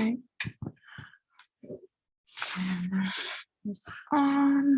Okay. And this on.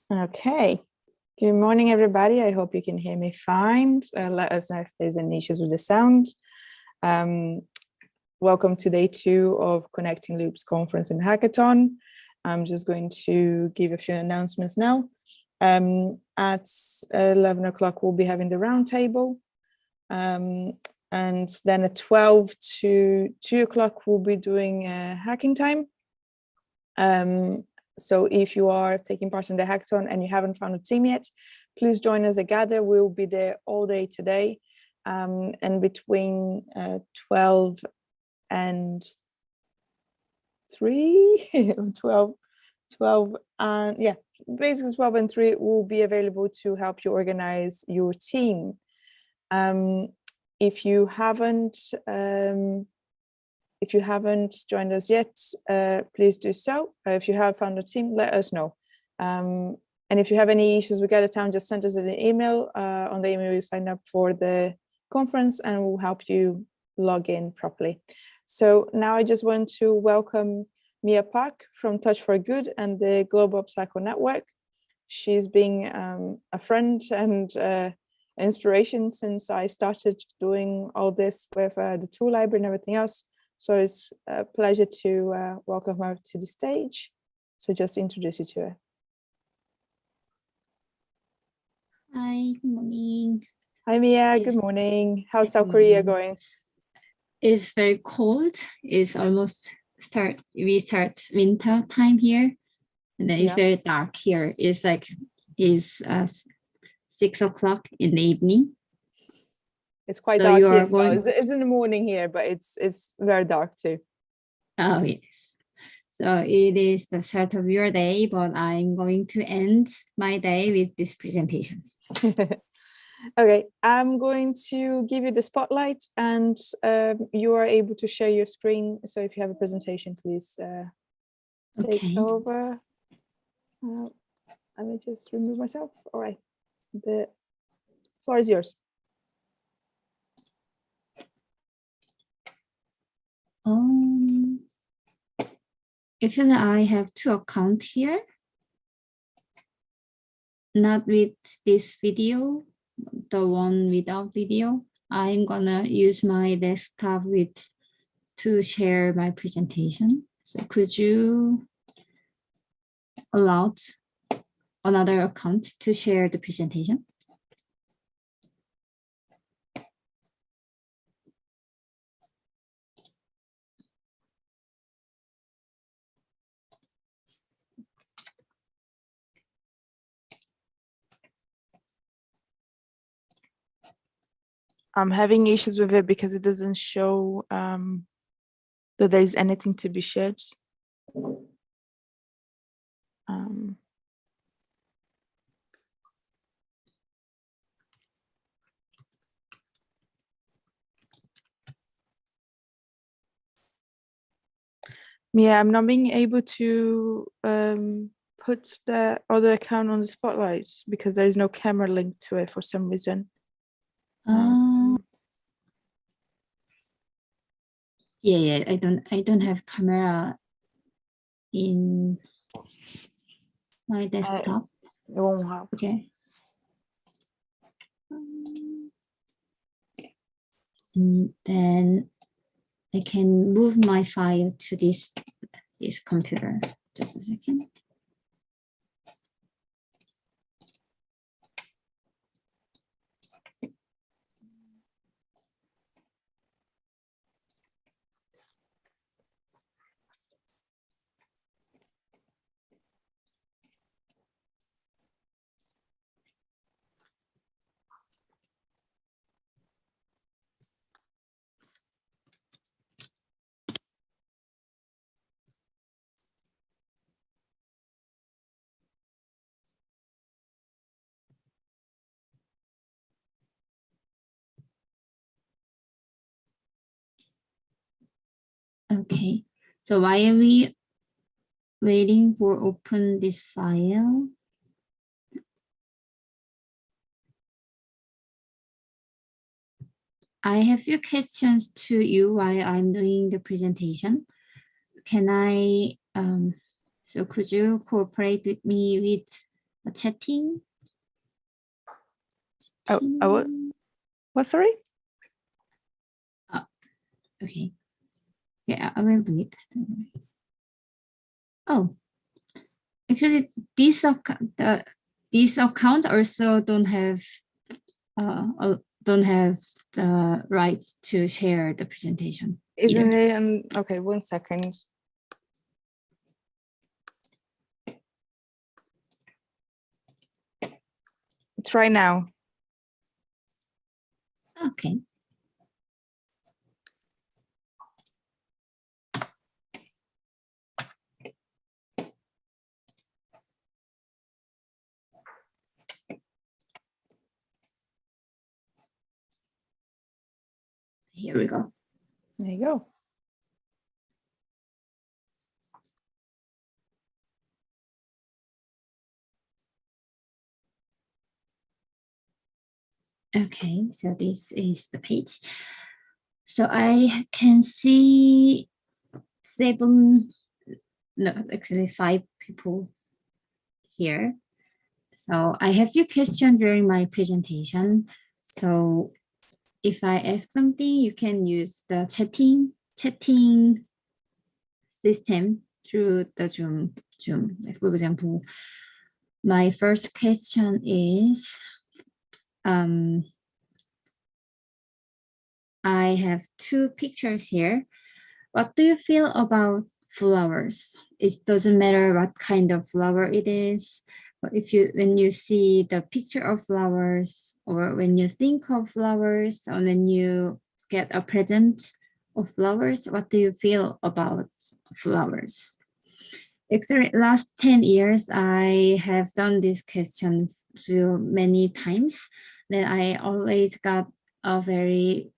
Okay. Good morning, everybody. I hope you can hear me fine. Let us know if there's any issues with the sound. Welcome to day 2 of Connecting Loops Conference and Hackathon. I'm just going to give a few announcements now. At 11 o'clock, we'll be having the roundtable. And then at 12 to 2 o'clock, we'll be doing hacking time. So if you are taking part in the hackathon and you haven't found a team yet, please join us at Gather. We'll be there all day today. And between 12 and 3, 12 and yeah, basically 12 and 3 will be available to help you organize your team. If you haven't joined us yet, please do so. If you have found a team, let us know. And if you have any issues with Hackathon, just send us an email. On the email, you sign up for the conference and we'll help you log in properly. So now I just want to welcome Mia Park from Touch for Good and the Global Upcycle Network. She's been a friend and inspiration since I started doing all this with the tool library and everything else. So it's a pleasure to welcome her to the stage. So just introduce you to her. Hi, good morning. Hi Mia, good morning. How's South Korea going? It's very cold. It's almost we start winter time here. And then it's very dark here. It's 6 o'clock in the evening. It's quite dark here as well. It's in the morning here, but it's very dark too. Oh, yes. So it is the start of your day, but I'm going to end my day with this presentation. Okay, I'm going to give you the spotlight and you are able to share your screen. So if you have a presentation, please take over. Let me just remove myself. All right, the floor is yours. Actually, I have 2 accounts here. Not with this video, the one without video. I'm gonna use my desktop to share my presentation. So could you allow another account to share the presentation? I'm having issues with it because it doesn't show that there is anything to be shared. Yeah, I'm not being able to put the other account on the spotlight because there is no camera linked to it for some reason. Yeah, I don't have camera in my desktop. It won't help. Okay. And then I can move my file to this computer. Just a second. Okay, so while we waiting for open this file, I have a few questions to you while I'm doing the presentation. Can I, so could you cooperate with me with chatting. What, sorry? Okay. Yeah, I will do it. Oh, actually, this account also don't have the rights to share the presentation. Isn't it? Okay, 1 second. Try now. Okay. Here we go. There you go. Okay, so this is the page. So I can see 5 people here. So I have few questions during my presentation. So if I ask something, you can use the chatting system through the Zoom. Like for example, my first question is, I have 2 pictures here. What do you feel about flowers? It doesn't matter what kind of flower it is, but when you see the picture of flowers, or when you think of flowers, or when you get a present of flowers, what do you feel about flowers? Actually, last 10 years, I have done this question many times. Then I always got a very,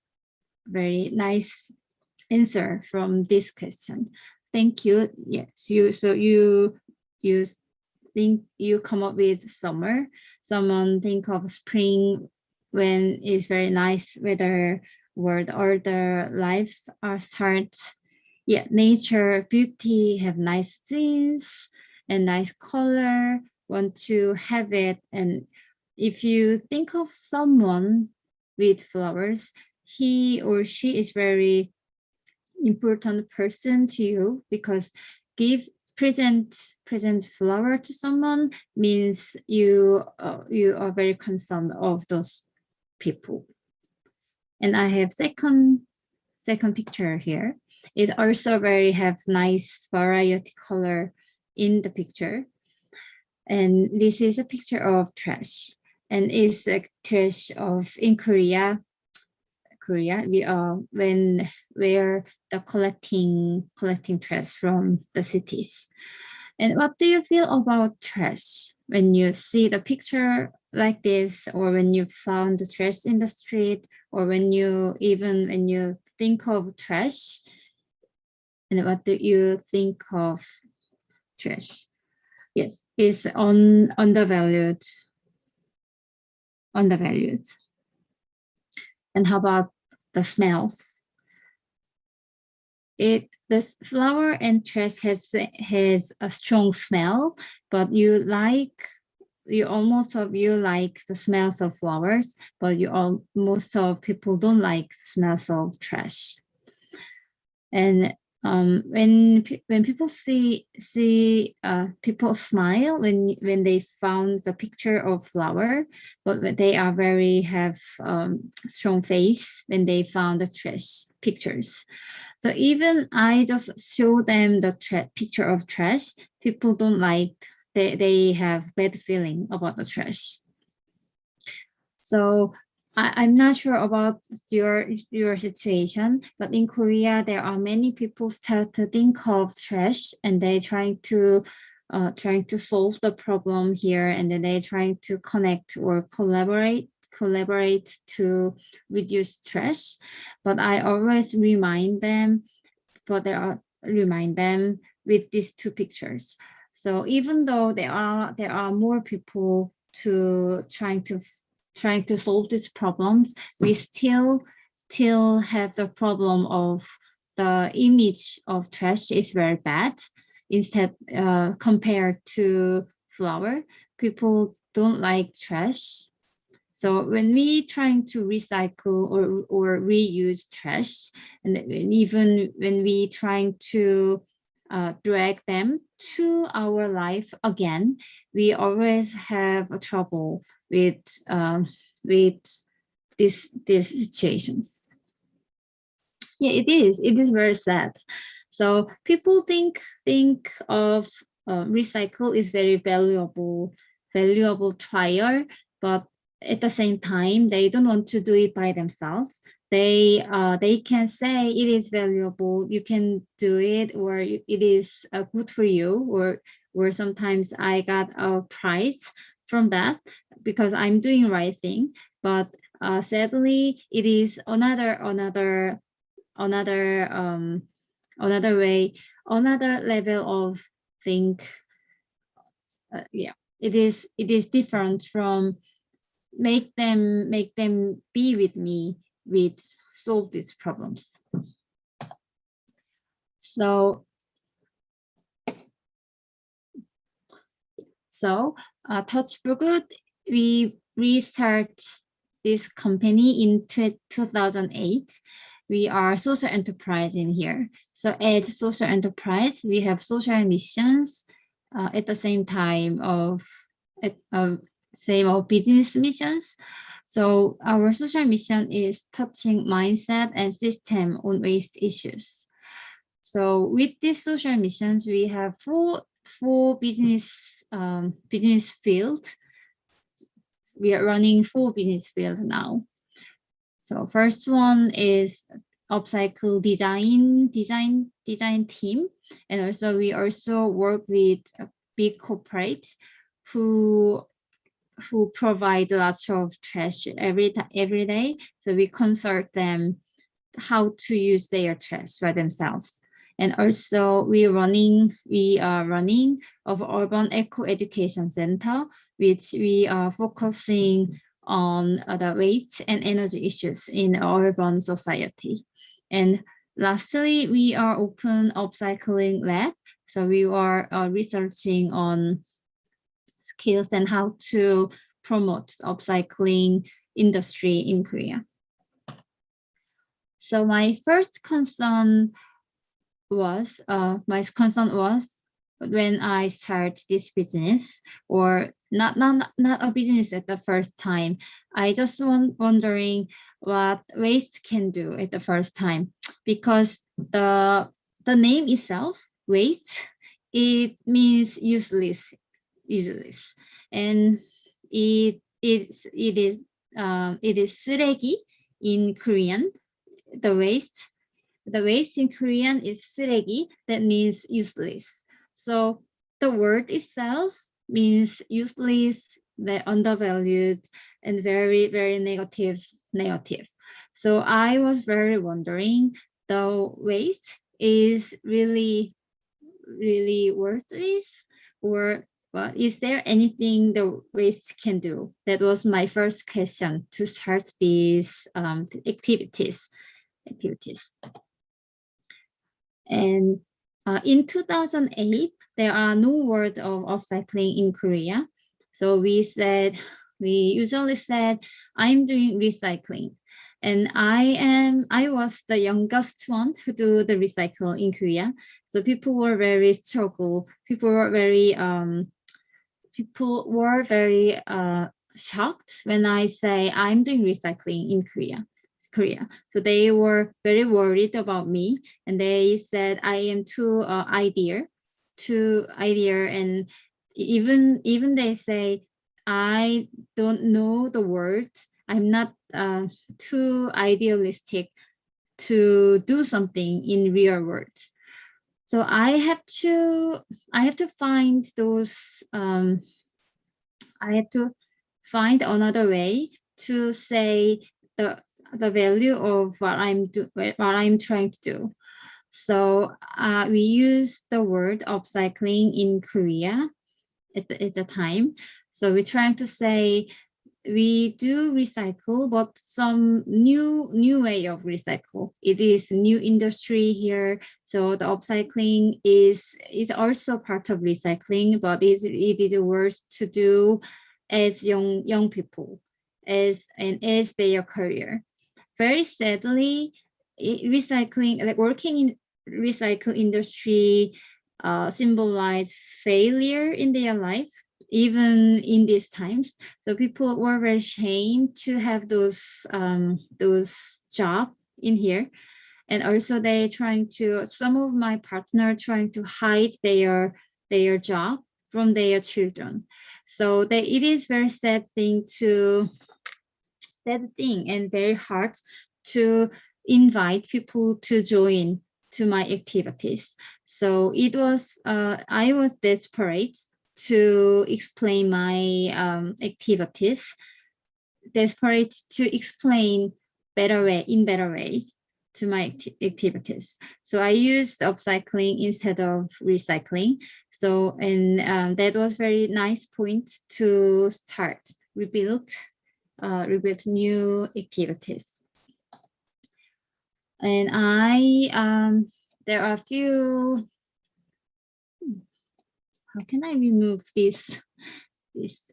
very nice answer from this question. Thank you. Yes, you think you come up with summer. Someone think of spring when it's very nice weather, where all the lives are start. Yeah, nature, beauty, have nice things and nice color, want to have it. And if you think of someone with flowers, he or she is very important person to you, because present flower to someone means you are very concerned of those people. And I have second picture here. It also have nice variety color in the picture. And this is a picture of trash, and it's a trash in Korea. We are where the collecting trash from the cities. And what do you feel about trash when you see the picture like this, or when you found the trash in the street, or when you think of trash? And what do you think of trash? Yes, it's undervalued. And how about the smells? The flower and trash has a strong smell, but most of you like the smells of flowers, but most of people don't like smells of trash. And when people see people smile when they found the picture of flower, but they are have strong face when they found the trash pictures. So even I just show them the picture of trash, people don't like. They have bad feeling about the trash. So I'm not sure about your situation, but in Korea, there are many people start to think of trash, and they trying to solve the problem here, and then they trying to connect or collaborate to reduce trash. But I always remind them with these 2 pictures. So even though there are more people trying to solve these problems, we still have the problem of the image of trash is very bad, instead compared to flower. People don't like trash. So when we trying to recycle or reuse trash, and even when we trying to drag them to our life again, we always have a trouble with these situations. Yeah, it is very sad. So people think of recycle is very valuable trial, but at the same time, they don't want to do it by themselves. They can say it is valuable, you can do it, or it is good for you, or sometimes I got a prize from that because I'm doing the right thing. But sadly, it is another way, another level of think. Yeah, it is different from make them be with me with solve these problems. So Touch for Good, we restart this company in 2008. We are social enterprise in here. So as social enterprise, we have social missions at the same time of business missions. So our social mission is touching mindset and system on waste issues. So with these social missions, we have four business field. We are running 4 business fields now. So first one is Upcycle design team, and also we also work with big corporates who provide lots of trash every day. So we consult them how to use their trash by themselves. And also we are running of Urban Eco Education Center, which we are focusing on the waste and energy issues in urban society. And lastly, we are open upcycling lab. So we are researching on skills and how to promote the upcycling industry in Korea. So my first concern was when I start this business, or not a business at the first time. I just wondering what waste can do at the first time, because the name itself, waste, it means useless, and it is 쓰레기 in Korean. The waste in Korean is 쓰레기, that means useless. So the word itself means useless, the undervalued, and very, very negative. So I was very wondering, the waste is really, really worthless, or well, is there anything the waste can do? That was my first question to start these activities. And in 2008, there are no words of upcycling in Korea. So we usually said, I'm doing recycling. And I was the youngest one who do the recycle in Korea. So people were very struggle. People were very shocked when I say I'm doing recycling in Korea. So they were very worried about me, and they said I am too idea, and even they say I don't know the word. I'm not too idealistic to do something in real world. So I have to find those. I have to find another way to say the value of what I'm trying to do. So we use the word upcycling in Korea at the time. So we're trying to say we do recycle, but some new way of recycle. It is new industry here, so the upcycling is also part of recycling, but it is worse to do as young people, as their career. Very sadly, recycling, like working in recycle industry, symbolize failure in their life, even in these times. So people were very ashamed to have those jobs in here. And also some of my partner trying to hide their job from their children. So it is very sad thing and very hard to invite people to join to my activities. So it was, I was desperate to explain my activities, desperate to explain better ways to my activities. So I used upcycling instead of recycling. So, and that was very nice point to start, rebuild new activities. And there are a few, how can I remove this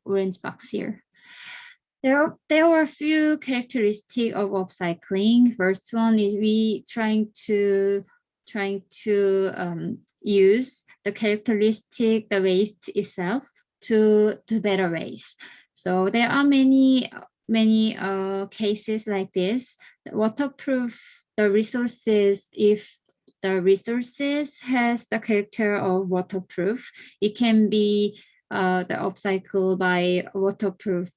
orange box here? There were a few characteristics of upcycling. First one is we trying to use the characteristic, the waste itself, to better ways. So there are many cases like this. Waterproof the resources, if the resources has the character of waterproof, it can be the upcycle by waterproof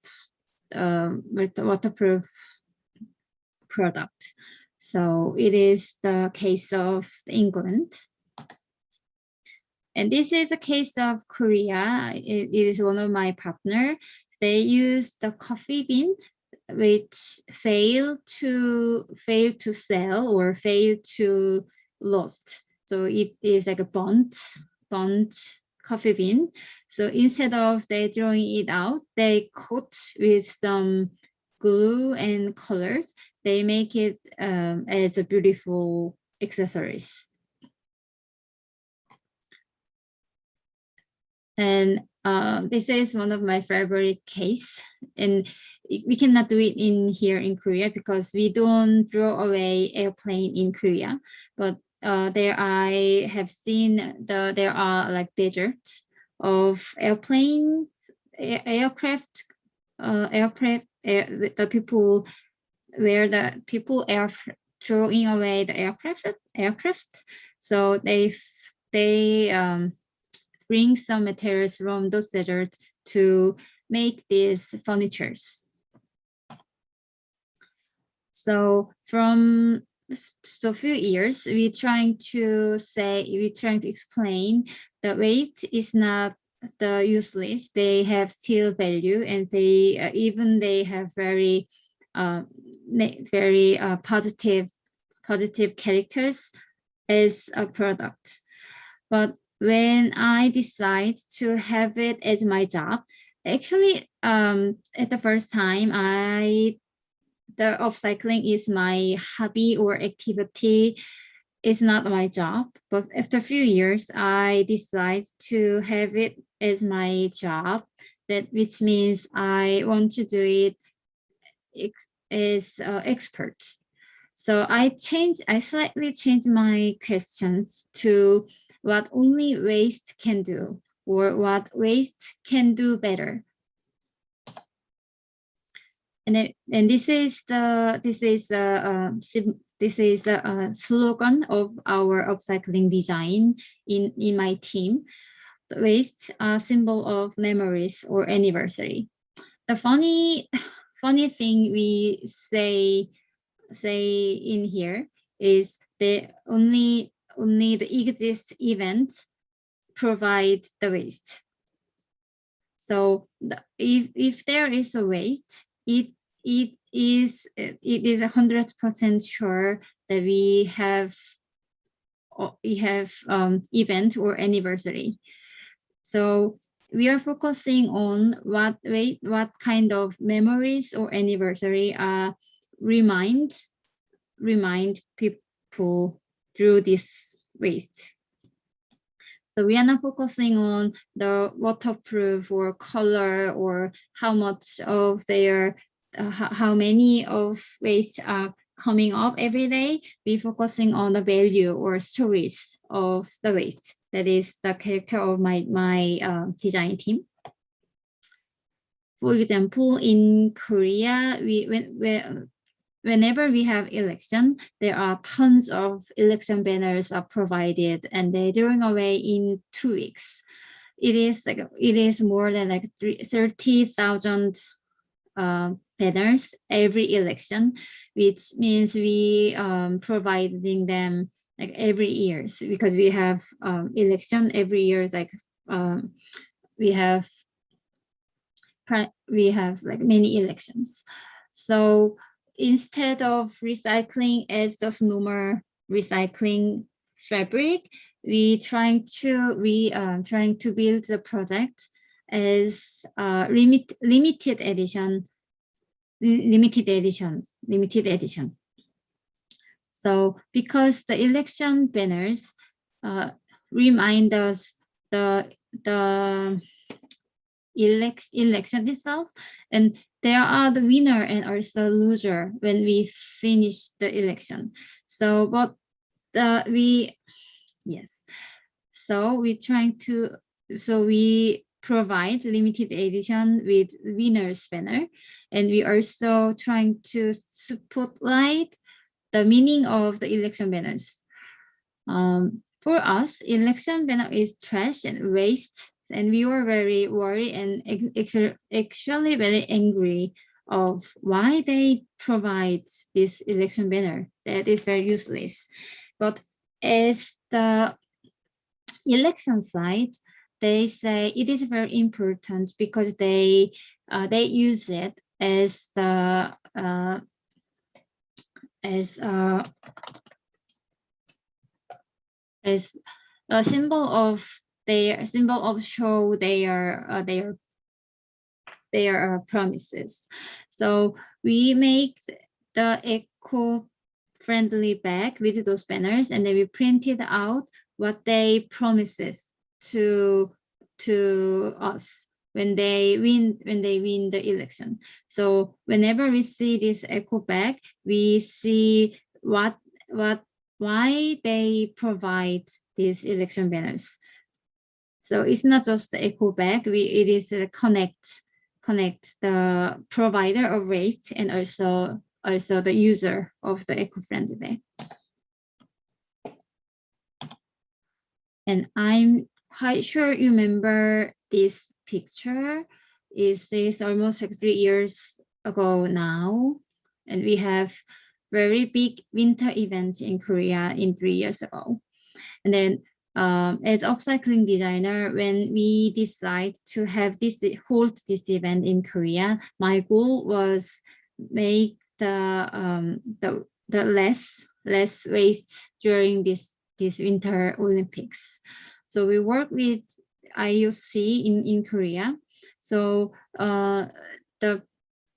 product. So it is the case of England. And this is a case of Korea. It is one of my partner. They use the coffee bean which failed to sell or failed to lost. So it is like a burnt coffee bean. So instead of they throwing it out, they coat with some glue and colors. They make it as a beautiful accessories. And this is one of my favorite case, and we cannot do it in here in Korea because we don't throw away airplane in Korea. But there I have seen there are like deserts of aircraft, the people where the people are throwing away the aircraft. So they bring some materials from those deserts to make these furnitures. So from a few years, we're trying to explain the weight is not the useless. They have still value, and they have very positive characters as a product. But when I decide to have it as my job, actually, at the first time, the upcycling is my hobby or activity. It's not my job. But after a few years, I decide to have it as my job. Which means I want to do it as expert. So I slightly changed my questions to what only waste can do, or what waste can do better. And this is a slogan of our upcycling design in my team. The waste, a symbol of memories or anniversary. The funny thing we say in here is that only the exist events provide the waste. So if there is a waste, it is 100% sure that we have event or anniversary. So we are focusing on what kind of memories or anniversary remind people through this waste. So we are not focusing on the waterproof or color or how much of their how many of waste are coming up every day. We're focusing on the value or stories of the waste. That is the character of my design team. For example, in Korea, whenever we have election, there are tons of election banners are provided, and they're throwing away in 2 weeks. It is more than like 30,000 banners every election, which means we providing them like every year, because we have election every year. Like we have like many elections. So instead of recycling as just normal recycling fabric, we trying to build the project as limited edition. So because the election banners remind us the election itself, and there are the winner and also loser when we finish the election. So but we provide limited edition with winner's banner, and we also trying to spotlight the meaning of the election banners. For us, election banner is trash and waste, and we were very worried and actually very angry of why they provide this election banner that is very useless. But as the election side, they say it is very important because they use it as the as a symbol of show their promises. So we make the eco-friendly bag with those banners, and then we printed out what they promises to us when they win the election. So whenever we see this eco bag, we see why they provide these election banners. So it's not just the eco bag, it is connect the provider of waste and also the user of the eco-friendly bag. And I'm quite sure you remember this picture. Is almost like 3 years ago now, and we have very big winter event in Korea in 3 years ago. And then as upcycling designer, when we decide to hold this event in Korea, my goal was make the less waste during this Winter Olympics. So we work with IOC in Korea. So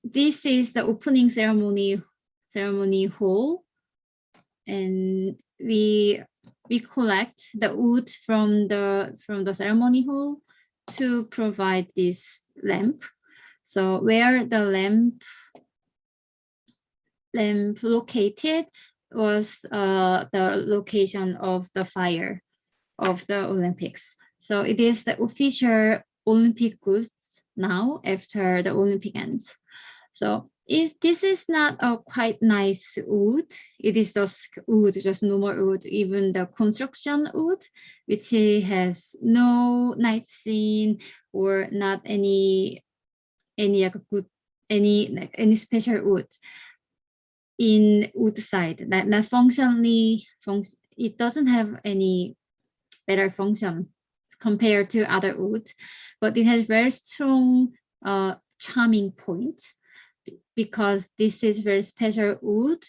this is the opening ceremony hall, and we collect the wood from the ceremony hall to provide this lamp. So where the lamp located was the location of the fire of the Olympics. So it is the official Olympic goods now after the Olympic ends. So this is not a quite nice wood. It is just wood, just normal wood, even the construction wood, which has no night scene or not any special wood in wood side. That functionally, it doesn't have any better function compared to other wood, but it has very strong charming point, because this is very special wood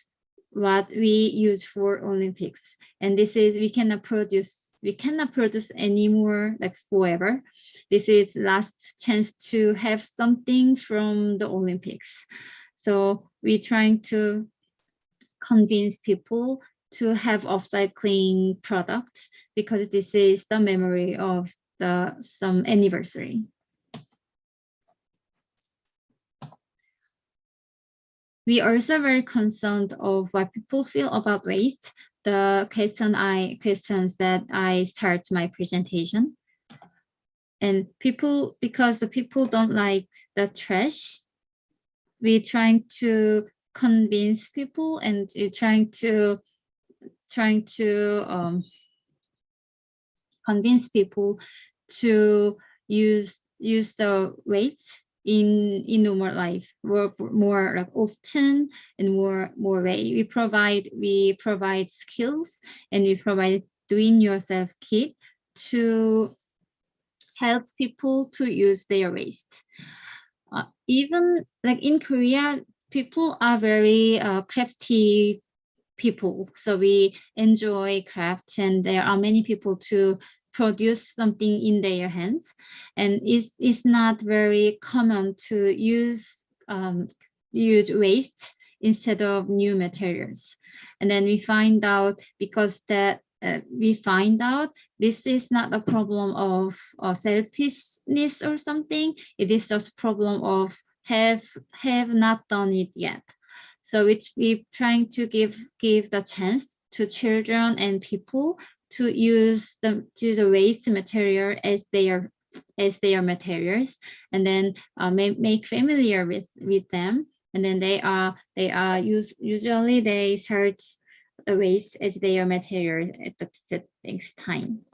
what we use for Olympics, and we cannot produce we cannot produce anymore like forever. This is last chance to have something from the Olympics. So we're trying to convince people to have upcycling products because this is the memory of some anniversary. We are also very concerned of what people feel about waste. The questions that I start my presentation. And because the people don't like the trash, we're trying to convince people and trying to convince people to use the waste in normal life more like often and more way. We provide skills and we provide do-it-yourself kit to help people to use their waste. Even like in Korea, people are very crafty people. So we enjoy crafts and there are many people to produce something in their hands. And it's not very common to use waste instead of new materials. And then we find out because this is not a problem of selfishness or something. It is just a problem of have not done it yet. So we're trying to give the chance to children and people to use the waste material as their materials, and then make familiar with them. And then usually they search the waste as their materials at the next time.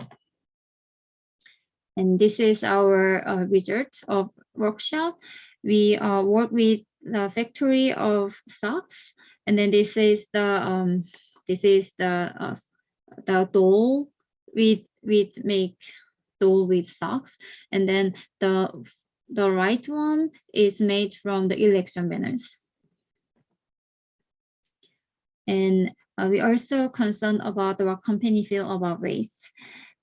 And this is our result of workshop. We work with the factory of socks, and then this is the doll. We make doll with socks, and then the right one is made from the election banners. And we also concerned about what company feel about waste,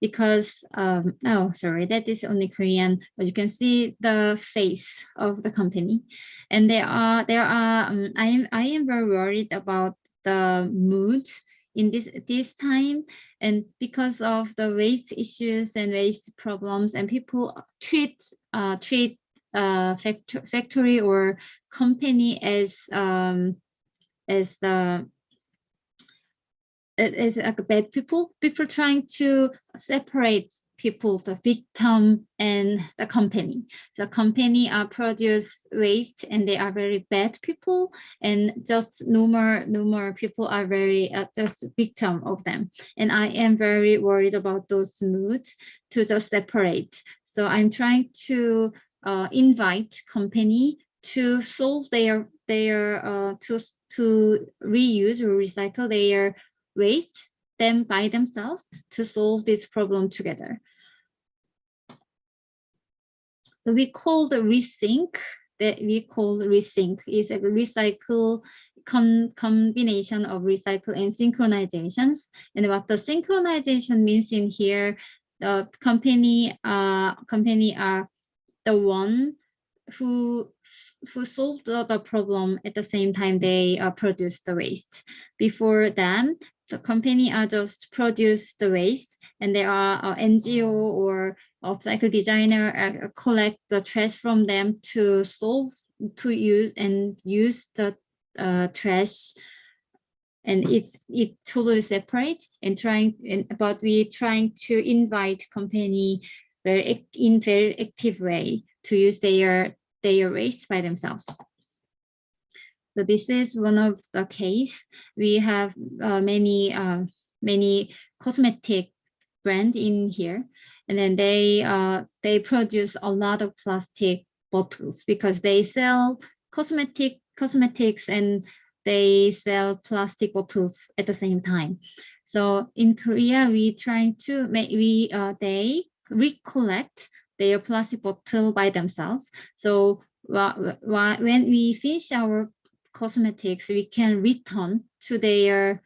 because oh sorry, that is only Korean, but you can see the face of the company, and I am very worried about the mood in this time, and because of the waste issues and waste problems, and people treat factory or company as bad people trying to separate people, the victim and the company. The company produce waste and they are very bad people, and just normal people are very just victim of them. And I am very worried about those moods to just separate. So I'm trying to invite company to solve their to reuse or recycle their waste them by themselves to solve this problem together. So we call the rethink, is a recycle combination of recycle and synchronizations. And what the synchronization means in here, the company are the one who solved the problem at the same time they produce the waste. Before them, the company just produce the waste, and there are NGO or upcycle designer collect the trash from them to use the trash, and it totally separate but we trying to invite company in very active way to use their waste by themselves. So this is one of the case. We have many cosmetic brands in here, and then they produce a lot of plastic bottles because they sell cosmetics and they sell plastic bottles at the same time. So in Korea, we trying to they recollect their plastic bottle by themselves. So when we finish our cosmetics, we can return to their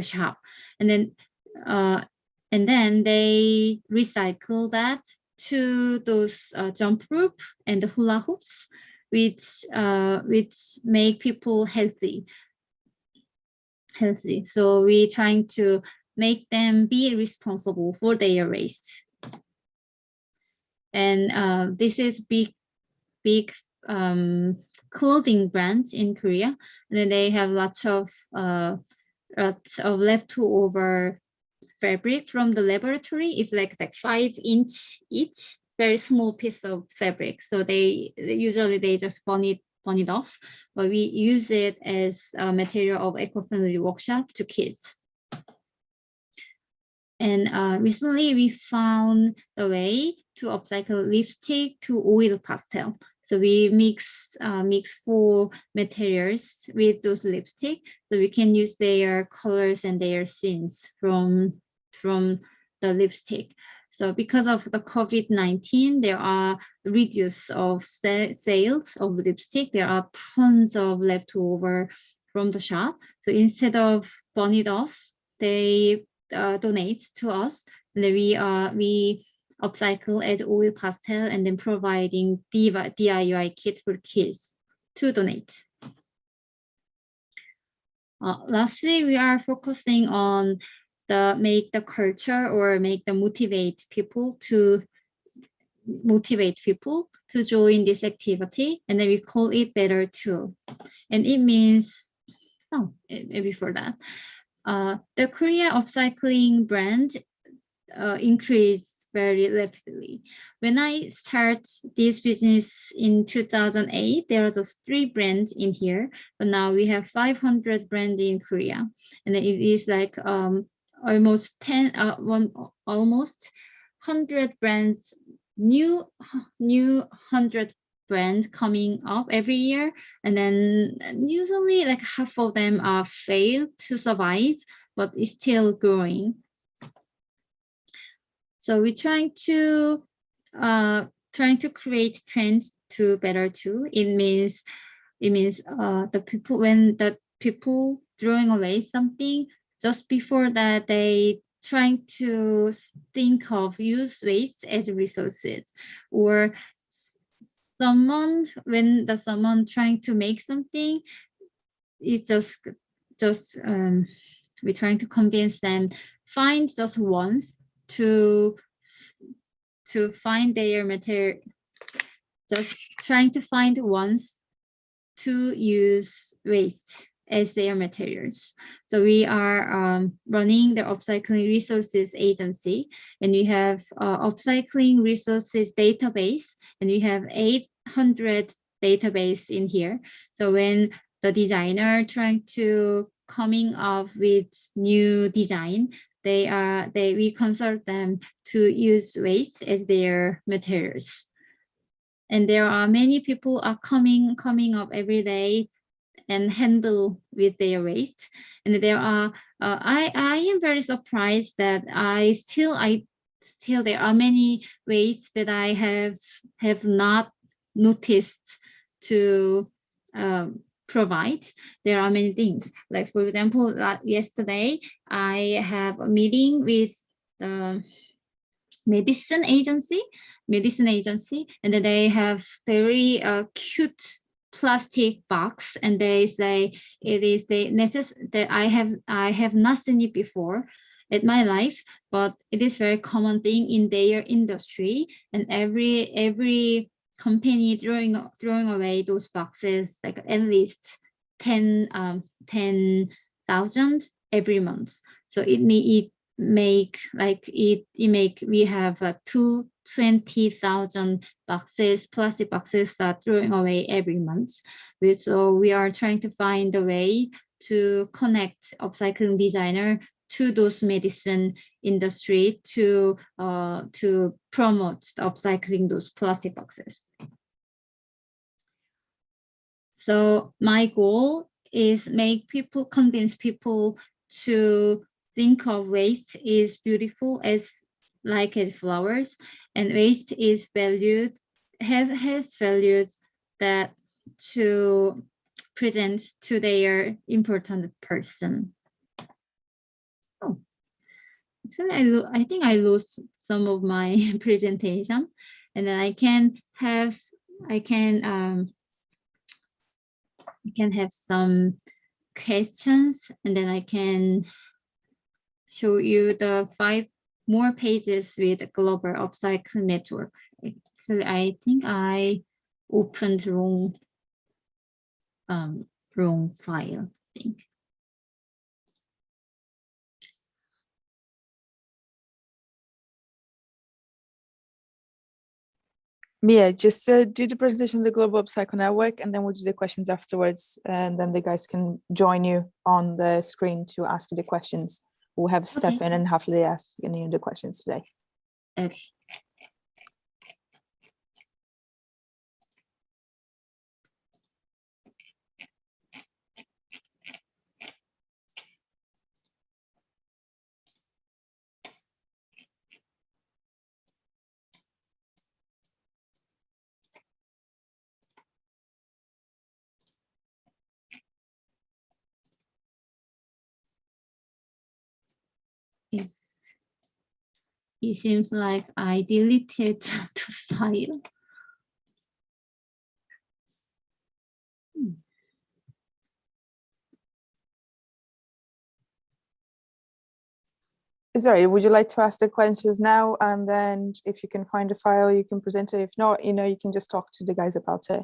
shop, and then And then they recycle that to those jump rope and the hula hoops, which make people healthy. So we're trying to make them be responsible for their waste. And this is big clothing brands in Korea. And then they have lots of leftover fabric from the laboratory. It's like 5-inch each, very small piece of fabric. So they usually just burn it off, but we use it as a material of eco-friendly workshop to kids. And recently we found the way to upcycle lipstick to oil pastel. So we mix 4 materials with those lipstick, so we can use their colors and their scenes from the lipstick. So because of the COVID-19, there are reduce of sales of lipstick. There are tons of leftover from the shop. So instead of burn it off, they donate to us. And then we upcycle as oil pastel and then providing DIY kit for kids to donate. Lastly, we are focusing on make the culture or motivate people to join this activity, and then we call it Better Too. And it means, before that, the Korea upcycling brand increased very rapidly. When I started this business in 2008, there were just 3 brands in here, but now we have 500 brands in Korea, and it is like almost 100 brands, new 100 brands coming up every year, and then usually like half of them are failed to survive, but it's still growing. So we're trying to create trends to Better Too. It means when the people throwing away something, just before that they trying to think of use waste as resources, or someone trying to make something, it's just we're trying to convince them find just once to find their material, just trying to find once to use waste as their materials. So we are running the Upcycling Resources Agency, and we have Upcycling Resources database, and we have 800 database in here. So when the designer trying to coming up with new design, we consult them to use waste as their materials. And there are many people are coming up every day and handle with their waste. And there are I am very surprised that still there are many ways that I have not noticed to provide. There are many things, like for example, yesterday I have a meeting with the medicine agency, and then they have very cute plastic box, and they say it is that I have not seen it before in my life, but it is very common thing in their industry, and every company throwing away those boxes, like at least 10,000 every month. So we have 20,000 boxes, plastic boxes that throwing away every month. So we are trying to find a way to connect upcycling designer to those medicine industry to promote the upcycling those plastic boxes. So my goal is convince people to think of waste is beautiful as flowers, and waste is valued, has valued that to present to their important person. Actually, I think I lost some of my presentation, and then I can have some questions, and then I can show you the 5 more pages with the global upcycle network. Actually, I think I opened wrong file, I think. Mia, just do the presentation of the Global Upcycle Network, and then we'll do the questions afterwards, and then the guys can join you on the screen to ask you the questions. We'll have Stefan Okay. and Hafli ask any of the questions today. Okay. It seems like I deleted the file. Sorry, would you like to ask the questions now? And then if you can find a file, you can present it. If not, you can just talk to the guys about it.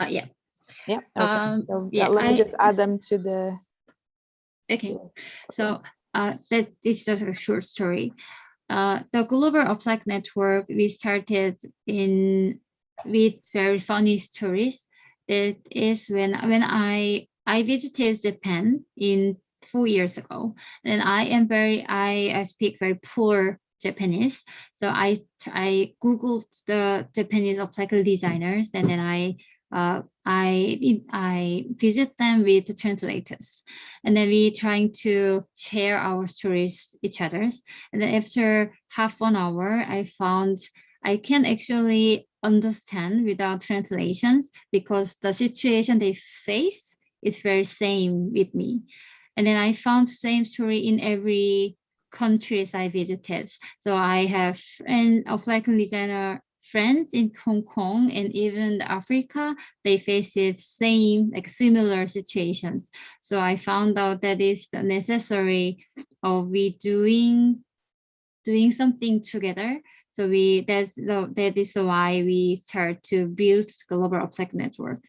Yeah. Yeah. Okay. So yeah, let me just add them to the. Okay. So that is just a short story. The Global Upcycle Network, we started with very funny stories. That is when I visited Japan in 4 years ago, and I speak very poor Japanese. So I Googled the Japanese upcycle designers, and then I visit them with translators, and then we trying to share our stories each other's. And then after half an hour, I found I can actually understand without translations, because the situation they face is very same with me. And then I found same story in every countries I visited. So I have an upcycle designer friends in Hong Kong and even Africa. They face the same, like similar situations. So I found out that it's necessary of we doing something together. So that is why we start to build global upcycle network.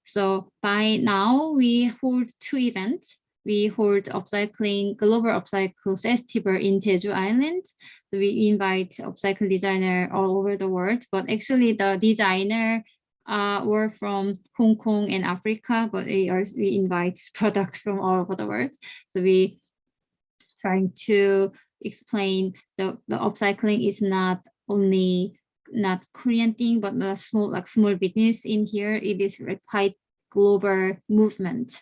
So by now we hold 2 events. We hold Global Upcycle Festival in Jeju Island. So we invite upcycle designer all over the world, but actually the designer were from Hong Kong and Africa, but we invite products from all over the world. So we trying to explain the upcycling is not only not Korean thing, but the small business in here. It is a quite global movement.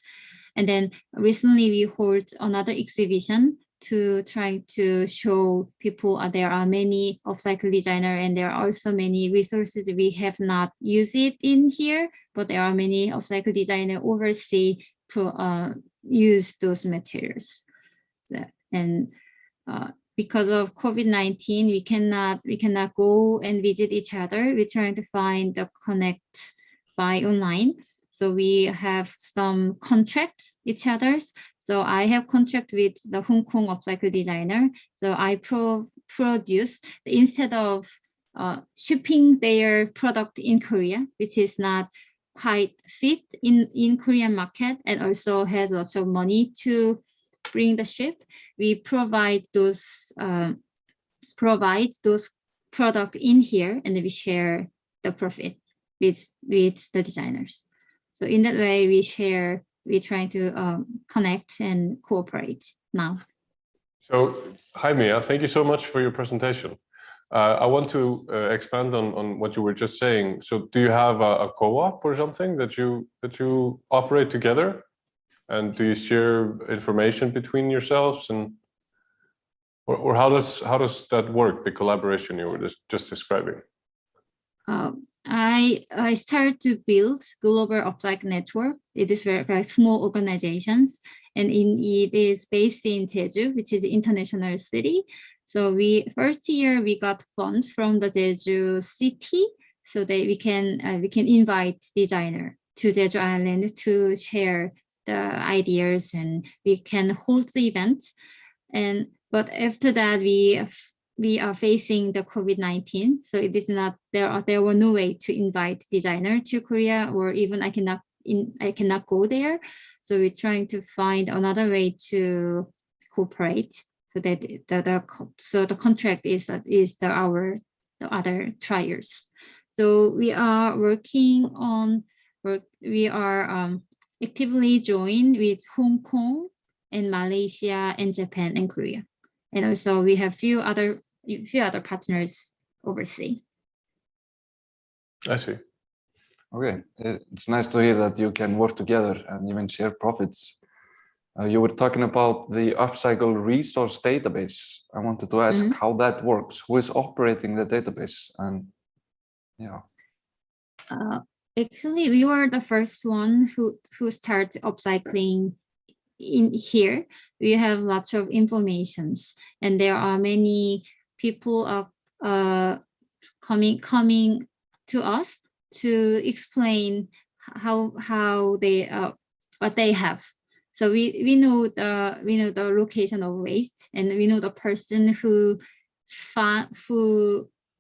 And then recently we hold another exhibition to try to show people there are many upcycle designer, and there are also many resources we have not used it in here, but there are many upcycle designer overseas use those materials. So, and because of COVID-19, we cannot go and visit each other. We're trying to find the connect by online. So we have some contracts each other's. So I have contract with the Hong Kong upcycle designer. So I produce, instead of shipping their product in Korea, which is not quite fit in Korean market, and also has lots of money to bring the ship, we provide those product in here, and we share the profit with the designers. So in that way, we're trying to connect and cooperate now. So, hi Mia, thank you so much for your presentation. I want to expand on what you were just saying. So do you have a co-op or something that you operate together? And do you share information between yourselves, and or how does that work, the collaboration you were just describing? I started to build global upcycle network. It is very small organizations, and it is based in Jeju, which is an international city. So first year we got funds from the Jeju city, so that we can invite designer to Jeju Island to share the ideas, and we can hold the event. But after that, we are facing the COVID-19, so it is not there were no way to invite designer to Korea, or even I cannot go there. So we're trying to find another way to cooperate, so that the contract is the other trials. So we are working on we are actively joined with Hong Kong and Malaysia and Japan and Korea, and also we have few other partners overseas. I see. Okay, it's nice to hear that you can work together and even share profits. You were talking about the Upcycle resource database. I wanted to ask how that works. Who is operating the database? And yeah. Actually, we were the first one who started upcycling in here. We have lots of informations, and there are many people coming to us to explain how they what they have. So we know the location of waste, and we know the person who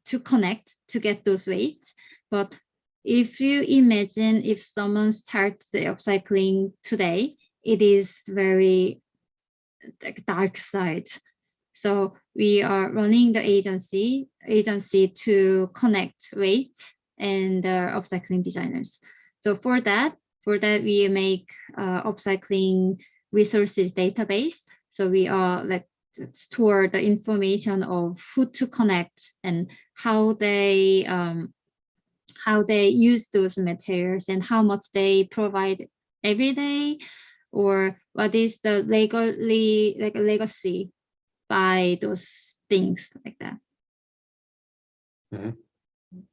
to connect to get those wastes. But if you imagine if someone starts the upcycling today, it is very dark side. So we are running the agency to connect waste and upcycling designers. So for that we make upcycling resources database. So we are store the information of who to connect and how they use those materials and how much they provide every day, or what is the legacy by those things like that.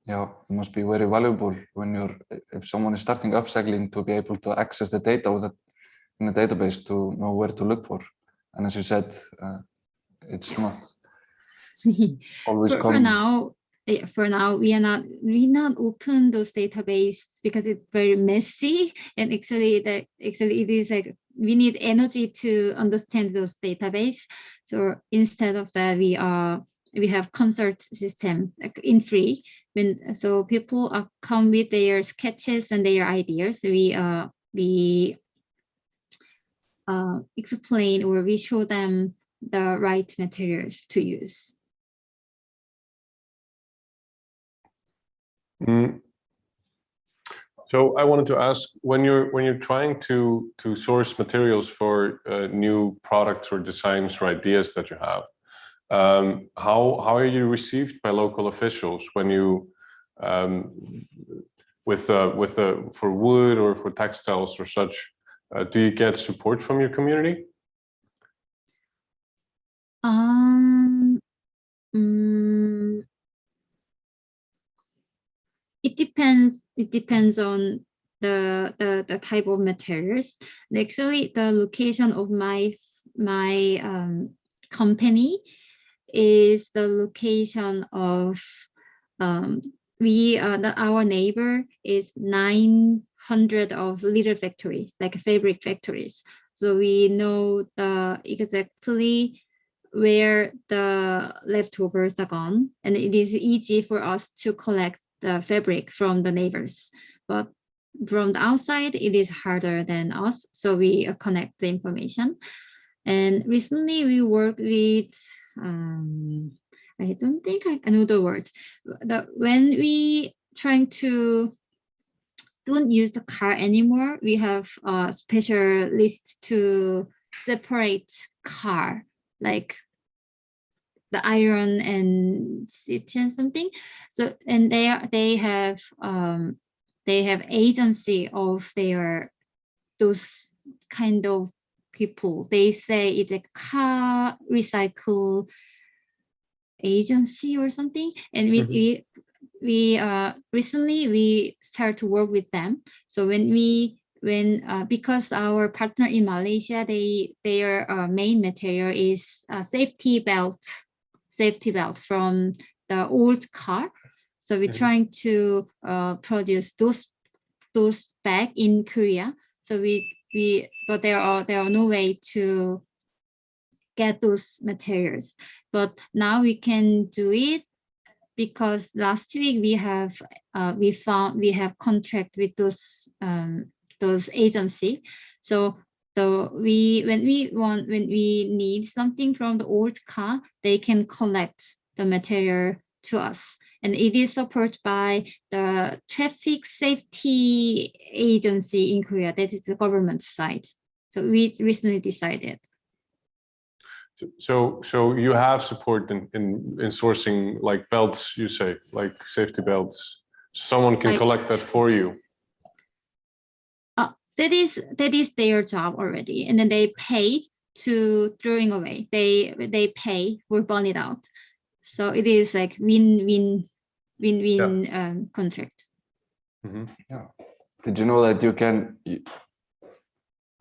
Yeah, it must be very valuable when if someone is starting upcycling to be able to access the data with in a database to know where to look for. And as you said, it's not always common. For now, we not open those database because it's very messy, and actually it is like we need energy to understand those database. So instead of that, we have consult system in free. So people come with their sketches and their ideas. We explain, or we show them the right materials to use. So I wanted to ask, when you're trying to source materials for new products or designs or ideas that you have, how are you received by local officials when you for wood or for textiles or such? Do you get support from your community? It depends on the type of materials. Actually, the location of my company is the location of our neighbor is 900 of little factories, like fabric factories. So we know exactly where the leftovers are gone, and it is easy for us to collect the fabric from the neighbors. But from the outside, it is harder than us. So we connect the information. And recently we worked with, I don't think I know the word. When we trying to don't use the car anymore, we have a special list to separate car, like the iron and seat and something. So, and they have agency of those kind of people. They say it's a car recycle agency or something. And we recently we start to work with them. So when we because our partner in Malaysia, their main material is safety belt from the old car. So we're trying to produce those back in Korea. So but there are no way to get those materials. But now we can do it because last week we have contract with those agency. So when we need something from the old car, they can collect the material to us. And it is supported by the traffic safety agency in Korea. That is the government side. So we recently decided. So you have support in sourcing like belts, you say, like safety belts. Someone can collect that for you. That is their job already, and then they pay to throwing away. They pay or burn it out. So it is like win-win contract. Yeah. Did you know that you can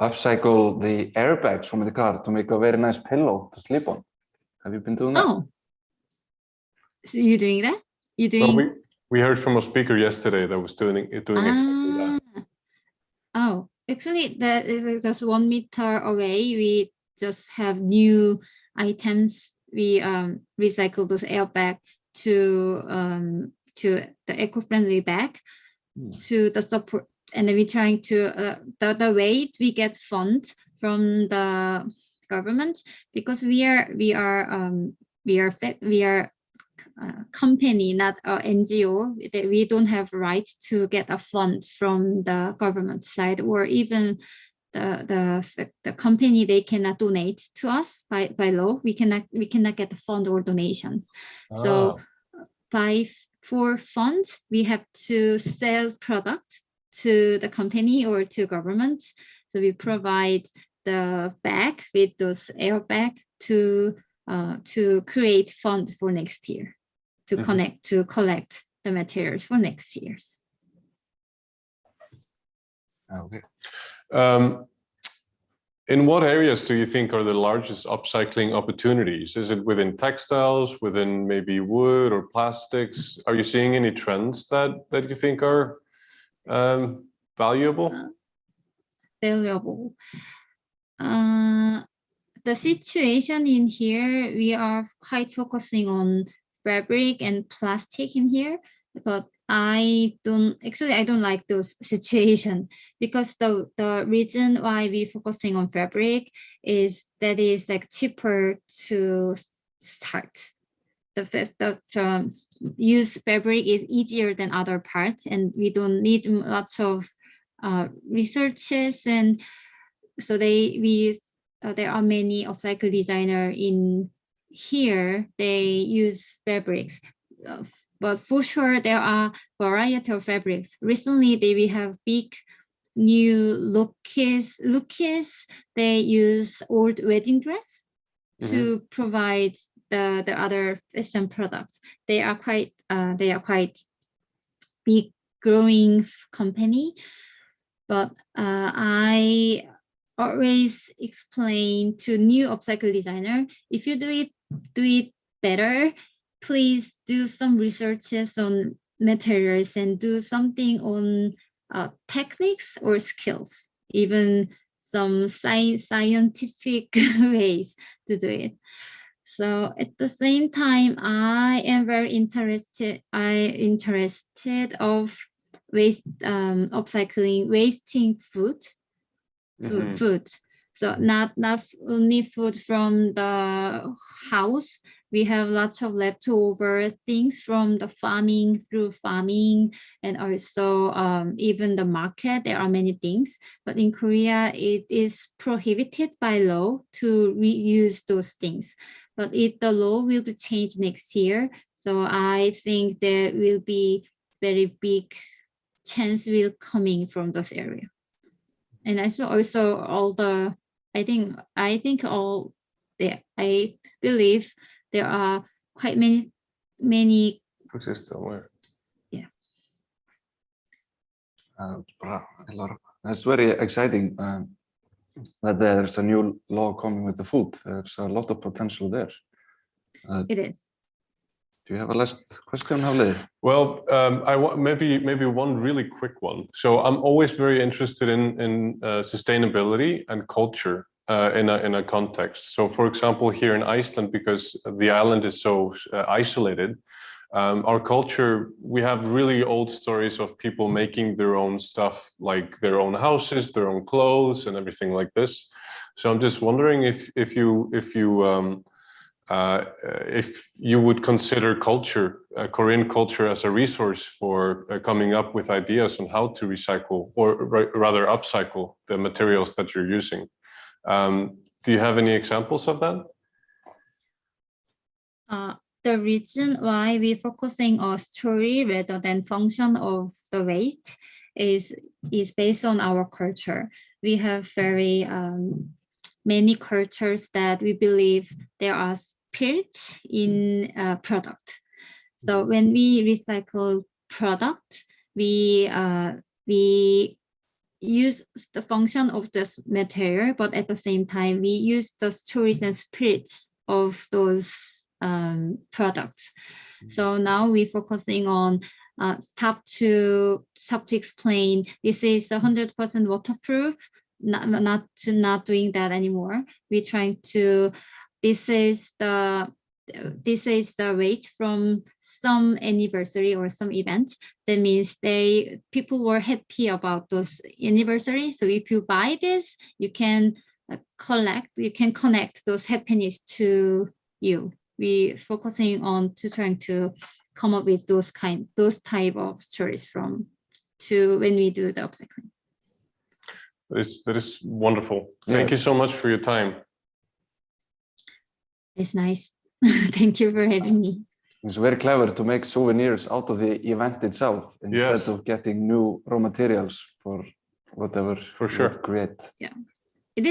upcycle the airbags from the car to make a very nice pillow to sleep on? Have you been doing that? Oh, so you're doing that? You're doing? Well, we heard from a speaker yesterday that was doing exactly that. Oh, actually, that is just 1 meter away. We just have new items. We recycle those airbag to the eco-friendly bag to the support, and then we're trying to the way we get funds from the government, because we are company, not a NGO. That we don't have right to get a fund from the government side, or even the company, they cannot donate to us by law. We cannot get the fund or donations. So for funds, we have to sell product to the company or to government. So we provide the bag with those airbag to create fund for next year, to collect the materials for next year's. Okay. In what areas do you think are the largest upcycling opportunities? Is it within textiles, within maybe wood or plastics? Are you seeing any trends that you think are valuable? Valuable. The situation in here, we are quite focusing on fabric and plastic in here, but I don't like those situations, because the reason why we're focusing on fabric is that is like cheaper to start. The use fabric is easier than other parts, and we don't need lots of researches, and so there are many upcycle designers in here. They use fabrics, but for sure there are variety of fabrics. Recently, we have big new lookies. They use old wedding dress to provide the other fashion products. They are quite big growing company, but I always explain to new upcycle designer, if you do it better, please do some researches on materials and do something on techniques or skills, even some scientific ways to do it. So at the same time, I am very interested of upcycling wasting food. So not only food from the house. We have lots of leftover things from the farming, and also even the market. There are many things, but in Korea it is prohibited by law to reuse those things. But the law will be changed next year, so I think there will be very big chance will coming from those area. And also all the, I believe there are quite many. Food system, where? Yeah. A lot of That's very exciting that there's a new law coming with the food. There's a lot of potential there. It is. Do you have a last question, Hafliði? Well, I want maybe one really quick one. So I'm always very interested in sustainability and culture in a context. So, for example, here in Iceland, because the island is so isolated, our culture, we have really old stories of people making their own stuff, like their own houses, their own clothes, and everything like this. So I'm just wondering if you would consider culture, Korean culture, as a resource for coming up with ideas on how to recycle, or rather upcycle, the materials that you're using. Do you have any examples of that? The reason why we're focusing on story rather than function of the waste is based on our culture. We have very many cultures that we believe there are spirits in product. So when we recycle product, we use the function of this material, but at the same time, we use the stories and spirits of those products. So now we're focusing on stop to explain this is 100% waterproof, not doing that anymore. We're trying to, this is the weight from some anniversary or some event. That means people were happy about those anniversary. So if you buy this, you can connect those happiness to you. We focusing on trying to come up with those type of stories when we do the upcycling. That is wonderful. Thank you so much for your time. It's nice. Thank you for having me. It's very clever to make souvenirs out of the event itself instead of getting new raw materials for whatever for sure create. Yeah, it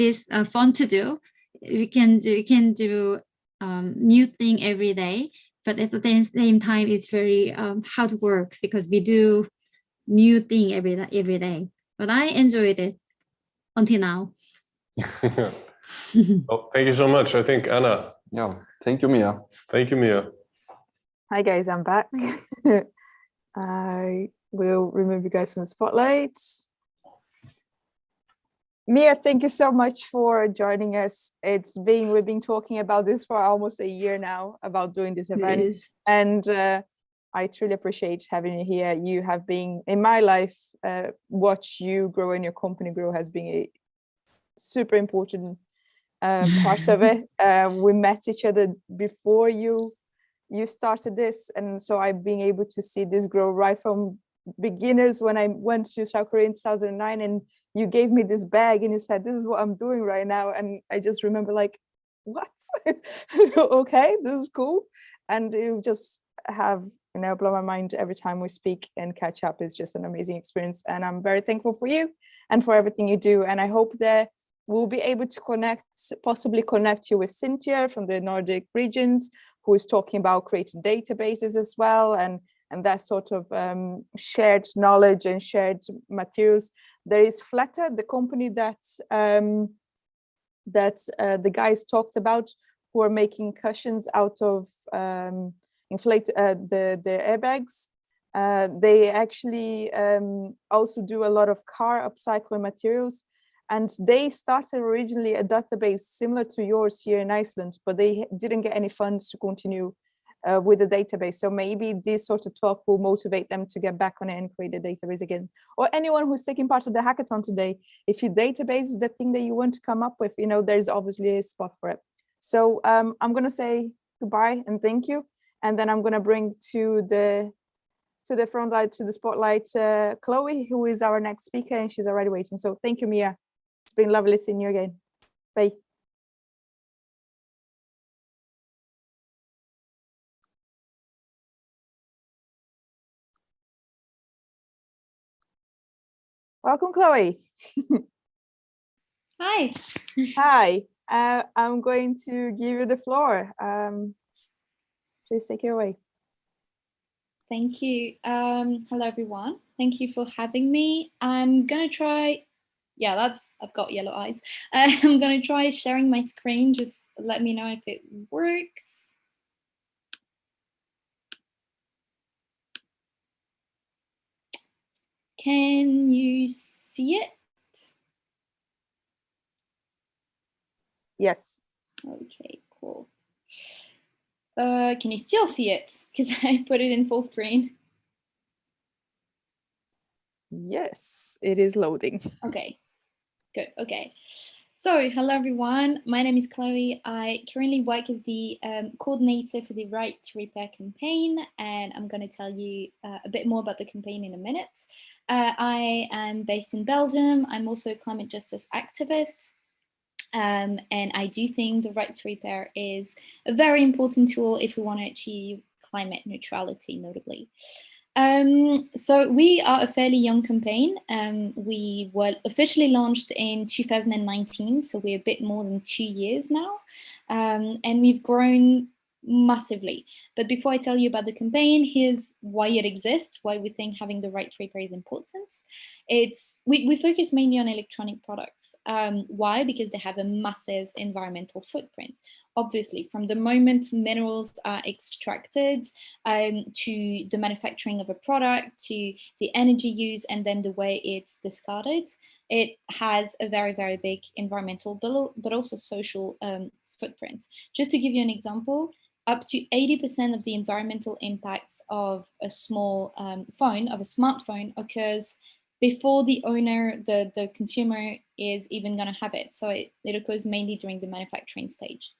is fun to do. We can do new thing every day, but at the same time, it's very hard work because we do new thing every day. But I enjoyed it until now. Well, thank you so much. I think Anna. Yeah, thank you, Mia. Thank you, Mia. Hi guys, I'm back. I will remove you guys from the spotlight. Mia, thank you so much for joining us. We've been talking about this for almost a year now, about doing this event, and I truly appreciate having you here. You have been in my life. Watch you grow and your company grow has been a super important part of it. We met each other before you started this, and so I've been able to see this grow right from beginners when I went to South Korea in 2009, and you gave me this bag and you said, this is what I'm doing right now. And I just remember like, what? Okay, this is cool. And you just have, blow my mind every time we speak and catch up. Is just an amazing experience. And I'm very thankful for you and for everything you do. And I hope that we'll be able to possibly connect you with Cynthia from the Nordic regions, who is talking about creating databases as well, and that sort of shared knowledge and shared materials. There is Flatter, the company that the guys talked about, who are making cushions out of the airbags. They actually also do a lot of car upcycling materials. And they started originally a database similar to yours here in Iceland, but they didn't get any funds to continue with the database. So maybe this sort of talk will motivate them to get back on it and create a database again. Or anyone who's taking part of the hackathon today, if your database is the thing that you want to come up with, there's obviously a spot for it. So I'm going to say goodbye and thank you. And then I'm going to bring to the front light, to the spotlight, Chloe, who is our next speaker, and she's already waiting. So thank you, Mia. It's been lovely seeing you again. Bye. Welcome, Chloe. Hi. Hi. I'm going to give you the floor. Please take it away. Thank you. Hello, everyone. Thank you for having me. I'm going to try, I've got yellow eyes. I'm going to try sharing my screen. Just let me know if it works. Can you see it? Yes. Okay, cool. Can you still see it? Because I put it in full screen. Yes, it is loading. Okay, good. Okay. So, hello everyone. My name is Chloe. I currently work as the coordinator for the Right to Repair campaign, and I'm going to tell you a bit more about the campaign in a minute. I am based in Belgium. I'm also a climate justice activist. And I do think the Right to Repair is a very important tool if we want to achieve climate neutrality, notably. So we are a fairly young campaign. We were officially launched in 2019, so we're a bit more than 2 years now, and we've grown massively. But before I tell you about the campaign, here's why it exists, why we think having the right to repair is important. We focus mainly on electronic products. Why? Because they have a massive environmental footprint. Obviously, from the moment minerals are extracted to the manufacturing of a product, to the energy use, and then the way it's discarded, it has a very, very big environmental but also social footprint. Just to give you an example, up to 80% of the environmental impacts of a small phone, of a smartphone, occurs before the owner, the consumer, is even going to have it. So it occurs mainly during the manufacturing stage.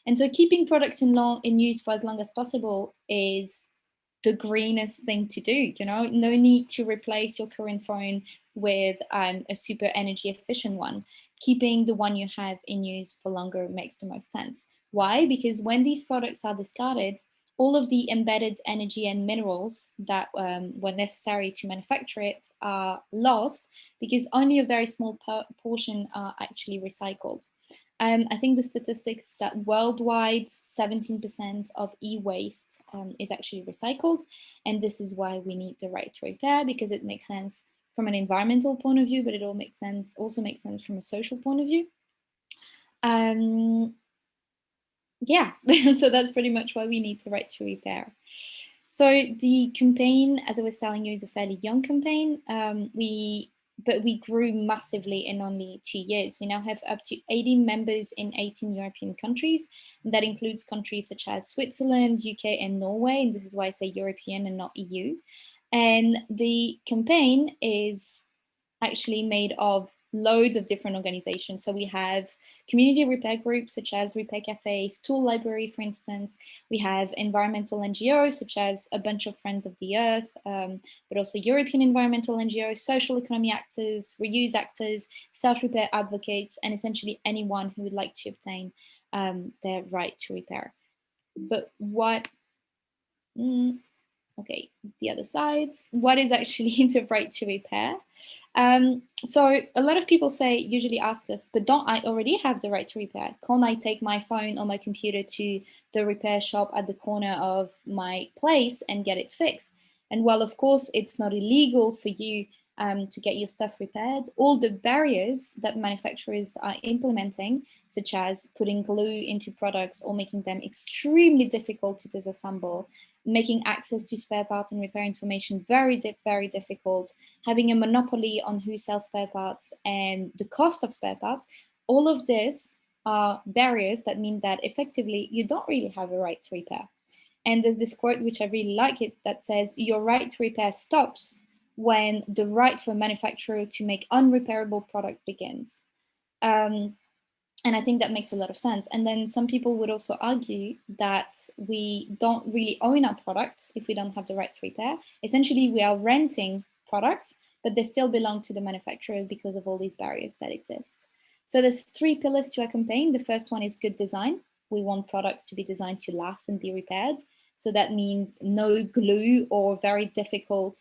And so keeping products in use for as long as possible is the greenest thing to do. You know, no need to replace your current phone with a super energy efficient one. Keeping the one you have in use for longer makes the most sense. Why? Because when these products are discarded, all of the embedded energy and minerals that were necessary to manufacture it are lost, because only a very small portion are actually recycled. I think the statistics that worldwide 17% of e-waste is actually recycled. And this is why we need the right to repair, because it makes sense from an environmental point of view, but it also makes sense from a social point of view. Yeah, so that's pretty much why we need the right to repair. So the campaign, as I was telling you, is a fairly young campaign. But we grew massively in only 2 years. We now have up to 80 members in 18 European countries. And that includes countries such as Switzerland, UK, and Norway. And this is why I say European and not EU. And the campaign is actually made of loads of different organizations. So we have community repair groups such as repair cafes, tool library, for instance. We have environmental NGOs such as a bunch of Friends of the Earth, but also European environmental NGOs, social economy actors, reuse actors, self-repair advocates, and essentially anyone who would like to obtain their right to repair. But what... Okay, the other side. What is actually the right to repair? So a lot of people usually ask us, but don't I already have the right to repair? Can't I take my phone or my computer to the repair shop at the corner of my place and get it fixed? And while of course it's not illegal for you to get your stuff repaired, all the barriers that manufacturers are implementing, such as putting glue into products or making them extremely difficult to disassemble, making access to spare part and repair information very, very difficult, having a monopoly on who sells spare parts and the cost of spare parts, all of this are barriers that mean that effectively you don't really have a right to repair. And there's this quote, which I really like it, that says, your right to repair stops when the right for a manufacturer to make unrepairable product begins. And I think that makes a lot of sense. And then some people would also argue that we don't really own our product if we don't have the right to repair. Essentially, we are renting products, but they still belong to the manufacturer because of all these barriers that exist. So there's 3 pillars to our campaign. The first one is good design. We want products to be designed to last and be repaired. So that means no glue or very difficult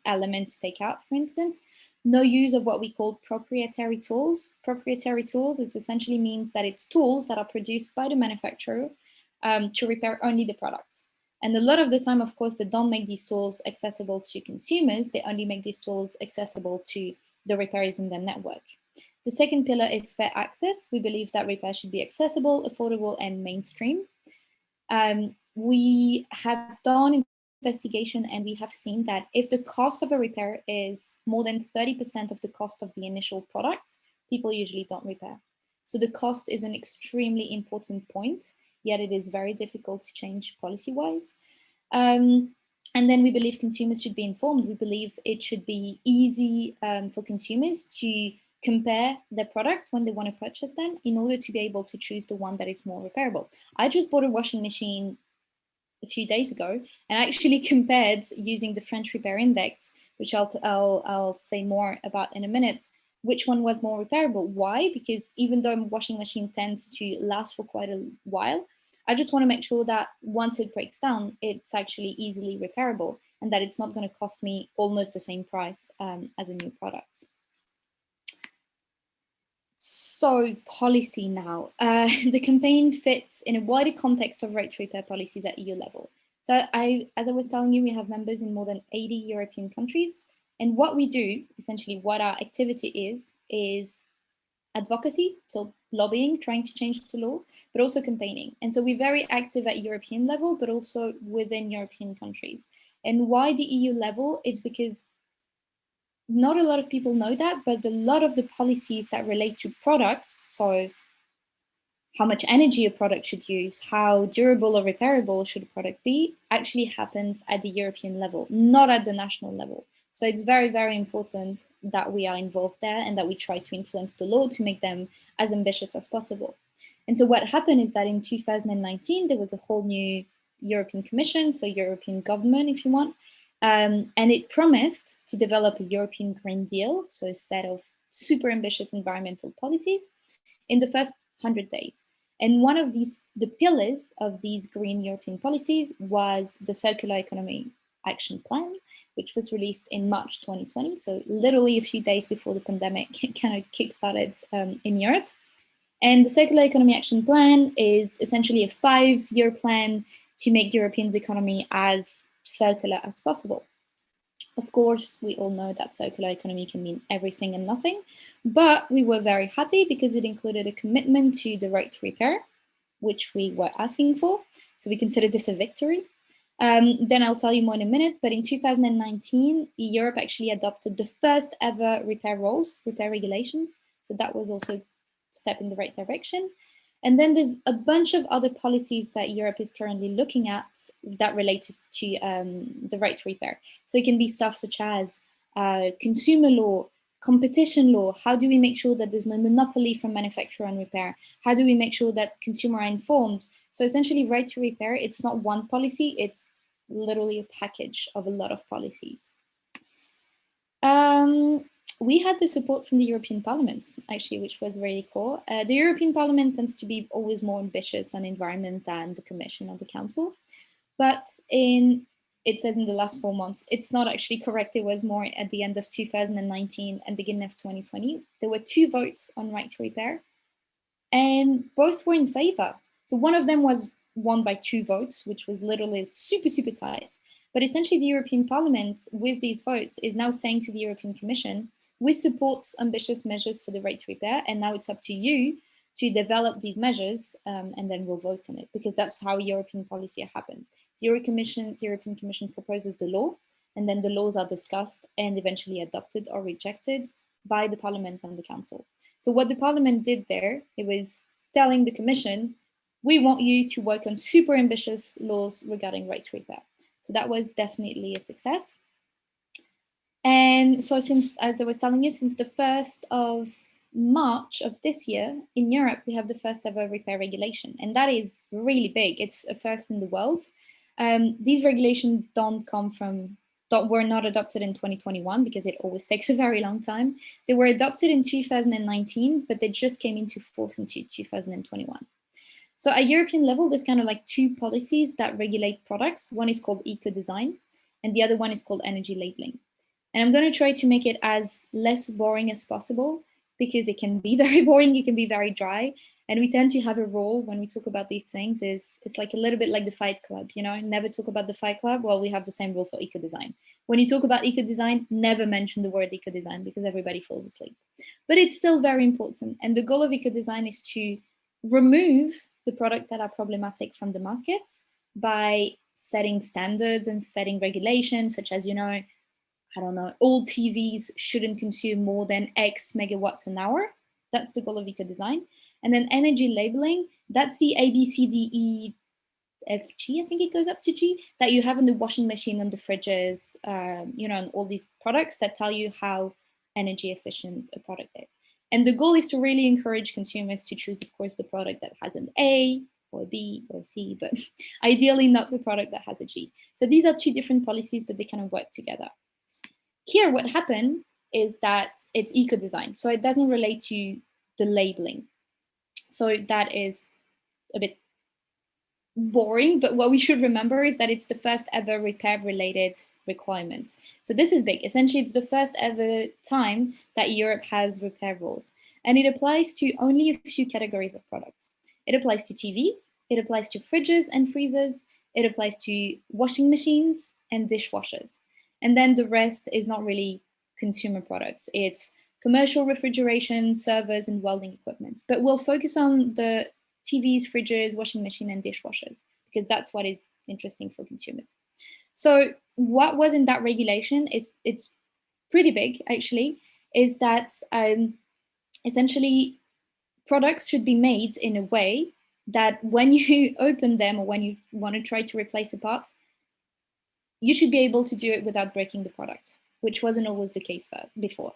element to take out, for instance. No use of what we call proprietary tools. Proprietary tools, it essentially means that it's tools that are produced by the manufacturer to repair only the products. And a lot of the time, of course, they don't make these tools accessible to consumers. They only make these tools accessible to the repairers in their network. The second pillar is fair access. We believe that repair should be accessible, affordable, and mainstream. We have done investigation and we have seen that if the cost of a repair is more than 30% of the cost of the initial product, people usually don't repair. So the cost is an extremely important point, yet it is very difficult to change policy-wise. And then we believe consumers should be informed. We believe it should be easy for consumers to compare their product when they want to purchase them in order to be able to choose the one that is more repairable. I just bought a washing machine a few days ago and I actually compared using the French Repair Index, which I'll say more about in a minute, which one was more repairable. Why? Because even though a washing machine tends to last for quite a while, I just want to make sure that once it breaks down, it's actually easily repairable and that it's not going to cost me almost the same price as a new product. So policy now. The campaign fits in a wider context of right to repair policies at EU level. So as I was telling you, we have members in more than 80 European countries. And what we do, essentially what our activity is advocacy, so lobbying, trying to change the law, but also campaigning. And so we're very active at European level, but also within European countries. And why the EU level? It's because not a lot of people know that, but a lot of the policies that relate to products, so how much energy a product should use, how durable or repairable should a product be, actually happens at the European level, not at the national level. So it's very, very important that we are involved there and that we try to influence the law to make them as ambitious as possible. And so what happened is that in 2019, there was a whole new European Commission, so European government, if you want, and it promised to develop a European Green Deal, so a set of super ambitious environmental policies in the first 100 days. And one of the pillars of these green European policies was the Circular Economy Action Plan, which was released in March 2020, so literally a few days before the pandemic kind of kickstarted in Europe. And the Circular Economy Action Plan is essentially a 5-year plan to make Europe's economy as circular as possible. Of course, we all know that circular economy can mean everything and nothing, but we were very happy because it included a commitment to the right to repair, which we were asking for. So we consider this a victory. Then I'll tell you more in a minute, but in 2019, Europe actually adopted the first ever repair rules, repair regulations. So that was also a step in the right direction. And then there's a bunch of other policies that Europe is currently looking at that relate to the right to repair. So it can be stuff such as consumer law, competition law. How do we make sure that there's no monopoly from manufacturer and repair? How do we make sure that consumers are informed? So essentially, right to repair, it's not one policy, it's literally a package of a lot of policies. We had the support from the European Parliament, actually, which was really cool. The European Parliament tends to be always more ambitious on environment than the Commission or the Council. But it says in the last 4 months, it's not actually correct. It was more at the end of 2019 and beginning of 2020. There were 2 votes on right to repair, and both were in favor. So one of them was won by 2 votes, which was literally super, super tight. But essentially, the European Parliament, with these votes, is now saying to the European Commission, we support ambitious measures for the right to repair, and now it's up to you to develop these measures, and then we'll vote on it, because that's how European policy happens. The European Commission proposes the law, and then the laws are discussed and eventually adopted or rejected by the Parliament and the Council. So what the Parliament did there, it was telling the Commission, we want you to work on super ambitious laws regarding right to repair. So that was definitely a success. And so since, as I was telling you, since the 1st of March of this year, in Europe, we have the first ever repair regulation. And that is really big. It's a first in the world. These regulations were not adopted in 2021 because it always takes a very long time. They were adopted in 2019, but they just came into force in 2021. So at European level, there's kind of like 2 policies that regulate products. One is called eco-design, and the other one is called energy labeling. And I'm going to try to make it as less boring as possible, because it can be very boring, it can be very dry. And we tend to have a role when we talk about these things is it's like a little bit like the Fight Club, you know, never talk about the Fight Club. Well, we have the same rule for eco-design. When you talk about eco-design, never mention the word eco-design because everybody falls asleep. But it's still very important. And the goal of eco-design is to remove the products that are problematic from the market by setting standards and setting regulations, such as, you know, I don't know, all TVs shouldn't consume more than X megawatts an hour. That's the goal of eco-design. And then energy labeling, that's the A, B, C, D, E, F, G, I think it goes up to G, that you have on the washing machine, on the fridges, you know, and all these products that tell you how energy efficient a product is. And the goal is to really encourage consumers to choose, of course, the product that has an A or a B or a C, but ideally not the product that has a G. So these are two different policies, but they kind of work together. Here, what happened is that it's eco-design, so it doesn't relate to the labeling. So that is a bit boring, but what we should remember is that it's the first ever repair-related requirements. So this is big. Essentially, it's the first ever time that Europe has repair rules. And it applies to only a few categories of products. It applies to TVs, it applies to fridges and freezers, it applies to washing machines and dishwashers. And then the rest is not really consumer products. It's commercial refrigeration, servers, and welding equipment. But we'll focus on the TVs, fridges, washing machine, and dishwashers, because that's what is interesting for consumers. So what was in that regulation is, it's pretty big actually, is that essentially products should be made in a way that when you open them or when you want to try to replace a part, you should be able to do it without breaking the product, which wasn't always the case before.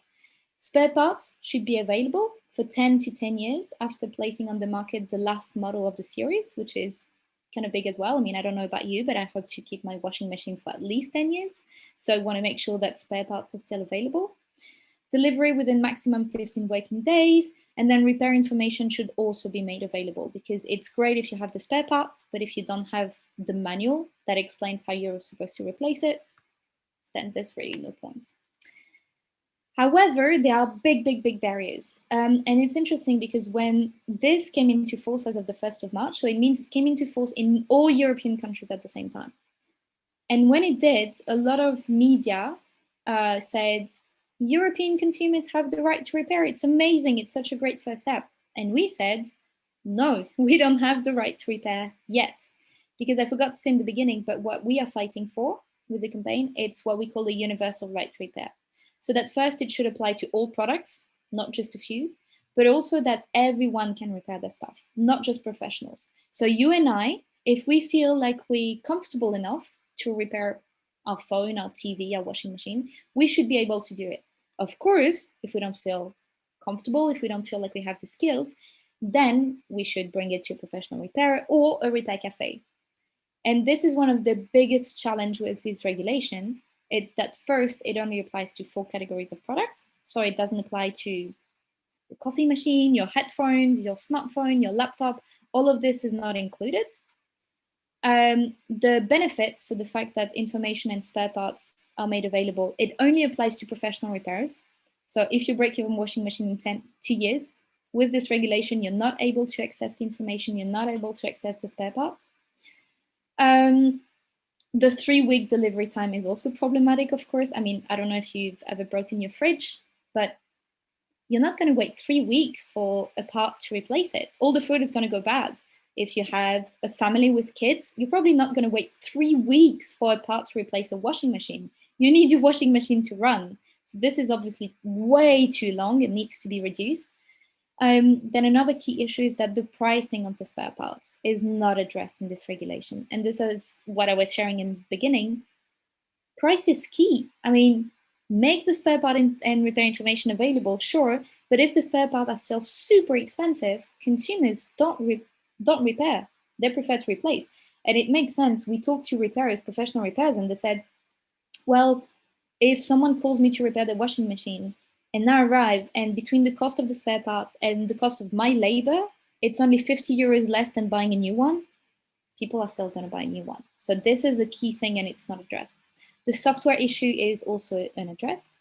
Spare parts should be available for 10 to 10 years after placing on the market the last model of the series, which is kind of big as well. I mean, I don't know about you, but I hope to keep my washing machine for at least 10 years. So I want to make sure that spare parts are still available. Delivery within maximum 15 working days, and then repair information should also be made available, because it's great if you have the spare parts, but if you don't have the manual that explains how you're supposed to replace it, then there's really no point. However, there are big barriers. And it's interesting because when this came into force as of the 1st of March, so it means it came into force in all European countries at the same time. And when it did, a lot of media said, European consumers have the right to repair. It's amazing. It's such a great first step. And we said, no, we don't have the right to repair yet. Because I forgot to say in the beginning, but what we are fighting for with the campaign, it's what we call the universal right to repair. So that first, it should apply to all products, not just a few, but also that everyone can repair their stuff, not just professionals. So you and I, if we feel like we're comfortable enough to repair our phone, our TV, our washing machine, we should be able to do it. Of course, if we don't feel comfortable, if we don't feel like we have the skills, then we should bring it to a professional repairer or a repair cafe. And this is one of the biggest challenge with this regulation. It's that first, it only applies to 4 categories of products. So it doesn't apply to your coffee machine, your headphones, your smartphone, your laptop. All of this is not included. The benefits, so the fact that information and spare parts are made available, it only applies to professional repairs. So if you break your washing machine in 2 years, with this regulation, you're not able to access the information, you're not able to access the spare parts. The 3-week delivery time is also problematic, of course. I mean, I don't know if you've ever broken your fridge, but you're not going to wait 3 weeks for a part to replace it. All the food is going to go bad. If you have a family with kids, you're probably not going to wait 3 weeks for a part to replace a washing machine. You need your washing machine to run. So this is obviously way too long. It needs to be reduced. Then another key issue is that the pricing of the spare parts is not addressed in this regulation. And this is what I was sharing in the beginning. Price is key. I mean, make the spare part and repair information available, sure, but if the spare parts are still super expensive, consumers don't repair. They prefer to replace. And it makes sense. We talked to repairers, professional repairers, and they said, well, if someone calls me to repair the washing machine, and I arrive, and between the cost of the spare parts and the cost of my labor, it's only 50 euros less than buying a new one, people are still going to buy a new one. So this is a key thing, and it's not addressed. The software issue is also unaddressed.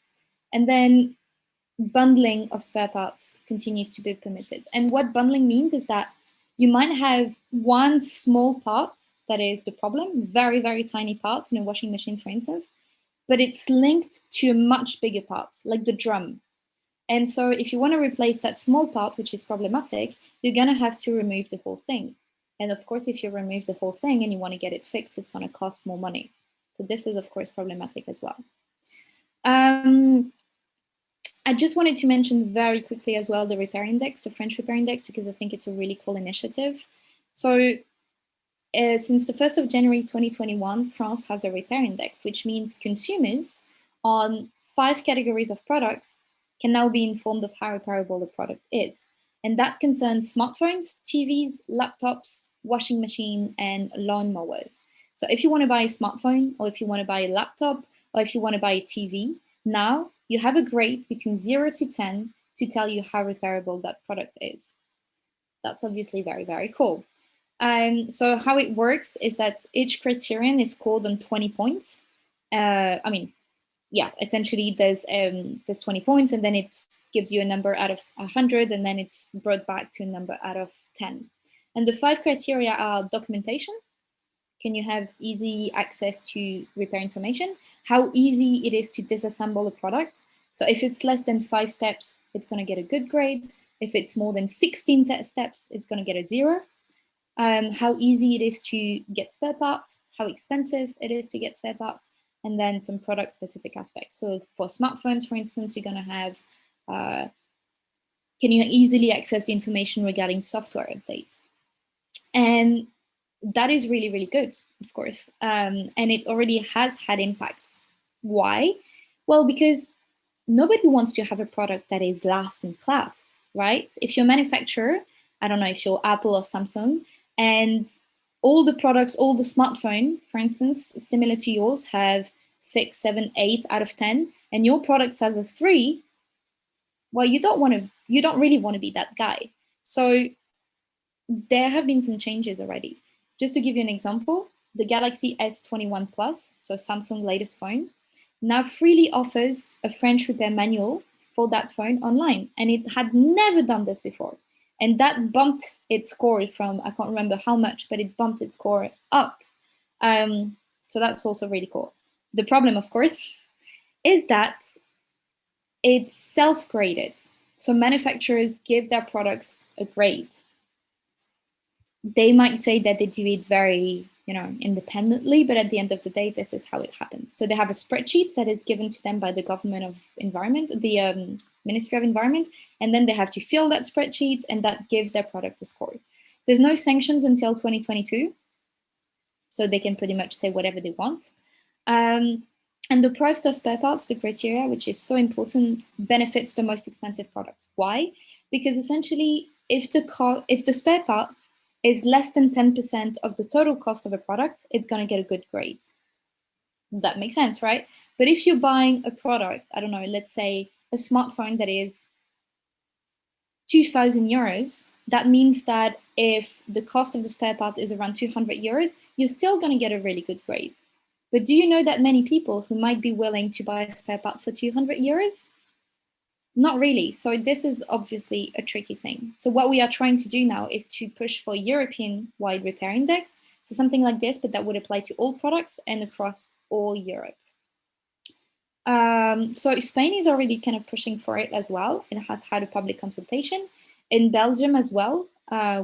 And then bundling of spare parts continues to be permitted. And what bundling means is that you might have one small part that is the problem, very, very tiny part in a washing machine, for instance, but it's linked to a much bigger part, like the drum. And so if you want to replace that small part, which is problematic, you're going to have to remove the whole thing. And of course, if you remove the whole thing and you want to get it fixed, it's going to cost more money. So this is, of course, problematic as well. I just wanted to mention very quickly as well the repair index, the French repair index, because I think it's a really cool initiative. So since the 1st of January 2021, France has a repair index, which means consumers on 5 categories of products can now be informed of how repairable the product is. And that concerns smartphones, TVs, laptops, washing machine, and lawn mowers. So if you want to buy a smartphone, or if you want to buy a laptop, or if you want to buy a TV, now you have a grade between 0 to 10 to tell you how repairable that product is. That's obviously very, very cool. So how it works is that each criterion is scored on 20 points. Essentially there's 20 points, and then it gives you a number out of 100, and then it's brought back to a number out of 10. And the 5 criteria are documentation. Can you have easy access to repair information? How easy it is to disassemble a product. So if it's less than 5 steps, it's going to get a good grade. If it's more than 16 steps, it's going to get a 0. How easy it is to get spare parts, how expensive it is to get spare parts, and then some product specific aspects. So for smartphones, for instance, you're going to have, can you easily access the information regarding software updates? And that is really, really good, of course. And it already has had impacts. Why? Well, because nobody wants to have a product that is last in class, right? If you're a manufacturer, I don't know if you're Apple or Samsung, and all the products, all the smartphone, for instance, similar to yours, have 6, 7, 8 out of 10, and your product has a 3, well, you don't really want to be that guy. So there have been some changes already. Just to give you an example, the Galaxy S21 Plus, so Samsung's latest phone, now freely offers a French repair manual for that phone online, and it had never done this before. And that bumped its score from, I can't remember how much, but it bumped its score up. So that's also really cool. The problem, of course, is that it's self-graded. So manufacturers give their products a grade. They might say that they do it very, independently, but at the end of the day, this is how it happens. So they have a spreadsheet that is given to them by the government of environment, the Ministry of Environment, and then they have to fill that spreadsheet, and that gives their product a score. There's no sanctions until 2022, so they can pretty much say whatever they want. And the price of spare parts, the criteria, which is so important, benefits the most expensive product. Why? Because essentially, if the spare part is less than 10% of the total cost of a product, it's going to get a good grade. That makes sense, right? But if you're buying a product, I don't know, let's say a smartphone that is 2,000 euros, that means that if the cost of the spare part is around 200 euros, you're still going to get a really good grade. But do you know that many people who might be willing to buy a spare part for 200 euros? Not really. So this is obviously a tricky thing. So what we are trying to do now is to push for European-wide repair index. So something like this, but that would apply to all products and across all Europe. So Spain is already kind of pushing for it as well. It has had a public consultation. In Belgium as well,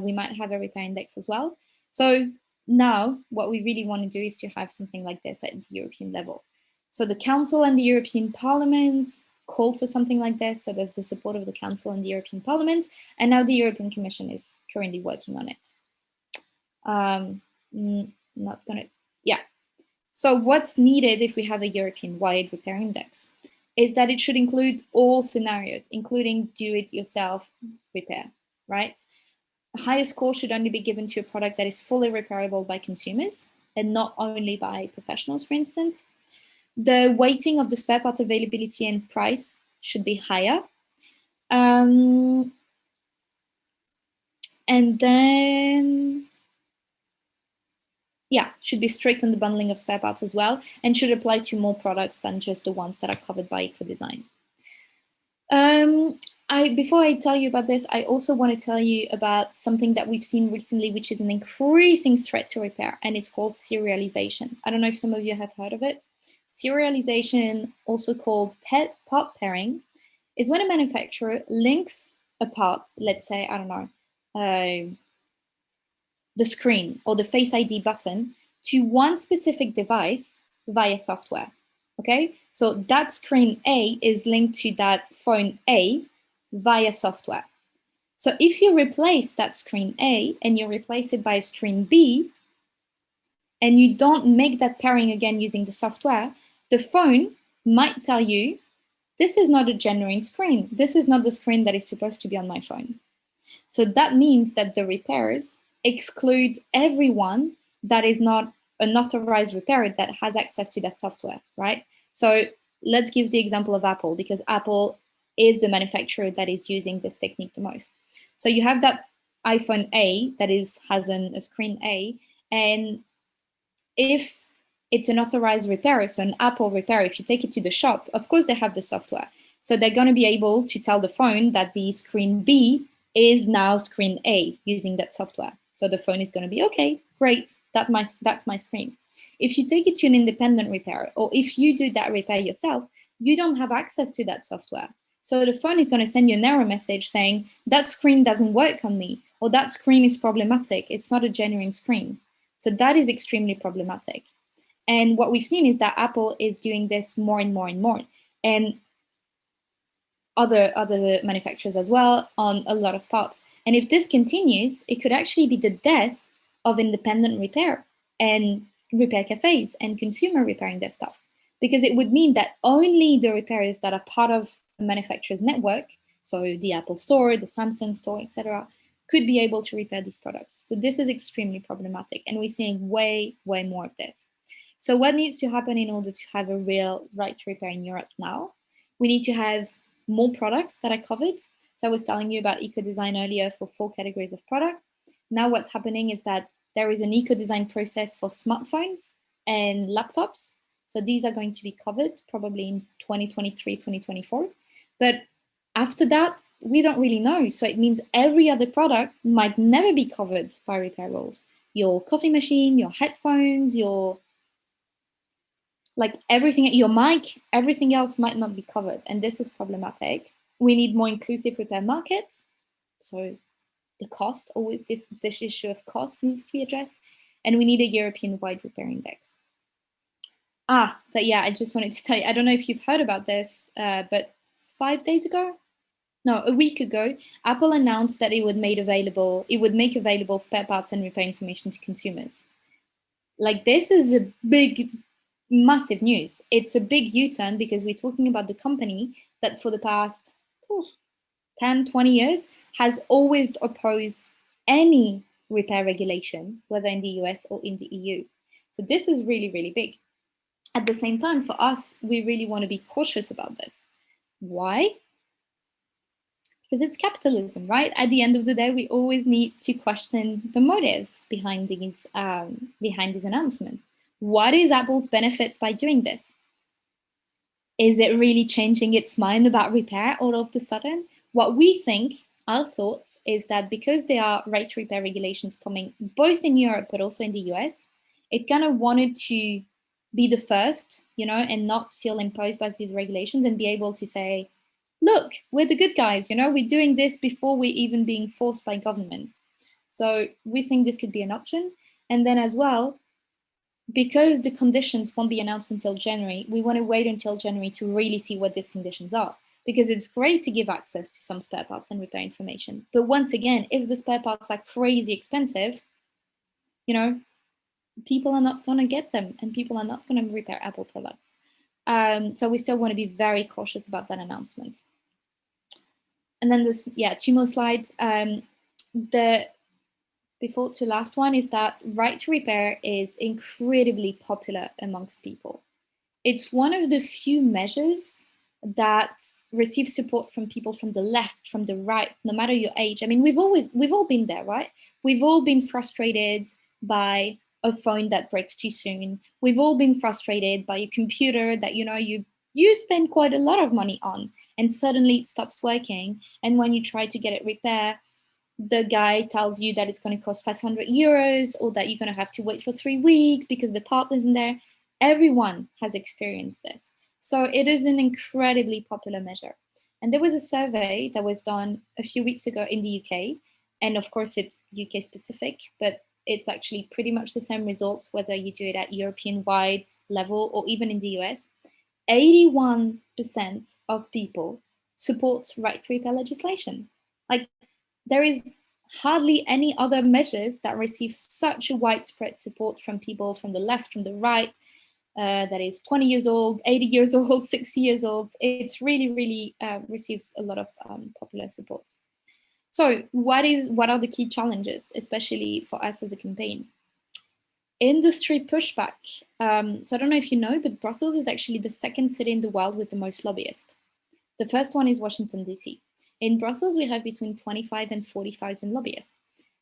we might have a repair index as well. So now what we really want to do is to have something like this at the European level. So the Council and the European Parliament called for something like this. So there's the support of the Council and the European Parliament, and now the European Commission is currently working on it. So what's needed if we have a European-wide repair index is that it should include all scenarios, including do-it-yourself repair, right? A higher score should only be given to a product that is fully repairable by consumers and not only by professionals, for instance. The weighting of the spare part availability and price should be higher. And then, should be strict on the bundling of spare parts as well, and should apply to more products than just the ones that are covered by eco-design. Before I tell you about this, I also want to tell you about something that we've seen recently, which is an increasing threat to repair, and it's called serialization. I don't know if some of you have heard of it. Serialization, also called part pairing, is when a manufacturer links a part, let's say, I don't know, the screen or the Face ID button to one specific device via software. Okay, so that screen A is linked to that phone A via software. So if you replace that screen A and you replace it by a screen B, and you don't make that pairing again using the software, the phone might tell you, this is not a genuine screen. This is not the screen that is supposed to be on my phone. So that means that the repairers exclude everyone that is not an authorized repairer that has access to that software, right? So let's give the example of Apple, because Apple is the manufacturer that is using this technique the most. So you have that iPhone A that has a screen A, and if it's an authorized repairer, so an Apple repairer, if you take it to the shop, of course they have the software. So they're going to be able to tell the phone that the screen B is now screen A using that software. So the phone is going to be, okay, great, that's my screen. If you take it to an independent repairer, or if you do that repair yourself, you don't have access to that software. So the phone is going to send you an error message saying, that screen doesn't work on me, or that screen is problematic, it's not a genuine screen. So that is extremely problematic. And what we've seen is that Apple is doing this more and more and more. And other manufacturers as well on a lot of parts. And if this continues, it could actually be the death of independent repair and repair cafes and consumer repairing their stuff. Because it would mean that only the repairers that are part of a manufacturer's network, so the Apple store, the Samsung store, etc., could be able to repair these products. So this is extremely problematic, and we're seeing way, way more of this. So what needs to happen in order to have a real right to repair in Europe now? We need to have more products that are covered. So I was telling you about eco-design earlier for 4 categories of product. Now what's happening is that there is an eco-design process for smartphones and laptops. So these are going to be covered probably in 2023, 2024. But after that, we don't really know. So it means every other product might never be covered by repair rules. Your coffee machine, your headphones, your everything, your mic, everything else might not be covered. And this is problematic. We need more inclusive repair markets. So the cost, always this issue of cost needs to be addressed. And we need a European-wide repair index. But yeah, I just wanted to tell you, I don't know if you've heard about this, but a week ago, Apple announced that it would make available spare parts and repair information to consumers. This is a big, massive news. It's a big U-turn because we're talking about the company that for the past 10, 20 years has always opposed any repair regulation, whether in the US or in the EU. So this is really, really big. At the same time, for us, we really want to be cautious about this. Why? Because it's capitalism, right? At the end of the day, we always need to question the motives behind these announcements. What is Apple's benefits by doing this? Is it really changing its mind about repair all of a sudden? What we think, our thoughts, is that because there are right to repair regulations coming both in Europe but also in the US, it kind of wanted to be the first, and not feel imposed by these regulations and be able to say, look, we're the good guys, we're doing this before we're even being forced by government. So we think this could be an option. And then as well, because the conditions won't be announced until January, we want to wait until January to really see what these conditions are. Because it's great to give access to some spare parts and repair information. But once again, if the spare parts are crazy expensive, people are not going to get them and people are not going to repair Apple products. So we still want to be very cautious about that announcement. And then this, 2 more slides. The before to last one is that right to repair is incredibly popular amongst people. It's one of the few measures that receive support from people from the left, from the right, no matter your age. I mean, we've all been there, right? We've all been frustrated by a phone that breaks too soon. We've all been frustrated by a computer that, you you spend quite a lot of money on, and suddenly it stops working. And when you try to get it repaired, the guy tells you that it's going to cost 500 euros or that you're going to have to wait for 3 weeks because the part isn't there. Everyone has experienced this. So it is an incredibly popular measure. And there was a survey that was done a few weeks ago in the UK. And of course, it's UK specific, but it's actually pretty much the same results, whether you do it at European-wide level or even in the US. 81% of people support right to repair legislation. Like, there is hardly any other measures that receive such a widespread support from people from the left, from the right, that is 20 years old, 80 years old, 60 years old. It's really, really receives a lot of popular support. So what are the key challenges, especially for us as a campaign? Industry pushback. So I don't know if you know, but Brussels is actually the second city in the world with the most lobbyists. The first one is Washington, DC. In Brussels, we have between 25 and 40,000 lobbyists.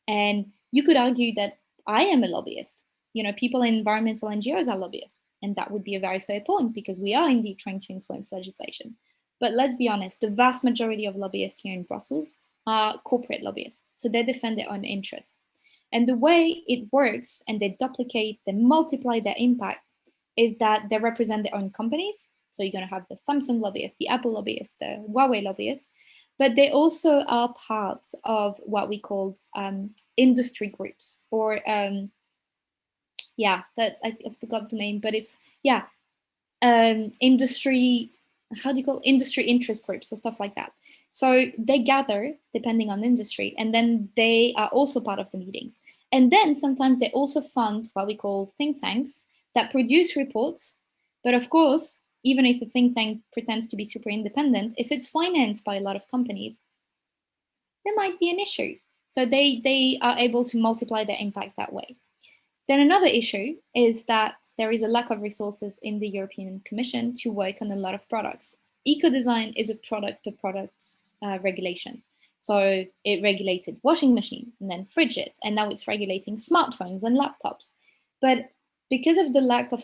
And you could argue that I am a lobbyist. You know, people in environmental NGOs are lobbyists. And that would be a very fair point because we are indeed trying to influence legislation. But let's be honest, the vast majority of lobbyists here in Brussels are corporate lobbyists. So they defend their own interests. And the way it works, and they duplicate, they multiply their impact, is that they represent their own companies. So you're going to have the Samsung lobbyists, the Apple lobbyists, the Huawei lobbyists, but they also are part of what we call industry groups, or that I forgot the name, but it's industry. How do you call it? Industry interest groups or stuff like that. So they gather depending on industry, and then they are also part of the meetings. And then sometimes they also fund what we call think tanks that produce reports. But of course, even if a think tank pretends to be super independent, if it's financed by a lot of companies, there might be an issue. So they are able to multiply their impact that way. Then another issue is that there is a lack of resources in the European Commission to work on a lot of products. Eco-design is a product-to-product regulation. So it regulated washing machines and then fridges, and now it's regulating smartphones and laptops. But because of the lack of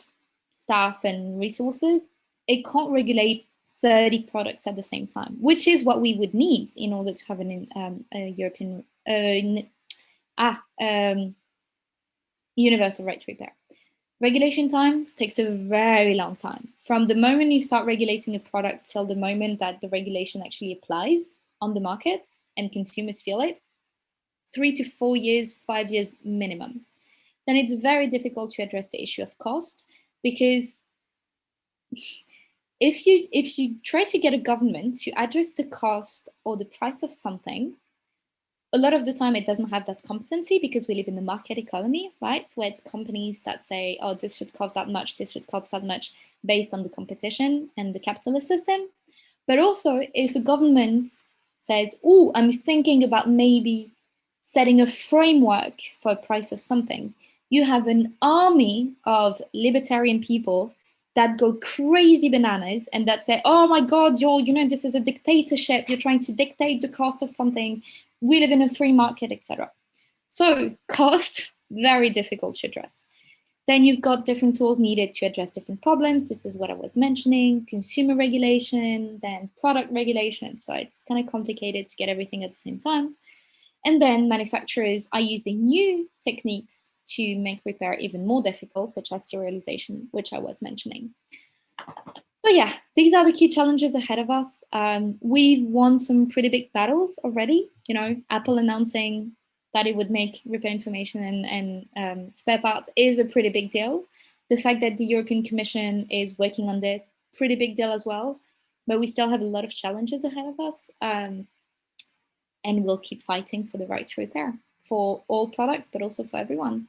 staff and resources, it can't regulate 30 products at the same time, which is what we would need in order to have a European universal right to repair. Regulation time takes a very long time. From the moment you start regulating a product till the moment that the regulation actually applies on the market and consumers feel it, 3 to 4 years, 5 years minimum. Then it's very difficult to address the issue of cost, because if you try to get a government to address the cost or the price of something, a lot of the time it doesn't have that competency, because we live in the market economy, right? Where it's companies that say, oh, this should cost that much, this should cost that much, based on the competition and the capitalist system. But also, if a government says, oh, I'm thinking about maybe setting a framework for a price of something, you have an army of libertarian people that go crazy bananas and that say, oh my God, this is a dictatorship. You're trying to dictate the cost of something. We live in a free market, etc. So cost, very difficult to address. Then you've got different tools needed to address different problems. This is what I was mentioning, consumer regulation, then product regulation. So it's kind of complicated to get everything at the same time. And then manufacturers are using new techniques to make repair even more difficult, such as serialization, which I was mentioning. So yeah, these are the key challenges ahead of us. We've won some pretty big battles already. Apple announcing that it would make repair information and spare parts is a pretty big deal. The fact that the European Commission is working on this, pretty big deal as well. But we still have a lot of challenges ahead of us. And we'll keep fighting for the right to repair for all products, but also for everyone.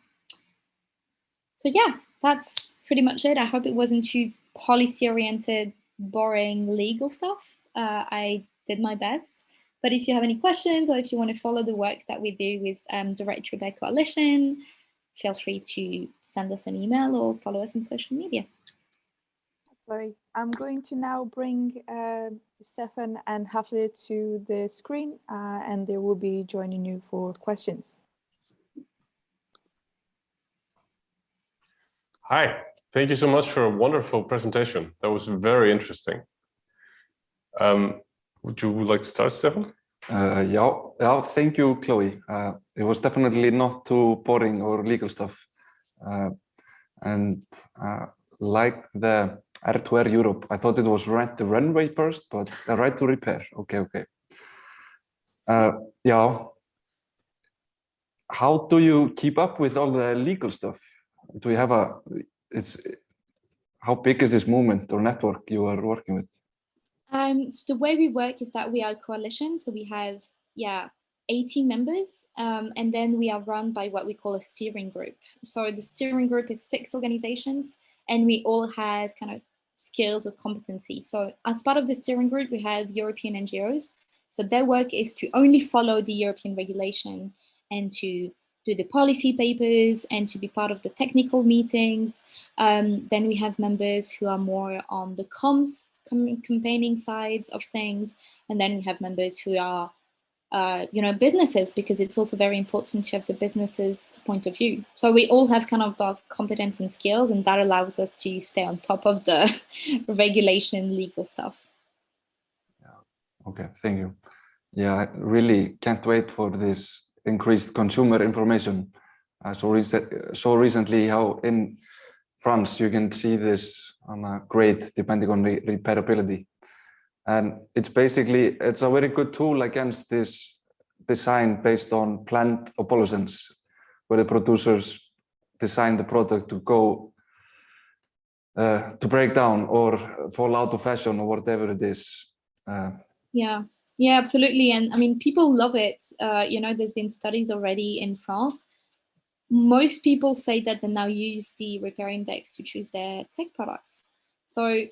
So yeah, that's pretty much it. I hope it wasn't too policy-oriented, boring legal stuff. I did my best. But if you have any questions, or if you want to follow the work that we do with the Right to Repair Coalition, feel free to send us an email or follow us on social media. Chloe, I'm going to now bring Stefan and Hafle to the screen, and they will be joining you for questions. Hi. Thank you so much for a wonderful presentation. That was very interesting. Would you like to start, Stefan? Yeah, thank you, Chloe. It was definitely not too boring or legal stuff. And like the R2R Europe, I thought it was rent the runway first, but a right to repair. Okay. Yeah. How do you keep up with all the legal stuff? Do you have how big is this movement or network you are working with? So the way we work is that we are a coalition. So we have, 80 members, and then we are run by what we call a steering group. So the steering group is 6 organizations, and we all have kind of skills or competency. So as part of the steering group, we have European NGOs. So their work is to only follow the European regulation and to do the policy papers and to be part of the technical meetings. Then we have members who are more on the campaigning sides of things. And then we have members who are, businesses, because it's also very important to have the businesses' point of view. So we all have kind of our competence and skills, and that allows us to stay on top of the regulation, legal stuff. Yeah. Okay, thank you. Yeah, I really can't wait for this increased consumer information. So recently how in France you can see this on a grade depending on the repairability. And it's a very good tool against this design based on planned obsolescence, where the producers design the product to go to break down or fall out of fashion or whatever it is. Yeah, absolutely. And I mean, people love it. There's been studies already in France. Most people say that they now use the repair index to choose their tech products. So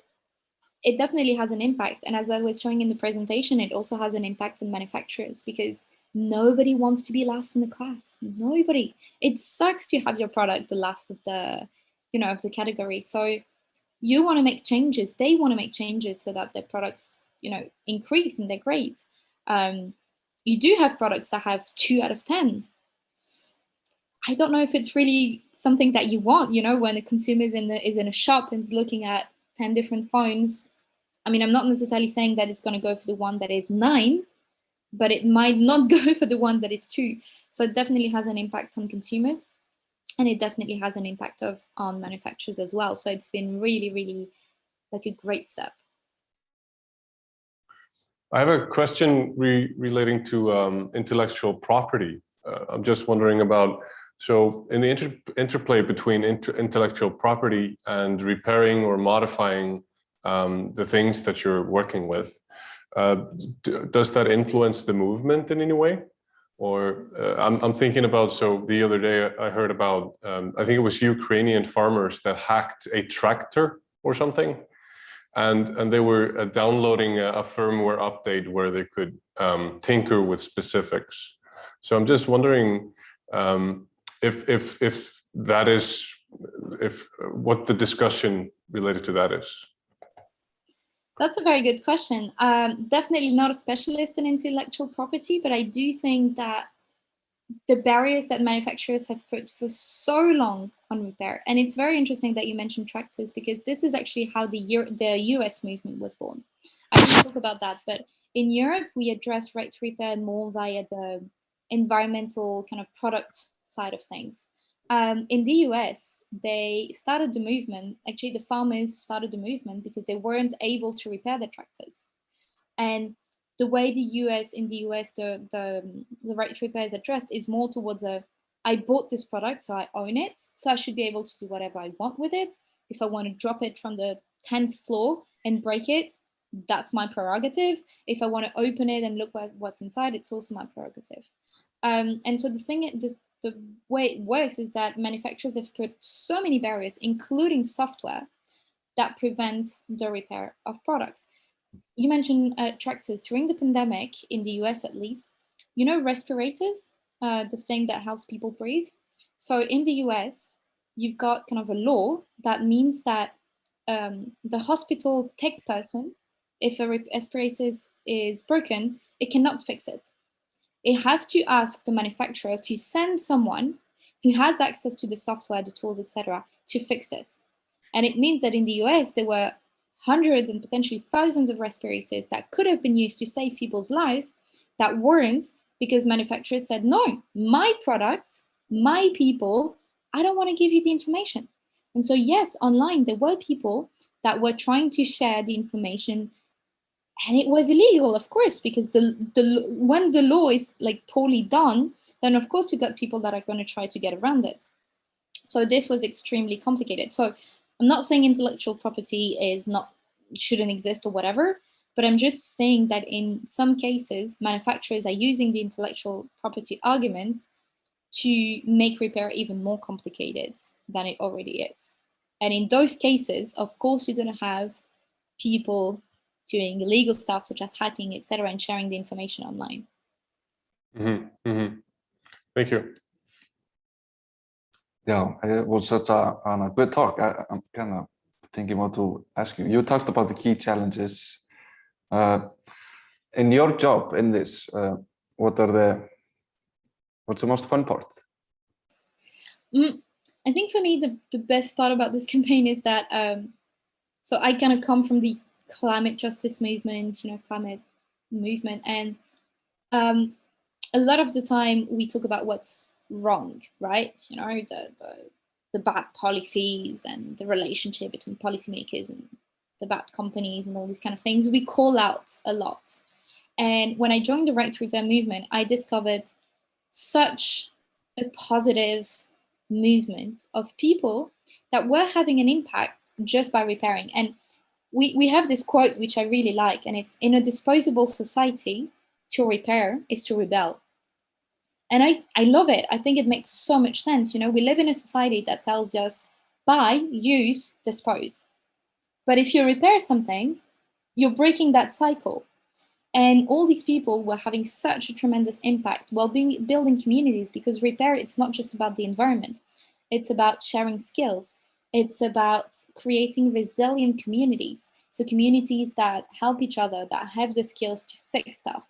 it definitely has an impact. And as I was showing in the presentation, it also has an impact on manufacturers, because nobody wants to be last in the class. Nobody. It sucks to have your product the last of the, of the category. So you want to make changes. They want to make changes so that their products, increase and they're great. You do have products that have 2 out of 10. I don't know if it's really something that you want, when a consumer is in a shop and is looking at 10 different phones. I mean, I'm not necessarily saying that it's going to go for the one that is 9, but it might not go for the one that is 2. So it definitely has an impact on consumers, and it definitely has an impact on manufacturers as well. So it's been really, really like a great step. I have a question relating to intellectual property. I'm just wondering about, so in the interplay between intellectual property and repairing or modifying the things that you're working with, does that influence the movement in any way? Or I'm thinking about, so the other day I heard about, I think it was Ukrainian farmers that hacked a tractor or something. And they were downloading a firmware update where they could tinker with specifics. So I'm just wondering if that is, what the discussion related to that is. That's a very good question. Definitely not a specialist in intellectual property, but I do think that the barriers that manufacturers have put for so long on repair, and it's very interesting that you mentioned tractors, because this is actually how the US movement was born. I didn't talk about that, but in Europe, we address right to repair more via the environmental kind of product side of things. In the US, they started the movement, actually the farmers started the movement because they weren't able to repair their tractors. And the way in the US, the right to repair is addressed is more towards I bought this product, so I own it, so I should be able to do whatever I want with it. If I want to drop it from the 10th floor and break it, that's my prerogative. If I want to open it and look at what's inside, it's also my prerogative. And so the way it works is that manufacturers have put so many barriers, including software, that prevent the repair of products. You mentioned tractors. During the pandemic, in the US at least, respirators, the thing that helps people breathe. So in the US, you've got kind of a law that means that the hospital tech person, if a respirator is broken, it cannot fix it. It has to ask the manufacturer to send someone who has access to the software, the tools, etc., to fix this. And it means that in the US, there were hundreds and potentially thousands of respirators that could have been used to save people's lives that weren't, because manufacturers said, no, my products, my people, I don't want to give you the information. And so yes, online, there were people that were trying to share the information, and it was illegal, of course, because when the law is like poorly done, then of course we got people that are going to try to get around it. So this was extremely complicated. So I'm not saying intellectual property shouldn't exist or whatever, but I'm just saying that in some cases, manufacturers are using the intellectual property argument to make repair even more complicated than it already is. And in those cases, of course, you're going to have people doing illegal stuff such as hacking, etc., and sharing the information online. Thank you. Yeah, it was such a good talk. I'm kind of thinking what to ask you. You talked about the key challenges. In your job in this, what's the most fun part? I think for me, the best part about this campaign is that, so I kind of come from the climate justice movement, climate movement. And a lot of the time we talk about what's wrong, right? The bad policies and the relationship between policymakers and the bad companies and all these kind of things. We call out a lot. And when I joined the Right to Repair movement, I discovered such a positive movement of people that were having an impact just by repairing. And we have this quote, which I really like, and it's, in a disposable society, to repair is to rebel. And I love it. I think it makes so much sense. We live in a society that tells us buy, use, dispose. But if you repair something, you're breaking that cycle. And all these people were having such a tremendous impact while building communities, because repair, it's not just about the environment. It's about sharing skills. It's about creating resilient communities. So communities that help each other, that have the skills to fix stuff.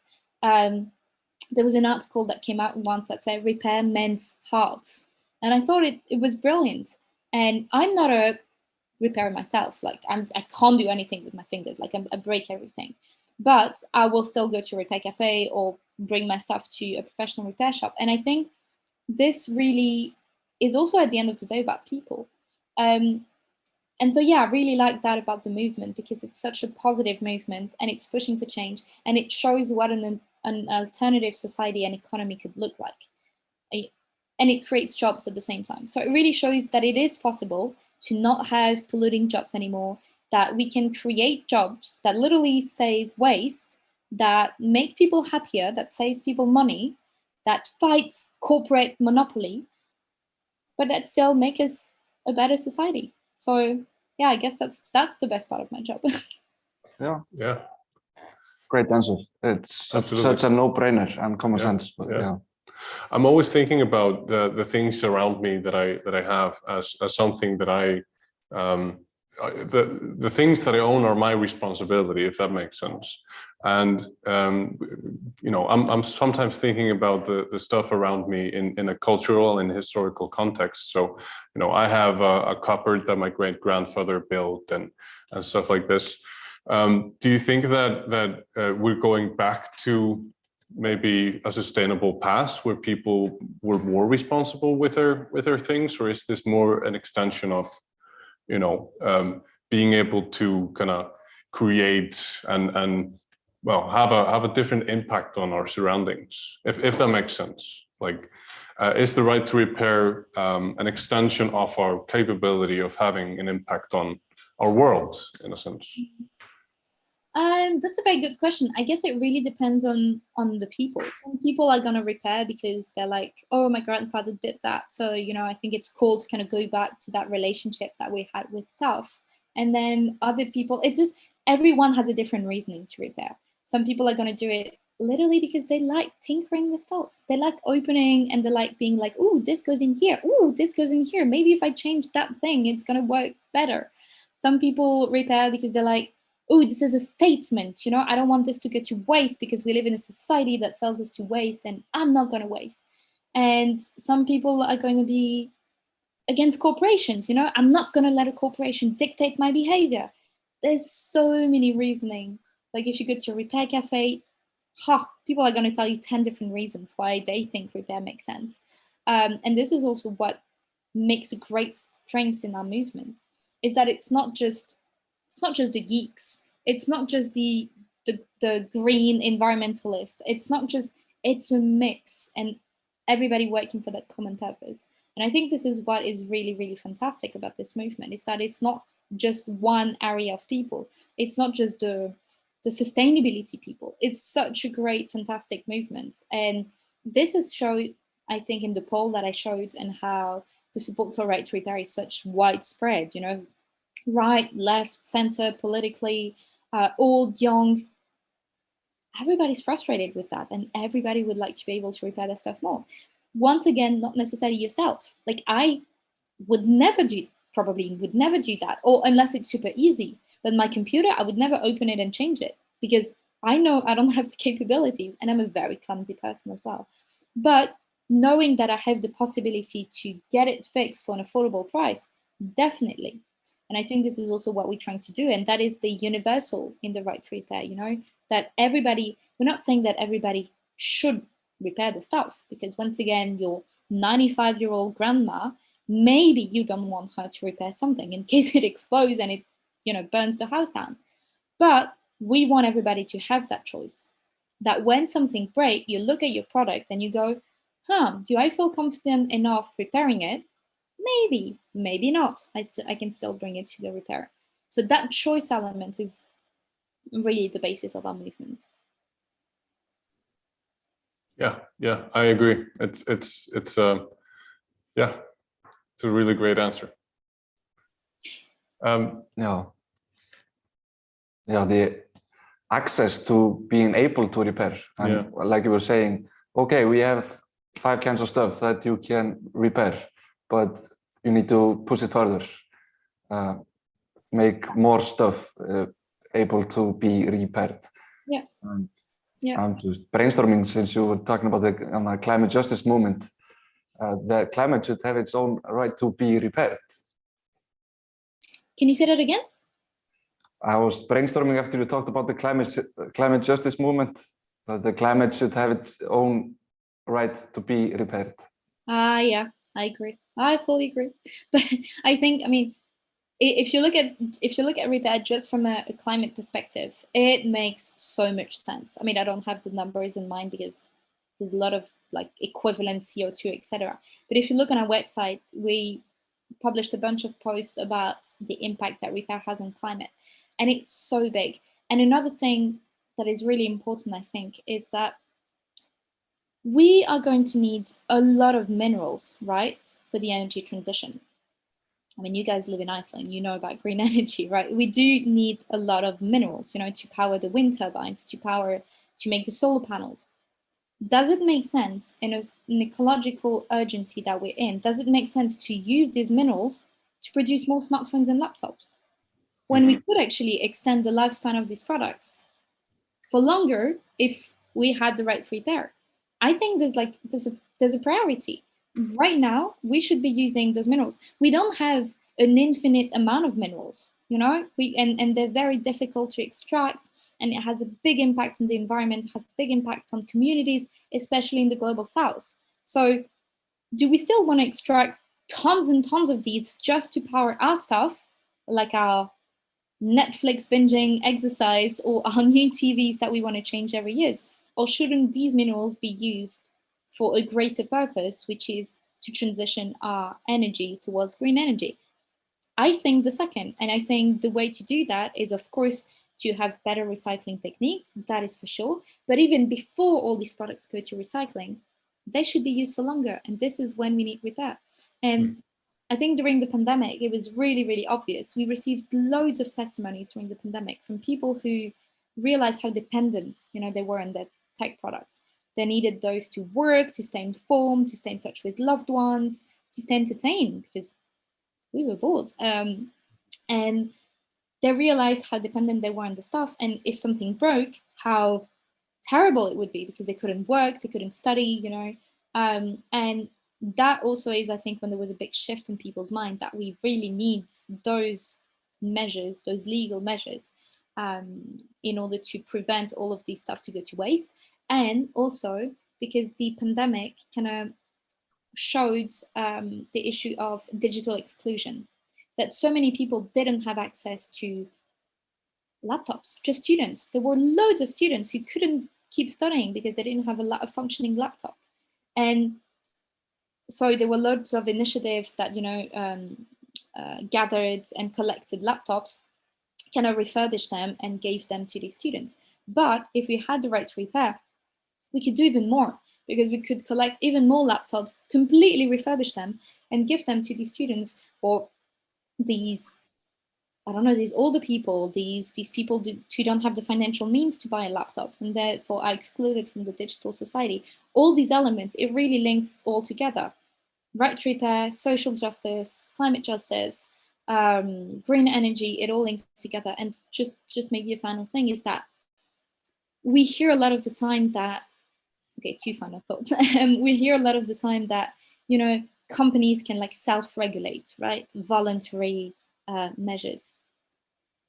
There was an article that came out once that said repair men's hearts. And I thought it was brilliant. And I'm not a repairer myself. Like I can't do anything with my fingers. Like I break everything. But I will still go to a repair cafe or bring my stuff to a professional repair shop. And I think this really is also at the end of the day about people. And so, yeah, I really like that about the movement, because it's such a positive movement and it's pushing for change, and it shows what an alternative society and economy could look like. And it creates jobs at the same time. So it really shows that it is possible to not have polluting jobs anymore, that we can create jobs that literally save waste, that make people happier, that saves people money, that fights corporate monopoly, but that still make us a better society. So yeah, I guess that's the best part of my job. Yeah. Great answer. It's such a no-brainer and common sense. But yeah. I'm always thinking about the things around me that I have as something that the things that I own are my responsibility, if that makes sense. And I'm sometimes thinking about the stuff around me in a cultural and historical context. So I have a cupboard that my great-grandfather built and stuff like this. Do you think that we're going back to maybe a sustainable past where people were more responsible with their things, or is this more an extension of being able to kind of create and well have a different impact on our surroundings, if that makes sense? Like, is the right to repair an extension of our capability of having an impact on our world, in a sense? That's a very good question. I guess it really depends on the people. Some people are going to repair because they're like, oh, my grandfather did that. So, I think it's cool to kind of go back to that relationship that we had with stuff. And then other people, it's just everyone has a different reasoning to repair. Some people are going to do it literally because they like tinkering with stuff. They like opening and they like being like, oh, this goes in here. Oh, this goes in here. Maybe if I change that thing, it's going to work better. Some people repair because they're like, oh, this is a statement, I don't want this to go to waste because we live in a society that tells us to waste and I'm not going to waste. And some people are going to be against corporations. You know, I'm not going to let a corporation dictate my behavior. There's so many reasoning. Like if you go to a repair cafe, people are going to tell you 10 different reasons why they think repair makes sense. And this is also what makes a great strength in our movement, is that it's not just the geeks. It's not just the green environmentalist. It's a mix, and everybody working for that common purpose. And I think this is what is really, really fantastic about this movement, is that it's not just one area of people. It's not just the sustainability people. It's such a great, fantastic movement. And this is shown, I think, in the poll that I showed, and how the support for right to repair is such widespread, you know, right, left, center, politically, old, young. Everybody's frustrated with that, and everybody would like to be able to repair their stuff more. Once again, not necessarily yourself. Like I probably would never do that, or unless it's super easy. But my computer, I would never open it and change it, because I know I don't have the capabilities, and I'm a very clumsy person as well. But knowing that I have the possibility to get it fixed for an affordable price, definitely. And I think this is also what we're trying to do, and that is the universal in the right to repair, you know, that everybody, we're not saying that everybody should repair the stuff, because once again, your 95-year-old grandma, maybe you don't want her to repair something in case it explodes and it, you know, burns the house down. But we want everybody to have that choice, that when something breaks, you look at your product and you go, do I feel confident enough repairing it? Maybe, maybe not. I can still bring it to the repair. So that choice element is really the basis of our movement. Yeah, I agree. It's a really great answer. The access to being able to repair, and like you were saying, okay, we have 5 cans of stuff that you can repair, but you need to push it further, make more stuff able to be repaired. I'm just brainstorming, since you were talking about the climate justice movement. The climate should have its own right to be repaired. Can you say that again? I was brainstorming after you talked about the climate justice movement, that the climate should have its own right to be repaired. Yeah, I agree. I fully agree. But I think, I mean, if you look at repair just from a climate perspective, it makes so much sense. I mean, I don't have the numbers in mind because there's a lot of like equivalent CO2, etc. But if you look on our website, we published a bunch of posts about the impact that repair has on climate, and it's so big. And another thing that is really important, I think, is that we are going to need a lot of minerals, right, for the energy transition. I mean, you guys live in Iceland, you know about green energy, right? We do need a lot of minerals, you know, to power the wind turbines, to make the solar panels. Does it make sense in an ecological urgency that we're in? Does it make sense to use these minerals to produce more smartphones and laptops, when we could actually extend the lifespan of these products for longer if we had the right to repair? I think there's a priority. Right now, we should be using those minerals. We don't have an infinite amount of minerals, you know, and they're very difficult to extract, and it has a big impact on the environment, has a big impact on communities, especially in the global south. So do we still want to extract tons and tons of these just to power our stuff, like our Netflix binging exercise or our new TVs that we want to change every year? Or shouldn't these minerals be used for a greater purpose, which is to transition our energy towards green energy? I think the second, and I think the way to do that is, of course, to have better recycling techniques, that is for sure. But even before all these products go to recycling, they should be used for longer. And this is when we need repair. And I think during the pandemic, it was really, really obvious. We received loads of testimonies during the pandemic from people who realized how dependent, you know, they were on their tech products. They needed those to work, to stay informed, to stay in touch with loved ones, to stay entertained, because we were bored. And they realized how dependent they were on the stuff. And if something broke, how terrible it would be, because they couldn't work, they couldn't study, you know. And that also is, I think, when there was a big shift in people's mind that we really need those measures, those legal measures, in order to prevent all of these stuff to go to waste. And also because the pandemic kind of showed the issue of digital exclusion, that so many people didn't have access to laptops, just students. There were loads of students who couldn't keep studying because they didn't have a functioning laptop. And so there were loads of initiatives that, you know, gathered and collected laptops, kind of refurbished them and gave them to these students. But if we had the right to repair, we could do even more, because we could collect even more laptops, completely refurbish them and give them to these students, or these, I don't know, these older people, these people who don't have the financial means to buy laptops and therefore are excluded from the digital society. All these elements, it really links all together. Right to repair, social justice, climate justice, green energy, it all links together. And just maybe a final thing is that we hear a lot of the time that, okay, two final thoughts. We hear a lot of the time that, you know, companies can like self-regulate, right? Voluntary measures.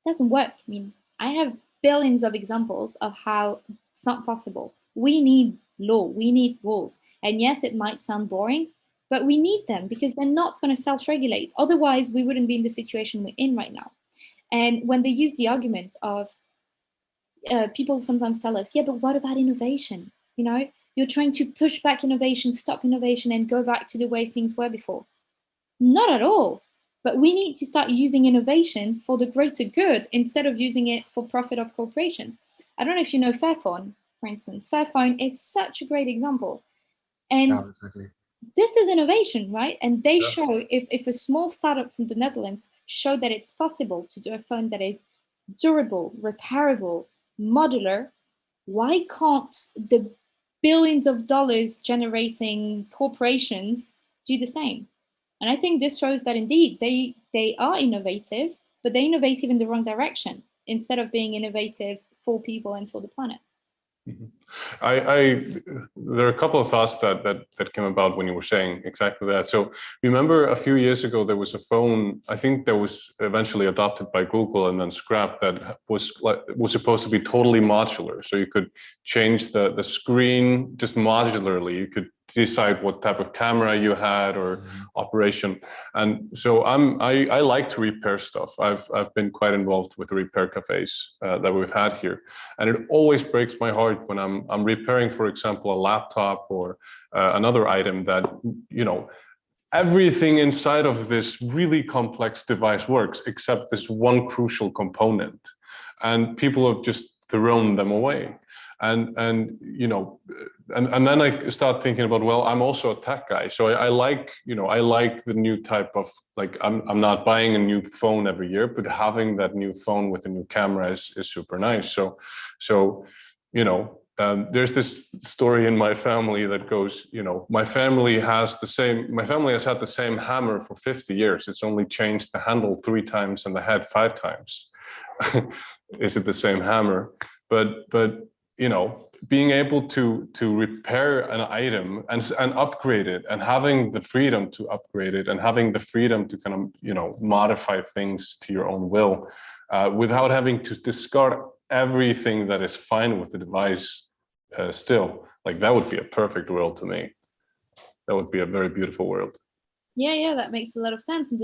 It doesn't work. I mean, I have billions of examples of how it's not possible. We need law, we need rules. And yes, it might sound boring, but we need them because they're not going to self-regulate. Otherwise, we wouldn't be in the situation we're in right now. And when they use the argument of, people sometimes tell us, yeah, but what about innovation? You know, you're trying to push back innovation, stop innovation, and go back to the way things were before. Not at all. But we need to start using innovation for the greater good instead of using it for profit of corporations. I don't know if you know Fairphone, for instance. Fairphone is such a great example. And Yeah, exactly. this is innovation, right? And they show, if a small startup from the Netherlands show that it's possible to do a phone that is durable, repairable, modular, why can't the billions of dollars generating corporations do the same? And I think this shows that indeed they are innovative, but they're innovative in the wrong direction instead of being innovative for people and for the planet. Mm-hmm. There are a couple of thoughts that came about when you were saying exactly that. So remember a few years ago, there was a phone, I think that was eventually adopted by Google and then scrapped, that was supposed to be totally modular. So you could change the screen just modularly. You could decide what type of camera you had or operation. And so I like to repair stuff. I've been quite involved with the repair cafes that we've had here. And it always breaks my heart when I'm repairing, for example, a laptop or another item that, you know, everything inside of this really complex device works except this one crucial component. And people have just thrown them away. And you know, and then I start thinking about, well, I'm also a tech guy, so I like, you know, I like the new type of, like, I'm not buying a new phone every year, but having that new phone with a new camera is super nice. So you know, there's this story in my family that goes, you know, my family has had the same hammer for 50 years. It's only changed the handle 3 times and the head 5 times. Is it the same hammer? But you know, being able to repair an item and upgrade it, and having the freedom to upgrade it, and having the freedom to kind of, you know, modify things to your own will, without having to discard everything that is fine with the device, still, like, that would be a perfect world to me. That would be a very beautiful world. Yeah, that makes a lot of sense. And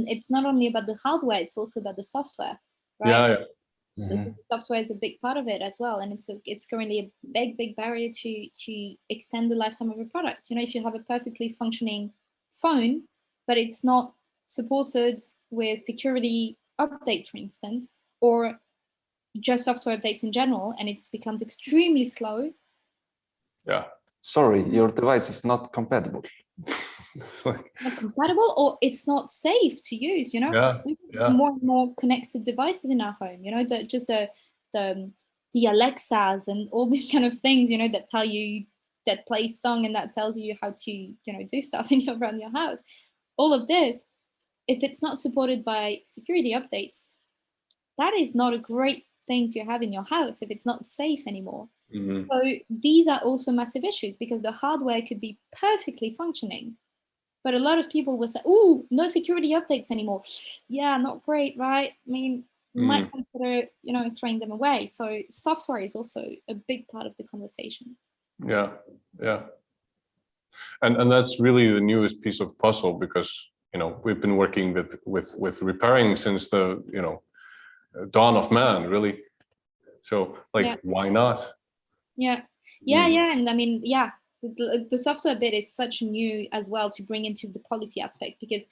it's not only about the hardware, it's also about the software, right? Yeah. The software is a big part of it as well, and it's currently a big barrier to extend the lifetime of a product. You know, if you have a perfectly functioning phone, but it's not supported with security updates, for instance, or just software updates in general, and it becomes extremely slow. Yeah. Sorry, your device is not compatible. Not compatible, or it's not safe to use, you know. We have more and more connected devices in our home, you know, the Alexas and all these kind of things, you know, that tell you, that plays song and that tells you how to, you know, do stuff around your house. All of this, if it's not supported by security updates, that is not a great thing to have in your house if it's not safe anymore. So these are also massive issues, because the hardware could be perfectly functioning, But a lot of people will say, "Oh, no security updates anymore." Yeah, not great, right? I mean, might consider, throwing them away. So software is also a big part of the conversation. Yeah, yeah. And that's really the newest piece of puzzle, because we've been working with repairing since the dawn of man, really. So why not? Yeah, and I mean, the software bit is such new as well to bring into the policy aspect, because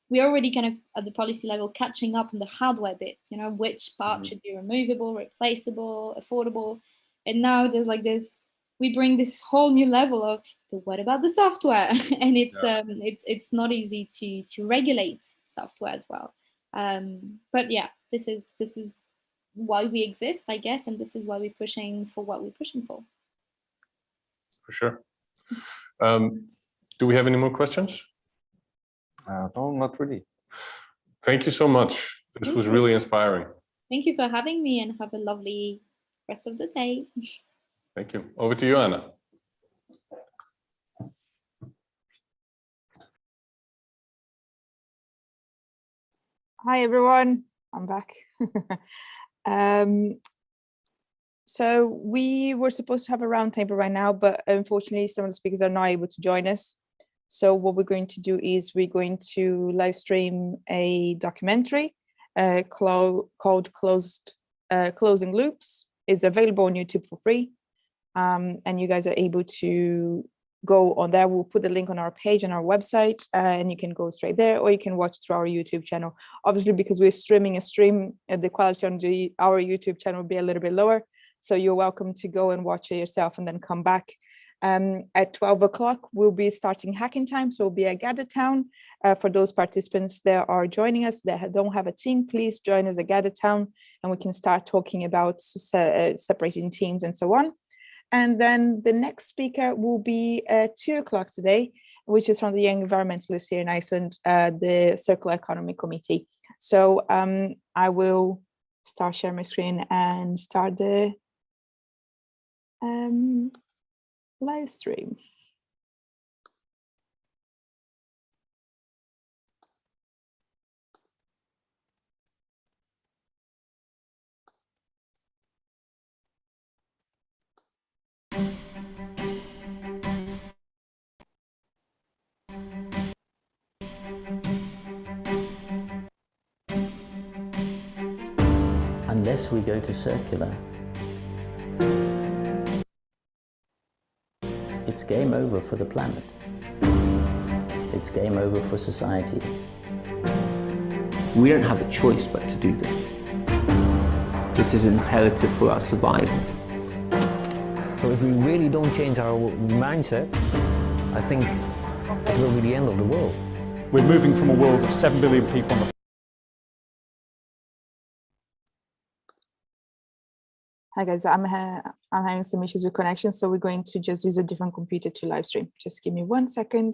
we're already kind of at the policy level catching up on the hardware bit. Which part should be removable, replaceable, affordable, and now there's this. We bring this whole new level of, but what about the software? And it's not easy to regulate software as well. But yeah, this is why we exist, I guess, and this is why we're pushing for what we're pushing for. For sure. Do we have any more questions? No, not really. Thank you so much. This was really inspiring. Thank you for having me, and have a lovely rest of the day. Thank you. Over to you, Anna. Hi, everyone. I'm back. So we were supposed to have a roundtable right now, but unfortunately, some of the speakers are not able to join us. So what we're going to do is we're going to live stream a documentary called Closing Loops. It's available on YouTube for free. And you guys are able to go on there. We'll put the link on our page on our website, and you can go straight there, or you can watch through our YouTube channel. Obviously, because we're streaming a stream, the quality on our YouTube channel will be a little bit lower. So you're welcome to go and watch it yourself and then come back. At 12 o'clock, we'll be starting hacking time. So it'll be a gather town. For those participants that are joining us that don't have a team, please join us at gather town, and we can start talking about separating teams and so on. And then the next speaker will be at 2 o'clock today, which is from the Young Environmentalists here in Iceland, the Circular Economy Committee. So I will start sharing my screen and start the live stream. Unless we go to circular, it's game over for the planet. It's game over for society. We don't have a choice but to do this. This is imperative for our survival. So if we really don't change our mindset, I think it will be the end of the world. We're moving from a world of 7 billion people on the Hi guys, I'm having some issues with connection, so we're going to just use a different computer to live stream. Just give me 1 second.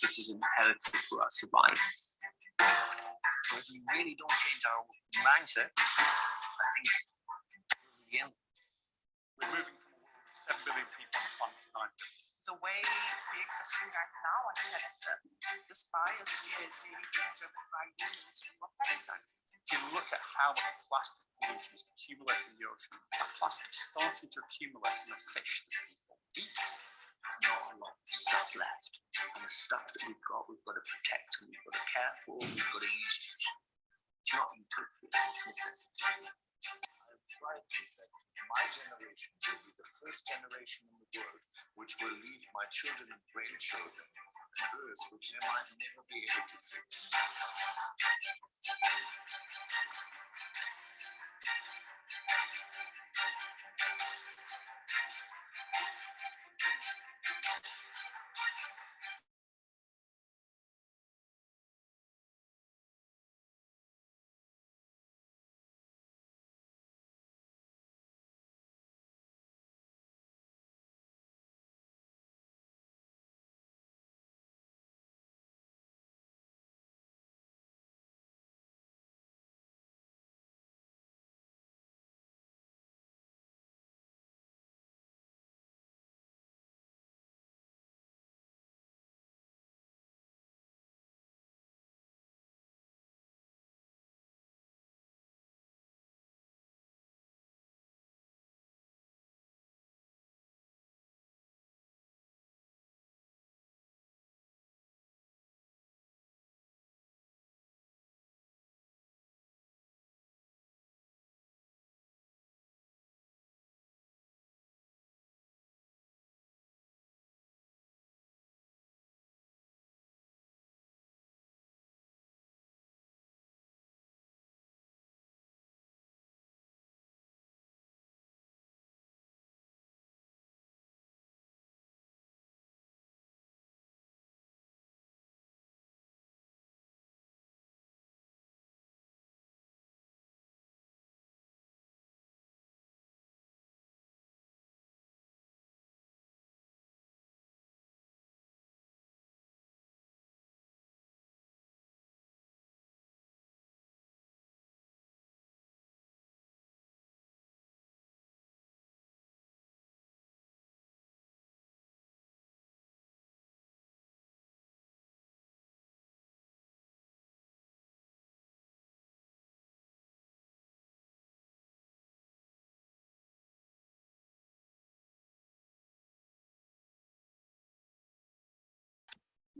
This is imperative for our survival. So if we really don't change our mindset, I think we'll be in. We're moving from a world of 7 billion people on the planet tonight. The way we're existing right now, I think this biosphere is really being driven by humans who are parasites. If you look at how much plastic pollution is accumulating in the ocean, that plastic is starting to accumulate in the fish that people eat. There's not a lot of stuff left. And the stuff that we've got to protect, and we've got to care for, we've got to use efficiently. It's not utopia, it's necessity. I'm frightened that my generation will be the first generation in the world which will leave my children and grandchildren an earth which they might never be able to fix.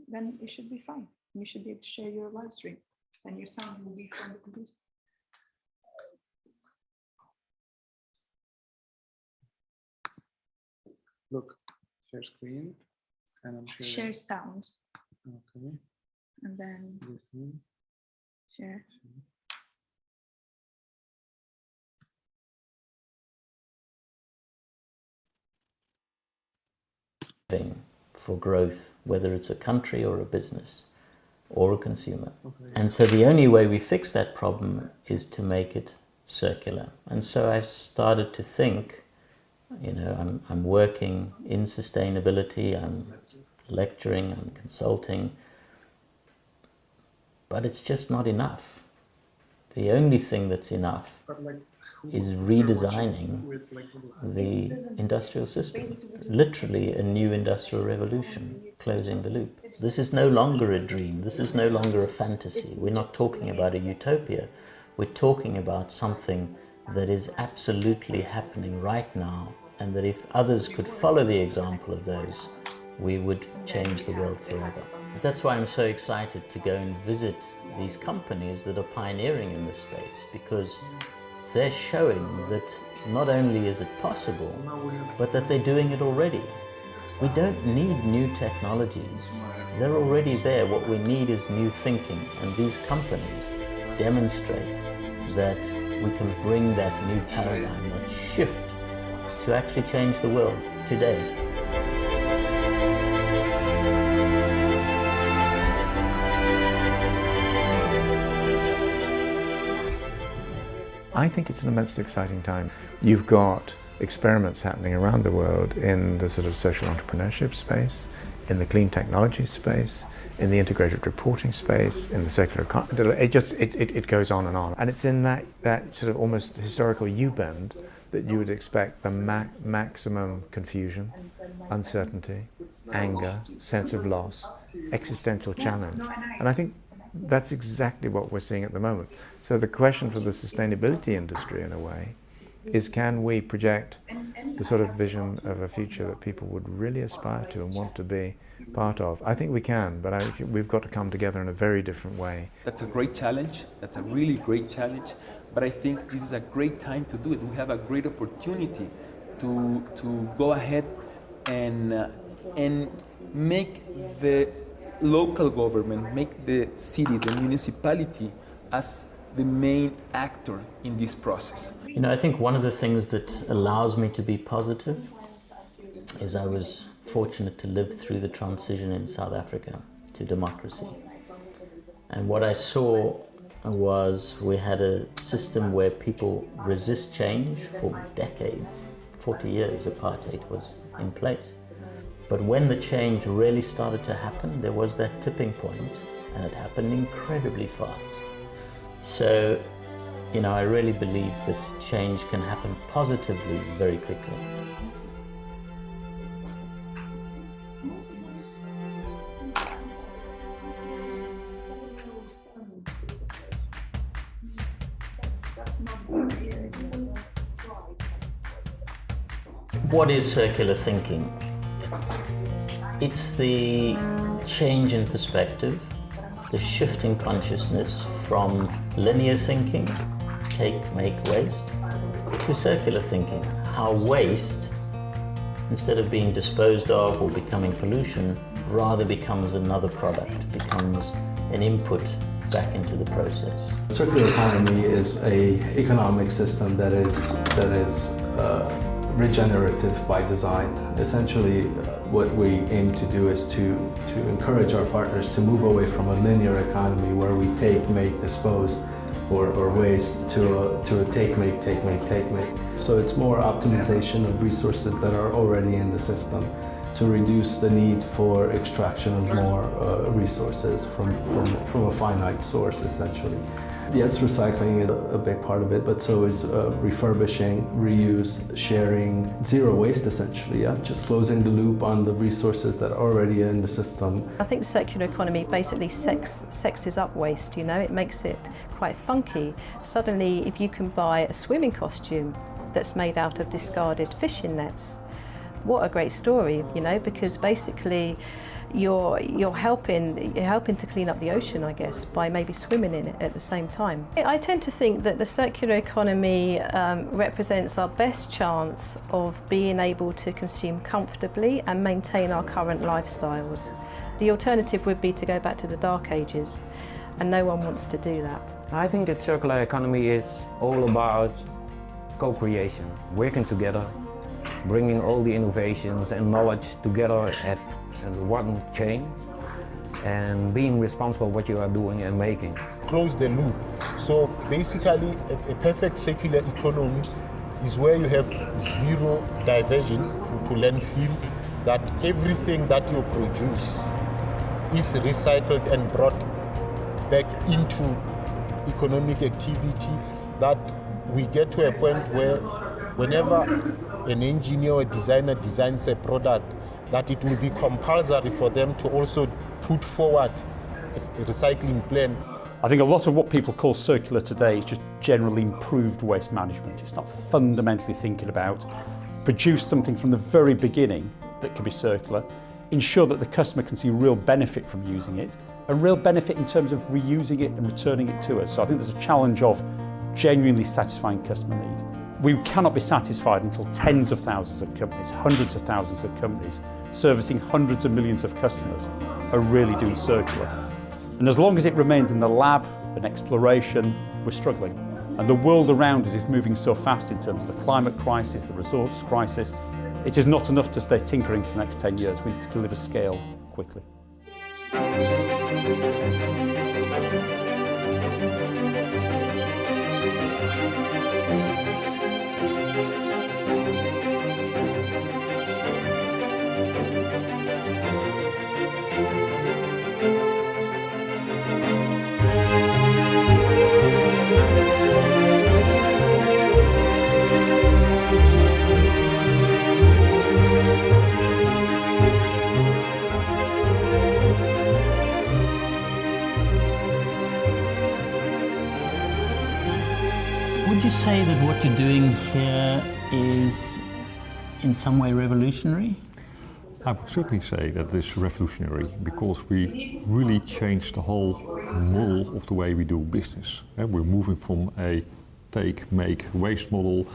Then it should be fine. You should be able to share your live stream, and your sound will be from the computer. Look, share screen, and I'm sharing. Share sound, Okay, and then this one. share. For growth, whether it's a country or a business or a consumer. And so the only way we fix that problem is to make it circular. And so I started to think, you know, I'm working in sustainability, I'm lecturing, I'm consulting, but it's just not enough. The only thing that's enough is redesigning the industrial system. Literally a new industrial revolution, closing the loop. This is no longer a dream, this is no longer a fantasy. We're not talking about a utopia, we're talking about something that is absolutely happening right now, and that if others could follow the example of those, we would change the world forever. That's why I'm so excited to go and visit these companies that are pioneering in this space, because they're showing that not only is it possible, but that they're doing it already. We don't need new technologies. They're already there. What we need is new thinking, and these companies demonstrate that we can bring that new paradigm, that shift, to actually change the world today. I think it's an immensely exciting time. You've got experiments happening around the world in the sort of social entrepreneurship space, in the clean technology space, in the integrated reporting space, in the circular economy. It goes on, and it's in that sort of almost historical U-bend that you would expect the maximum confusion, uncertainty, anger, sense of loss, existential challenge. And I think that's exactly what we're seeing at the moment. So the question for the sustainability industry, in a way, is can we project the sort of vision of a future that people would really aspire to and want to be part of? I think we can, but we've got to come together in a very different way. That's a great challenge. That's a really great challenge. But I think this is a great time to do it. We have a great opportunity to go ahead and make the local government, make the city, the municipality as the main actor in this process. You know, I think one of the things that allows me to be positive is I was fortunate to live through the transition in South Africa to democracy. And what I saw was we had a system where people resist change for decades. 40 years apartheid was in place. But when the change really started to happen, there was that tipping point, and it happened incredibly fast. So, you know, I really believe that change can happen positively very quickly. What is circular thinking? It's the change in perspective, the shift in consciousness from linear thinking, take, make, waste, to circular thinking, how waste, instead of being disposed of or becoming pollution, rather becomes another product, becomes an input back into the process. Circular economy is an economic system that is regenerative by design. Essentially, what we aim to do is to encourage our partners to move away from a linear economy where we take, make, dispose, or waste to a take, make, take, make, take, make. So it's more optimization of resources that are already in the system to reduce the need for extraction of more resources from a finite source, essentially. Yes, recycling is a big part of it, but so is refurbishing, reuse, sharing, zero waste, essentially, yeah? Just closing the loop on the resources that are already in the system. I think the circular economy basically sexes up waste, you know, it makes it quite funky. Suddenly, if you can buy a swimming costume that's made out of discarded fishing nets, what a great story, you know, because basically you're helping to clean up the ocean, I guess, by maybe swimming in it at the same time. I tend to think that the circular economy represents our best chance of being able to consume comfortably and maintain our current lifestyles. The alternative would be to go back to the dark ages, and no one wants to do that. I think that circular economy is all about co-creation, working together, bringing all the innovations and knowledge together at one chain, and being responsible for what you are doing and making. Close the loop. So basically, a perfect circular economy is where you have zero diversion to landfill, that everything that you produce is recycled and brought back into economic activity, that we get to a point where whenever an engineer or designer designs a product, that it will be compulsory for them to also put forward a recycling plan. I think a lot of what people call circular today is just generally improved waste management. It's not fundamentally thinking about produce something from the very beginning that can be circular, ensure that the customer can see real benefit from using it, a real benefit in terms of reusing it and returning it to us. So I think there's a challenge of genuinely satisfying customer need. We cannot be satisfied until tens of thousands of companies, hundreds of thousands of companies, servicing hundreds of millions of customers, are really doing circular. And as long as it remains in the lab and exploration, we're struggling. And the world around us is moving so fast in terms of the climate crisis, the resource crisis. It is not enough to stay tinkering for the next 10 years. We need to deliver scale quickly. Would you say that what you're doing here is in some way revolutionary? I would certainly say that it's revolutionary because we really changed the whole model of the way we do business. We're moving from a take, make, waste model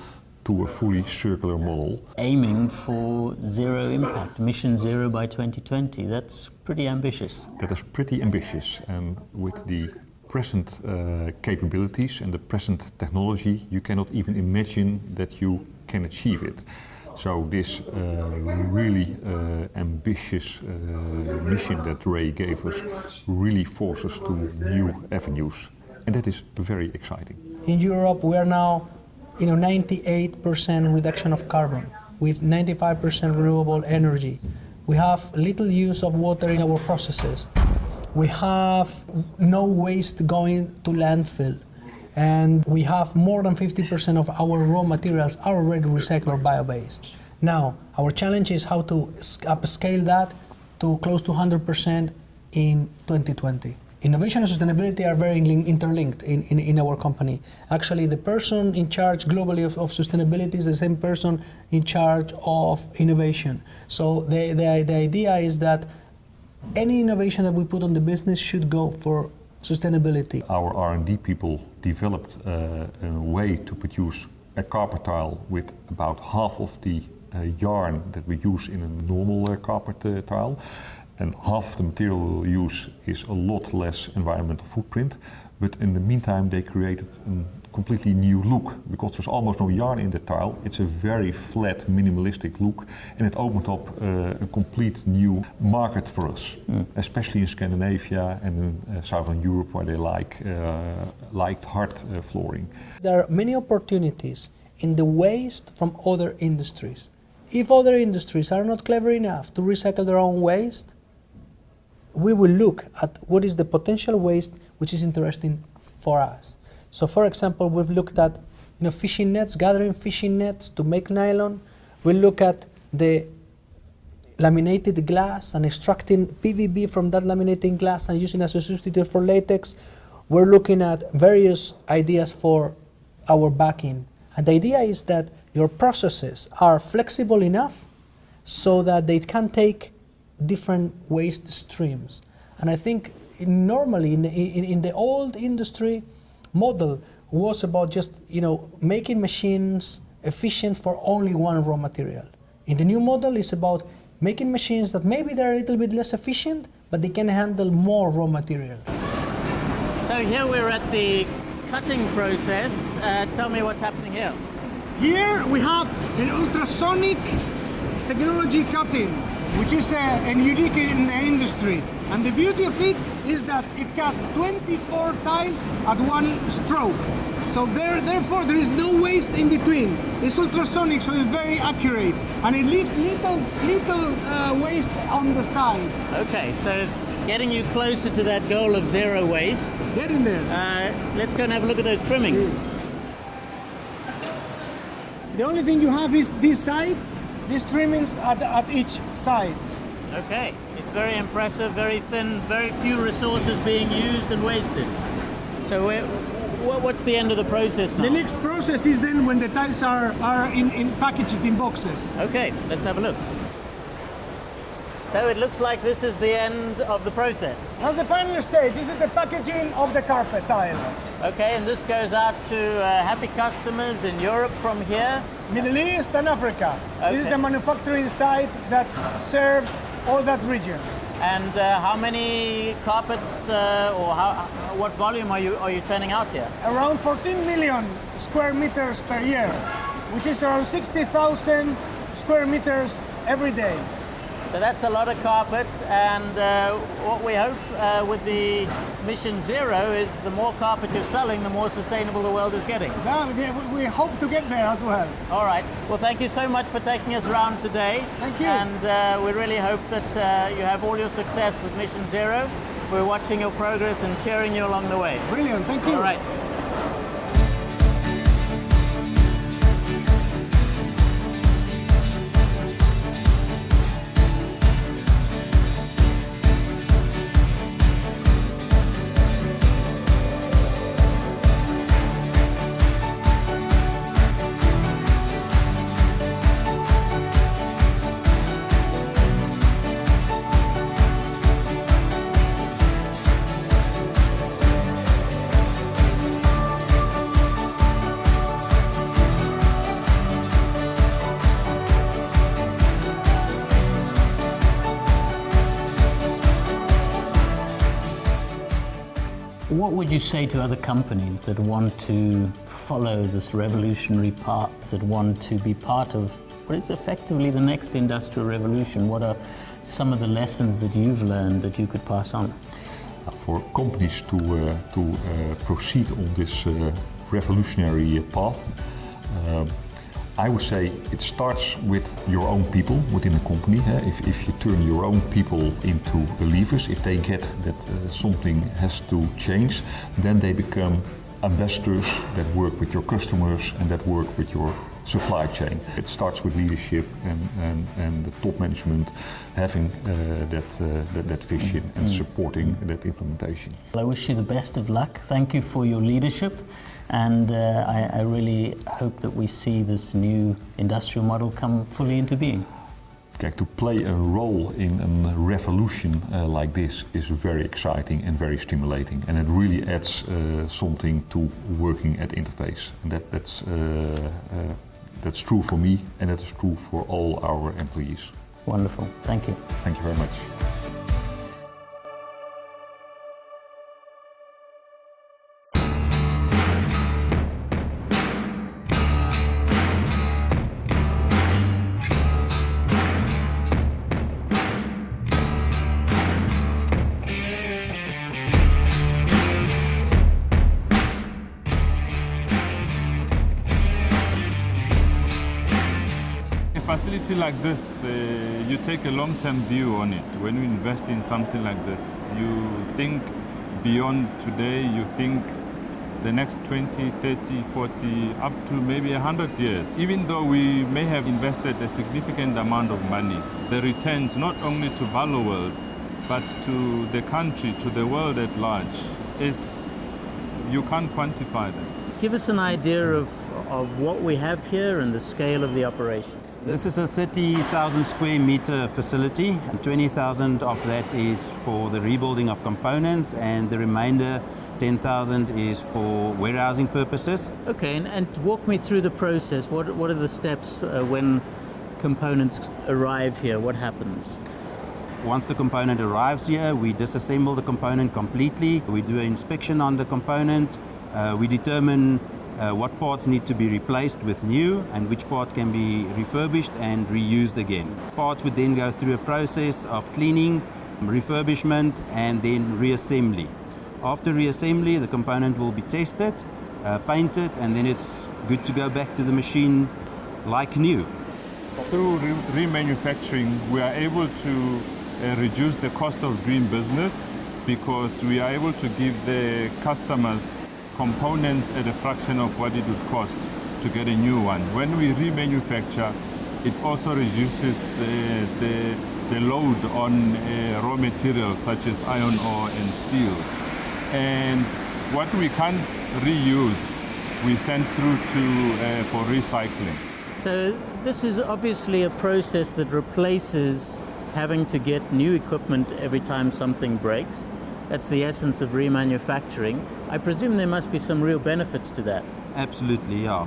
to a fully circular model. Aiming for zero impact, emission zero by 2020, that's pretty ambitious. That is pretty ambitious, and with the present capabilities and the present technology, you cannot even imagine that you can achieve it. So this really ambitious mission that Ray gave us really forces us to new avenues, and that is very exciting. In Europe, we are now 98% reduction of carbon with 95% renewable energy. We have little use of water in our processes. We have no waste going to landfill. And we have more than 50% of our raw materials are already recycled or bio-based. Now, our challenge is how to upscale that to close to 100% in 2020. Innovation and sustainability are very interlinked in our company. Actually, the person in charge globally of sustainability is the same person in charge of innovation. So the idea is that any innovation that we put on the business should go for sustainability. Our R&D people developed a way to produce a carpet tile with about half of the yarn that we use in a normal carpet tile, and half the material we'll use is a lot less environmental footprint. But in the meantime, they created a completely new look because there's almost no yarn in the tile. It's a very flat, minimalistic look, and it opened up a complete new market for us, especially in Scandinavia and in Southern Europe, where they liked hard flooring. There are many opportunities in the waste from other industries. If other industries are not clever enough to recycle their own waste, we will look at what is the potential waste which is interesting for us. So for example, we've looked at fishing nets, gathering fishing nets to make nylon. We look at the laminated glass and extracting PVB from that laminated glass and using as a substitute for latex. We're looking at various ideas for our backing. And the idea is that your processes are flexible enough so that they can take different waste streams. And I think normally in the old industry model was about just making machines efficient for only one raw material. In the new model, it's about making machines that maybe they're a little bit less efficient, but they can handle more raw material. So here we're at the cutting process. Tell me what's happening here. Here we have an ultrasonic technology cutting, which is unique in the industry. And the beauty of it is that it cuts 24 tiles at one stroke. So therefore there is no waste in between. It's ultrasonic, so it's very accurate. And it leaves little waste on the side. Okay, so getting you closer to that goal of zero waste. Getting there. Let's go and have a look at those trimmings. The only thing you have is these sides, these trimmings at each side. Okay, it's very impressive, very thin, very few resources being used and wasted. So what's the end of the process now? The next process is then when the tiles are packaged in boxes. Okay, let's have a look. So it looks like this is the end of the process. That's the final stage. This is the packaging of the carpet tiles. Okay, and this goes out to happy customers in Europe from here? Middle East and Africa. Okay. This is the manufacturing site that serves all that region. And how many carpets what volume are you turning out here? Around 14 million square meters per year, which is around 60,000 square meters every day. So that's a lot of carpet, and what we hope with the Mission Zero is the more carpet you're selling, the more sustainable the world is getting. We hope to get there as well. All right. Well, thank you so much for taking us around today. Thank you. And we really hope that you have all your success with Mission Zero. We're watching your progress and cheering you along the way. Brilliant. Thank you. All right. What would you say to other companies that want to follow this revolutionary path, that want to be part of what is effectively the next industrial revolution? What are some of the lessons that you've learned that you could pass on? For companies to proceed on this revolutionary path, I would say it starts with your own people within a company. If you turn your own people into believers, if they get that something has to change, then they become ambassadors that work with your customers and that work with your supply chain. It starts with leadership and the top management having that vision and supporting that implementation. I wish you the best of luck. Thank you for your leadership, and I really hope that we see this new industrial model come fully into being. To play a role in a revolution like this is very exciting and very stimulating, and it really adds something to working at Interface. And that's true for me, and that is true for all our employees. Wonderful. Thank you. Thank you very much. Facility like this, you take a long-term view on it. When you invest in something like this, you think beyond today, you think the next 20, 30, 40, up to maybe 100 years. Even though we may have invested a significant amount of money, the returns not only to Valor World, but to the country, to the world at large, you can't quantify that. Give us an idea of what we have here and the scale of the operation. This is a 30,000 square meter facility. 20,000 of that is for the rebuilding of components, and the remainder 10,000 is for warehousing purposes. Okay, and walk me through the process. What are the steps when components arrive here? What happens? Once the component arrives here, we disassemble the component completely. We do an inspection on the component. We determine what parts need to be replaced with new and which part can be refurbished and reused again. Parts would then go through a process of cleaning, refurbishment, and then reassembly. After reassembly, the component will be tested, painted, and then it's good to go back to the machine like new. Through remanufacturing, we are able to reduce the cost of doing business because we are able to give the customers components at a fraction of what it would cost to get a new one. When we remanufacture, it also reduces the load on raw materials such as iron ore and steel. And what we can't reuse, we send through for recycling. So this is obviously a process that replaces having to get new equipment every time something breaks. That's the essence of remanufacturing. I presume there must be some real benefits to that. Absolutely, yeah.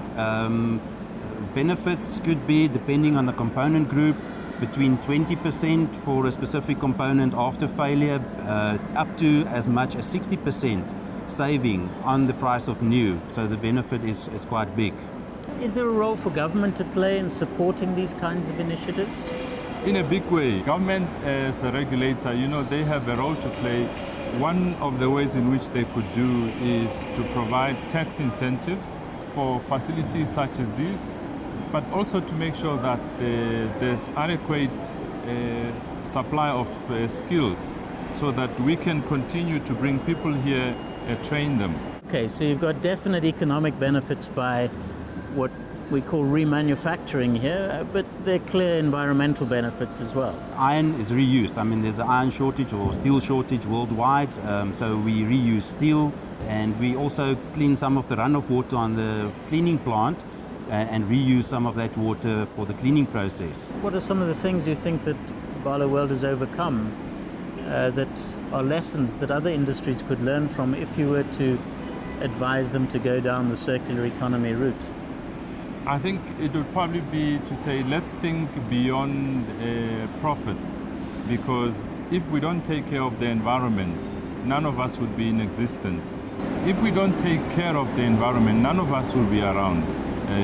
Benefits could be, depending on the component group, between 20% for a specific component after failure, up to as much as 60% saving on the price of new. So the benefit is quite big. Is there a role for government to play in supporting these kinds of initiatives? In a big way. Government as a regulator, they have a role to play. One of the ways in which they could do is to provide tax incentives for facilities such as these, but also to make sure that there's adequate supply of skills so that we can continue to bring people here and train them. Okay, so you've got definite economic benefits by what we call remanufacturing here, but there are clear environmental benefits as well. Iron is reused. I mean, there's an iron shortage or steel shortage worldwide, so we reuse steel, and we also clean some of the runoff water on the cleaning plant and reuse some of that water for the cleaning process. What are some of the things you think that Valor World has overcome that are lessons that other industries could learn from if you were to advise them to go down the circular economy route? I think it would probably be to say, let's think beyond profits, because if we don't take care of the environment, none of us would be in existence. If we don't take care of the environment, none of us will be around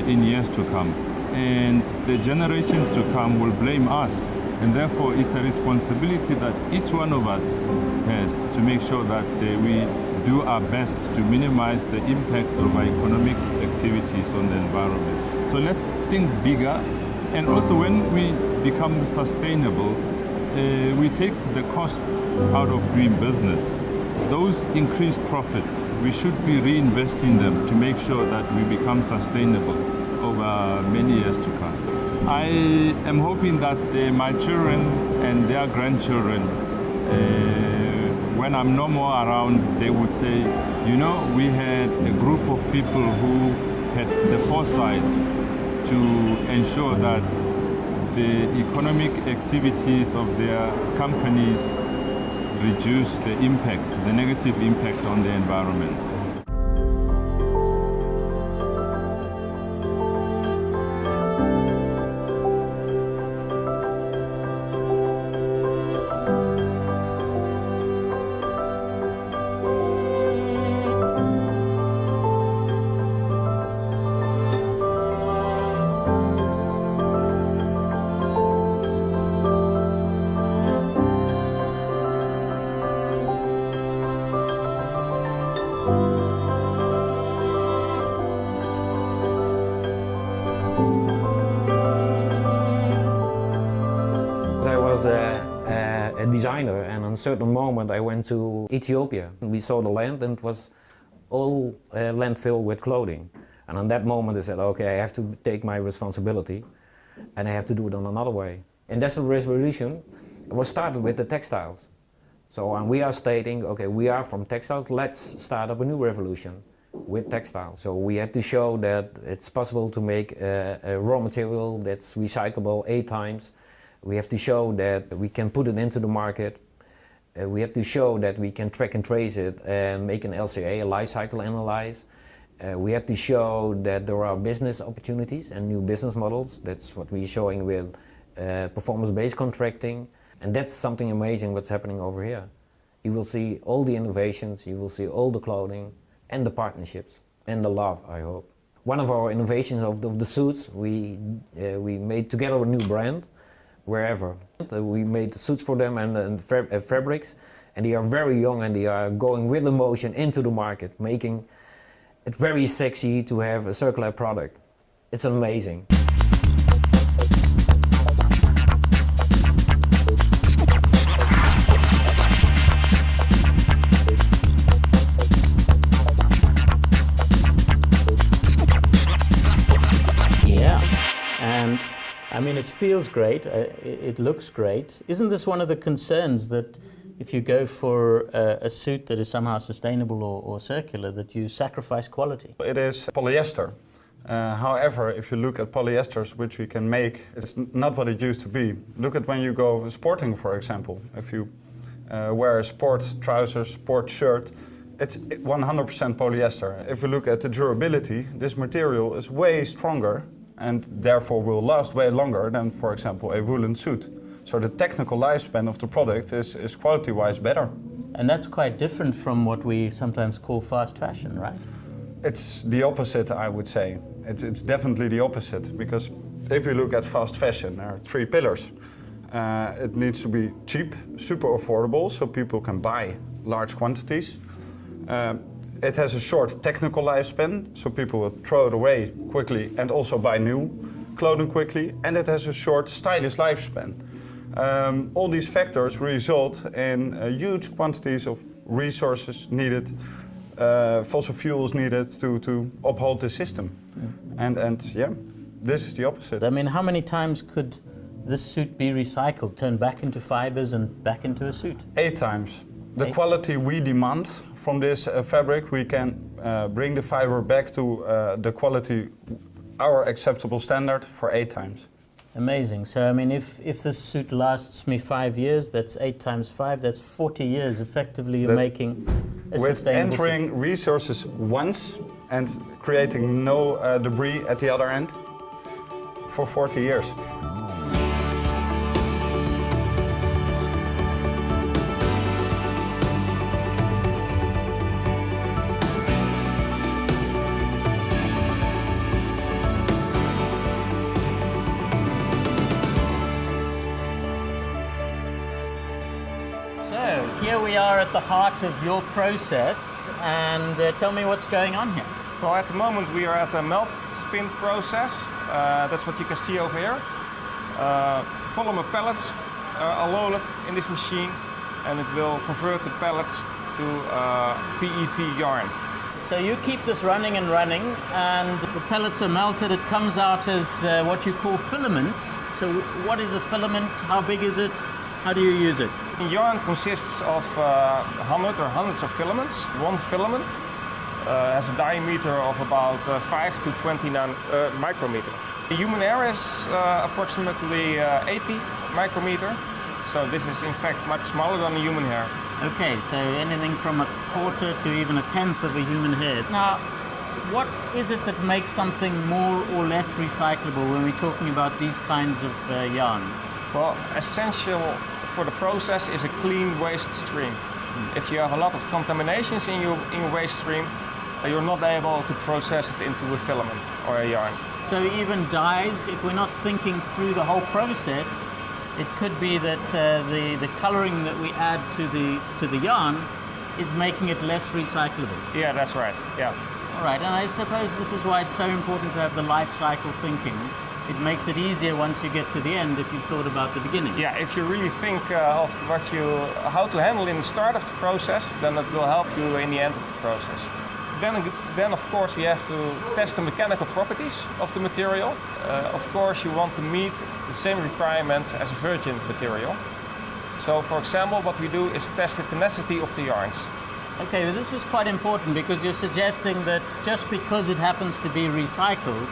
in years to come. And the generations to come will blame us. And therefore, it's a responsibility that each one of us has to make sure that we do our best to minimize the impact of our economic activities on the environment. So let's think bigger. And also, when we become sustainable, we take the cost out of doing business. Those increased profits, we should be reinvesting them to make sure that we become sustainable over many years to come. I am hoping that my children and their grandchildren, when I'm no more around, they would say, you know, we had a group of people who had the foresight to ensure that the economic activities of their companies reduce the impact, the negative impact on the environment. A designer, and on a certain moment I went to Ethiopia. We saw the land and it was all land filled with clothing. And on that moment I said, okay, I have to take my responsibility and I have to do it on another way. Industrial revolution was started with the textiles. So we are stating, okay, we are from textiles, let's start up a new revolution with textiles. So we had to show that it's possible to make a raw material that's recyclable 8 times. We have to show that we can put it into the market. We have to show that we can track and trace it and make an LCA, a life cycle analyze. We have to show that there are business opportunities and new business models. That's what we're showing with performance-based contracting. And that's something amazing what's happening over here. You will see all the innovations, you will see all the clothing and the partnerships and the love, I hope. One of our innovations of the suits, we made together a new brand. Wherever. We made the suits for them and fabrics, and they are very young and they are going with emotion into the market, making it very sexy to have a circular product. It's amazing. Yeah, and I mean, it feels great, it looks great. Isn't this one of the concerns that if you go for a suit that is somehow sustainable or circular, that you sacrifice quality? It is polyester. However, if you look at polyesters which we can make, it's not what it used to be. Look at when you go sporting, for example. If you wear a sport trousers, sport shirt, it's 100% polyester. If you look at the durability, this material is way stronger and therefore will last way longer than, for example, a woolen suit. So the technical lifespan of the product is quality-wise better. And that's quite different from what we sometimes call fast fashion, right? It's the opposite, I would say. It's definitely the opposite, because if you look at fast fashion, there are 3 pillars. It needs to be cheap, super affordable, so people can buy large quantities. It has a short technical lifespan, so people will throw it away quickly and also buy new clothing quickly. And it has a short stylish lifespan. All these factors result in huge quantities of resources needed, fossil fuels needed to uphold the system. And yeah, this is the opposite. I mean, how many times could this suit be recycled, turned back into fibers and back into a suit? 8 times. The quality we demand from this fabric, we can bring the fiber back to the quality, our acceptable standard, for 8 times. Amazing. So, I mean, if this suit lasts me 5 years, that's 8 times 5, that's 40 years. Effectively, you're making a sustainable suit. With entering resources once and creating no debris at the other end for 40 years. we are at the heart of your process, and tell me what's going on here. Well, at the moment we are at the melt spin process. That's what you can see over here. Polymer pellets are loaded in this machine, and it will convert the pellets to PET yarn. So you keep this running and running, and the pellets are melted. It comes out as what you call filaments. So what is a filament? How big is it? How do you use it? Yarn consists of hundreds of filaments. One filament has a diameter of about 5 to 20 micrometer. The human hair is approximately 80 micrometer. So this is in fact much smaller than the human hair. Okay, so anything from a quarter to even a tenth of a human hair. Now, what is it that makes something more or less recyclable when we're talking about these kinds of yarns? Well, essential for the process is a clean waste stream. If you have a lot of contaminations in your waste stream, you're not able to process it into a filament or a yarn. So even dyes, if we're not thinking through the whole process, it could be that the coloring that we add to the yarn is making it less recyclable. Yeah, that's right. Yeah. All right, and I suppose this is why it's so important to have the life cycle thinking. It makes it easier once you get to the end if you've thought about the beginning. Yeah, if you really think of how to handle in the start of the process, then it will help you in the end of the process. Then of course we have to test the mechanical properties of the material. Of course you want to meet the same requirements as a virgin material. So for example what we do is test the tenacity of the yarns. Okay, well, this is quite important because you're suggesting that just because it happens to be recycled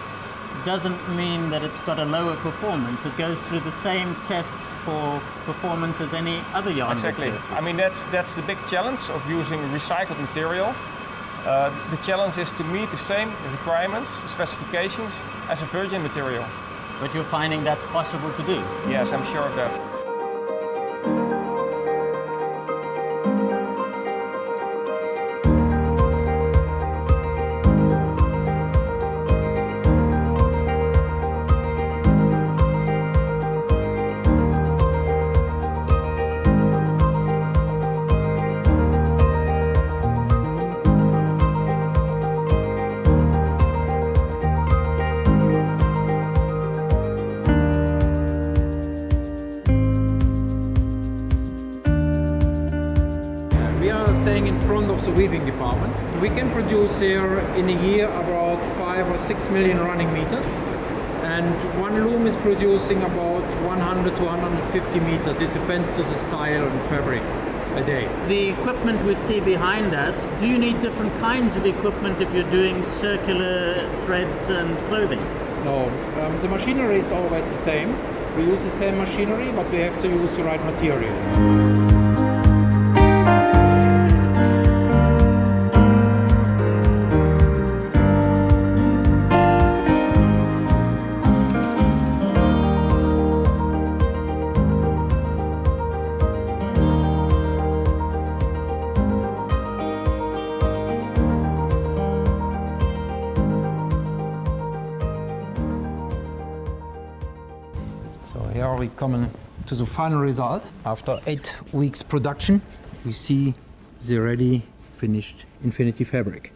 doesn't mean that it's got a lower performance. It goes through the same tests for performance as any other yarn. Exactly. I mean that's the big challenge of using recycled material. The challenge is to meet the same requirements, specifications as a virgin material. But you're finding that's possible to do? Yes, I'm sure of that. Weaving department. We can produce here in a year about 5 or 6 million running meters, and one loom is producing about 100 to 150 meters. It depends to the style and fabric a day. The equipment we see behind us, do you need different kinds of equipment if you're doing circular threads and clothing? No, the machinery is always the same. We use the same machinery, but we have to use the right material. We come to the final result. After 8 weeks production, we see the ready finished Infinity fabric.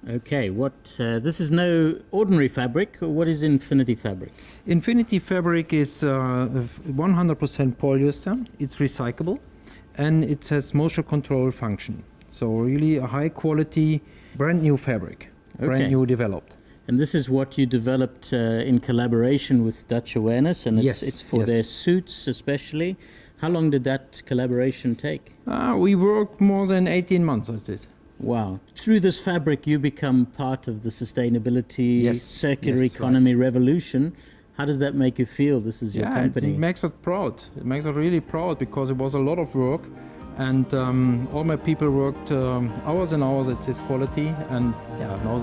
Okay, this is no ordinary fabric. What is Infinity fabric? Infinity fabric is 100% polyester. It's recyclable, and it has moisture control function. So really a high quality, brand new fabric, brand new developed. And this is what you developed in collaboration with Dutch Awareness, and it's for their suits especially. How long did that collaboration take? We worked more than 18 months on this. Wow. Through this fabric you become part of the sustainability, circular economy revolution. How does that make you feel? This is your company. It makes us proud. It makes us really proud because it was a lot of work, and all my people worked hours and hours at this quality, and now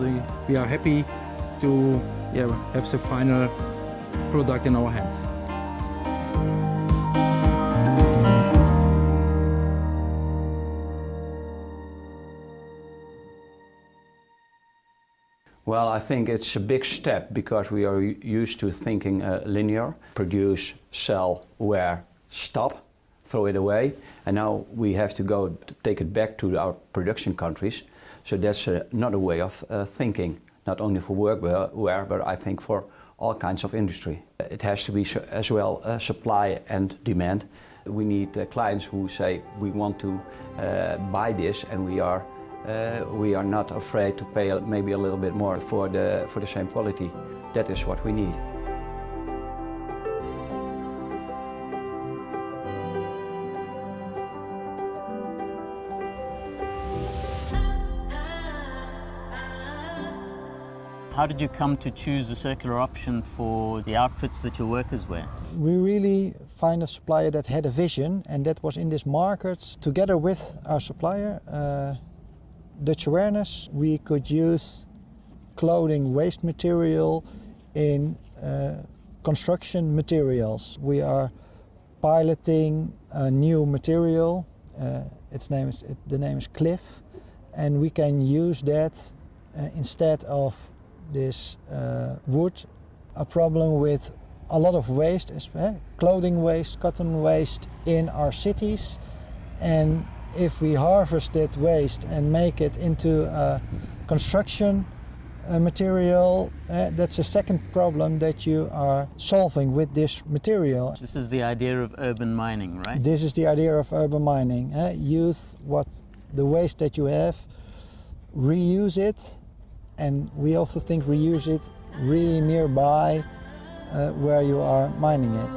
we are happy to have the final product in our hands. Well, I think it's a big step because we are used to thinking linear: produce, sell, wear, stop. throw it away, and now we have to go to take it back to our production countries. So that's another way of thinking, not only for workwear, but I think for all kinds of industry. It has to be as well supply and demand. We need clients who say we want to buy this, and we are not afraid to pay maybe a little bit more for the same quality. That is what we need. How did you come to choose a circular option for the outfits that your workers wear? We really find a supplier that had a vision, and that was in this market. Together with our supplier, Dutch Awareness, we could use clothing waste material in construction materials. We are piloting a new material. The name is Cliff, and we can use that instead of this wood. A problem with a lot of waste is clothing waste, cotton waste in our cities, and if we harvest that waste and make it into a construction material, that's a second problem that you are solving with this material. This is the idea of urban mining, right? This is the idea of urban mining. Use the waste that you have, reuse it, and we also think reuse it really nearby where you are mining it.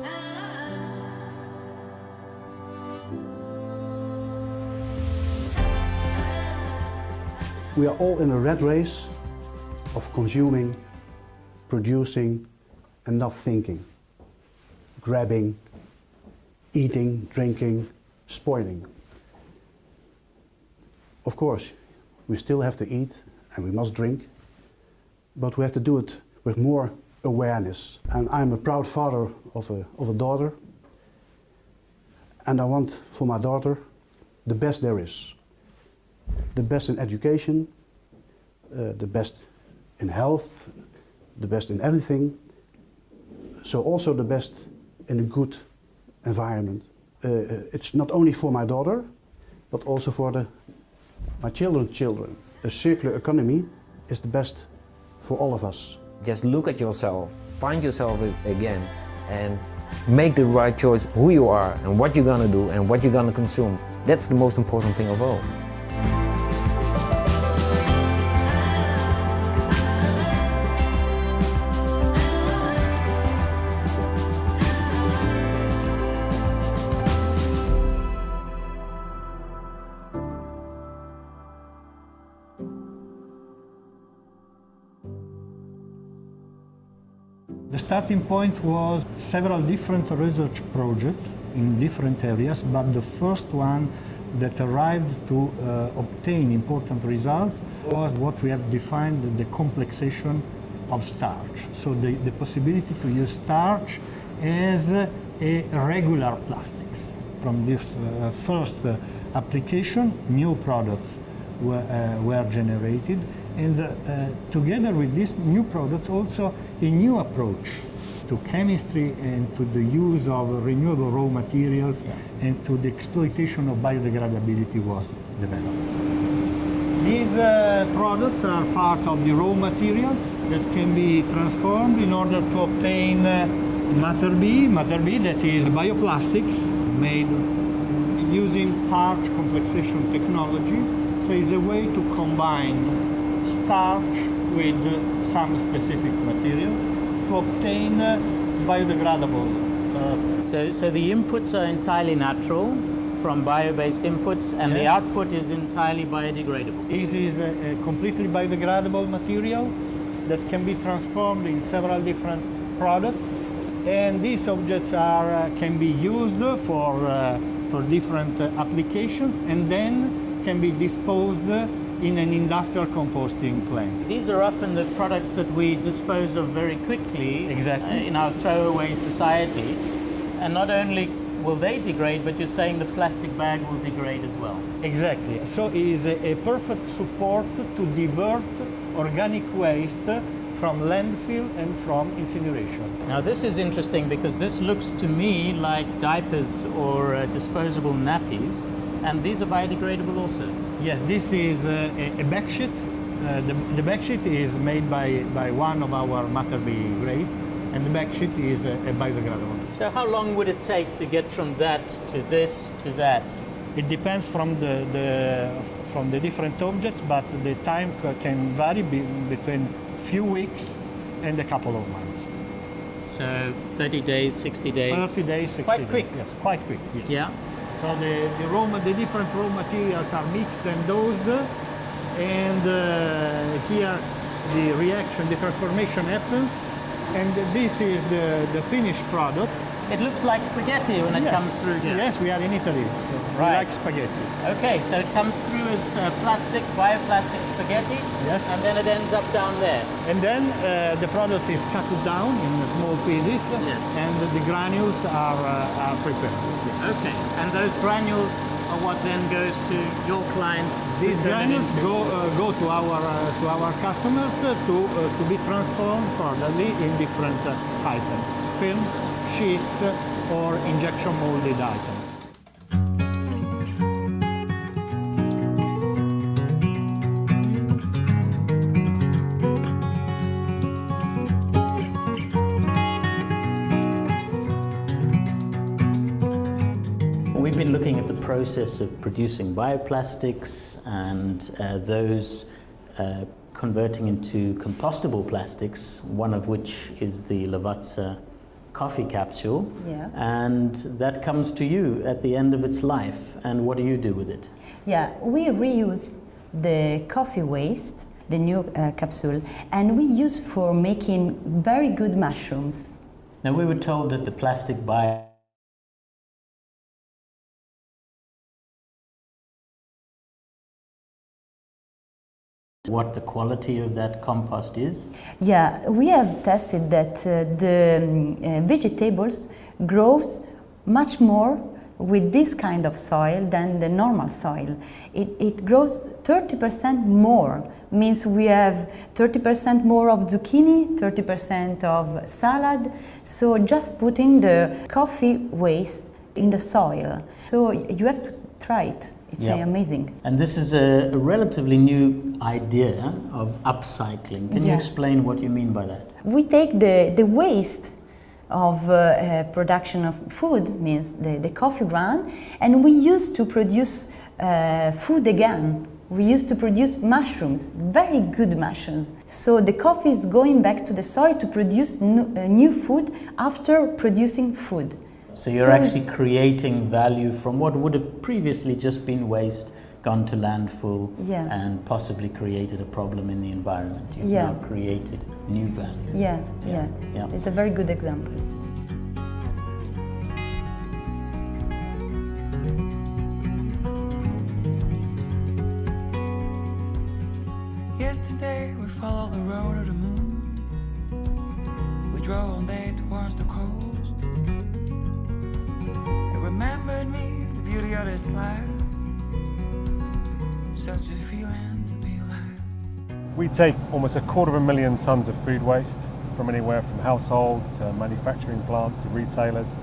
We are all in a rat race of consuming, producing, and not thinking. Grabbing, eating, drinking, spoiling. Of course, we still have to eat and we must drink, but we have to do it with more awareness. And I'm a proud father of a daughter, and I want for my daughter the best there is. The best in education, the best in health, the best in everything. So also the best in a good environment. It's not only for my daughter, but also for my children's children. A circular economy is the best for all of us. Just look at yourself, find yourself again, and make the right choice who you are and what you're gonna do and what you're gonna consume. That's the most important thing of all. The starting point was several different research projects in different areas, but the first one that arrived to obtain important results was what we have defined the complexation of starch. So the possibility to use starch as a regular plastics. From this first application, new products were generated, and together with these new products also a new approach to chemistry and to the use of renewable raw materials and to the exploitation of biodegradability was developed. These products are part of the raw materials that can be transformed in order to obtain matter B that is bioplastics made using starch complexation technology. So it's a way to combine starch with some specific materials to obtain biodegradable. So the inputs are entirely natural from bio-based inputs, and the output is entirely biodegradable. This is a completely biodegradable material that can be transformed in several different products, and these objects can be used for different applications and then can be disposed in an industrial composting plant. These are often the products that we dispose of very quickly in our throwaway society. And not only will they degrade, but you're saying the plastic bag will degrade as well. Exactly. So it is a perfect support to divert organic waste from landfill and from incineration. Now this is interesting because this looks to me like diapers or disposable nappies, and these are biodegradable also. Yes, this is a backsheet. The backsheet is made by one of our Matterby grades, and the backsheet is a biodegradable. So how long would it take to get from that to this to that? It depends from the different objects, but the time can vary between few weeks and a couple of months. So 30 days, 60 days? 30 days, 60 quite days. Quick. Yes, quite quick. Yes. Yeah. So the different raw materials are mixed and dosed, and here the reaction, the transformation happens, and this is the finished product. It looks like spaghetti when it comes through here. Yes, we are in Italy, so we like spaghetti. Okay, so it comes through as plastic, bioplastic spaghetti, yes, and then it ends up down there. And then the product is cut down in small pieces, and the granules are prepared. Okay, and those granules are what then goes to your clients? These granules go to our customers to be transformed furtherly in different items, films, sheets, or injection molded items. We've been looking at the process of producing bioplastics and those converting into compostable plastics, one of which is the Lavazza coffee capsule, and that comes to you at the end of its life. And what do you do with it? Yeah, we reuse the coffee waste, the new capsule, and we use for making very good mushrooms. Now we were told that the plastic what the quality of that compost is? Yeah, we have tested that the vegetables grows much more with this kind of soil than the normal soil. It grows 30% more, means we have 30% more of zucchini, 30% of salad, so just putting the coffee waste in the soil. So you have to try it. It's amazing. And this is a relatively new idea of upcycling. Can you explain what you mean by that? We take the waste of production of food, means the coffee ground, and we used to produce food again. We used to produce mushrooms, very good mushrooms. So the coffee is going back to the soil to produce new food after producing food. So you're actually creating value from what would have previously just been waste, gone to landfill, and possibly created a problem in the environment. You've now created new value. Yeah. It's a very good example. Yesterday we followed the road of the moon. We drove all day towards the coast. Remembered me, the beauty of this life. Such a feeling to be alive. We take almost 250,000 tonnes of food waste from anywhere from households to manufacturing plants to retailers,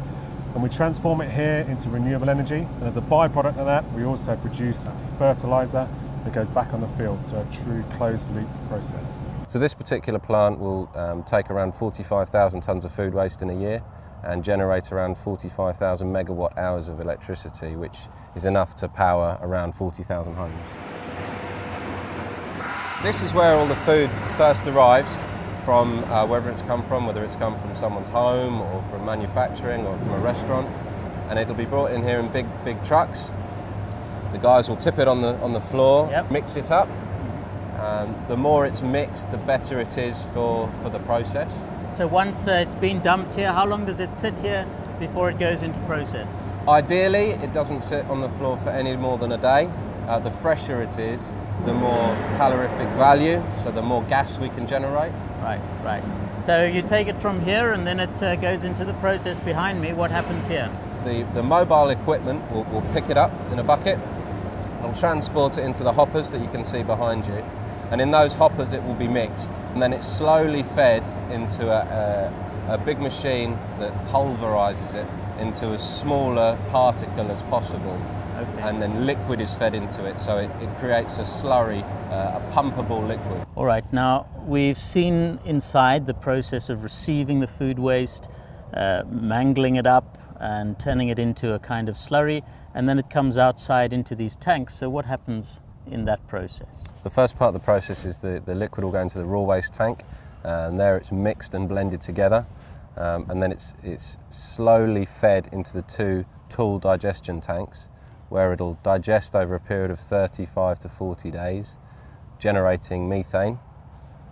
and we transform it here into renewable energy, and as a byproduct of that we also produce a fertiliser that goes back on the field, so a true closed loop process. So this particular plant will take around 45,000 tonnes of food waste in a year and generate around 45,000 megawatt hours of electricity, which is enough to power around 40,000 homes. This is where all the food first arrives from, wherever it's come from, whether it's come from someone's home or from manufacturing or from a restaurant, and it'll be brought in here in big trucks. The guys will tip it on the floor, mix it up. The more it's mixed, the better it is for the process. So once it's been dumped here, how long does it sit here before it goes into process? Ideally, it doesn't sit on the floor for any more than a day. The fresher it is, the more calorific value, so the more gas we can generate. Right. So you take it from here and then it goes into the process behind me. What happens here? The mobile equipment will pick it up in a bucket. It'll transport it into the hoppers that you can see behind you. And in those hoppers it will be mixed, and then it's slowly fed into a big machine that pulverizes it into as small a particle as possible. Okay. And then liquid is fed into it, so it creates a slurry, a pumpable liquid. All right, now we've seen inside the process of receiving the food waste, mangling it up and turning it into a kind of slurry, and then it comes outside into these tanks. So what happens in that process? The first part of the process is the liquid will go into the raw waste tank, and there it's mixed and blended together, and then it's slowly fed into the 2 tool digestion tanks, where it'll digest over a period of 35 to 40 days, generating methane.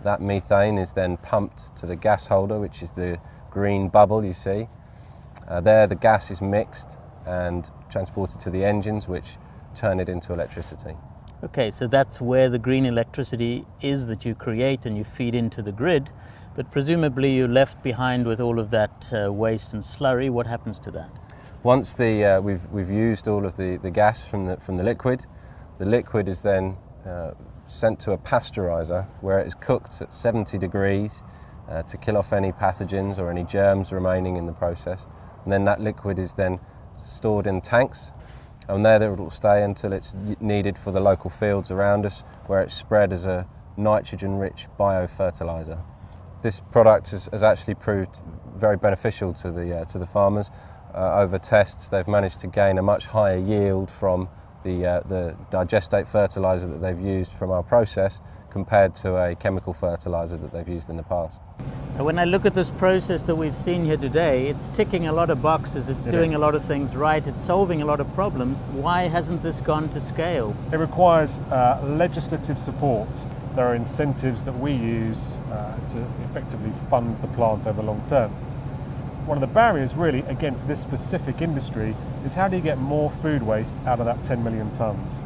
That methane is then pumped to the gas holder, which is the green bubble you see. There the gas is mixed and transported to the engines, which turn it into electricity. Okay, so that's where the green electricity is that you create and you feed into the grid, but presumably you're left behind with all of that waste and slurry. What happens to that? Once we've used all of the gas from the liquid is then sent to a pasteurizer, where it is cooked at 70 degrees to kill off any pathogens or any germs remaining in the process. And then that liquid is then stored in tanks, and there it will stay until it's needed for the local fields around us, where it's spread as a nitrogen-rich biofertilizer. This product has actually proved very beneficial to the farmers. Over tests, they've managed to gain a much higher yield from the digestate fertilizer that they've used from our process compared to a chemical fertilizer that they've used in the past. When I look at this process that we've seen here today, it's ticking a lot of boxes, it's doing a lot of things right, it's solving a lot of problems. Why hasn't this gone to scale? It requires legislative support. There are incentives that we use to effectively fund the plant over the long term. One of the barriers really, again, for this specific industry is how do you get more food waste out of that 10 million tonnes?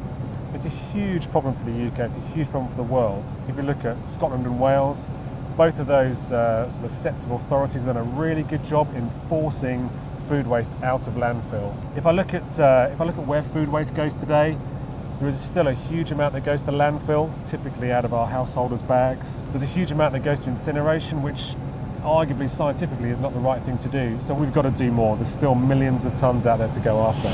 It's a huge problem for the UK, it's a huge problem for the world. If you look at Scotland and Wales, both of those sort of sets of authorities have done a really good job in forcing food waste out of landfill. If I look at where food waste goes today, there is still a huge amount that goes to landfill, typically out of our householders' bags. There's a huge amount that goes to incineration, which arguably scientifically is not the right thing to do. So we've got to do more. There's still millions of tonnes out there to go after.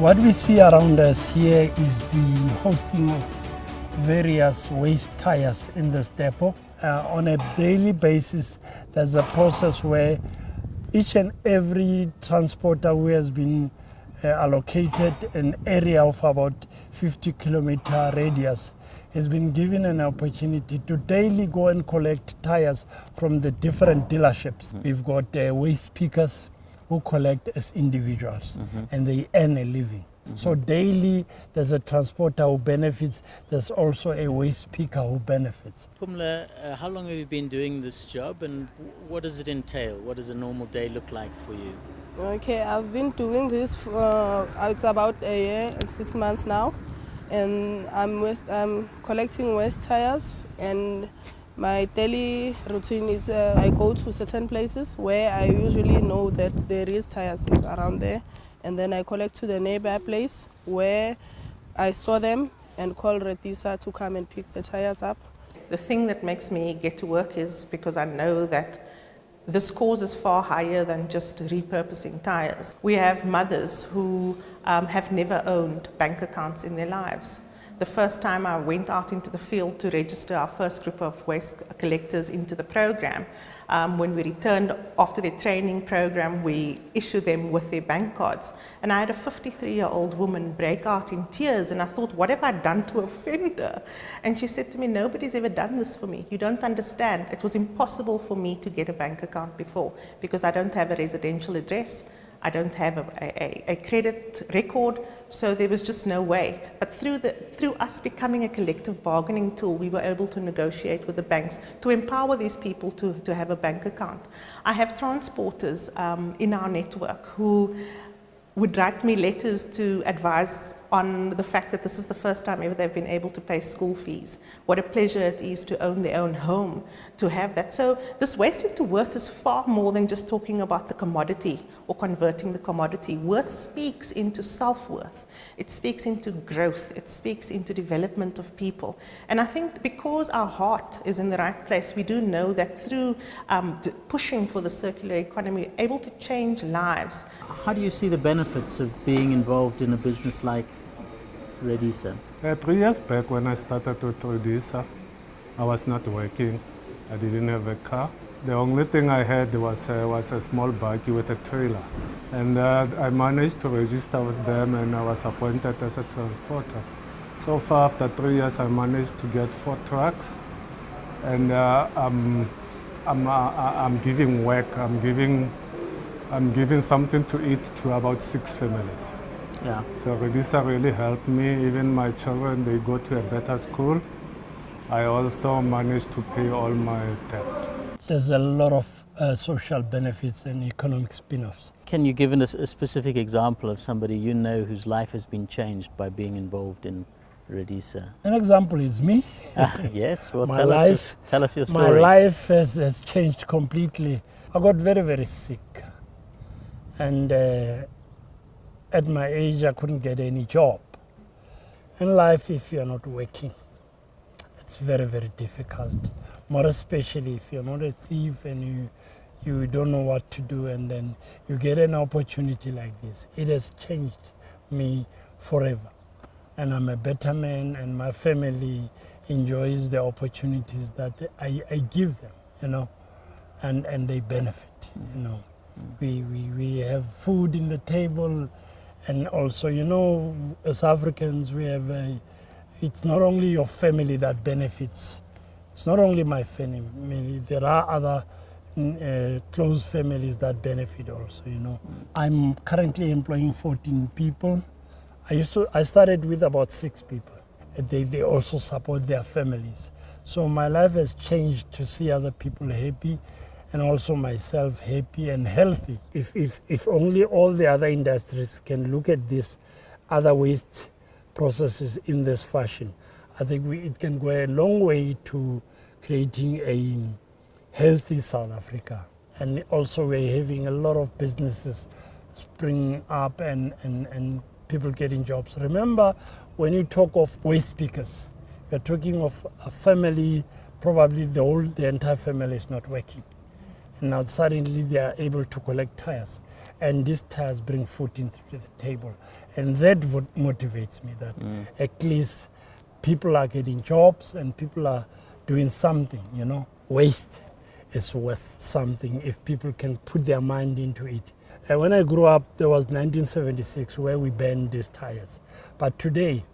What we see around us here is the hosting of various waste tires in this depot. On a daily basis, there's a process where each and every transporter who has been allocated an area of about 50-kilometer radius has been given an opportunity to daily go and collect tires from the different dealerships. We've got waste pickers who collect as individuals, and they earn a living. So daily there's a transporter who benefits, there's also a waste picker who benefits. Pumla, how long have you been doing this job, and what does it entail? What does a normal day look like for you? Okay, I've been doing this for it's about a year and 6 months now, and I'm collecting waste tires, and my daily routine is I go to certain places where I usually know that there is tires around there, and then I collect to the neighbor place where I store them and call Retisa to come and pick the tires up. The thing that makes me get to work is because I know that this cause is far higher than just repurposing tires. We have mothers who have never owned bank accounts in their lives. The first time I went out into the field to register our first group of waste collectors into the program, when we returned after their training program, we issued them with their bank cards. And I had a 53-year-old woman break out in tears, and I thought, what have I done to offend her? And she said to me, nobody's ever done this for me. You don't understand. It was impossible for me to get a bank account before because I don't have a residential address. I don't have a credit record, so there was just no way. But through us becoming a collective bargaining tool, we were able to negotiate with the banks to empower these people to have a bank account. I have transporters in our network who would write me letters to advise on the fact that this is the first time ever they've been able to pay school fees. What a pleasure it is to own their own home, to have that. So this waste into worth is far more than just talking about the commodity or converting the commodity. Worth speaks into self-worth. It speaks into growth. It speaks into development of people. And I think because our heart is in the right place, we do know that through pushing for the circular economy, we're able to change lives. How do you see the benefits of being involved in a business like Redisa? 3 years back when I started with Redisa, I was not working. I didn't have a car. The only thing I had was a small buggy with a trailer. And I managed to register with them and I was appointed as a transporter. So far after 3 years I managed to get 4 trucks and I'm giving work, I'm giving something to eat to about 6 families. Yeah. So Redisa really helped me. Even my children, they go to a better school. I also managed to pay all my debt. There's a lot of social benefits and economic spin-offs. Can you give us a specific example of somebody you know whose life has been changed by being involved in Redisa? An example is me. Yes, well, tell us your story. My life has changed completely. I got very, very sick. And at my age, I couldn't get any job. In life, if you're not working, it's very, very difficult. More especially if you're not a thief and you don't know what to do and then you get an opportunity like this. It has changed me forever. And I'm a better man and my family enjoys the opportunities that I give them, you know, and they benefit, you know. We have food in the table and also, you know, as Africans we have it's not only your family that benefits. It's not only my family, there are other close families that benefit also, you know. I'm currently employing 14 people. I started with about 6 people. They also support their families. So my life has changed to see other people happy and also myself happy and healthy. If only all the other industries can look at this other waste processes in this fashion, I think it can go a long way to creating a healthy South Africa. And also we're having a lot of businesses springing up and people getting jobs. Remember, when you talk of waste pickers, you're talking of a family, probably the entire family is not working. And now suddenly they are able to collect tires. And these tires bring food into the table. And that motivates me, that at least people are getting jobs and people are doing something, you know. Waste is worth something if people can put their mind into it. And when I grew up, there was 1976 where we banned these tires. But today,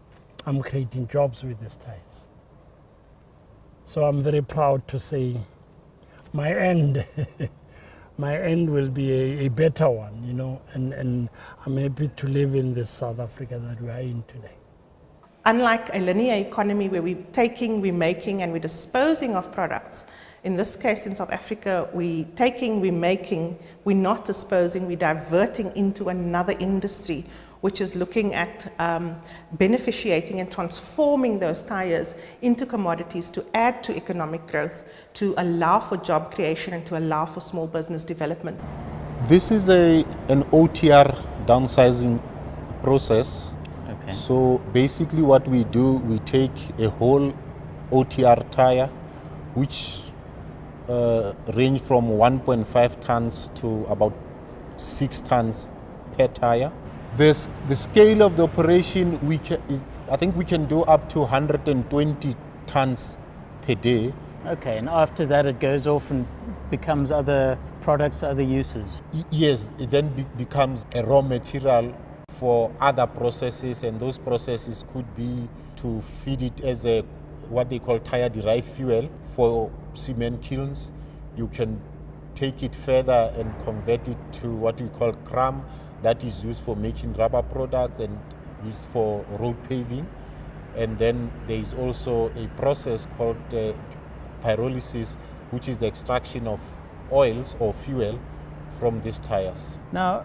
I'm creating jobs with these tires. So I'm very proud to say my end will be a better one, you know, and I'm happy to live in this South Africa that we are in today. Unlike a linear economy where we're taking, we're making, and we're disposing of products, in this case in South Africa, we're taking, we're making, we're not disposing, we're diverting into another industry, which is looking at beneficiating and transforming those tires into commodities to add to economic growth, to allow for job creation and to allow for small business development. This is an OTR downsizing process. Okay. So basically what we do, we take a whole OTR tire, which range from 1.5 tons to about 6 tons per tire. The scale of the operation, I think we can do up to 120 tons per day. Okay, and after that it goes off and becomes other products, other uses? Yes, it then becomes a raw material for other processes, and those processes could be to feed it as what they call tire-derived fuel for cement kilns. You can take it further and convert it to what we call crum, that is used for making rubber products and used for road paving. And then there is also a process called pyrolysis, which is the extraction of oils or fuel from these tires. Now,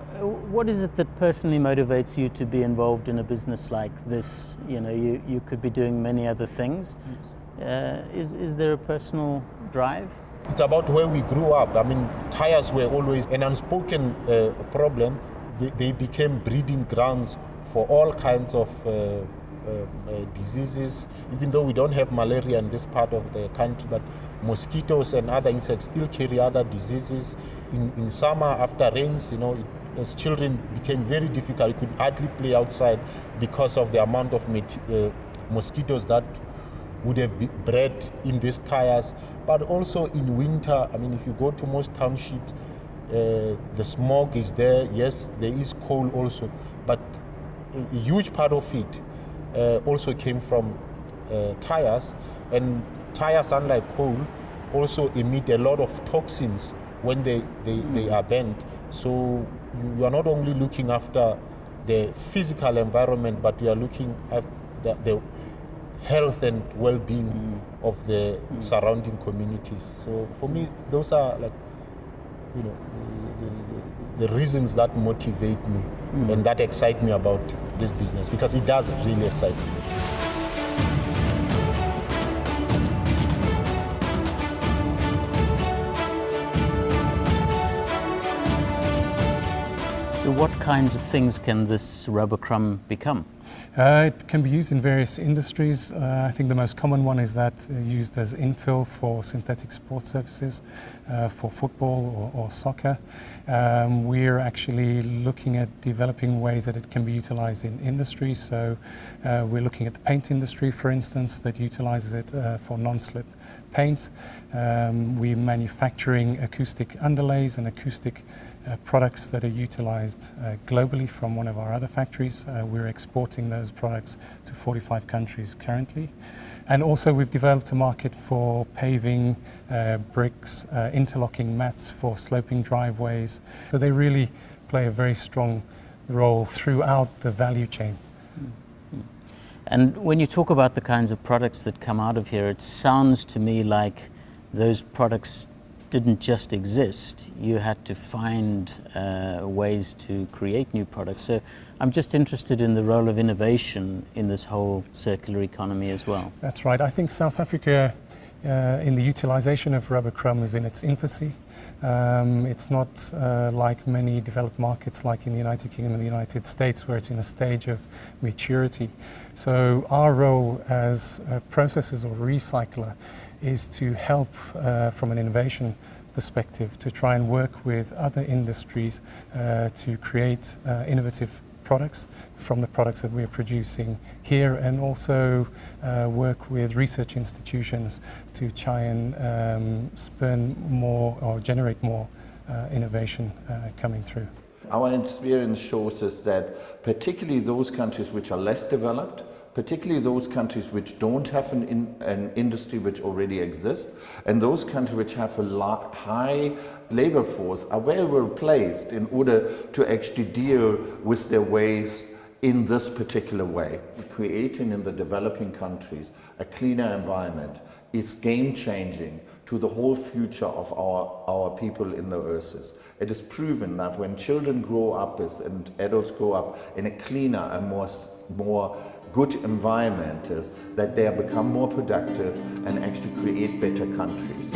what is it that personally motivates you to be involved in a business like this? You know, you could be doing many other things. Is there a personal drive? It's about where we grew up. I mean, tires were always an unspoken problem. They became breeding grounds for all kinds of diseases, even though we don't have malaria in this part of the country, but mosquitoes and other insects still carry other diseases. In summer, after rains, you know, as children became very difficult. You could hardly play outside because of the amount of mosquitoes that would have been bred in these tires. But also in winter, I mean, if you go to most townships, the smog is there. Yes, there is coal also, but a huge part of it also came from tires, and tires, unlike coal, also emit a lot of toxins when they are burned. So you are not only looking after the physical environment, but you are looking at the health and well-being of the surrounding communities. So for me, those are like, you know, the reasons that motivate me and that excite me about this business, because it does really excite me. So what kinds of things can this rubber crumb become? It can be used in various industries. I think the most common one is that used as infill for synthetic sports surfaces, for football or soccer. We're actually looking at developing ways that it can be utilized in industry. So we're looking at the paint industry, for instance, that utilizes it for non-slip paint. We're manufacturing acoustic underlays and acoustic products that are utilized globally from one of our other factories. We're exporting those products to 45 countries currently. And also we've developed a market for paving, bricks, interlocking mats for sloping driveways. So they really play a very strong role throughout the value chain. And when you talk about the kinds of products that come out of here, it sounds to me like those products didn't just exist. You had to find ways to create new products. So I'm just interested in the role of innovation in this whole circular economy as well. That's right. I think South Africa, in the utilization of rubber crumb, is in its infancy. It's not like many developed markets like in the United Kingdom and the United States, where it's in a stage of maturity. So our role as processors or recycler is to help from an innovation perspective, to try and work with other industries to create innovative products from the products that we're producing here, and also work with research institutions to try and spurn more or generate more innovation coming through. Our experience shows us that particularly those countries which are less developed, particularly those countries which don't have an industry which already exists, and those countries which have a high labor force are very well placed in order to actually deal with their waste in this particular way. Creating in the developing countries a cleaner environment is game-changing to the whole future of our people in the earth. It is proven that when children grow up and adults grow up in a cleaner and more good environment, is that they become more productive and actually create better countries.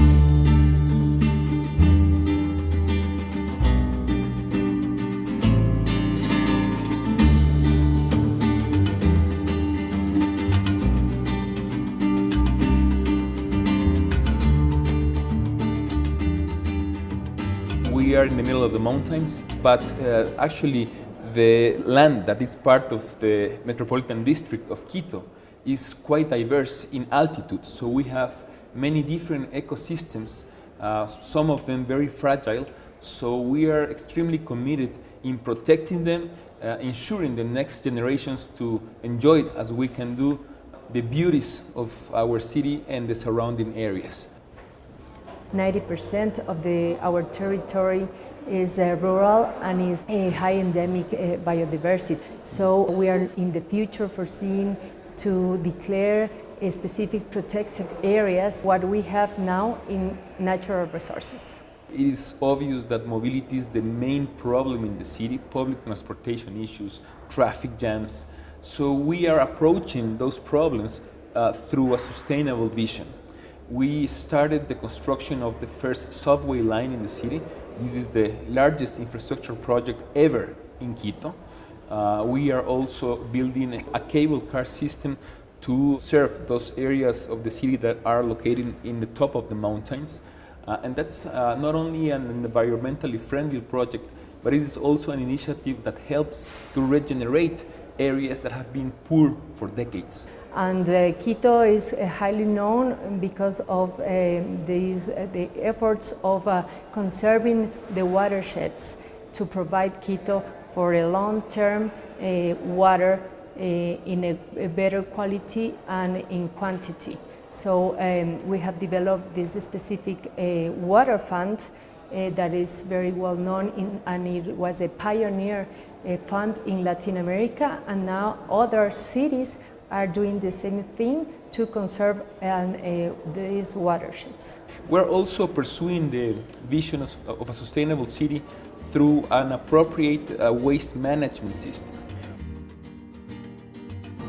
We are in the middle of the mountains, but actually the land that is part of the metropolitan district of Quito is quite diverse in altitude. So we have many different ecosystems, some of them very fragile. So we are extremely committed in protecting them, ensuring the next generations to enjoy it as we can do the beauties of our city and the surrounding areas. 90% of our territory is rural and is a high endemic biodiversity. So we are in the future foreseeing to declare specific protected areas, what we have now in natural resources. it is obvious that mobility is the main problem in the city, public transportation issues, traffic jams. So we are approaching those problems through a sustainable vision. We started the construction of the first subway line in the city. This is the largest infrastructure project ever in Quito. We are also building a cable car system to serve those areas of the city that are located in the top of the mountains. And that's not only an environmentally friendly project, but it is also an initiative that helps to regenerate areas that have been poor for decades. And Quito is highly known because of the efforts of conserving the watersheds to provide Quito for a long-term water in a better quality and in quantity. So we have developed this specific water fund that is very well known and it was a pioneer fund in Latin America, and now other cities are doing the same thing to conserve these watersheds. We're also pursuing the vision of a sustainable city through an appropriate waste management system.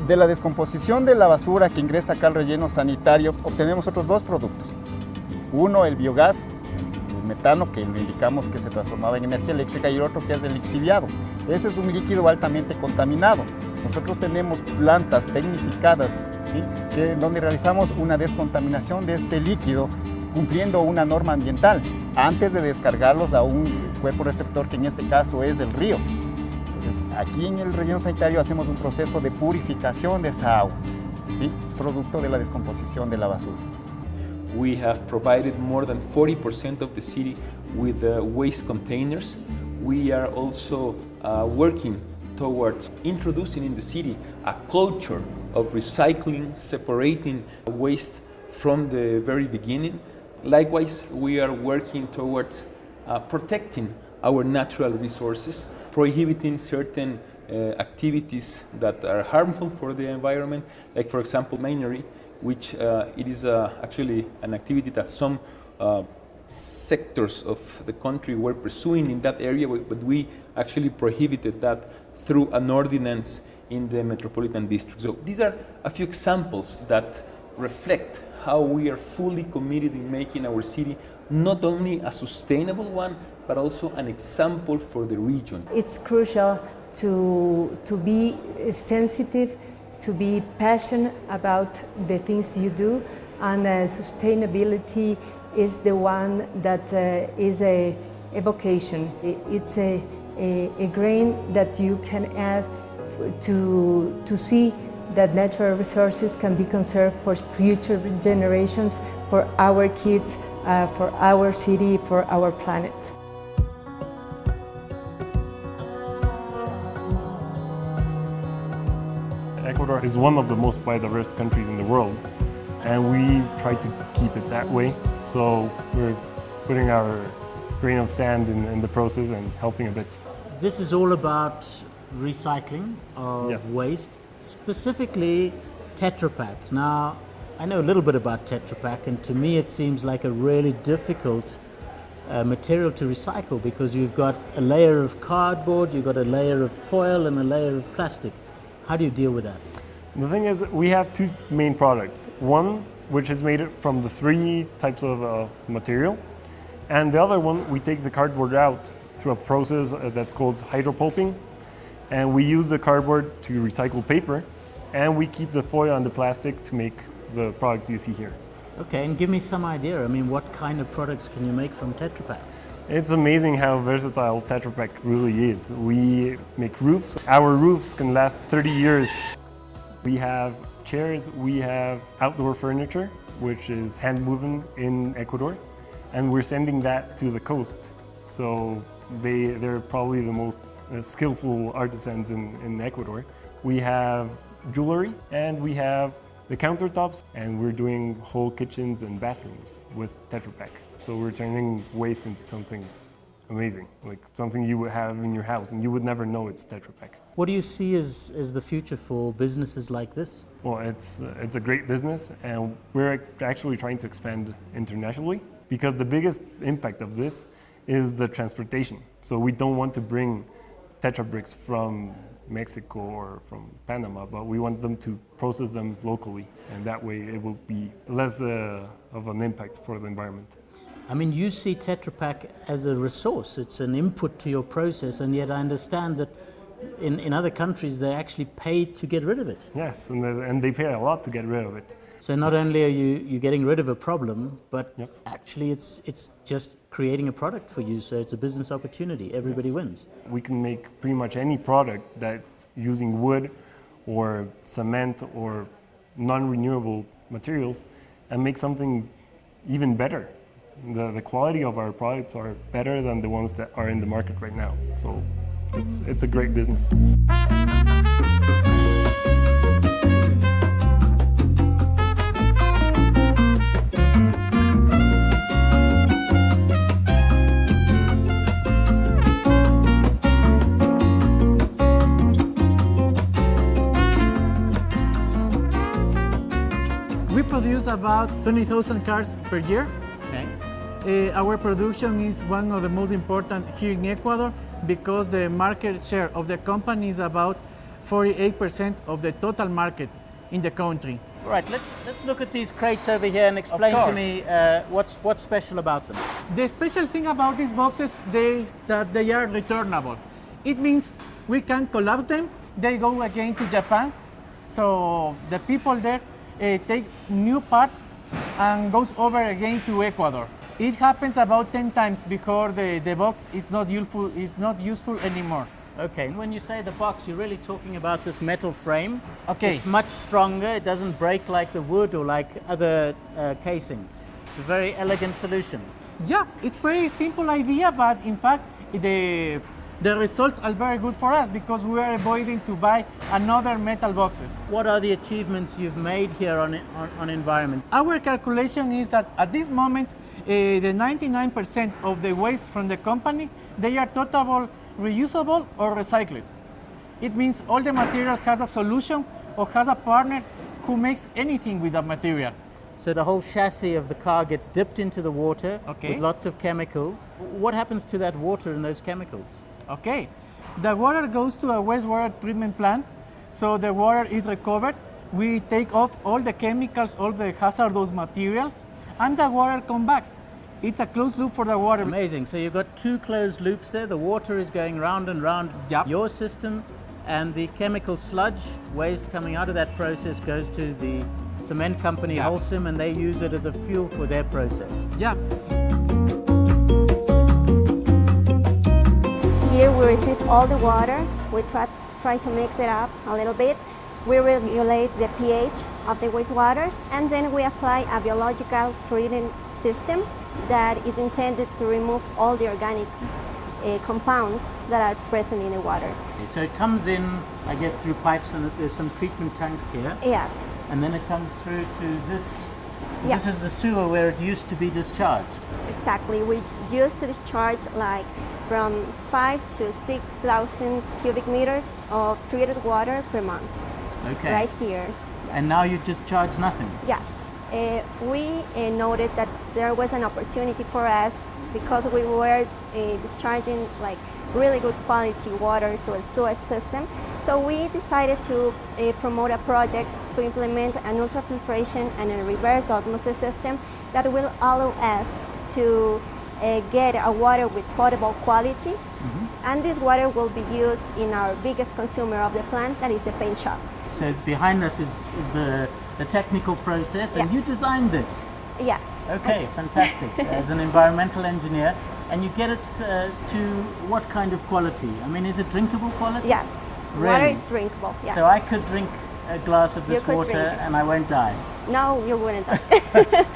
De la descomposición de la basura que ingresa acá al relleno sanitario, obtenemos otros dos productos. Uno, el biogás, el metano, que lo indicamos que se transformaba en energía eléctrica, y el otro que es el lixiviado. Ese es un líquido altamente contaminado. Nosotros tenemos plantas tecnificadas, ¿sí?, donde realizamos una descontaminación de este líquido cumpliendo una norma ambiental antes de descargarlos a un cuerpo receptor, que en este caso es el río. Entonces, aquí en el relleno sanitario hacemos un proceso de purificación de esa agua, ¿sí?, producto de la descomposición de la basura. We have provided more than 40% of the city with waste containers. We are also working towards introducing in the city a culture of recycling, separating waste from the very beginning. Likewise, we are working towards protecting our natural resources, prohibiting certain activities that are harmful for the environment, like for example minery, which it is actually an activity that some sectors of the country were pursuing in that area, but we actually prohibited that through an ordinance in the metropolitan district. So these are a few examples that reflect how we are fully committed in making our city not only a sustainable one, but also an example for the region. It's crucial to be sensitive, to be passionate about the things you do, and sustainability is the one that is a vocation. It's a grain that you can add to see that natural resources can be conserved for future generations, for our kids, for our city, for our planet. Ecuador is one of the most biodiverse countries in the world, and we try to keep it that way. So we're putting our grain of sand in the process and helping a bit. This is all about recycling of waste, specifically Tetra Pak. Now, I know a little bit about Tetra Pak, and to me it seems like a really difficult material to recycle, because you've got a layer of cardboard, you've got a layer of foil and a layer of plastic. How do you deal with that? The thing is, we have two main products. One, which is made from the three types of material, and the other one, we take the cardboard out through a process that's called hydropulping, and we use the cardboard to recycle paper, and we keep the foil and the plastic to make the products you see here. Okay, and give me some idea. I mean, what kind of products can you make from Tetra Paks? It's amazing how versatile Tetra Pak really is. We make roofs. Our roofs can last 30 years. We have chairs, we have outdoor furniture, which is hand woven in Ecuador, and we're sending that to the coast. So they're probably the most skillful artisans in Ecuador. We have jewelry, and we have the countertops, and we're doing whole kitchens and bathrooms with Tetra Pak. So we're turning waste into something amazing, like something you would have in your house and you would never know it's Tetra Pak. What do you see as the future for businesses like this? Well, it's a great business, and we're actually trying to expand internationally. because the biggest impact of this is the transportation. So we don't want to bring Tetra bricks from Mexico or from Panama, but we want them to process them locally, and that way it will be less of an impact for the environment. I mean, you see Tetra Pak as a resource, it's an input to your process, and yet I understand that in other countries they're actually paid to get rid of it. Yes, and they pay a lot to get rid of it. So not only are you getting rid of a problem, but actually it's just creating a product for you, so it's a business opportunity. Everybody wins. We can make pretty much any product that's using wood or cement or non-renewable materials and make something even better. The quality of our products are better than the ones that are in the market right now. So it's a great business. We produce about 20,000 cars per year. Okay. Our production is one of the most important here in Ecuador because the market share of the company is about 48% of the total market in the country. Right, let's look at these crates over here and explain to me what's special about them. The special thing about these boxes is that they are returnable. It means we can collapse them, they go again to Japan, so the people there take new parts and goes over again to Ecuador. It happens about 10 times before the box is not useful anymore. Okay, and when you say the box, you're really talking about this metal frame. Okay. It's much stronger, it doesn't break like the wood or like other casings. It's a very elegant solution. Yeah, it's very simple idea, but in fact, the results are very good for us because we are avoiding to buy another metal boxes. What are the achievements you've made here on environment? Our calculation is that at this moment, the 99% of the waste from the company, they are totally reusable or recycled. It means all the material has a solution or has a partner who makes anything with that material. So the whole chassis of the car gets dipped into the water with lots of chemicals. What happens to that water and those chemicals? Okay, the water goes to a wastewater treatment plant, so the water is recovered. We take off all the chemicals, all the hazardous materials, and the water comes back. It's a closed loop for the water. Amazing. So you've got two closed loops there. The water is going round and round your system, and the chemical sludge waste coming out of that process goes to the cement company Holcim, and they use it as a fuel for their process. Yeah. Here we receive all the water. We try to mix it up a little bit. We regulate the pH of the wastewater, and then we apply a biological treating system that is intended to remove all the organic compounds that are present in the water. So it comes in, I guess, through pipes, and there's some treatment tanks here. Yes. And then it comes through to this. Yes. This is the sewer where it used to be discharged. Exactly. We used to discharge like from 5,000 to 6,000 cubic meters of treated water per month. Okay. Right here. And now you discharge nothing. Yes. We noted that there was an opportunity for us because we were discharging like really good quality water to a sewage system. So we decided to promote a project to implement an ultrafiltration and a reverse osmosis system that will allow us to get a water with potable quality. And this water will be used in our biggest consumer of the plant, that is the paint shop. So behind us is the technical process, and you designed this? Yes. Okay, fantastic. As an environmental engineer, and you get it to what kind of quality? I mean, is it drinkable quality? Yes. Really? Water is drinkable. Yes. So I could drink a glass of this water and I won't die? No, you wouldn't die.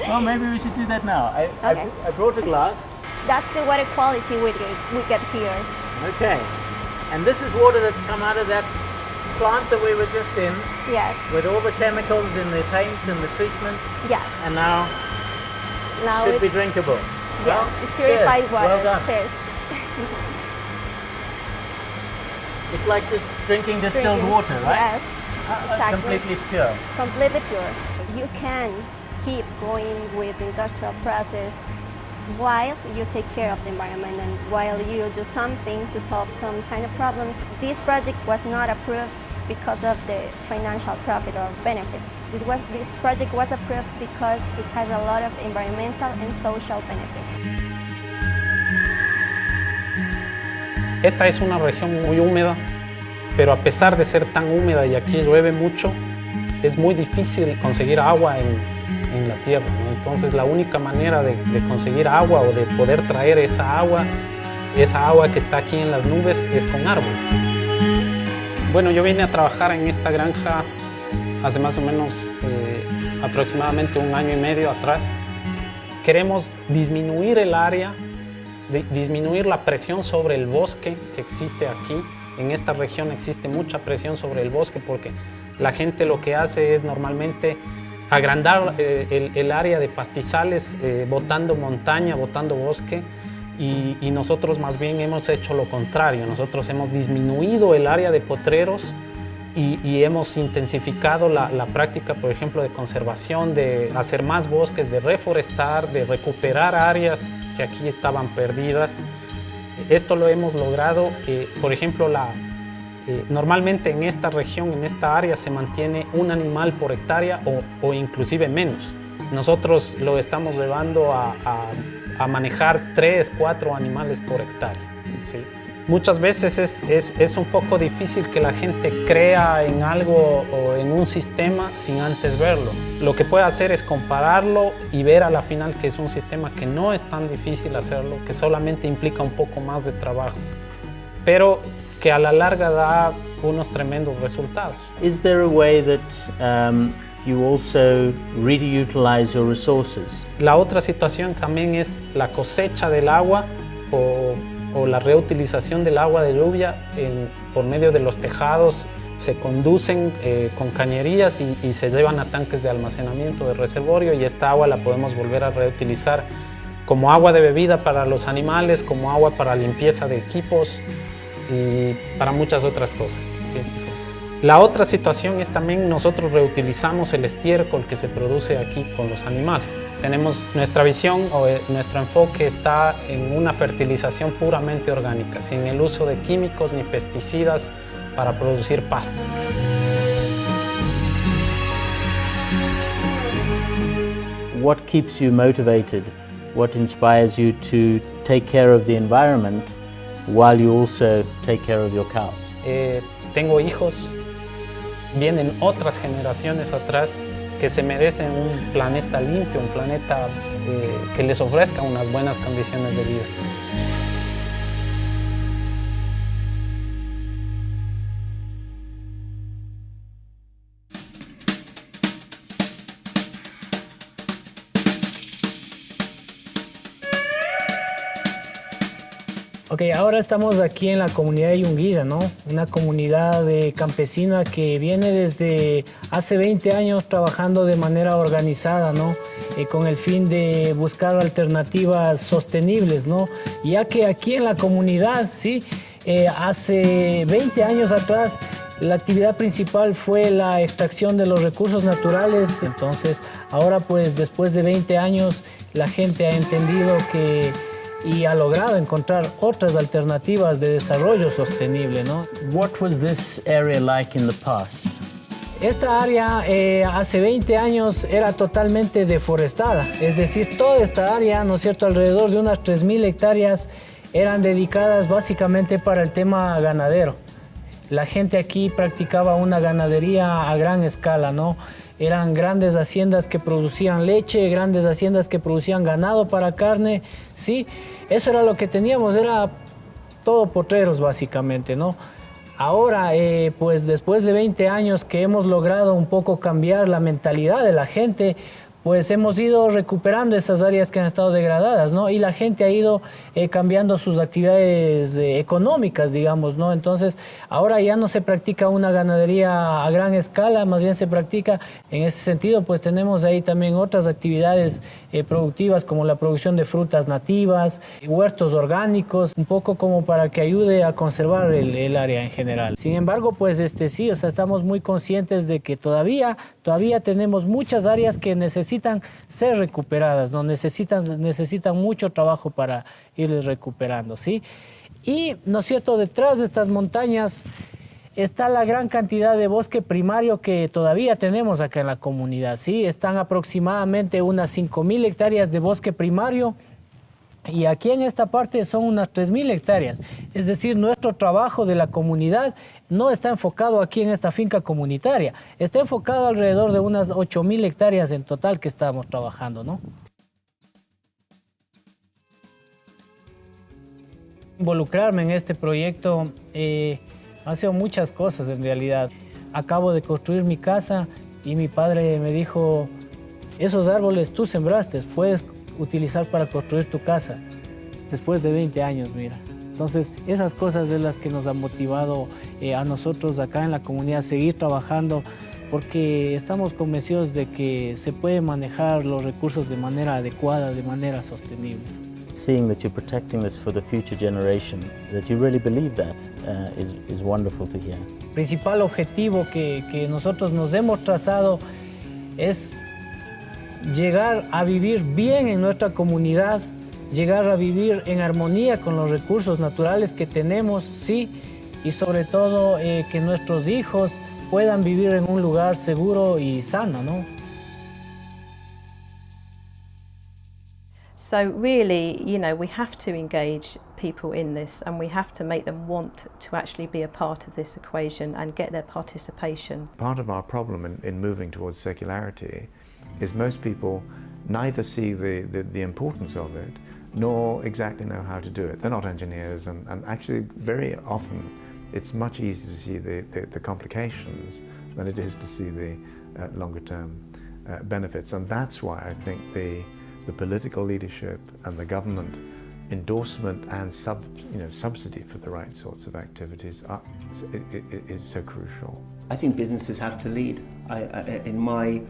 Well, maybe we should do that now. I brought a glass. That's the water quality we get here. Okay. And this is water that's come out of that plant that we were just in. Yes. With all the chemicals in the paint and the treatment. Yes. And now should be drinkable. Yeah, well, it's purified water. Well done. Cheers. It's like drinking distilled water, right? Yes, exactly. Completely pure. Completely pure. You can keep going with the industrial process while you take care of the environment and while you do something to solve some kind of problems. This project was not approved because of the financial profit or benefits. This project was approved because it has a lot of environmental and social benefits. Esta es una región muy húmeda, pero a pesar de ser tan húmeda y aquí llueve mucho, es muy difícil conseguir agua en la tierra, ¿no? Entonces la única manera de conseguir agua o de poder traer esa agua que está aquí en las nubes es con árboles. Bueno, yo vine a trabajar en esta granja hace más o menos aproximadamente 1 año y medio atrás. Queremos disminuir el área, disminuir la presión sobre el bosque que existe aquí. En esta región existe mucha presión sobre el bosque porque la gente lo que hace es normalmente agrandar el área de pastizales, botando montaña, botando bosque, y nosotros más bien hemos hecho lo contrario. Nosotros hemos disminuido el área de potreros y hemos intensificado la práctica, por ejemplo, de conservación, de hacer más bosques, de reforestar, de recuperar áreas que aquí estaban perdidas. Esto lo hemos logrado, por ejemplo, normalmente en esta región, en esta área, se mantiene un animal por hectárea o inclusive menos. Nosotros lo estamos llevando a manejar 3, 4 animales por hectárea, ¿sí? Muchas veces es un poco difícil que la gente crea en algo o en un sistema sin antes verlo. Lo que puede hacer es compararlo y ver a la final que es un sistema que no es tan difícil hacerlo, que solamente implica un poco más de trabajo, pero que a la larga da unos tremendos resultados. Is there a way that you also reutilize your resources? La otra situación también es la cosecha del agua o la reutilización del agua de lluvia por medio de los tejados. Se conducen con cañerías y se llevan a tanques de almacenamiento de reservorio, y esta agua la podemos volver a reutilizar como agua de bebida para los animales, como agua para limpieza de equipos y para muchas otras cosas, ¿sí? La otra situación es también nosotros reutilizamos el estiércol que se produce aquí con los animales. Tenemos nuestra visión o nuestro enfoque está en una fertilización puramente orgánica, sin el uso de químicos ni pesticidas para producir pasto. What keeps you motivated? What inspires you to take care of the environment while you also take care of your cows? Tengo hijos, vienen otras generaciones atrás que se merecen un planeta limpio, un planeta que les ofrezca unas buenas condiciones de vida. Ok, ahora estamos aquí en la comunidad de Yunguida, ¿no? Una comunidad campesina que viene desde hace 20 años trabajando de manera organizada, ¿no? Con el fin de buscar alternativas sostenibles, ¿no? Ya que aquí en la comunidad, ¿sí? Hace 20 años atrás la actividad principal fue la extracción de los recursos naturales. Entonces, ahora pues después de 20 años la gente ha entendido y ha logrado encontrar otras alternativas de desarrollo sostenible, ¿no? What was this area like in the past? Esta área hace 20 años era totalmente deforestada, es decir, toda esta área, ¿no es cierto?, alrededor de unas 3.000 hectáreas eran dedicadas básicamente para el tema ganadero. La gente aquí practicaba una ganadería a gran escala, ¿no? Eran grandes haciendas que producían leche, grandes haciendas que producían ganado para carne, ¿sí? Eso era lo que teníamos, era todo potreros básicamente, ¿no? Ahora, pues después de 20 años que hemos logrado un poco cambiar la mentalidad de la gente, pues hemos ido recuperando esas áreas que han estado degradadas, ¿no? Y la gente ha ido cambiando sus actividades económicas, digamos, ¿no? Entonces, ahora ya no se practica una ganadería a gran escala, más bien se practica, en ese sentido, pues tenemos ahí también otras actividades productivas como la producción de frutas nativas, huertos orgánicos, un poco como para que ayude a conservar el área en general. Sin embargo, pues sí, o sea, estamos muy conscientes de que todavía tenemos muchas áreas que necesitan necesitan ser recuperadas, ¿no? Necesitan mucho trabajo para irles recuperando, ¿sí? Y, ¿no es cierto?, detrás de estas montañas está la gran cantidad de bosque primario que todavía tenemos acá en la comunidad, ¿sí? Están aproximadamente unas 5.000 hectáreas de bosque primario y aquí en esta parte son unas 3.000 hectáreas. Es decir, nuestro trabajo de la comunidad no está enfocado aquí en esta finca comunitaria, está enfocado alrededor de unas 8.000 hectáreas en total que estamos trabajando, ¿no? Involucrarme en este proyecto ha sido muchas cosas en realidad. Acabo de construir mi casa y mi padre me dijo, esos árboles tú sembraste, puedes utilizar para construir tu casa. Después de 20 años, mira. Entonces, esas cosas es las que nos han motivado a nosotros acá en la comunidad a seguir trabajando, porque estamos convencidos de que se puede manejar los recursos de manera adecuada, de manera sostenible. Seeing that you're protecting this for the future generation, that you really believe that, is wonderful to hear. El principal objetivo que nosotros nos hemos trazado es llegar a vivir bien en nuestra comunidad, llegar a vivir en armonía con los recursos naturales que tenemos, sí, y sobre todo que nuestros hijos puedan vivir en un lugar seguro y sano, ¿no? So really, you know, we have to engage people in this and we have to make them want to actually be a part of this equation and get their participation. Part of our problem in moving towards circularity is most people neither see the importance of it nor exactly know how to do it. They're not engineers and actually very often it's much easier to see the complications than it is to see the longer term benefits, and that's why I think the political leadership and the government endorsement and subsidy for the right sorts of activities is so crucial. I think businesses have to lead. In my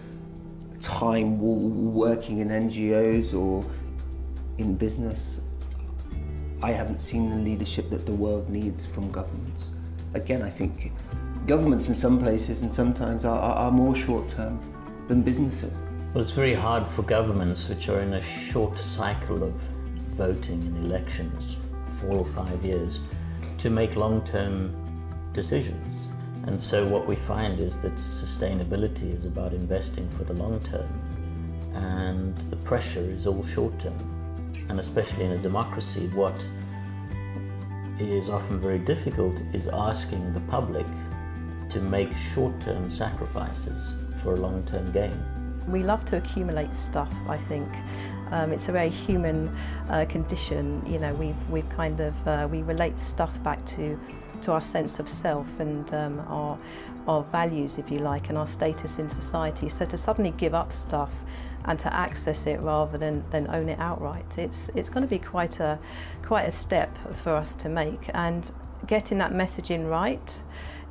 time working in NGOs or in business, I haven't seen the leadership that the world needs from governments. Again, I think governments in some places and sometimes are more short-term than businesses. Well, it's very hard for governments which are in a short cycle of voting in elections, 4 or 5 years, to make long-term decisions. And so what we find is that sustainability is about investing for the long term, and the pressure is all short term. And especially in a democracy, what is often very difficult is asking the public to make short-term sacrifices for a long-term gain. We love to accumulate stuff, I think. It's a very human condition. You know, we've kind of, we relate stuff back to our sense of self and our values, if you like, and our status in society. So to suddenly give up stuff and to access it rather than own it outright, it's going to be quite a step for us to make. And getting that messaging right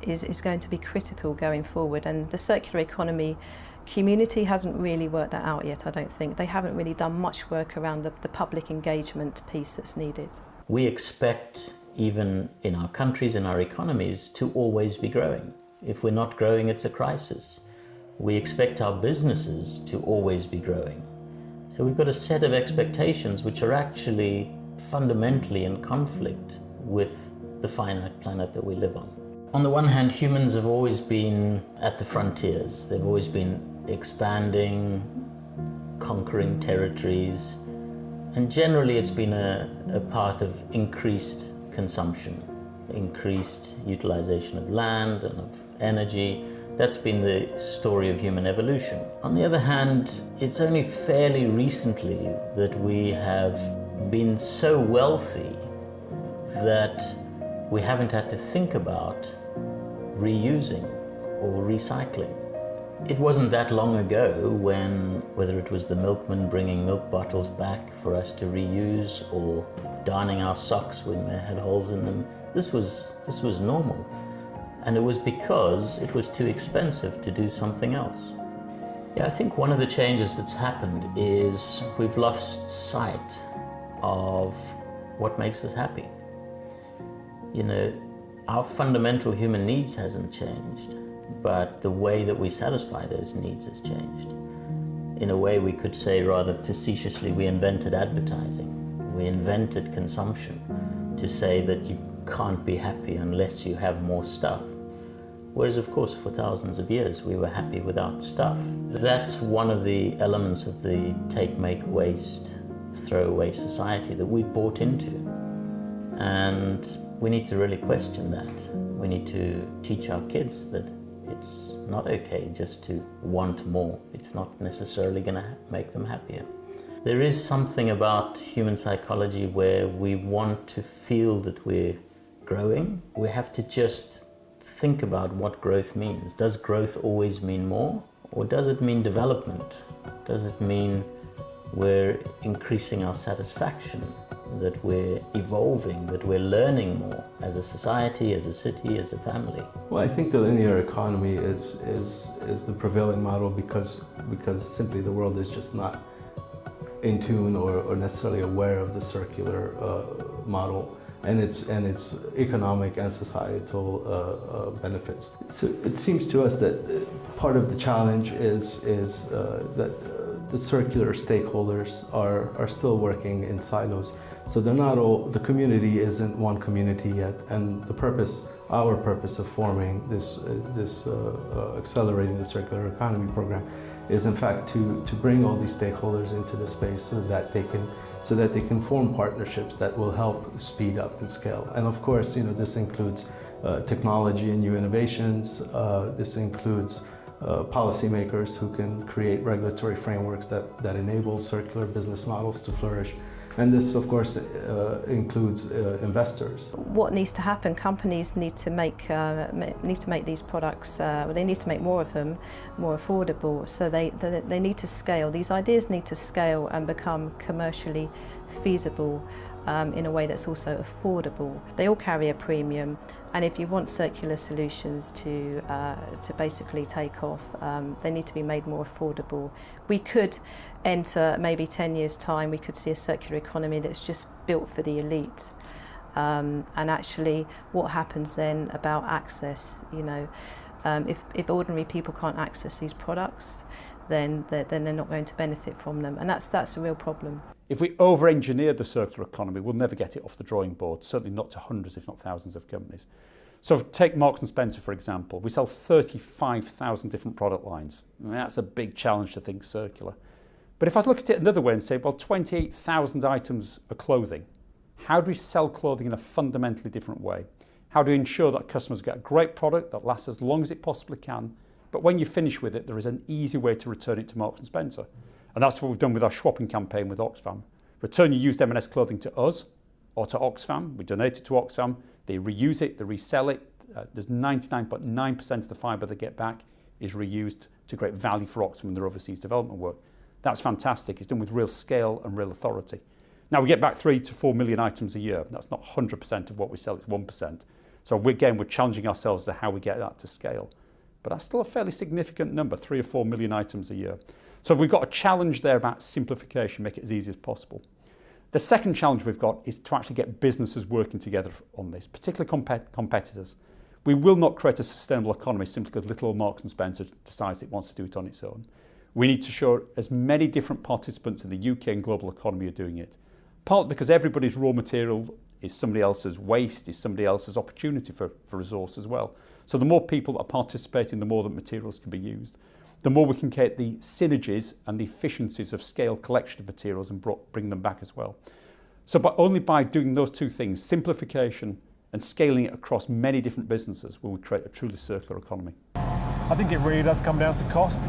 is going to be critical going forward. And the circular economy community hasn't really worked that out yet, I don't think. They haven't really done much work around the public engagement piece that's needed. We expect, even in our countries, in our economies, to always be growing. If we're not growing, it's a crisis. We expect our businesses to always be growing. So we've got a set of expectations which are actually fundamentally in conflict with the finite planet that we live on. On the one hand, humans have always been at the frontiers. They've always been expanding, conquering territories, and generally it's been a path of increased consumption, increased utilization of land and of energy. That's been the story of human evolution. On the other hand, it's only fairly recently that we have been so wealthy that we haven't had to think about reusing or recycling. It wasn't that long ago when, whether it was the milkman bringing milk bottles back for us to reuse or darning our socks when they had holes in them, this was normal. And it was because it was too expensive to do something else. Yeah, I think one of the changes that's happened is we've lost sight of what makes us happy. You know, our fundamental human needs hasn't changed, but the way that we satisfy those needs has changed. In a way, we could say rather facetiously, we invented advertising. We invented consumption to say that you can't be happy unless you have more stuff. Whereas, of course, for thousands of years, we were happy without stuff. That's one of the elements of the take, make, waste, throw away society that we bought into. And we need to really question that. We need to teach our kids that it's not okay just to want more. It's not necessarily going to make them happier. There is something about human psychology where we want to feel that we're growing. We have to just think about what growth means. Does growth always mean more? Or does it mean development? Does it mean we're increasing our satisfaction, that we're evolving, that we're learning more as a society, as a city, as a family? Well, I think the linear economy is the prevailing model because simply the world is just not in tune or necessarily aware of the circular model and its economic and societal benefits. So it seems to us that part of the challenge is that the circular stakeholders are still working in silos. So they're not all, the community isn't one community yet, and the purpose, our purpose of forming this Accelerating the Circular Economy program is in fact to bring all these stakeholders into the space so that they can form partnerships that will help speed up and scale. And of course, this includes technology and new innovations. This includes policymakers who can create regulatory frameworks that enable circular business models to flourish. And this, of course, includes investors. What needs to happen? Companies need to make these products. They need to make more of them, more affordable. So they need to scale. These ideas need to scale and become commercially feasible in a way that's also affordable. They all carry a premium, and if you want circular solutions to basically take off, they need to be made more affordable. We could enter maybe 10 years' time, we could see a circular economy that's just built for the elite. And actually, what happens then about access? If ordinary people can't access these products, then they're not going to benefit from them, and that's a real problem. If we over-engineer the circular economy, we'll never get it off the drawing board, certainly not to hundreds, if not thousands of companies. So take Marks & Spencer, for example. We sell 35,000 different product lines. I mean, that's a big challenge to think circular. But if I look at it another way and say, well, 28,000 items of clothing, how do we sell clothing in a fundamentally different way? How do we ensure that customers get a great product that lasts as long as it possibly can, but when you finish with it, there is an easy way to return it to Marks & Spencer? And that's what we've done with our swapping campaign with Oxfam. Return your used M&S clothing to us or to Oxfam. We donate it to Oxfam. They reuse it, they resell it. There's 99.9% of the fibre they get back is reused to great value for Oxfam and their overseas development work. That's fantastic. It's done with real scale and real authority. Now we get back 3 to 4 million items a year. That's not 100% of what we sell, it's 1%. So again, we're challenging ourselves to how we get that to scale. But that's still a fairly significant number, 3 or 4 million items a year. So we've got a challenge there about simplification, make it as easy as possible. The second challenge we've got is to actually get businesses working together on this, particularly competitors. We will not create a sustainable economy simply because little old Marks & Spencer decides it wants to do it on its own. We need to show as many different participants in the UK and global economy are doing it. Partly because everybody's raw material is somebody else's waste, is somebody else's opportunity for resource as well. So the more people that are participating, the more that materials can be used. The more we can get the synergies and the efficiencies of scale collection of materials and bring them back as well. So only by doing those two things, simplification and scaling it across many different businesses, will we create a truly circular economy. I think it really does come down to cost.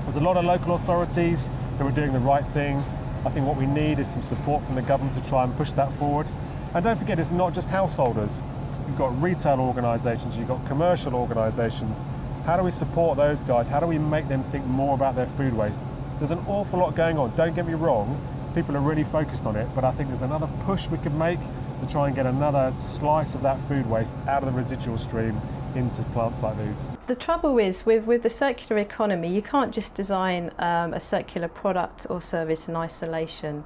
There's a lot of local authorities who are doing the right thing. I think what we need is some support from the government to try and push that forward. And don't forget, it's not just householders. You've got retail organisations, you've got commercial organisations. How do we support those guys? How do we make them think more about their food waste? There's an awful lot going on. Don't get me wrong, people are really focused on it, but I think there's another push we could make to try and get another slice of that food waste out of the residual stream into plants like these. The trouble is with the circular economy, you can't just design a circular product or service in isolation.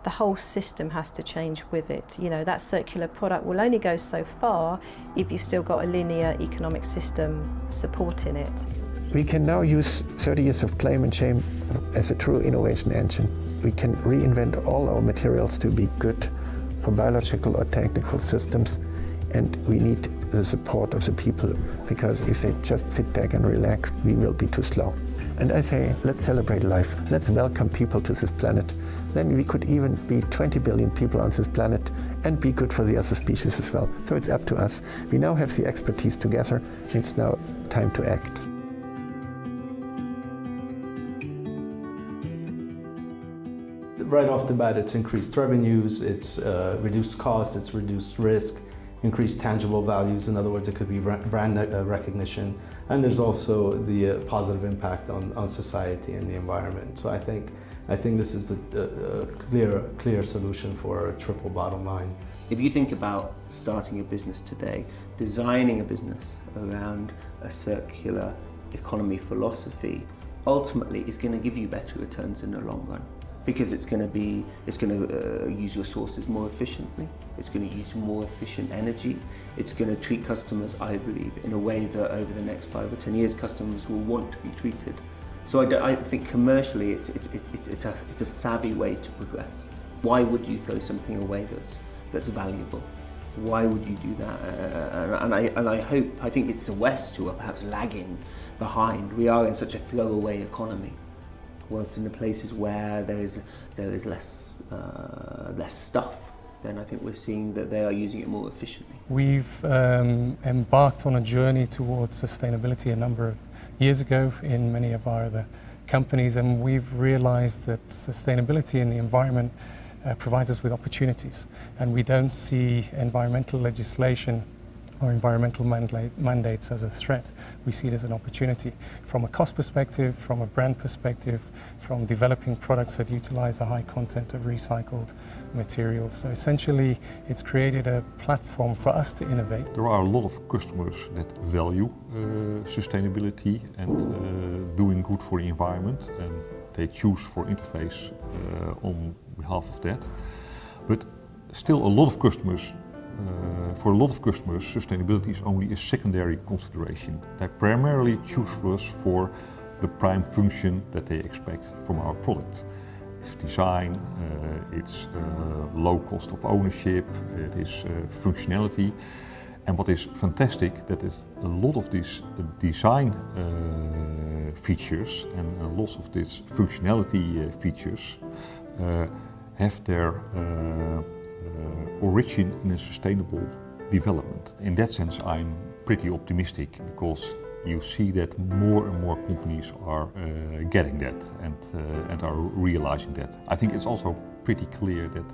The whole system has to change with it. That circular product will only go so far if you've still got a linear economic system supporting it. We can now use 30 years of blame and shame as a true innovation engine. We can reinvent all our materials to be good for biological or technical systems, and we need the support of the people, because if they just sit back and relax, we will be too slow. And I say, let's celebrate life. Let's welcome people to this planet. Then we could even be 20 billion people on this planet and be good for the other species as well. So it's up to us. We now have the expertise together. It's now time to act. Right off the bat, it's increased revenues, it's reduced cost, it's reduced risk, increased tangible values. In other words, it could be brand recognition, and there's also the positive impact on society and the environment. So I think this is a clear solution for a triple bottom line. If you think about starting a business today, designing a business around a circular economy philosophy, ultimately is going to give you better returns in the long run. Because it's going to use your sources more efficiently, it's going to use more efficient energy, it's going to treat customers, I believe, in a way that over the next 5 or 10 years customers will want to be treated. So I think commercially it's a savvy way to progress. Why would you throw something away that's valuable? Why would you do that? I think it's the West who are perhaps lagging behind. We are in such a throwaway economy. Whilst in the places where there is less stuff, then I think we're seeing that they are using it more efficiently. We've embarked on a journey towards sustainability a number of years ago in many of our other companies, and we've realized that sustainability in the environment provides us with opportunities, and we don't see environmental legislation or environmental mandates as a threat. We see it as an opportunity from a cost perspective, from a brand perspective, from developing products that utilize a high content of recycled materials. So essentially, it's created a platform for us to innovate. There are a lot of customers that value sustainability and doing good for the environment, and they choose for interface on behalf of that. But still a lot of customers for a lot of customers, sustainability is only a secondary consideration. They primarily choose us for the prime function that they expect from our product. It's design, it's low cost of ownership, it is functionality. And what is fantastic, that is a lot of these design features and a lot of these functionality features have their origin in a sustainable development. In that sense, I'm pretty optimistic, because you see that more and more companies are getting that and are realizing that. I think it's also pretty clear that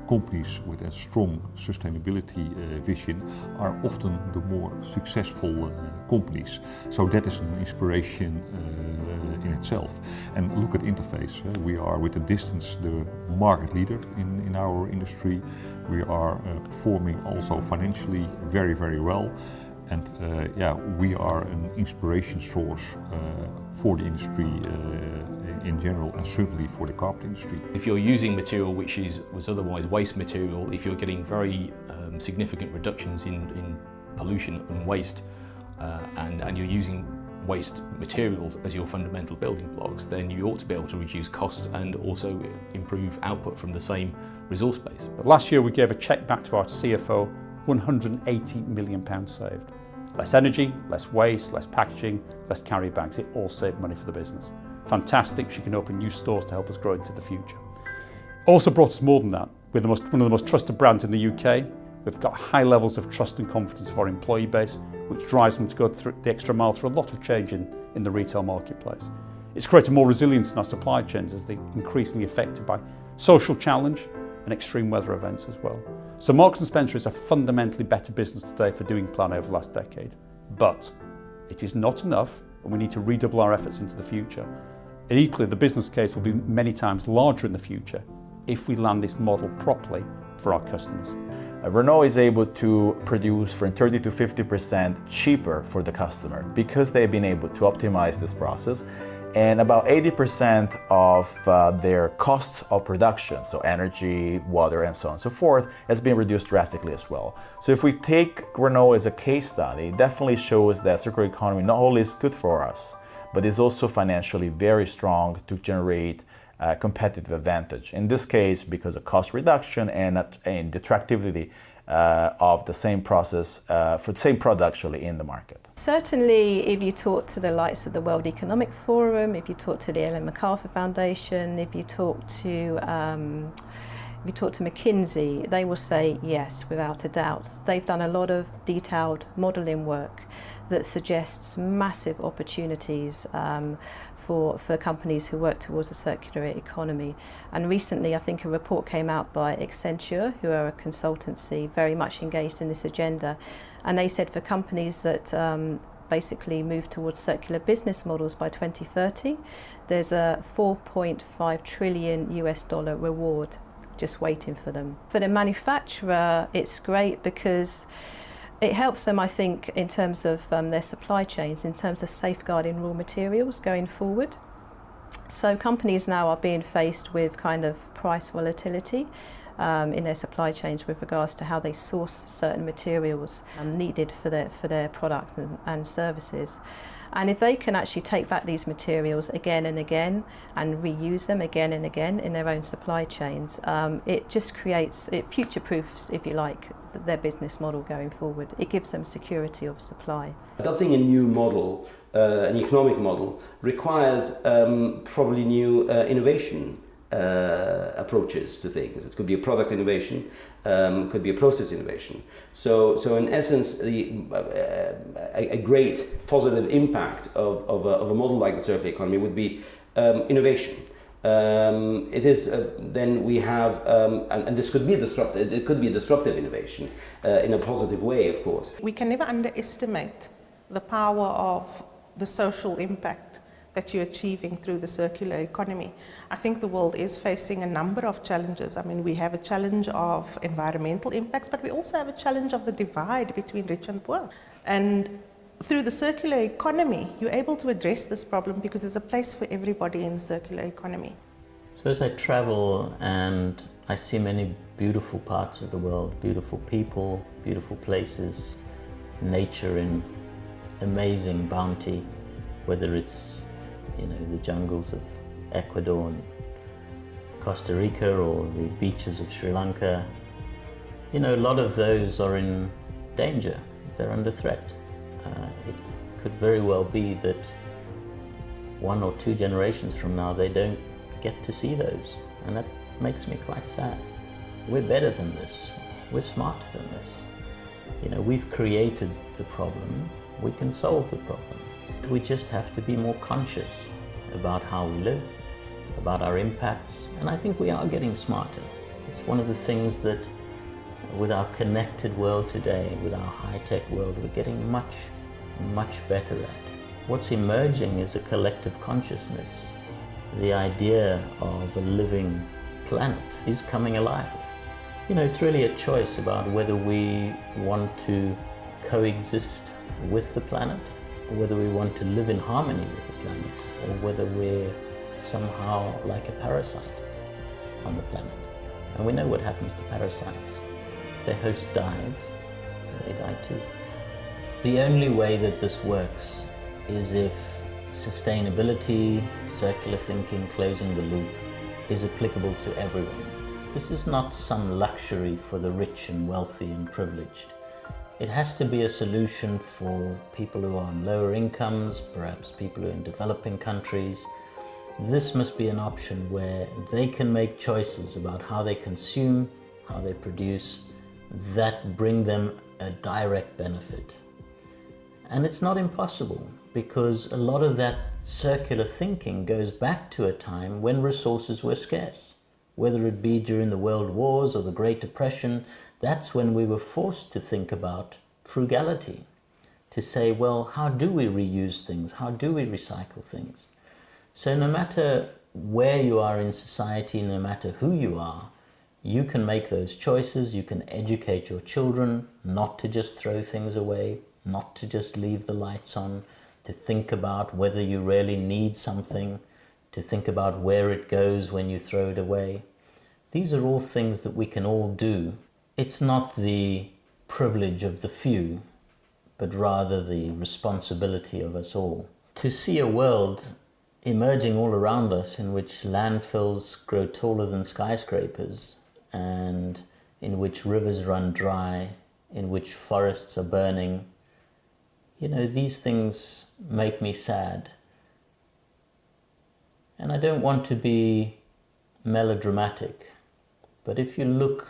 companies with a strong sustainability vision are often the more successful companies. So that is an inspiration in itself. And look at interface. We are with a distance the market leader in our industry. We are performing also financially very, very well. And we are an inspiration source for the industry in general, and certainly for the carpet industry. If you're using material which was otherwise waste material, if you're getting very significant reductions in pollution and waste, and you're using waste material as your fundamental building blocks, then you ought to be able to reduce costs and also improve output from the same resource base. But last year we gave a cheque back to our CFO, £180 million saved. Less energy, less waste, less packaging, less carry bags. It all saved money for the business. Fantastic, she can open new stores to help us grow into the future. Also brought us more than that. We're one of the most trusted brands in the UK. We've got high levels of trust and confidence for our employee base, which drives them to go through the extra mile through a lot of change in the retail marketplace. It's created more resilience in our supply chains as they're increasingly affected by social challenge and extreme weather events as well. So Marks & Spencer is a fundamentally better business today for doing plan over the last decade. But it is not enough, and we need to redouble our efforts into the future. And equally, the business case will be many times larger in the future if we land this model properly for our customers. Renault is able to produce from 30 to 50% cheaper for the customer because they've been able to optimize this process. And about 80% of their cost of production, so energy, water, and so on and so forth, has been reduced drastically as well. So if we take Renault as a case study, it definitely shows that circular economy not only is good for us, but is also financially very strong to generate competitive advantage. In this case, because of cost reduction and the attractivity of the same process for the same product actually in the market. Certainly, if you talk to the likes of the World Economic Forum, if you talk to the Ellen MacArthur Foundation, if you talk to McKinsey, they will say yes, without a doubt. They've done a lot of detailed modelling work that suggests massive opportunities for companies who work towards a circular economy. And recently, I think a report came out by Accenture, who are a consultancy very much engaged in this agenda, and they said for companies that basically move towards circular business models by 2030, there's a $4.5 trillion reward just waiting for them. For the manufacturer, it's great because it helps them, I think, in terms of their supply chains, in terms of safeguarding raw materials going forward. So companies now are being faced with kind of price volatility in their supply chains with regards to how they source certain materials needed for their products and services. And if they can actually take back these materials again and again and reuse them again and again in their own supply chains, it just creates, it future-proofs, if you like, their business model going forward. It gives them security of supply. Adopting a new model, an economic model, requires probably new innovation approaches to things. It could be a product innovation, could be a process innovation. So in essence, a great positive impact of a model like the circular economy would be innovation. It is then we have, and this could be disruptive. It could be disruptive innovation in a positive way, of course. We can never underestimate the power of the social impact that you're achieving through the circular economy. I think the world is facing a number of challenges. I mean, we have a challenge of environmental impacts, but we also have a challenge of the divide between rich and poor. And through the circular economy, you're able to address this problem because there's a place for everybody in the circular economy. So as I travel and I see many beautiful parts of the world, beautiful people, beautiful places, nature in amazing bounty, whether it's the jungles of Ecuador and Costa Rica or the beaches of Sri Lanka, a lot of those are in danger, they're under threat. It could very well be that 1 or 2 generations from now they don't get to see those, and that makes me quite sad. We're better than this, we're smarter than this. We've created the problem, we can solve the problem. We just have to be more conscious about how we live, about our impacts, and I think we are getting smarter. It's one of the things that with our connected world today, with our high-tech world, we're getting much, much better at. What's emerging is a collective consciousness. The idea of a living planet is coming alive. It's really a choice about whether we want to coexist with the planet, or whether we want to live in harmony with the planet, or whether we're somehow like a parasite on the planet. And we know what happens to parasites. If their host dies, they die too. The only way that this works is if sustainability, circular thinking, closing the loop is applicable to everyone. This is not some luxury for the rich and wealthy and privileged. It has to be a solution for people who are on lower incomes, perhaps people who are in developing countries. This must be an option where they can make choices about how they consume, how they produce, that bring them a direct benefit. And it's not impossible, because a lot of that circular thinking goes back to a time when resources were scarce. Whether it be during the World Wars or the Great Depression, that's when we were forced to think about frugality, to say, well, how do we reuse things? How do we recycle things? So no matter where you are in society, no matter who you are, you can make those choices. You can educate your children not to just throw things away, not to just leave the lights on, to think about whether you really need something, to think about where it goes when you throw it away. These are all things that we can all do. It's not the privilege of the few, but rather the responsibility of us all to see a world emerging all around us in which landfills grow taller than skyscrapers and in which rivers run dry, in which forests are burning, you know, these things make me sad. And I don't want to be melodramatic, but if you look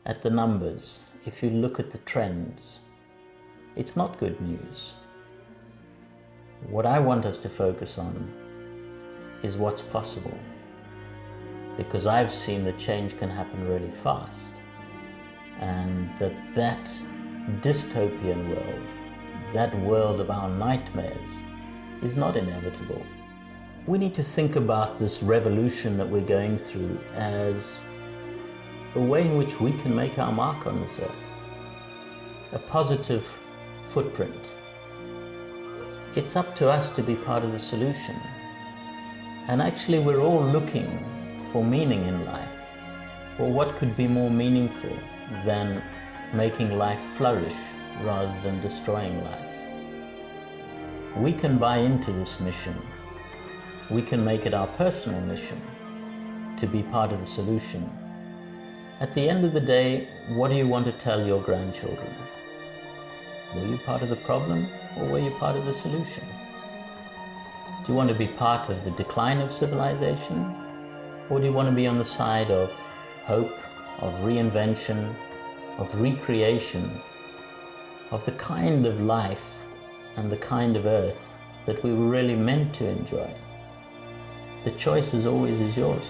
at the numbers, if you look at the trends, it's not good news. What I want us to focus on is what's possible, because I've seen that change can happen really fast, and that dystopian world, that world of our nightmares, is not inevitable. We need to think about this revolution that we're going through as a way in which we can make our mark on this earth, a positive footprint. It's up to us to be part of the solution. And actually we're all looking for meaning in life. Well, what could be more meaningful than making life flourish rather than destroying life? We can buy into this mission. We can make it our personal mission to be part of the solution. At the end of the day, what do you want to tell your grandchildren? Were you part of the problem or were you part of the solution? Do you want to be part of the decline of civilization, or do you want to be on the side of hope, of reinvention, of recreation, of the kind of life and the kind of earth that we were really meant to enjoy? The choice as always is yours.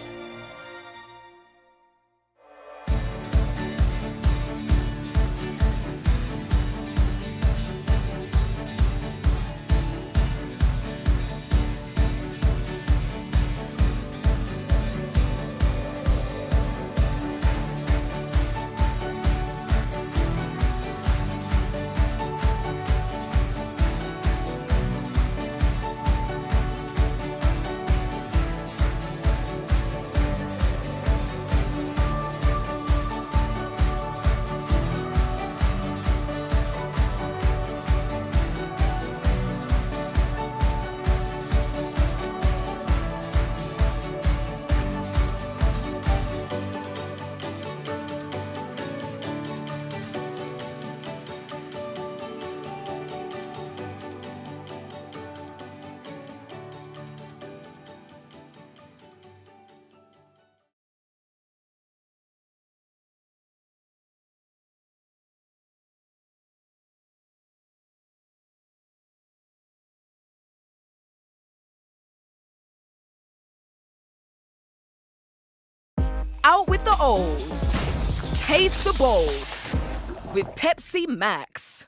Out with the old. Taste the bold with Pepsi Max.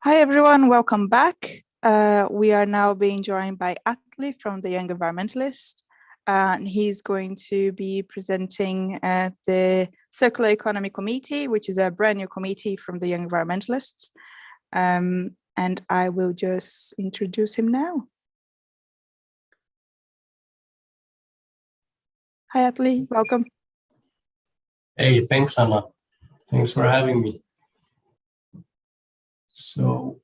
Hi everyone, welcome back. We are now being joined by Atli from the Young Environmentalists. And he's going to be presenting at the Circular Economy Committee, which is a brand new committee from the Young Environmentalists. And I will just introduce him now. Hi Atli, welcome. Hey, thanks Anna. Thanks for having me. So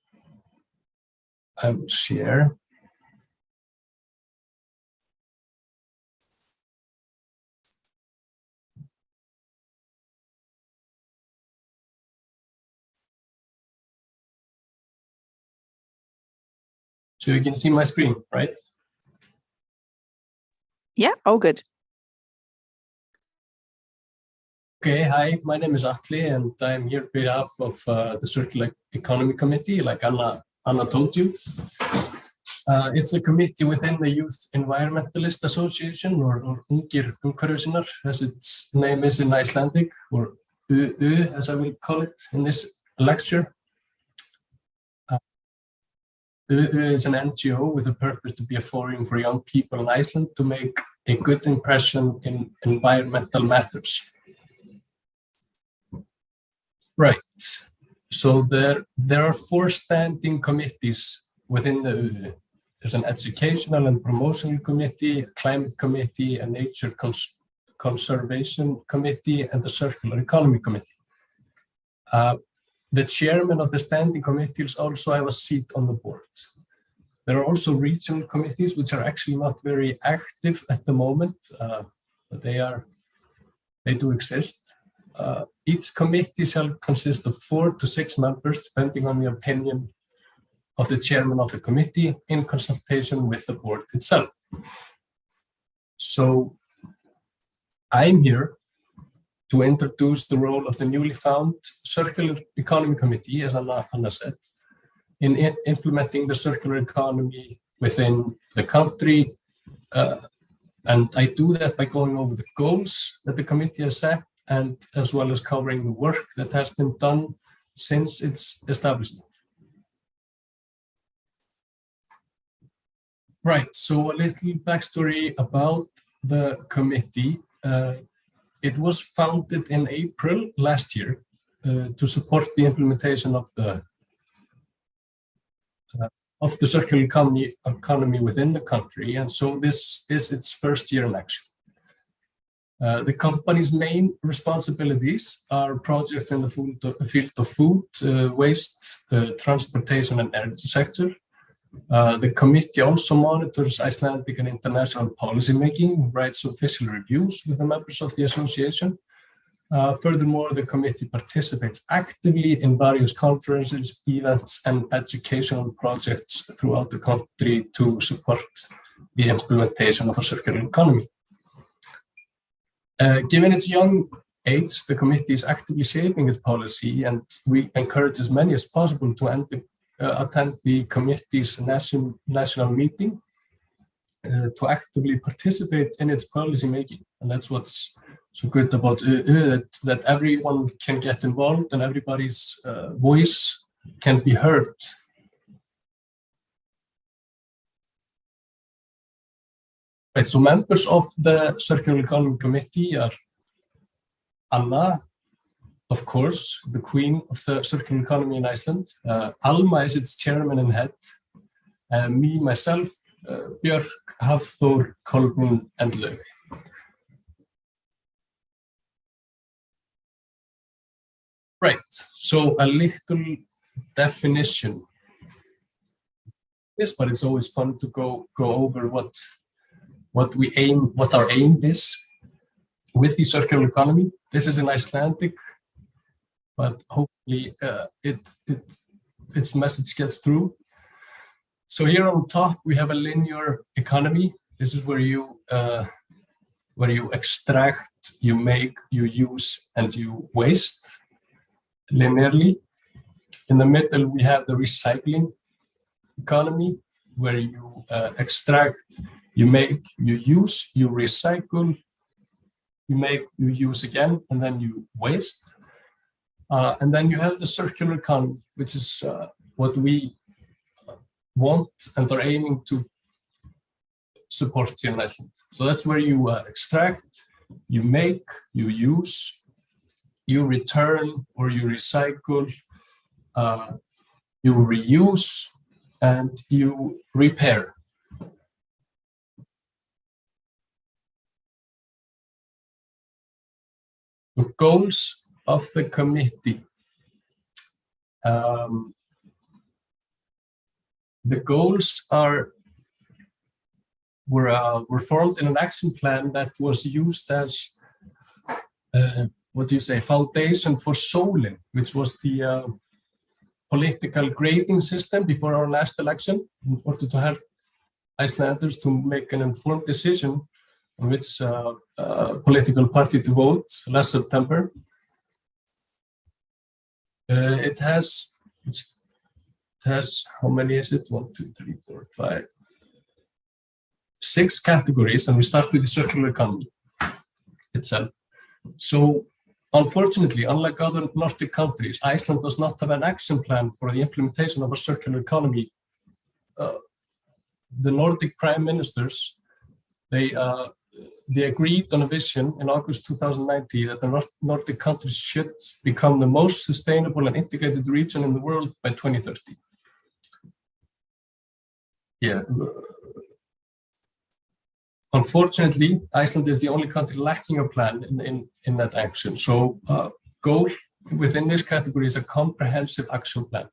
I will share. So you can see my screen, right? Yeah, all good. Okay, hi, my name is Atli and I'm here on behalf of the Circular Economy Committee, like Anna told you. It's a committee within the Youth Environmentalist Association, or Ungir Umhverfisinnar, as its name is in Icelandic, or UU, as I will call it in this lecture. UU is an NGO with a purpose to be a forum for young people in Iceland to make a good impression in environmental matters. Right, so there are 4 standing committees within the UU. There's an educational and promotional committee, a climate committee, a nature conservation committee, and the circular economy committee. The chairman of the standing committees also have a seat on the board. There are also regional committees, which are actually not very active at the moment, but they do exist. Each committee shall consist of 4 to 6 members, depending on the opinion of the chairman of the committee in consultation with the board itself. So I'm here to introduce the role of the newly found Circular Economy Committee, as Anna said, in implementing the circular economy within the country. And I do that by going over the goals that the committee has set, and as well as covering the work that has been done since its establishment. Right, so a little backstory about the committee. It was founded in April last year to support the implementation of the circular economy within the country, and so this is its first year in action. The company's main responsibilities are projects in the field of food, waste, transportation, and energy sector. The committee also monitors Icelandic and international policy making, writes official reviews with the members of the association. Furthermore, the committee participates actively in various conferences, events, and educational projects throughout the country to support the implementation of a circular economy. Given its young age, the committee is actively shaping its policy, and we encourage as many as possible to attend the committee's national meeting to actively participate in its policy making. And that's what's so good about that everyone can get involved and everybody's voice can be heard. Right, so members of the Circular Economy Committee are Anna, of course, the queen of the circular economy in Iceland. Alma is its chairman and head. Me, myself, Björk, Hafþór, Kolbrún, and Laug. Right, so a little definition. Yes, but it's always fun to go over what our aim is with the circular economy. This is in Icelandic, but hopefully its message gets through. So here on top we have a linear economy. This is where you extract, you make, you use, and you waste linearly. In the middle we have the recycling economy, where you extract, you make, you use, you recycle, you make, you use again, and then you waste. And then you have the circular economy, which is what we want and are aiming to support here in Iceland. So that's where you extract, you make, you use, you return or you recycle, you reuse, and you repair. The goals of the committee. The goals were formed in an action plan that was used as foundation for Solin, which was the political grading system before our last election, in order to help Icelanders to make an informed decision on which political party to vote last September. It has, how many is it? 1, 2, 3, 4, 5, 6 categories, and we start with the circular economy itself. So unfortunately, unlike other Nordic countries, Iceland does not have an action plan for the implementation of a circular economy. The Nordic prime ministers, they agreed on a vision in August 2019 that the Nordic countries should become the most sustainable and integrated region in the world by 2030. Yeah. Unfortunately, Iceland is the only country lacking a plan in that action. So goal within this category is a comprehensive action plan.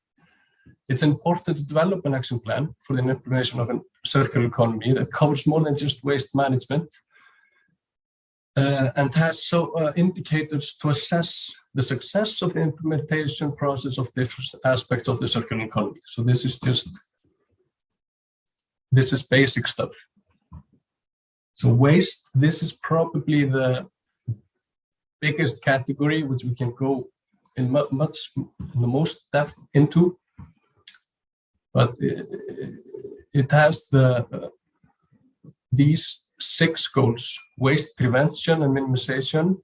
It's important to develop an action plan for the implementation of a circular economy that covers more than just waste management and has indicators to assess the success of the implementation process of different aspects of the circular economy. So this is basic stuff. So waste, this is probably the biggest category, which we can go in the most depth into. But it has these 6 goals: waste prevention and minimization,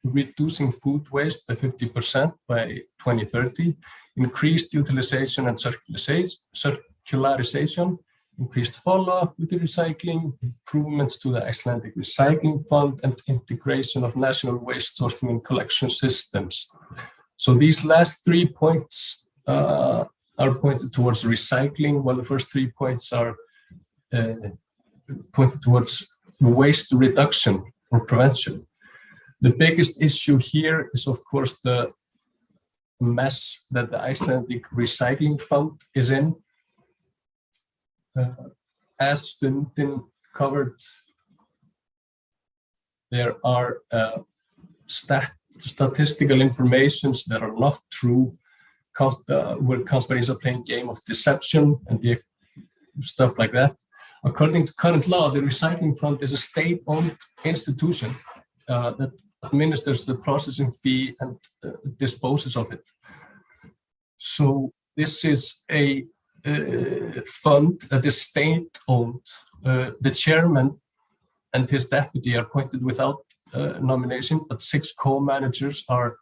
reducing food waste by 50% by 2030, increased utilization and circularization, increased follow-up with the recycling, improvements to the Icelandic Recycling Fund, and integration of national waste sorting and collection systems. So these last 3 points are pointed towards recycling, while the first 3 points are pointed towards waste reduction or prevention. The biggest issue here is, of course, the mess that the Icelandic Recycling Fund is in. As Stundin covered, there are statistical informations that are not true, where companies are playing game of deception and stuff like that. According to current law, the Recycling Fund is a state-owned institution that administers the processing fee and disposes of it. So this is a fund that is state-owned. The chairman and his deputy are appointed without nomination, but 6 co-managers are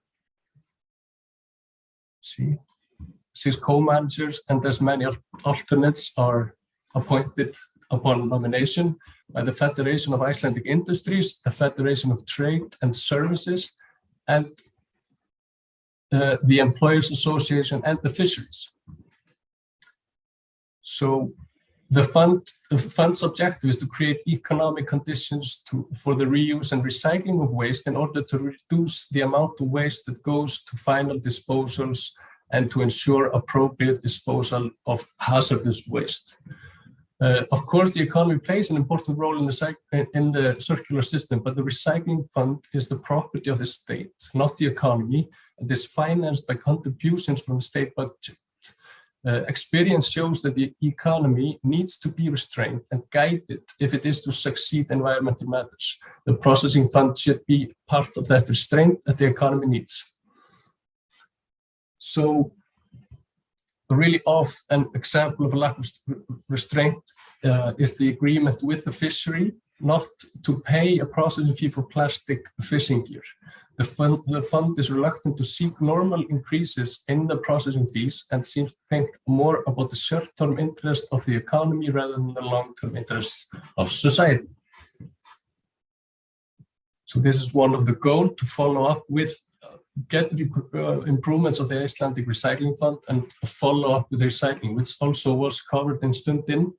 6 co-managers, and as many alternates are appointed upon nomination by the Federation of Icelandic Industries, the Federation of Trade and Services, and the Employers Association and the Fisheries. So the fund's objective is to create economic conditions for the reuse and recycling of waste in order to reduce the amount of waste that goes to final disposals and to ensure appropriate disposal of hazardous waste. Of course, the economy plays an important role in the circular system, but the recycling fund is the property of the state, not the economy, and is financed by contributions from the state budget. Experience shows that the economy needs to be restrained and guided if it is to succeed in environmental matters. The processing fund should be part of that restraint that the economy needs. So, really off an example of a lack of restraint is the agreement with the fishery not to pay a processing fee for plastic fishing gear. The fund is reluctant to seek normal increases in the processing fees and seems to think more about the short-term interest of the economy rather than the long-term interests of society. So this is one of the goals, to follow up with get the improvements of the Icelandic Recycling Fund and follow up with recycling, which also was covered in Stundin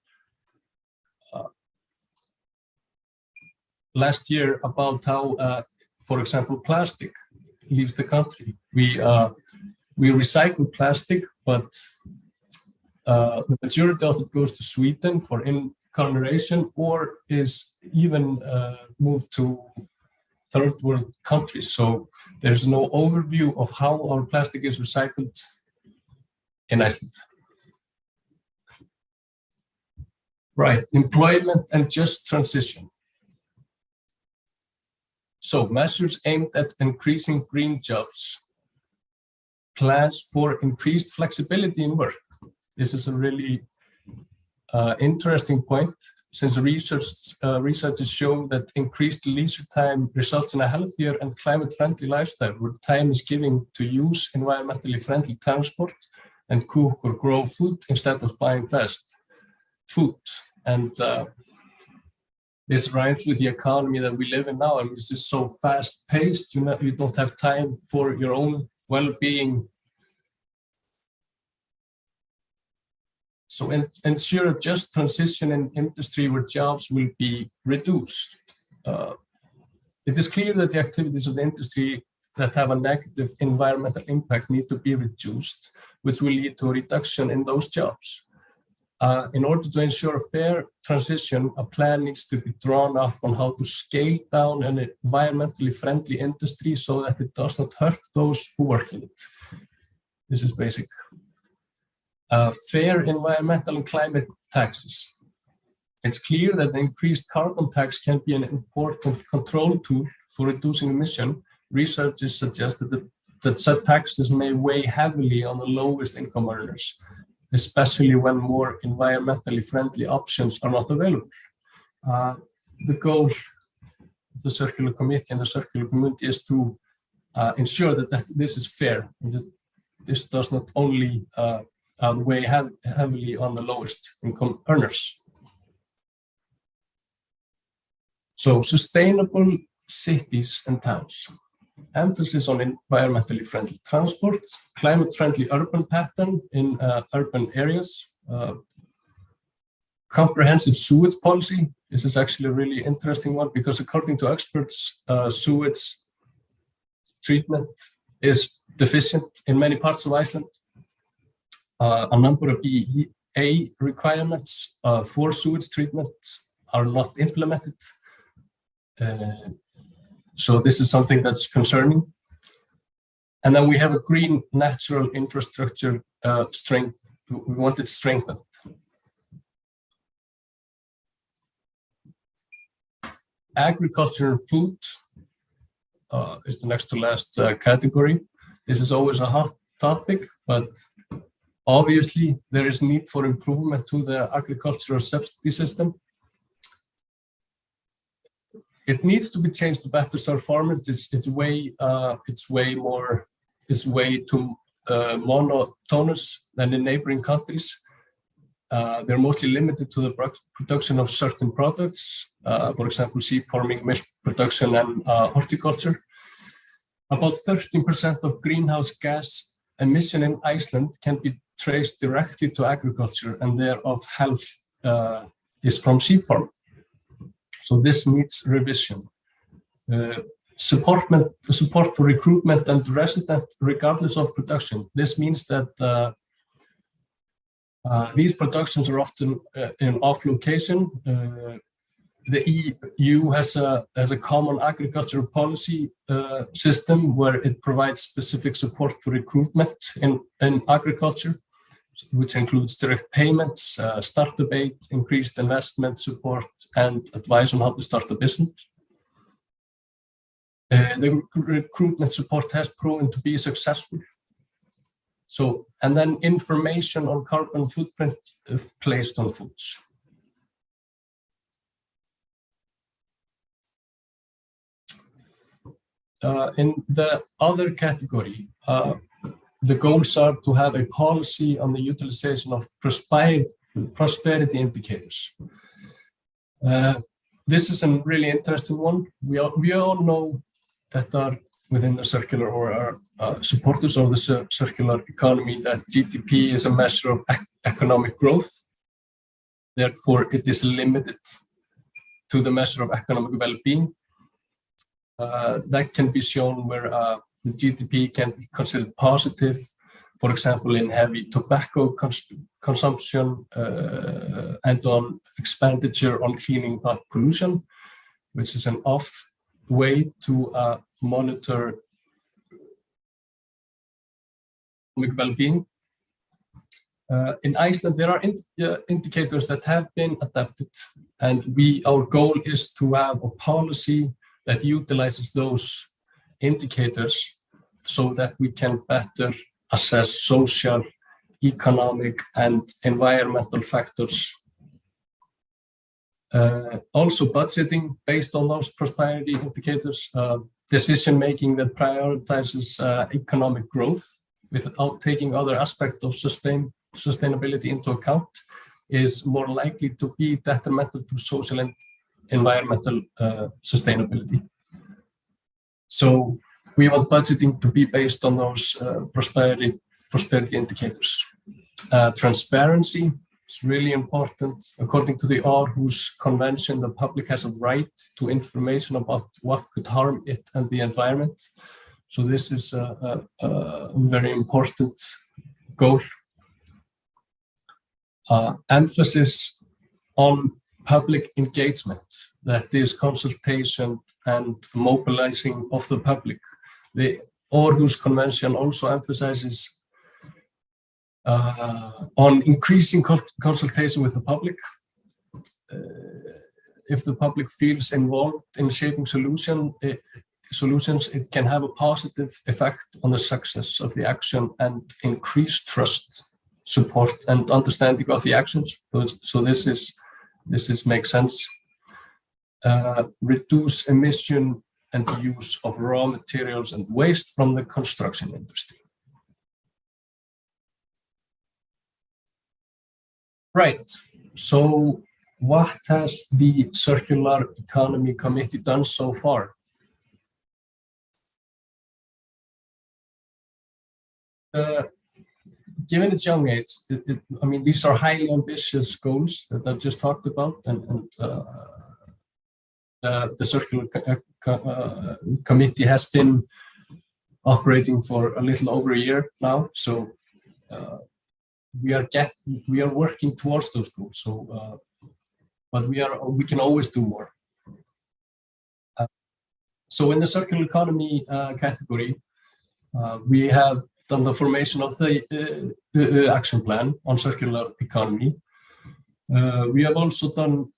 last year, about how, for example, plastic leaves the country. We recycle plastic, but the majority of it goes to Sweden for incineration, or is even moved to third world countries. So there's no overview of how our plastic is recycled in Iceland. Right, employment and just transition. So measures aimed at increasing green jobs, plans for increased flexibility in work. This is a really interesting point, since research has shown that increased leisure time results in a healthier and climate-friendly lifestyle, where time is given to use environmentally friendly transport and cook or grow food instead of buying fast food. And this rhymes with the economy that we live in now. I mean, this is so fast-paced, you don't have time for your own well-being. So ensure a just transition in industry where jobs will be reduced. It is clear that the activities of the industry that have a negative environmental impact need to be reduced, which will lead to a reduction in those jobs. In order to ensure a fair transition, a plan needs to be drawn up on how to scale down an environmentally friendly industry so that it does not hurt those who work in it. This is basic. Fair environmental and climate taxes. It's clear that the increased carbon tax can be an important control tool for reducing emission. Researchers suggest that such taxes may weigh heavily on the lowest income earners, especially when more environmentally friendly options are not available. The goal of the Circular Committee and the Circular Community is to ensure that this is fair, and that this does not only weigh heavily on the lowest income earners. So sustainable cities and towns. Emphasis on environmentally friendly transport, climate-friendly urban pattern in urban areas, comprehensive sewage policy. This is actually a really interesting one, because according to experts, sewage treatment is deficient in many parts of Iceland. A number of EA requirements for sewage treatment are not implemented. So this is something that's concerning. And then we have a green natural infrastructure strength. We want it strengthened. Agriculture and food is the next to last category. This is always a hot topic, but obviously there is need for improvement to the agricultural subsidy system. It needs to be changed to better serve farmers. It's way too monotonous than in neighboring countries. They're mostly limited to the production of certain products, for example, sheep farming, milk production, and horticulture. About 13% of greenhouse gas emission in Iceland can be traced directly to agriculture, and thereof half is from sheep farming. So this needs revision. Support for recruitment and resident regardless of production. This means that these productions are often in off location. The EU has a common agricultural policy system where it provides specific support for recruitment in agriculture, which includes direct payments, startup aid, increased investment support, and advice on how to start a business. The recruitment support has proven to be successful. So, and then information on carbon footprint placed on foods. in the other category, the goals are to have a policy on the utilization of prosperity indicators. This is a really interesting one. We all know that are within the circular or are supporters of the circular economy that GDP is a measure of economic growth. Therefore, it is limited to the measure of economic well-being. That can be shown where the GDP can be considered positive, for example, in heavy tobacco consumption and on expenditure on cleaning up pollution, which is an off way to monitor economic well-being. In Iceland, there are indicators that have been adapted, and our goal is to have a policy that utilizes those indicators so that we can better assess social, economic, and environmental factors. Also budgeting based on those prosperity indicators, decision-making that prioritizes economic growth without taking other aspects of sustainability into account is more likely to be detrimental to social and environmental sustainability. So we want budgeting to be based on those prosperity indicators. Transparency is really important. According to the Aarhus Convention, the public has a right to information about what could harm it and the environment. So this is a very important goal. Emphasis on public engagement, that is consultation and mobilizing of the public. The Aarhus Convention also emphasizes on increasing consultation with the public. If the public feels involved in shaping solutions, it can have a positive effect on the success of the action and increase trust, support, and understanding of the actions. So this makes sense. Reduce emission and use of raw materials and waste from the construction industry. Right, so what has the Circular Economy Committee done so far? Given its young age, I mean, these are highly ambitious goals that I've just talked about, and the Circular Committee has been operating for a little over a year now, so we are working towards those goals. So, but we can always do more. So in the circular economy category, we have done the formation of the action plan on circular economy. We have also done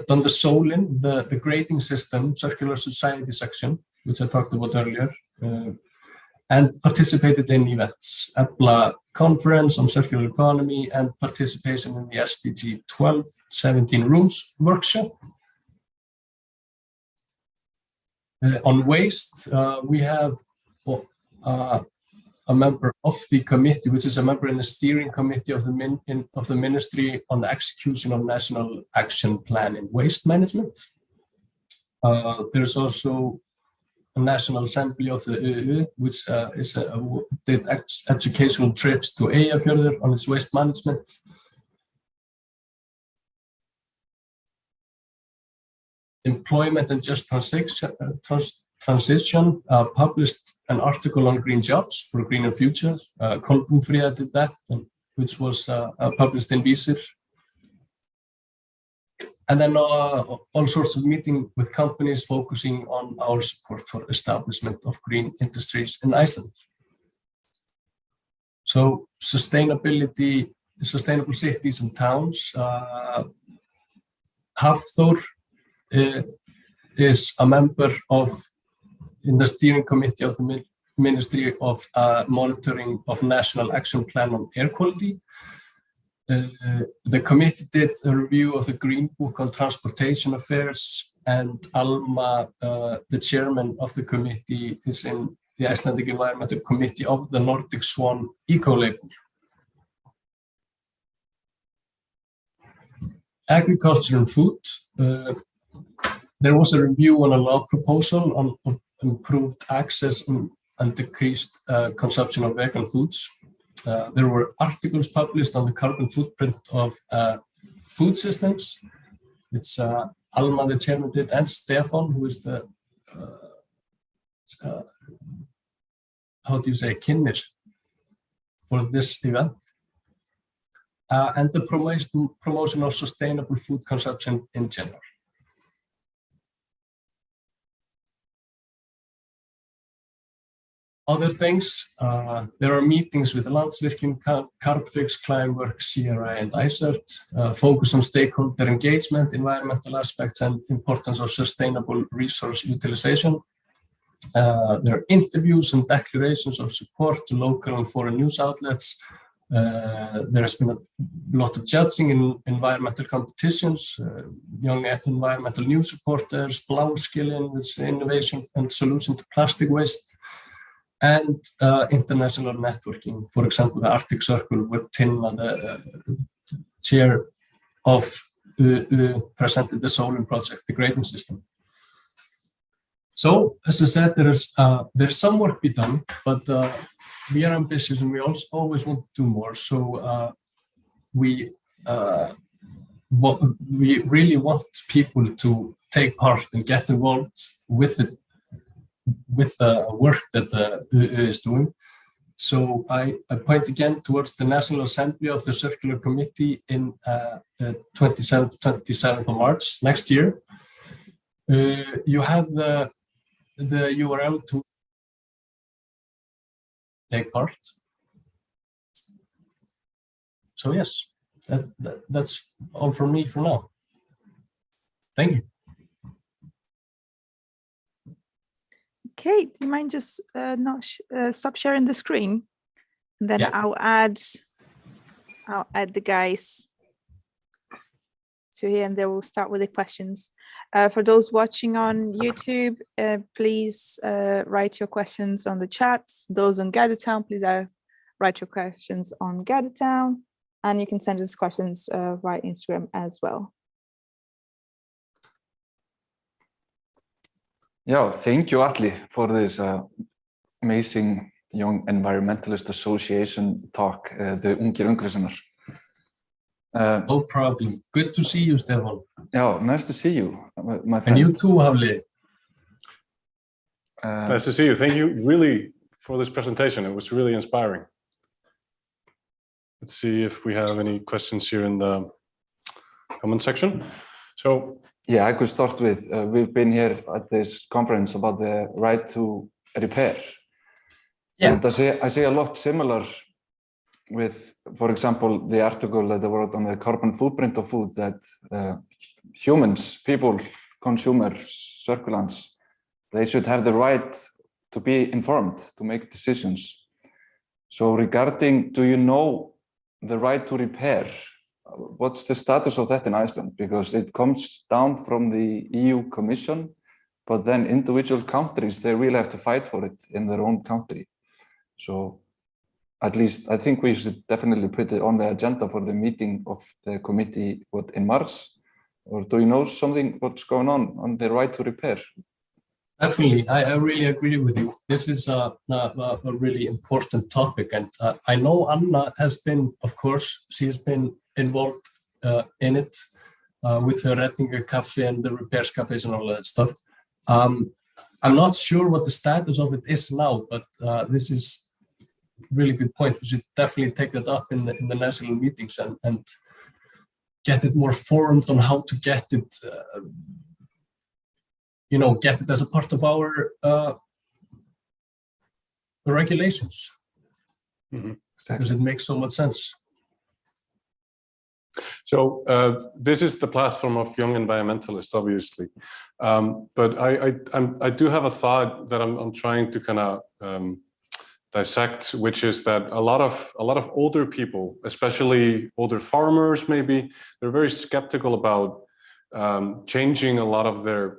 done the SOLIN, the grading system, circular society section, which I talked about earlier, and participated in events, EPLA conference on circular economy, and participation in the SDG 12-17 rules workshop. On waste, we have a member of the committee, which is a member in the steering committee of the Ministry on the execution of National Action Plan in Waste Management. There's also a National Assembly of the EU, which did educational trips to Eyjafjörður on its waste management. Employment and Just Transition published an article on green jobs for a greener future. Kolbrúnfríða did that, which was published in Vísir. And then all sorts of meetings with companies focusing on our support for establishment of green industries in Iceland. So sustainability, sustainable cities and towns. Hafþór is a member in the steering committee of the Ministry of Monitoring of National Action Plan on Air Quality. The committee did a review of the Green Book on Transportation Affairs and Alma, the chairman of the committee, is in the Icelandic Environmental Committee of the Nordic Swan Eco-Label. Agriculture and food. There was a review on a law proposal on improved access and decreased consumption of vegan foods. There were articles published on the carbon footprint of food systems. It's Alma, the chairman, did, and Stefan, who is the, how do you say, kynir for this event. And the promotion of sustainable food consumption in general. Other things, there are meetings with Landsvirkjun, Carbfix, Climeworks, CRI, and ICERT, focus on stakeholder engagement, environmental aspects, and importance of sustainable resource utilization. There are interviews and declarations of support to local and foreign news outlets. There has been a lot of judging in environmental competitions, young environmental news reporters, Blauskilin, which is innovation and solution to plastic waste, and international networking. For example, the Arctic Circle, where Tinna, the chair of presented the Solon project, the grading system. So, as I said, there's some work to be done, but we are ambitious and we also always want to do more. So we really want people to take part and get involved with the work that the UU is doing. So I point again towards the National Assembly of the Circular Committee in 27th to 27th of March next year. You have the URL to take part. So yes, that's all from me for now. Thank you. Okay, do you mind just stop sharing the screen, and then I'll add the guys to here, and they will start with the questions. For those watching on YouTube, please write your questions on the chat. Those on GatherTown, please write your questions on GatherTown, and you can send us questions via Instagram as well. Yeah, thank you, Atli, for this amazing Young Environmentalist Association talk, the Ungir Umhverfissinnar. No problem. Good to see you, Stefan. Yeah, nice to see you, my friend. And you too, Havli. Nice to see you. Thank you really for this presentation. It was really inspiring. Let's see if we have any questions here in the comment section. So, yeah, I could start with, we've been here at this conference about the right to repair. Yeah. And I see a lot similar with, for example, the article that I wrote on the carbon footprint of food, that humans, people, consumers, circulants, they should have the right to be informed, to make decisions. So regarding, do you know the right to repair? What's the status of that in Iceland? Because it comes down from the EU Commission, but then individual countries, they really have to fight for it in their own country. So at least I think we should definitely put it on the agenda for the meeting of the committee in March. Or do you know something, what's going on the right to repair? Definitely, I really agree with you. This is a really important topic. And I know Anna has been, of course, she has been involved in it with her Reddingakaffi and the repairs cafes and all that stuff. I'm not sure what the status of it is now, but this is a really good point. We should definitely take that up in the national meetings and get it more formed on how to get it, get it as a part of our regulations. Mm-hmm. Exactly. Because it makes so much sense. So this is the platform of Young Environmentalists, obviously, but I do have a thought that I'm trying to kind of dissect, which is that a lot of older people, especially older farmers, maybe they're very skeptical about changing a lot of their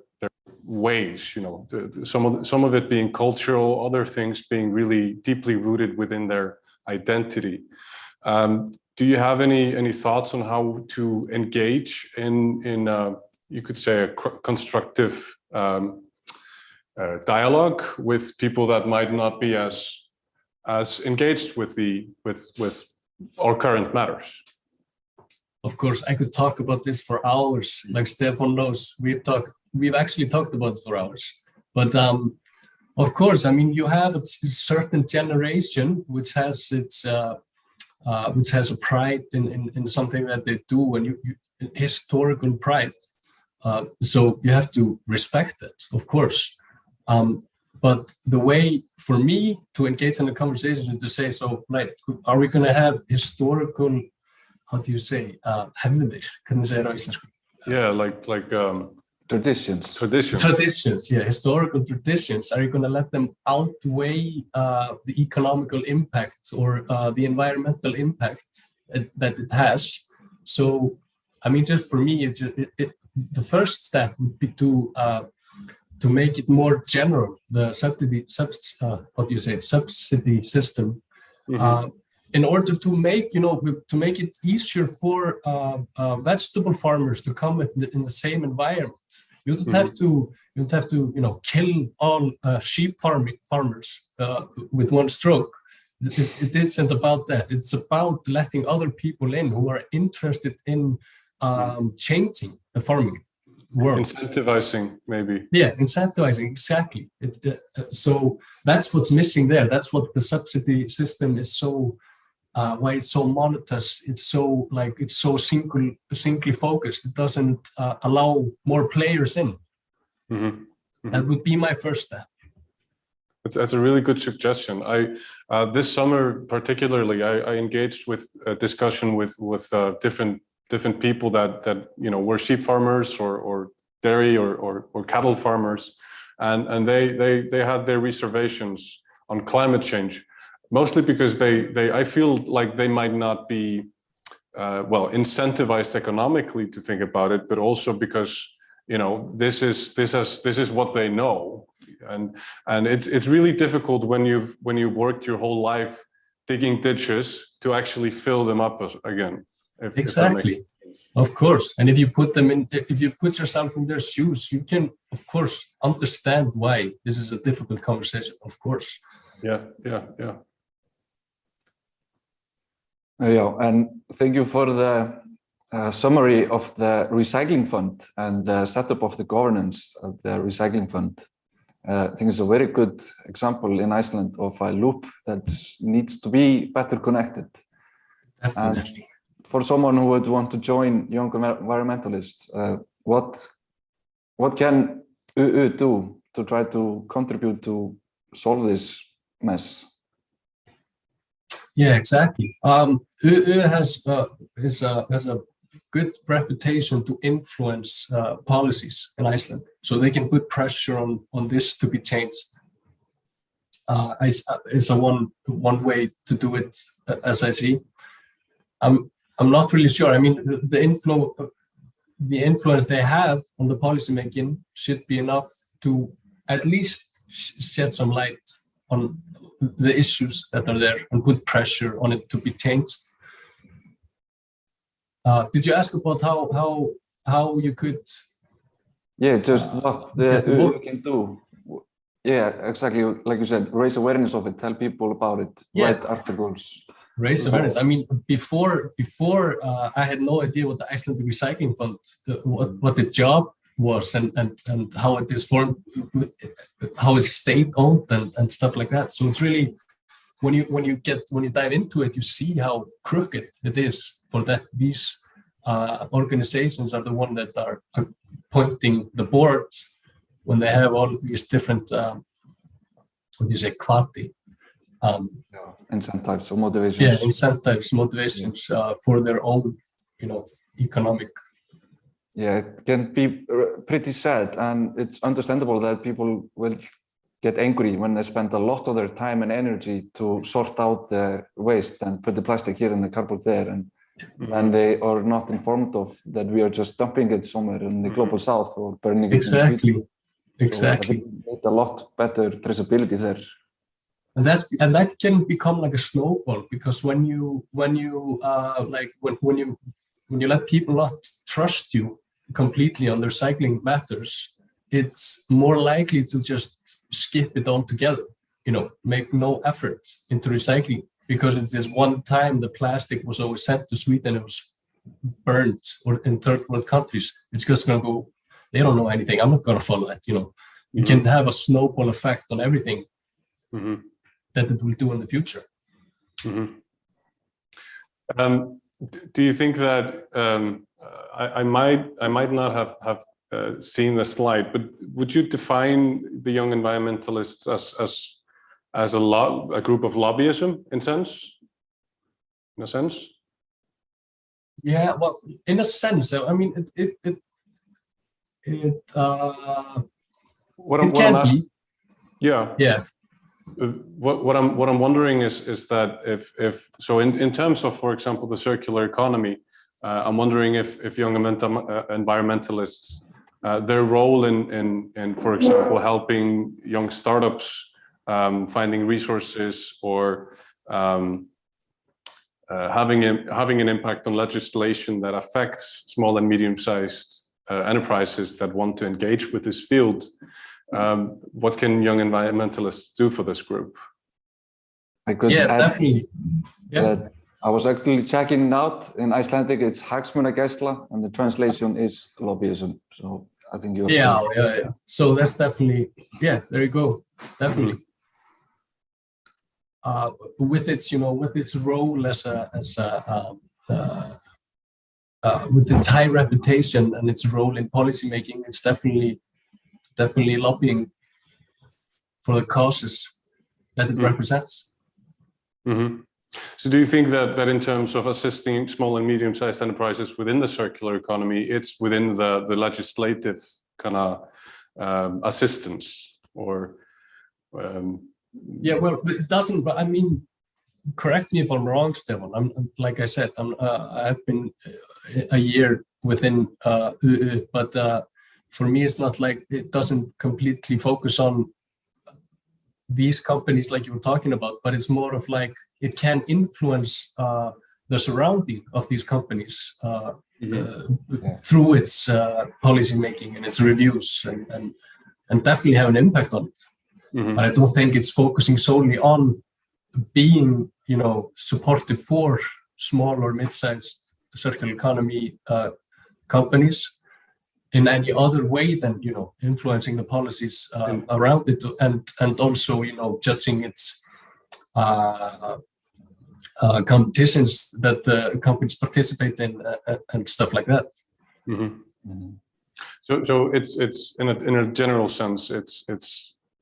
ways, you know, some of it being cultural, other things being really deeply rooted within their identity. Do you have any thoughts on how to engage in you could say a constructive dialogue with people that might not be as engaged with our current matters? Of course, I could talk about this for hours. Like Stefan knows, we've actually talked about it for hours. But of course, I mean, you have a certain generation which has a pride in something that they do, and historical pride. So you have to respect it, of course. But the way for me to engage in the conversation is to say, so, like, are we going to have historical, how do you say, hefðir? Can you say it on Íslandsku? Yeah, like traditions. Traditions, yeah, historical traditions. Are you going to let them outweigh the economical impact or the environmental impact that it has? So, I mean, just for me, the first step would be to make it more general, the subsidy system, in order to make it easier for vegetable farmers to come in the same environment. You don't have to kill all sheep farmers with one stroke. It isn't about that. It's about letting other people in who are interested in changing the farming world. Incentivizing, maybe. Yeah, incentivizing, exactly. So that's what's missing there. That's what the subsidy system is so, why it's so monotonous. It's so singly focused. It doesn't allow more players in. That would be my first step. That's a really good suggestion. This summer particularly, I engaged with a discussion with different people that were sheep farmers or dairy or cattle farmers, and they had their reservations on climate change, mostly because I feel like they might not be incentivized economically to think about it, but also because this is what they know, and it's really difficult when you've worked your whole life digging ditches to actually fill them up again. Exactly. Of course. And if you put yourself in their shoes, you can, of course, understand why this is a difficult conversation, of course. Yeah. And thank you for the summary of the recycling fund and the setup of the governance of the recycling fund. I think it's a very good example in Iceland of a loop that needs to be better connected. Definitely. For someone who would want to join Young Environmentalists, what can UU do to try to contribute to solve this mess? Yeah, exactly. UU has a good reputation to influence policies in Iceland, so they can put pressure on this to be changed. It's a one way to do it, as I see. I'm not really sure. I mean, the influence they have on the policy making should be enough to at least shed some light on the issues that are there and put pressure on it to be changed. Did you ask about how you could? Yeah, just what the EU can do. Yeah, exactly. Like you said, raise awareness of it, tell people about it, write articles. Raise awareness. I mean, before I had no idea what the Icelandic Recycling Fund, what the job was, and how it is formed, how it's state-owned and stuff like that. So it's really when you dive into it, you see how crooked it is for that. These organizations are the one that are appointing the boards when they have all of these different kvati. Incentives or motivations. Yeah, incentives, motivations for their own, economic. Yeah, it can be pretty sad, and it's understandable that people will get angry when they spend a lot of their time and energy to sort out the waste and put the plastic here and the cardboard there, and when they are not informed of that we are just dumping it somewhere in the global south or burning it. Exactly. So I think we need a lot better traceability there. And that can become like a snowball, because when you when you let people not trust you completely on their recycling matters, it's more likely to just skip it altogether. Make no effort into recycling, because it's this one time the plastic was always sent to Sweden, it was burnt, or in third world countries, it's just gonna go. They don't know anything. I'm not gonna follow that. You can have a snowball effect on everything. That it will do in the future. Do you think that I might not have seen the slide, but would you define the Young Environmentalists as a group of lobbyism in a sense? Yeah, well, in a sense. I mean, What I'm asking, yeah. What I'm wondering is that if so in terms of, for example, the circular economy, I'm wondering if young environmentalists, their role in for example helping young startups finding resources, or having an impact on legislation that affects small and medium-sized enterprises that want to engage with this field. What can young environmentalists do for this group? I could add definitely. That I was actually checking it out. In Icelandic, it's hagsmunagæsla, and the translation is lobbyism. So I think you're yeah. So that's definitely, there you go, definitely. With its role as with its high reputation and its role in policymaking, it's definitely lobbying for the causes that it represents. So do you think that in terms of assisting small and medium-sized enterprises within the circular economy, it's within the legislative kind of assistance, or? Yeah, well, it doesn't, but I mean, correct me if I'm wrong, Stefan. Like I said, I've been a year within, but for me, it's not like it doesn't completely focus on these companies like you were talking about, but it's more of like it can influence the surrounding of these companies through its policy making and its reviews, and definitely have an impact on it. But I don't think it's focusing solely on being, supportive for small or mid-sized circular economy companies in any other way than, influencing the policies around it, and also, judging its competitions that the companies participate in and stuff like that. So it's in a general sense,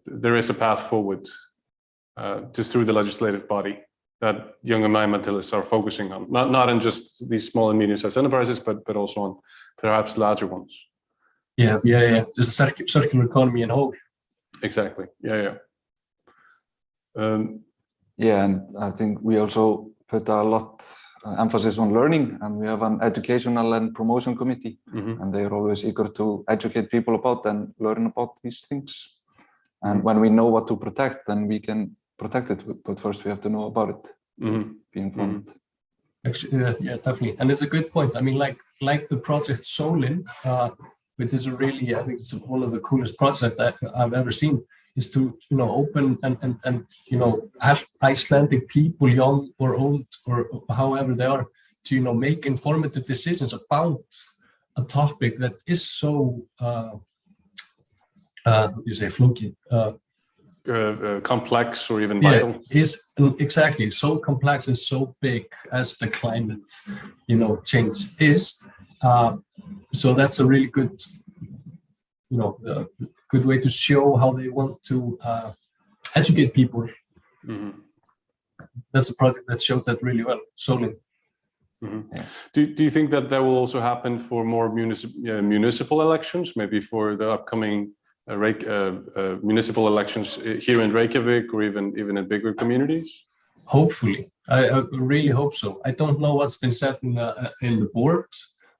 there is a path forward just through the legislative body that young environmentalists are focusing on, not in just these small and medium-sized enterprises, but also on perhaps larger ones. Yeah. Just circular economy and whole. Exactly. Yeah. And I think we also put a lot emphasis on learning, and we have an educational and promotion committee, and they are always eager to educate people about and learn about these things. And when we know what to protect, then we can protect it. But first, we have to know about it, be informed. Actually, yeah, definitely. And it's a good point. I mean, like the project Solin, which is really, I think it's one of the coolest projects that I've ever seen, is to, open and have Icelandic people, young or old or however they are, to, make informative decisions about a topic that is so, flókið, complex or even vital. Is exactly so complex and so big as the climate, change is. So that's a really good, good way to show how they want to educate people. That's a project that shows that really well. Solid. Do you think that will also happen for more municipal elections, maybe for the upcoming municipal elections here in Reykjavik, or even in bigger communities? Hopefully, I really hope so. I don't know what's been said in the board.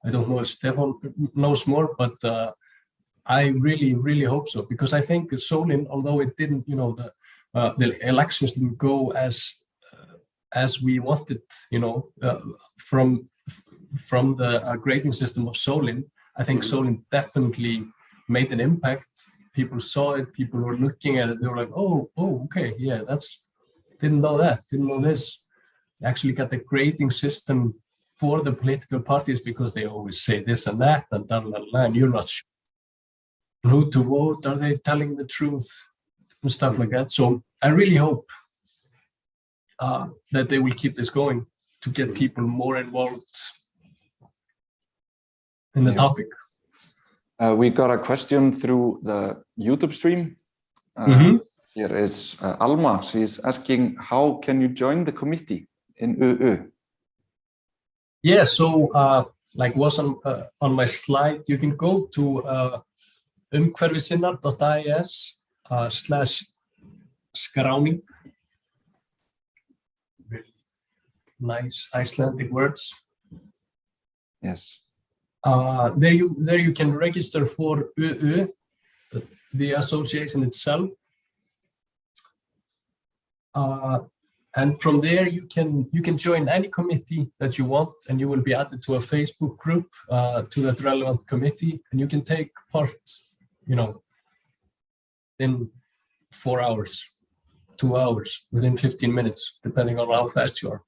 I don't know if Stefan knows more, but I really, really hope so, because I think Solin, although it didn't, the elections didn't go as we wanted, from the grading system of Solin, I think Solin definitely made an impact. People saw it, people were looking at it, they were like, oh, okay, yeah, didn't know this. Actually got the grading system for the political parties, because they always say this and that, and you're not sure who to vote, are they telling the truth, and stuff like that. So I really hope that they will keep this going to get people more involved in the topic. We got a question through the YouTube stream. Here is Alma. She's asking, how can you join the committee in UU? Yeah, so like was on my slide, you can go to umhverfisinnar.is/skráning. Really nice Icelandic words. Yes. There you can register for UU, the association itself. And from there you can join any committee that you want, and you will be added to a Facebook group to that relevant committee, and you can take part, in 4 hours, 2 hours, within 15 minutes, depending on how fast you are.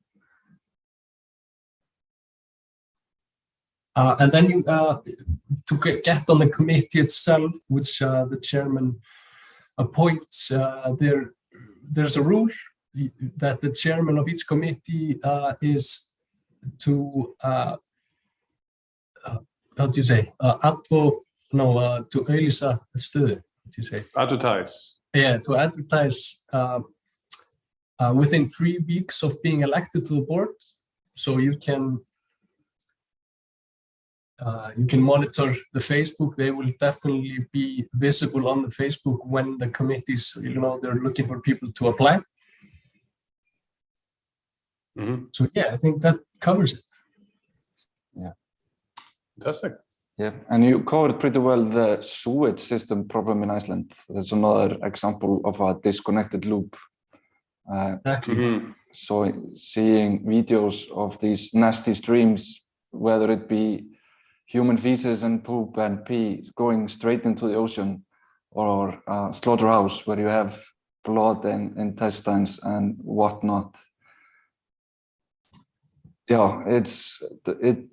And then you to get on the committee itself, which the chairman appoints, there's a rule that the chairman of each committee is to how do you say to auglýsa stöðu. What do you say? Advertise. Yeah, to advertise within 3 weeks of being elected to the board, so you can monitor the Facebook. They will definitely be visible on the Facebook when the committees, they're looking for people to apply. So yeah, I think that covers it. Yeah. Fantastic. Yeah, and you covered pretty well the sewage system problem in Iceland. That's another example of a disconnected loop. Exactly. So seeing videos of these nasty streams, whether it be human feces and poop and pee going straight into the ocean, or a slaughterhouse where you have blood and intestines and whatnot. Yeah, it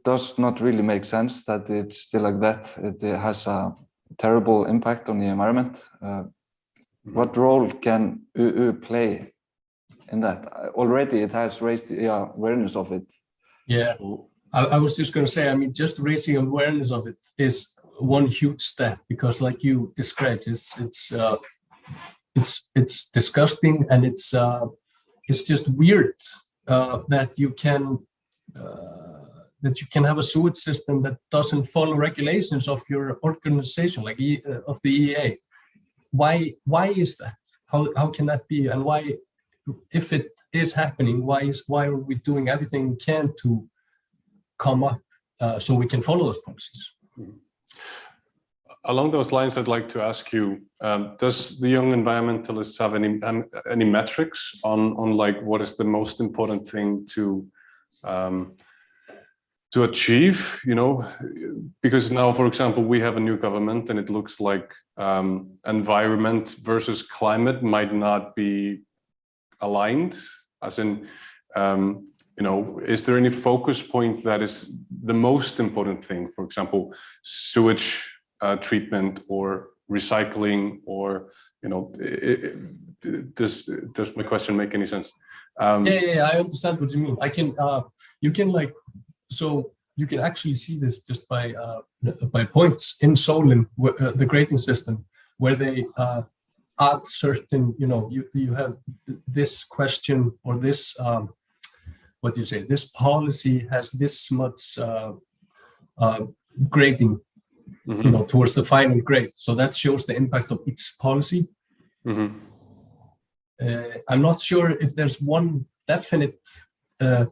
does not really make sense that it's still like that. It has a terrible impact on the environment. What role can UU play in that? Already it has raised the awareness of it. Yeah, I was just going to say, just raising awareness of it is one huge step, because like you described, it's disgusting, and it's just weird that you can have a sewage system that doesn't follow regulations of your organization, like of the EA. Why is that? How can that be? And why, if it is happening, why are we doing everything we can to come up so we can follow those policies? Along those lines, I'd like to ask you: does the Young Environmentalists have any metrics on like what is the most important thing to achieve? Because now, for example, we have a new government, and it looks like environment versus climate might not be aligned. As in, is there any focus point that is the most important thing? For example, sewage treatment or recycling, or does my question make any sense? Yeah, I understand what you mean. You can actually see this just by points in Solin, the grading system, where they add certain, you have this question, or this what do you say, this policy has this much grading, towards the final grade. So that shows the impact of each policy. I'm not sure if there's one definite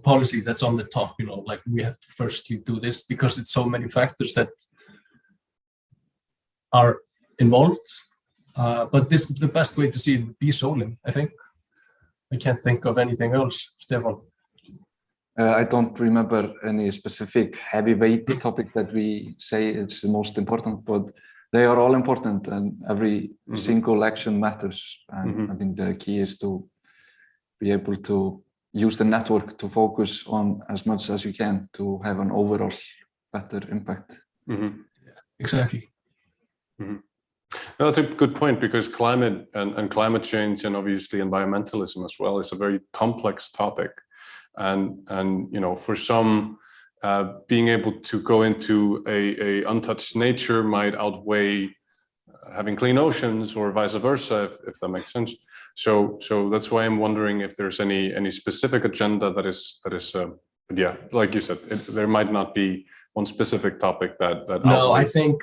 policy that's on the top, like we have to firstly do this, because it's so many factors that are involved. But this is the best way to see it, be Solin, I think. I can't think of anything else, Stefan. I don't remember any specific heavyweight topic that we say it's the most important, but they are all important, and every single action matters. And I think the key is to be able to use the network to focus on as much as you can to have an overall better impact. Exactly. No, that's a good point, because climate and climate change, and obviously environmentalism as well, is a very complex topic. And for some, being able to go into a untouched nature might outweigh having clean oceans, or vice versa, if that makes sense. So that's why I'm wondering if there's any specific agenda that is yeah, like you said, there might not be one specific topic that no, I think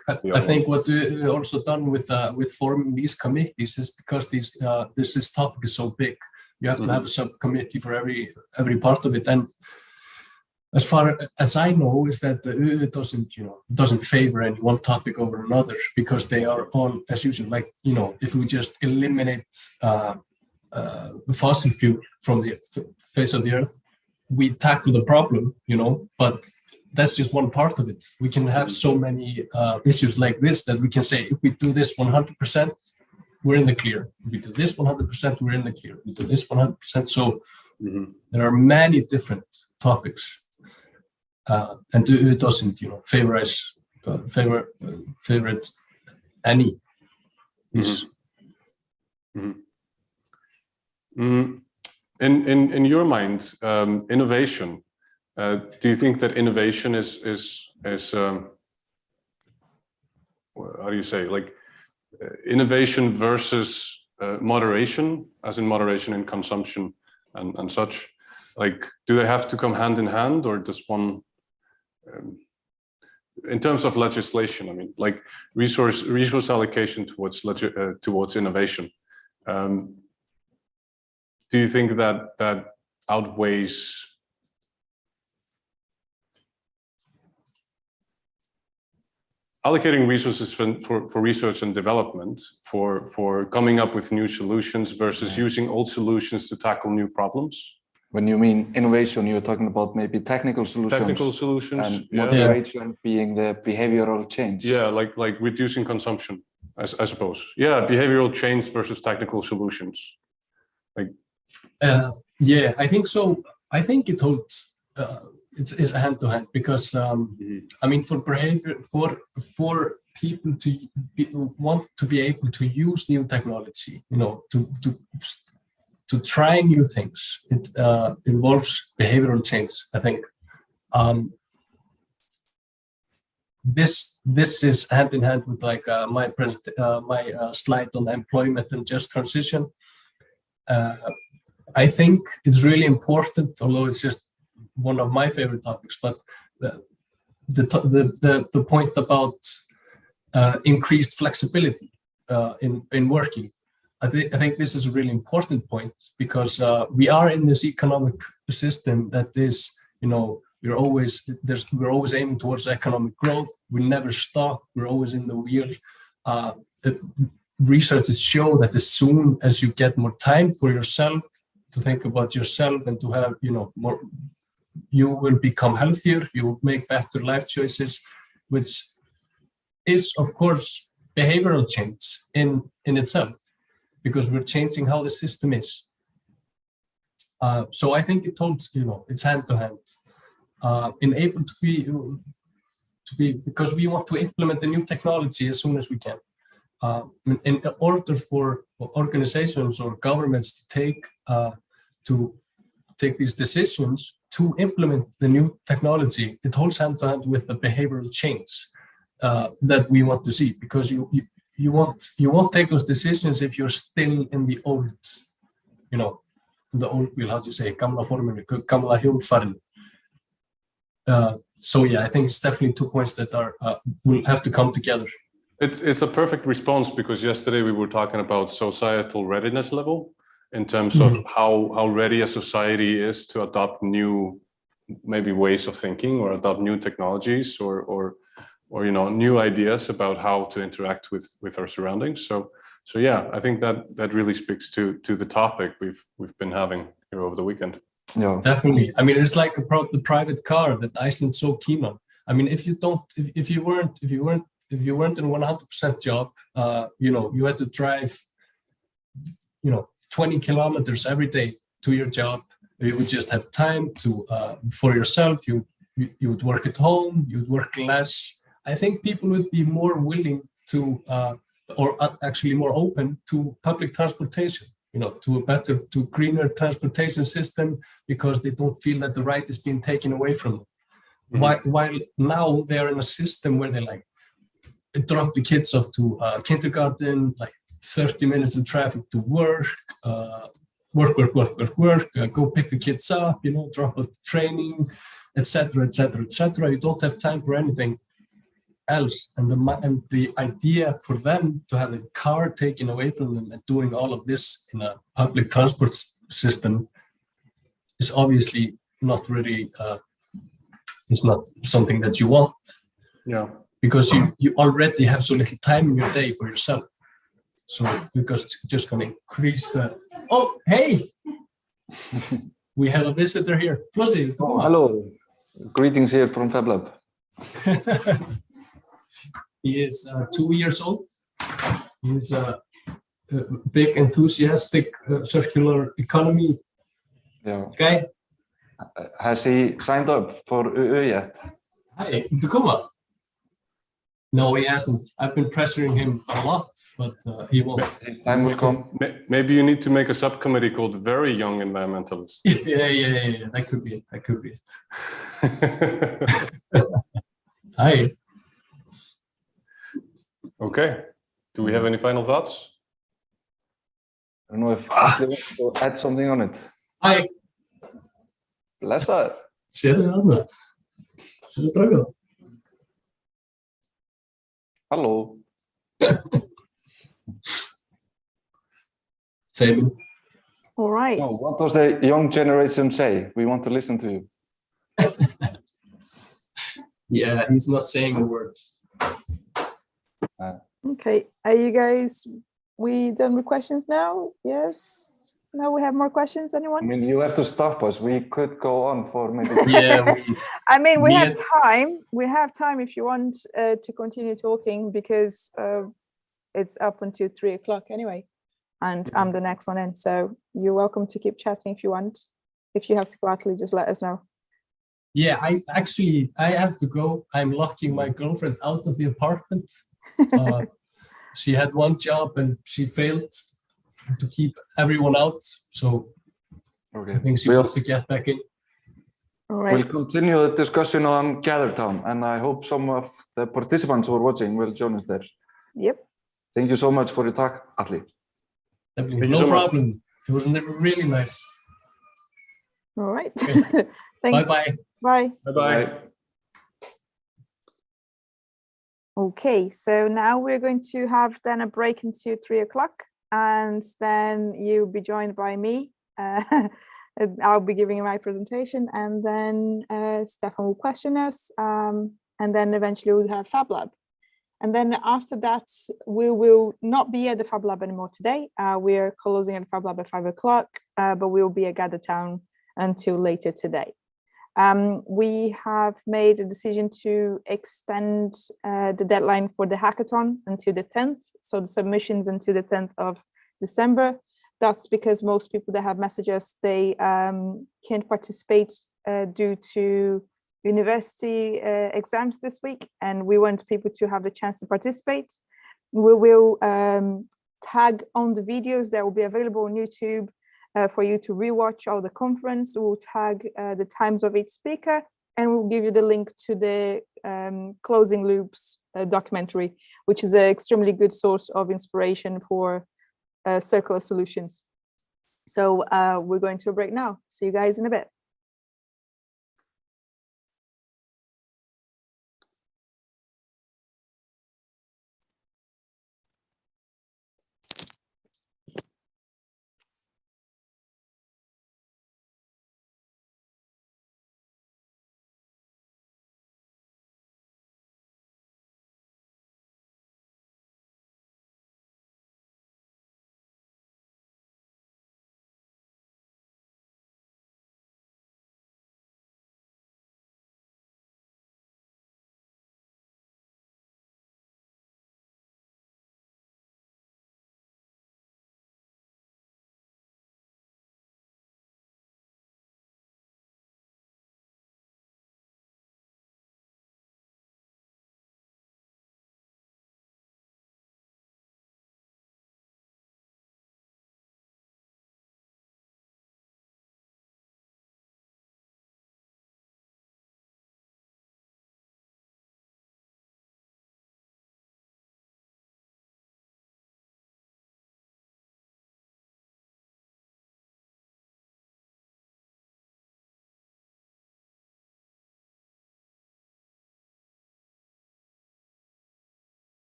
what we also done with forming these committees is because this topic is so big. You have to have a subcommittee for every part of it. And as far as I know, is that it doesn't favor any one topic over another, because they are all, as usual, like, if we just eliminate fossil fuel from the face of the earth, we tackle the problem, but that's just one part of it. We can have so many issues like this that we can say, if we do this 100%, we're in the clear. If we do this 100%, we're in the clear. We do this 100%. So there are many different topics, and it doesn't, favorite any. In your mind, innovation. Do you think that innovation is how do you say, like, innovation versus moderation, as in moderation in consumption and such? Like, do they have to come hand in hand, or does one, in terms of legislation, I mean, like resource allocation towards innovation? Do you think that outweighs allocating resources for research and development, for coming up with new solutions versus using old solutions to tackle new problems? When you mean innovation, you're talking about maybe technical solutions. Technical solutions, and moderation being the behavioral change. Yeah, like reducing consumption, I suppose. Yeah, behavioral change versus technical solutions. Like. Yeah, I think so. I think it holds. It's a hand to hand, because I mean, for behavior, for people to want to be able to use new technology, to try new things, it involves behavioral change. I think this is hand in hand with my slide on employment and just transition. I think it's really important, although it's just one of my favorite topics, but the point about increased flexibility in working. I think this is a really important point, because we are in this economic system that is, we're always aiming towards economic growth. We never stop. We're always in the wheel. The researches show that as soon as you get more time for yourself, to think about yourself and to have, more, you will become healthier, you will make better life choices, which is, of course, behavioral change in itself, because we're changing how the system is. So I think it holds, it's hand to hand, able to be, because we want to implement the new technology as soon as we can. In order for organizations or governments to take these decisions to implement the new technology, it holds hand to hand with the behavioral change that we want to see, because you won't take those decisions if you're still in the old, the old wheel. How do you say, gamla forminu, gamla hjólfarinu. So yeah, I think it's definitely 2 points that will have to come together. It's a perfect response, because yesterday we were talking about societal readiness level in terms of how ready a society is to adopt new, maybe ways of thinking, or adopt new technologies, or new ideas about how to interact with our surroundings. So yeah, I think that really speaks to the topic we've been having here over the weekend. Yeah, definitely. I mean, it's like the private car that Iceland's so keen on. I mean, if you weren't in 100% job, you had to drive, 20 kilometers every day to your job. You would just have time to for yourself. You would work at home. You'd work less. I think people would be more willing to, or actually more open to public transportation. To a better, to greener transportation system, because they don't feel that the right is being taken away from them. While now they are in a system where they drop the kids off to kindergarten, 30 minutes in traffic to work, go pick the kids up, drop off training, etc., etc., etc. You don't have time for anything else, and the idea for them to have a car taken away from them and doing all of this in a public transport system is obviously not really it's not something that you want. Yeah, because you already have so little time in your day for yourself. So because it's just going to increase the. Oh, hey, we have a visitor here. Flossi, oh, hello, greetings here from Fab Lab. He is 2 years old. He's a big, enthusiastic circular economy guy. Has he signed up for UU yet? Hi, Tacoma. No, he hasn't. I've been pressuring him a lot, but he won't. His time will come. Maybe you need to make a subcommittee called Very Young Environmentalists. Yeah. That could be it. Hi. Okay. Do we have any final thoughts? I don't know if Atli wants to add something on it. Hi. Blessaður. Sérðu þarna? Sérðu strákana? Hello. Same. All right. No, what does the young generation say? We want to listen to you. Yeah, he's not saying a word. Okay, are you guys, we done with questions now? Yes? Now we have more questions, anyone? I mean, you have to stop us. We could go on for maybe. Yeah. I mean, we have time. We have time if you want to continue talking, because it's up until 3 o'clock anyway. And I'm the next one in. So you're welcome to keep chatting if you want. If you have to go, Atli, just let us know. Yeah, I have to go. I'm locking my girlfriend out of the apartment. She had one job and she failed to keep everyone out. So I think she wants to get back in. All right. We'll continue the discussion on GatherTown, and I hope some of the participants who are watching will join us there. Yep. Thank you so much for your talk, Atli. No problem. It was really nice. All right. Okay. Thanks. Bye-bye. Bye. Bye-bye. Okay, so now we're going to have then a break until 3 o'clock, and then you'll be joined by me. I'll be giving my presentation, and then Stefan will question us, and then eventually we'll have Fab Lab. And then after that, we will not be at the Fab Lab anymore today. We're closing at the Fab Lab at 5 o'clock, but we'll be at GatherTown until later today. We have made a decision to extend the deadline for the hackathon until the 10th. So the submissions until the 10th of December. That's because most people that have messaged us, they can't participate due to university exams this week. And we want people to have the chance to participate. We will tag on the videos that will be available on YouTube for you to rewatch all the conference. We'll tag the times of each speaker, and we'll give you the link to the Closing Loops documentary, which is an extremely good source of inspiration for circular solutions. So we're going to a break now. See you guys in a bit.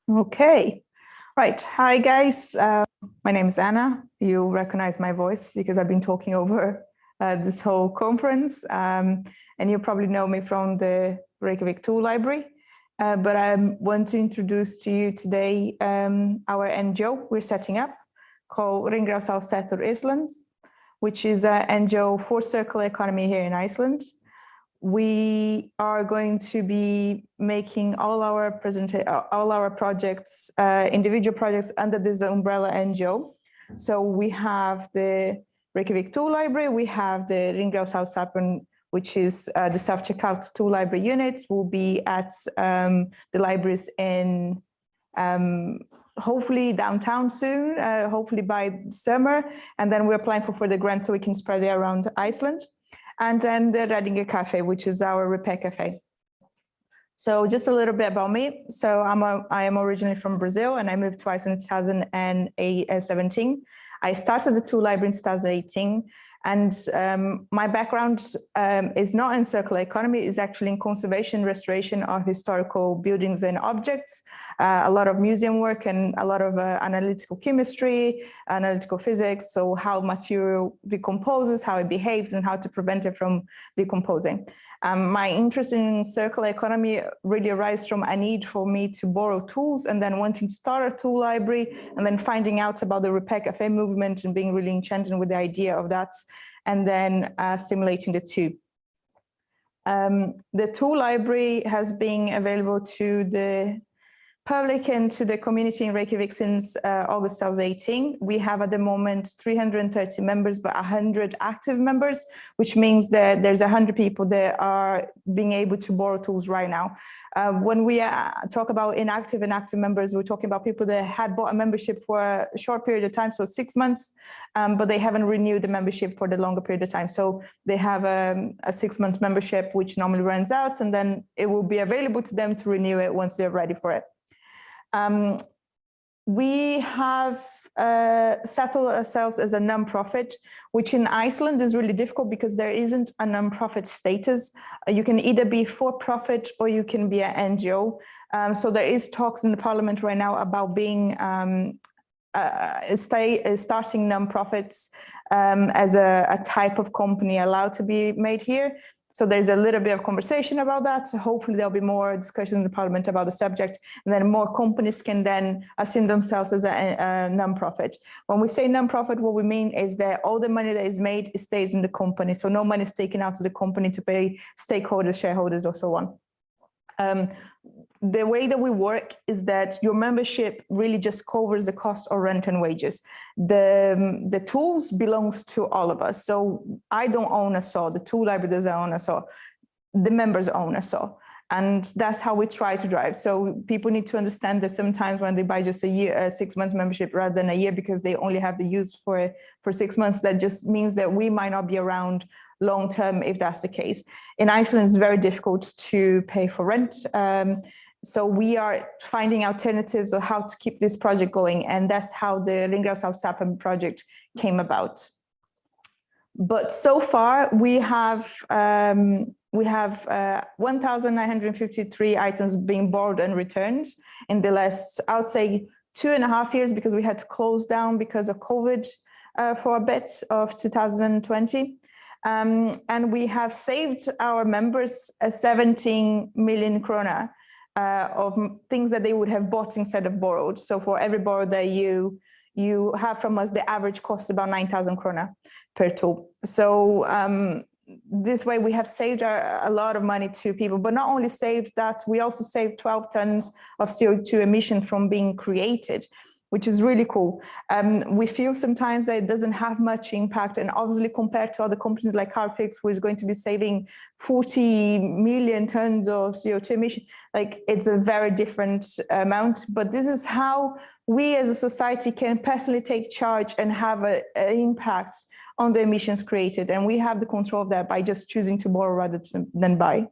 Okay, right. Hi guys, my name is Anna. You recognize my voice because I've been talking over this whole conference, and you probably know me from the Reykjavik Tool Library. But I want to introduce to you today our NGO we're setting up called Hringrásarsetur Íslands, which is an NGO for circular economy here in Iceland. We are going to be making all our projects, individual projects under this umbrella NGO. So we have the Reykjavik Tool Library, we have the Hringrásarsetur, which is the self-checkout tool library unit, will be at the libraries in hopefully downtown soon, hopefully by summer. And then we're applying for further grants so we can spread it around Iceland. And then the Reddingakaffi, which is our repair cafe. So just a little bit about me. So I am originally from Brazil and I moved to Iceland in 2017. I started the tool library in 2018. And my background is not in circular economy, it's actually in conservation, restoration of historical buildings and objects, a lot of museum work and a lot of analytical chemistry, analytical physics, so how material decomposes, how it behaves, and how to prevent it from decomposing. My interest in circular economy really arises from a need for me to borrow tools and then wanting to start a tool library and then finding out about the Repair Cafe movement and being really enchanted with the idea of that and then simulating the two. The tool library has been available to the public and to the community in Reykjavik since August 2018. We have at the moment 330 members, but 100 active members, which means that there's 100 people that are being able to borrow tools right now. When we talk about inactive and active members, we're talking about people that had bought a membership for a short period of time, so 6 months, but they haven't renewed the membership for the longer period of time. So they have a 6 months membership, which normally runs out, and then it will be available to them to renew it once they're ready for it. We have settled ourselves as a non-profit, which in Iceland is really difficult because there isn't a non-profit status. You can either be for-profit or you can be an NGO. So there is talks in the parliament right now about being starting non-profits as a type of company allowed to be made here. So there's a little bit of conversation about that. So hopefully there'll be more discussion in the parliament about the subject, and then more companies can then assume themselves as a non-profit. When we say non-profit, what we mean is that all the money that is made stays in the company. So no money is taken out of the company to pay stakeholders, shareholders, or so on. The way that we work is that your membership really just covers the cost of rent and wages. The tools belongs to all of us. So I don't own a saw, the tool library doesn't own a saw, the members own a saw. And that's how we try to drive. So people need to understand that sometimes when they buy just a 6 months membership rather than a year because they only have the use for 6 months, that just means that we might not be around long term if that's the case. In Iceland, it's very difficult to pay for rent. So we are finding alternatives of how to keep this project going, and that's how the Hringrásarsetur project came about. But so far we have 1,953 items being borrowed and returned in the last, I would say, 2.5 years, because we had to close down because of COVID for a bit of 2020. And we have saved our members 17 million krona of things that they would have bought instead of borrowed. So for every borrow that you have from us, the average cost about 9,000 krona per tool. So this way we have saved a lot of money to people, but not only saved that, we also saved 12 tons of CO2 emission from being created, which is really cool. We feel sometimes that it doesn't have much impact, and obviously compared to other companies like Carfix, who is going to be saving 40 million tons of CO2 emission, like it's a very different amount. But this is how we as a society can personally take charge and have an impact on the emissions created. And we have the control of that by just choosing to borrow rather than buy.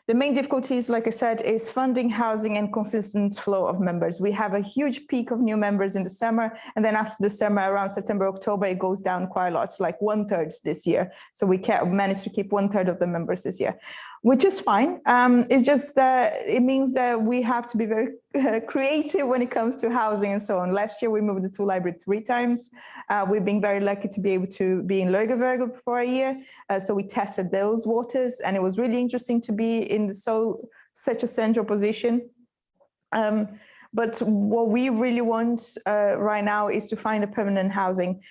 The main difficulties, like I said, is funding, housing, and consistent flow of members. We have a huge peak of new members in the summer, and then after the summer, around September, October, it goes down quite a lot, like 1/3 this year. So we managed to keep 1/3 of the members this year. which is fine. It's just that it means that we have to be very creative when it comes to housing and so on. Last year, we moved the tool library 3 times. We've been very lucky to be able to be in Reykjavik for a year. So we tested those waters, and it was really interesting to be in such a central position. But what we really want right now is to find a permanent housing,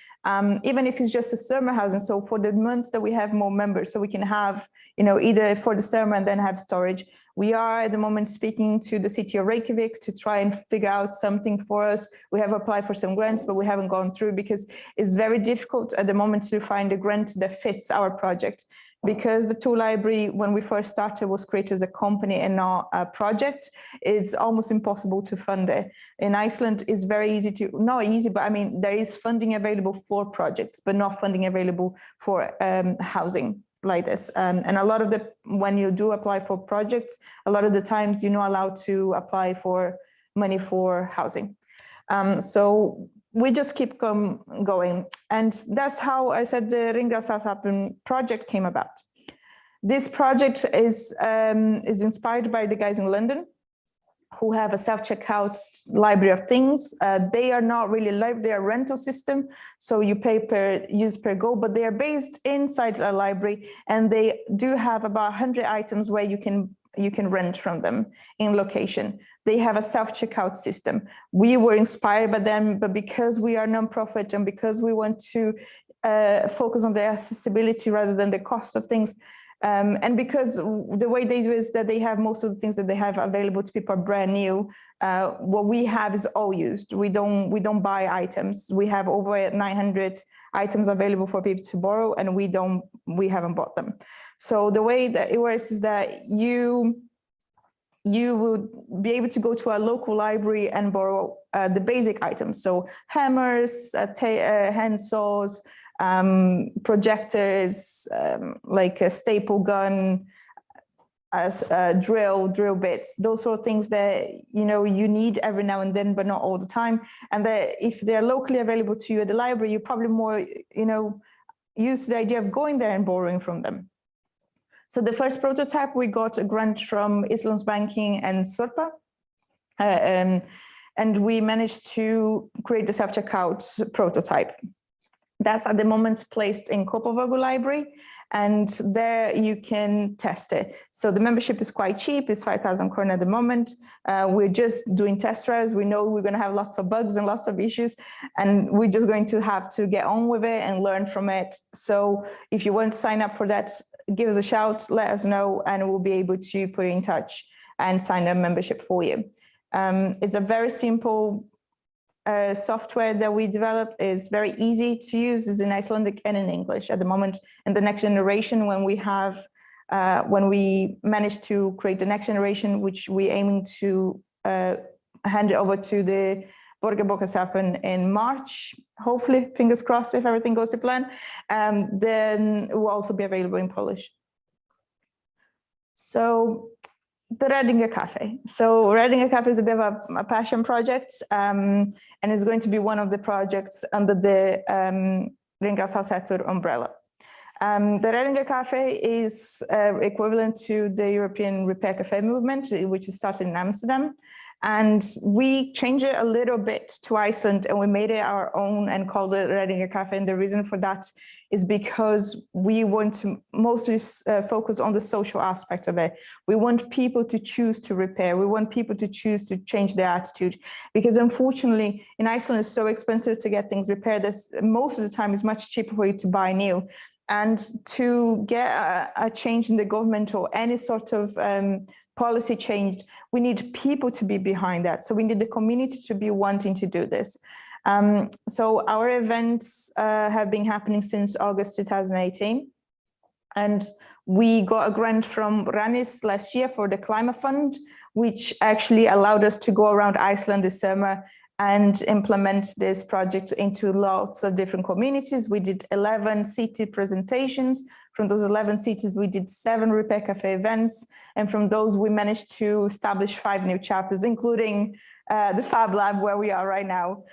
even if it's just a summer housing. So for the months that we have more members, so we can have, either for the summer and then have storage. We are at the moment speaking to the city of Reykjavik to try and figure out something for us. We have applied for some grants, but we haven't gone through because it's very difficult at the moment to find a grant that fits our project. Because the tool library, when we first started, was created as a company and not a project, it's almost impossible to fund it. In Iceland, it's very easy to, not easy, but I mean, there is funding available for projects, but not funding available for housing like this. And a lot of when you do apply for projects, a lot of the times you're not allowed to apply for money for housing. So we just keep going. And that's how I said the Hringrásarsetur project came about. This project is inspired by the guys in London who have a self-checkout library of things. They are not really library, they are rental system. So you pay per use per go, but they are based inside a library, and they do have about 100 items where you can rent from them in location. They have a self-checkout system. We were inspired by them, but because we are non-profit and because we want to focus on the accessibility rather than the cost of things, and because the way they do is that they have most of the things that they have available to people are brand new. What we have is all used. We don't buy items. We have over 900 items available for people to borrow, and we haven't bought them. So the way that it works is that you would be able to go to a local library and borrow the basic items. So hammers, hand saws, projectors, like a staple gun, drill bits, those sort of things that you need every now and then, but not all the time. And that if they're locally available to you at the library, you're probably more used to the idea of going there and borrowing from them. So the first prototype, we got a grant from Íslands Banking and Sorpa, and we managed to create the self-checkout prototype. That's at the moment placed in Kópavogur Library, and there you can test it. So the membership is quite cheap, it's 5,000 krona at the moment. We're just doing test drives. We know we're going to have lots of bugs and lots of issues, and we're just going to have to get on with it and learn from it. So if you want to sign up for that, give us a shout, let us know, and we'll be able to put you in touch and sign a membership for you. It's a very simple software that we developed. Is very easy to use. Is in Icelandic and in English at the moment. And the next generation, when we manage to create the next generation, which we're aiming to hand it over to the Borgarbókasafn in March, hopefully, fingers crossed, if everything goes to plan, then it will also be available in Polish. So the Reddingakaffi. So Reddingakaffi is a bit of a passion project, and is going to be one of the projects under the Hringrásarsetur umbrella. The Reddingakaffi is equivalent to the European Repair Cafe movement, which is started in Amsterdam. And we changed it a little bit to Iceland, and we made it our own and called it Reddingakaffi. And the reason for that is because we want to mostly focus on the social aspect of it. We want people to choose to repair. We want people to choose to change their attitude, because unfortunately in Iceland it's so expensive to get things repaired. Most of the time it's much cheaper for you to buy new. And to get a change in the government or any sort of policy changed, we need people to be behind that. So we need the community to be wanting to do this. So our events have been happening since August 2018. And we got a grant from Ranis last year for the Climate Fund, which actually allowed us to go around Iceland this summer and implement this project into lots of different communities. We did 11 city presentations. From those 11 cities, we did 7 Repair Cafe events. And from those, we managed to establish 5 new chapters, including the Fab Lab, where we are right now.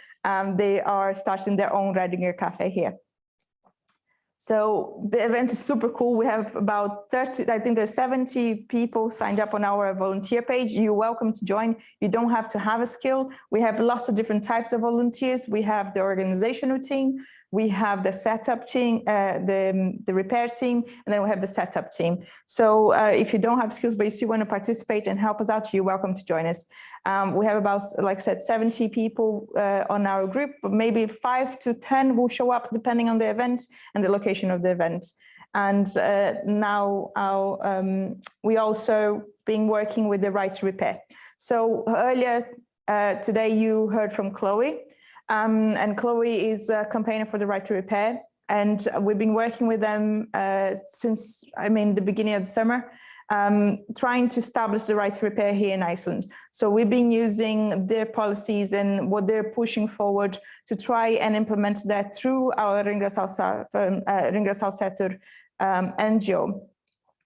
They are starting their own Reddingakaffi here. So the event is super cool. We have about 30, I think there's 70 people signed up on our volunteer page. You're welcome to join. You don't have to have a skill. We have lots of different types of volunteers. We have the organizational team, we have the setup team, the repair team, and then we have the setup team. So if you don't have skills, but you still want to participate and help us out, you're welcome to join us. We have about, like I said, 70 people on our group, but maybe 5 to 10 will show up depending on the event and the location of the event. And now we also been working with the Right to Repair. So earlier today you heard from Chloe, and Chloe is a campaigner for the Right to Repair. And we've been working with them since, the beginning of the summer, trying to establish the Right to Repair here in Iceland. So we've been using their policies and what they're pushing forward to try and implement that through our Hringrásarsetur NGO.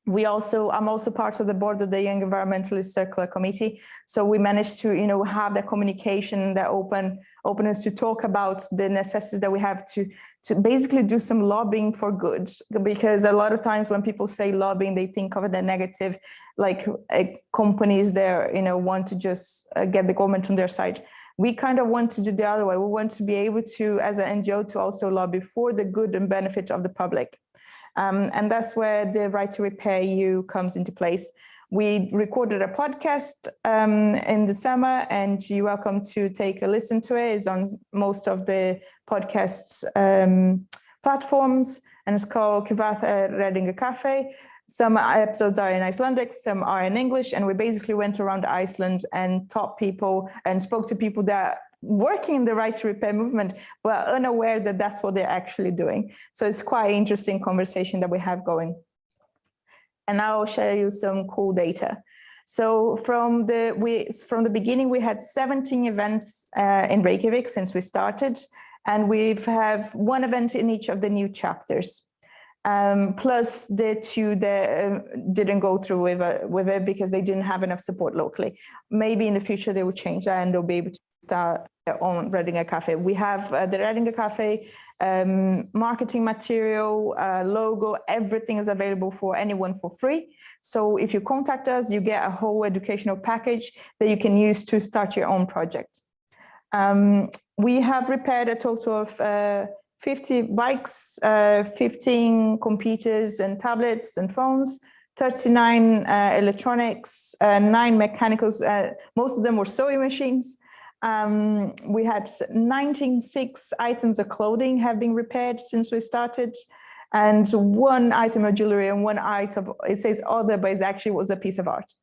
I'm also part of the board of the Young Environmentalist Circular Committee. So we managed to, have that communication, that openness to talk about the necessities that we have to basically do some lobbying for good. Because a lot of times when people say lobbying, they think of it as negative, like companies there, want to just get the government on their side. We kind of want to do the other way. We want to be able to, as an NGO, to also lobby for the good and benefit of the public. And that's where the Right to Repair EU comes into place. We recorded a podcast in the summer, and you're welcome to take a listen to it. It's on most of the podcast platforms, and it's called Reddingakaffi. Some episodes are in Icelandic, some are in English, and we basically went around Iceland and taught people and spoke to people that working in the Right to Repair movement, but unaware that that's what they're actually doing. So it's quite an interesting conversation that we have going. And now I'll share you some cool data. So from the beginning, we had 17 events in Reykjavik since we started, and we have one event in each of the new chapters. Plus the two that didn't go through with it because they didn't have enough support locally. Maybe in the future they will change that and they'll be able to start their own Reddingakaffi. We have the Reddingakaffi marketing material, logo, everything is available for anyone for free. So if you contact us, you get a whole educational package that you can use to start your own project. We have repaired a total of 50 bikes, 15 computers and tablets and phones, 39 electronics, 9 mechanicals. Most of them were sewing machines. We had 96 items of clothing have been repaired since we started, and 1 item of jewelry and 1 item, it says other, but it actually was a piece of art.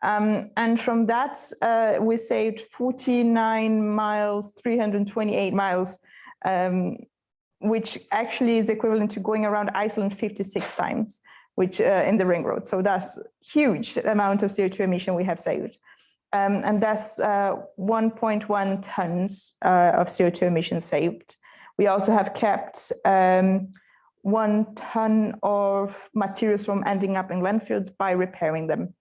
And from that, we saved 49 miles, 328 miles, which actually is equivalent to going around Iceland 56 times, which in the ring road. So that's huge amount of CO2 emission we have saved. And that's 1.1 tons of CO2 emissions saved. We also have kept 1 ton of materials from ending up in landfills by repairing them.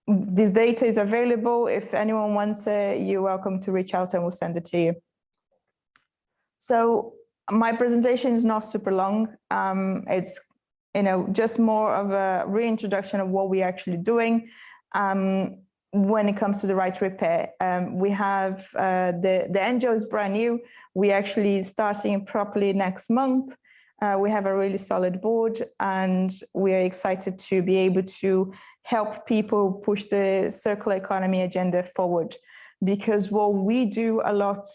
This data is available. If anyone wants it, you're welcome to reach out and we'll send it to you. So my presentation is not super long. It's just more of a reintroduction of what we're actually doing. When it comes to the Right to Repair, we have the NGO is brand new. We actually starting properly next month. We have a really solid board, and we are excited to be able to help people push the circular economy agenda forward. Because what we do a lot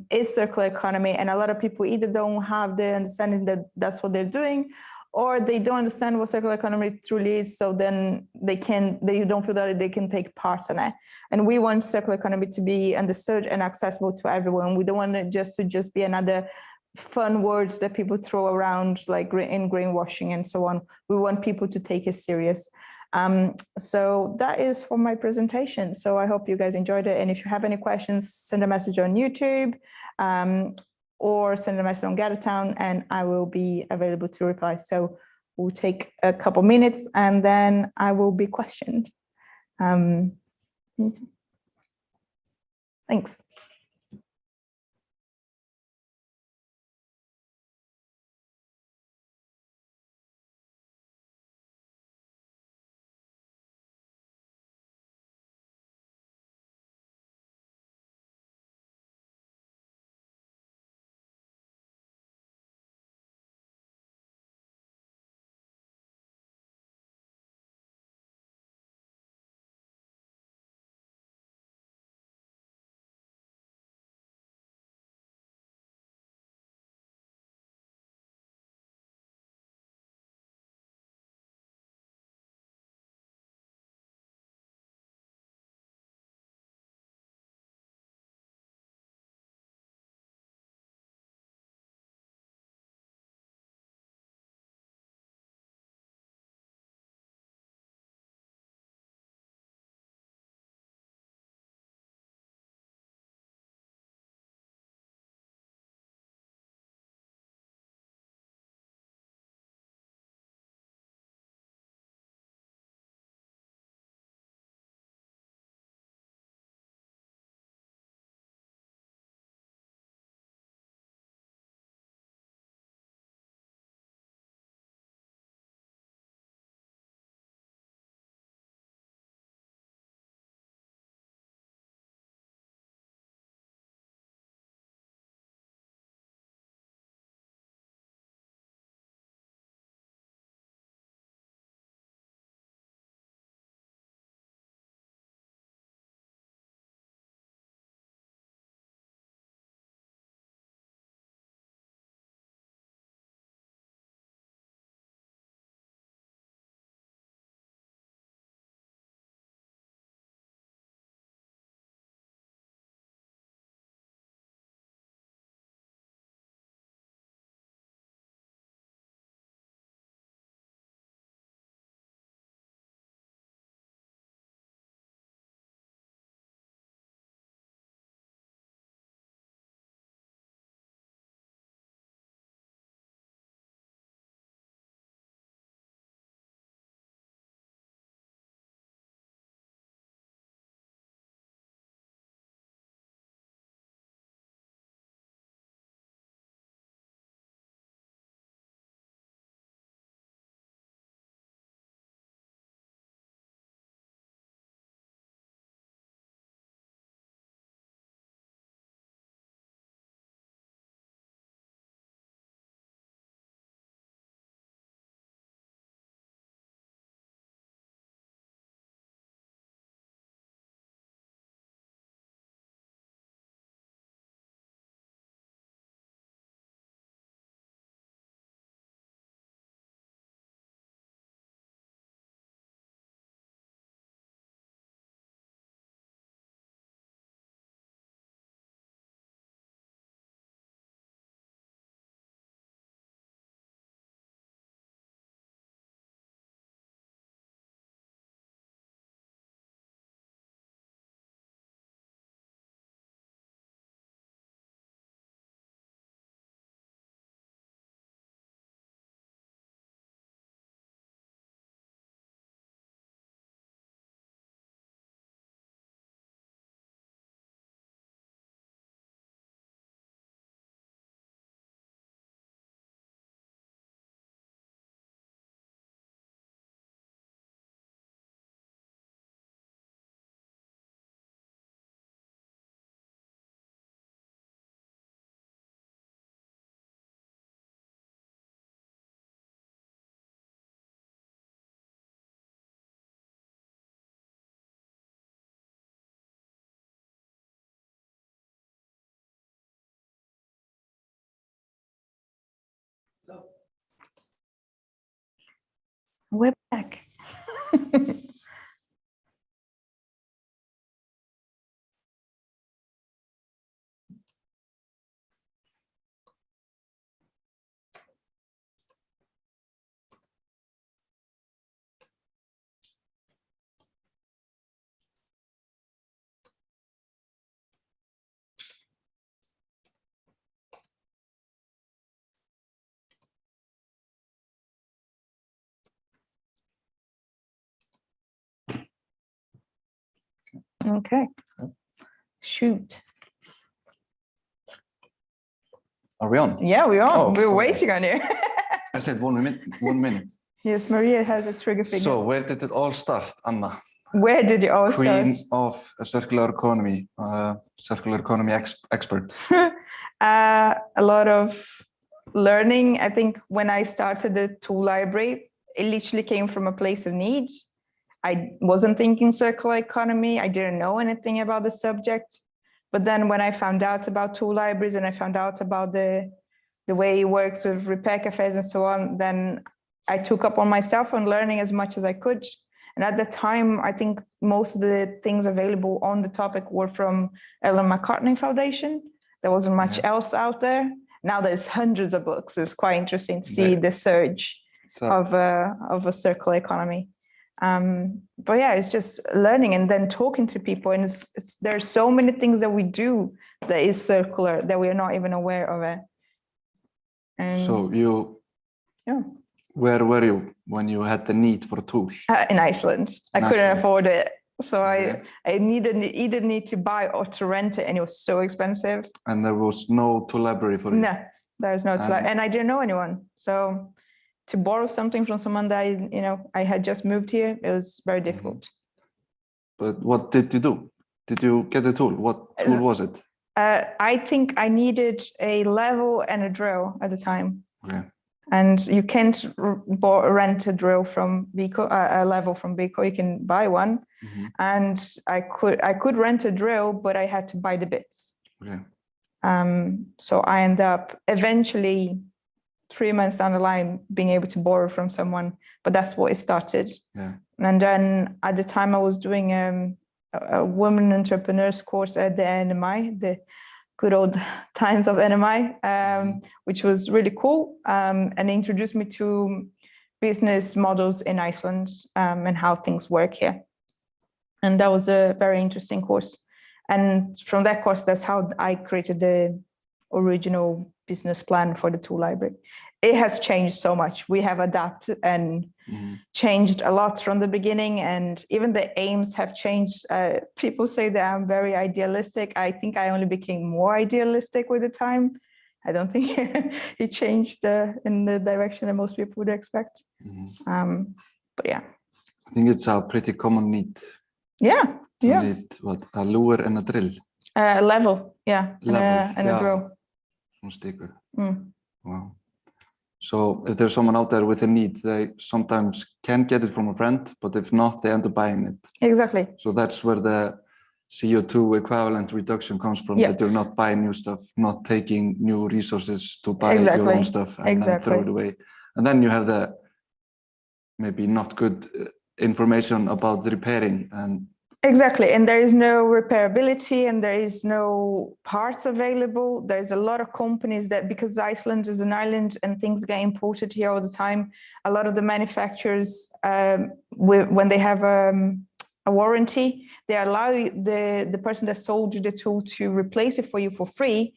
is circular economy, and a lot of people either don't have the understanding that that's what they're doing, or they don't understand what circular economy truly is, so then they don't feel that they can take part in it. And we want circular economy to be understood and accessible to everyone. We don't want it to just be another fun words that people throw around, like in greenwashing and so on. We want people to take it serious. So that is for my presentation. So I hope you guys enjoyed it. And if you have any questions, send a message on YouTube, or send a message on Hackathon, and I will be available to reply. So we'll take a couple minutes and then I will be questioned. Thanks. We're back. Okay. Shoot. Are we on? Yeah, we're on. Oh, we're okay. waiting on you. I said 1 minute. 1 minute. Yes, Maria has a trigger finger. So where did it all start, Anna? Where did it all Queen start? of circular economy, expert. A lot of learning. I think when I started the tool library, it literally came from a place of need. I wasn't thinking circular economy. I didn't know anything about the subject. But then when I found out about tool libraries and I found out about the way it works with repair cafes and so on, then I took up on myself on learning as much as I could. And at the time, I think most of the things available on the topic were from Ellen MacArthur Foundation. There wasn't much else out there. Now there's hundreds of books. It's quite interesting to see the surge of a circular economy. But yeah, it's just learning and then talking to people. And there's so many things that we do that is circular that we are not even aware of it. And so where were you when you had the need for a tool? In Iceland. I couldn't afford it. So I either need to buy or to rent it, and it was so expensive. And there was no tool library for you? No, there's no tool library. And I didn't know anyone. So to borrow something from someone that I had just moved here, it was very difficult. But what did you do? Did you get a tool? What tool was it? I think I needed a level and a drill at the time. Okay. And you can't rent a drill from Vico, a level from Vico. You can buy one. And I could rent a drill, but I had to buy the bits. Okay. So I end up eventually 3 months down the line being able to borrow from someone, but that's what it started. Yeah. And then at the time I was doing a women entrepreneurs course at the NMI, the good old times of NMI, which was really cool, and introduced me to business models in Iceland and how things work here. And that was a very interesting course. And from that course, that's how I created the original business plan for the tool library. It has changed so much. We have adapted and changed a lot from the beginning, and even the aims have changed. People say that I'm very idealistic. I think I only became more idealistic with the time. I don't think it changed in the direction that most people would expect. But yeah. I think it's a pretty common need. Yeah. You need what, a lure and a drill? Level, yeah, and a drill. Wow. So if there's someone out there with a need, they sometimes can get it from a friend, but if not, they end up buying it. Exactly. So that's where the CO2 equivalent reduction comes from, that you're not buying new stuff, not taking new resources to buy your own stuff and then throw it away. And then you have the maybe not good information about the repairing and exactly, and there is no repairability and there is no parts available. There's a lot of companies that, because Iceland is an island and things get imported here all the time, a lot of the manufacturers, when they have a warranty, they allow the person that sold you the tool to replace it for you for free,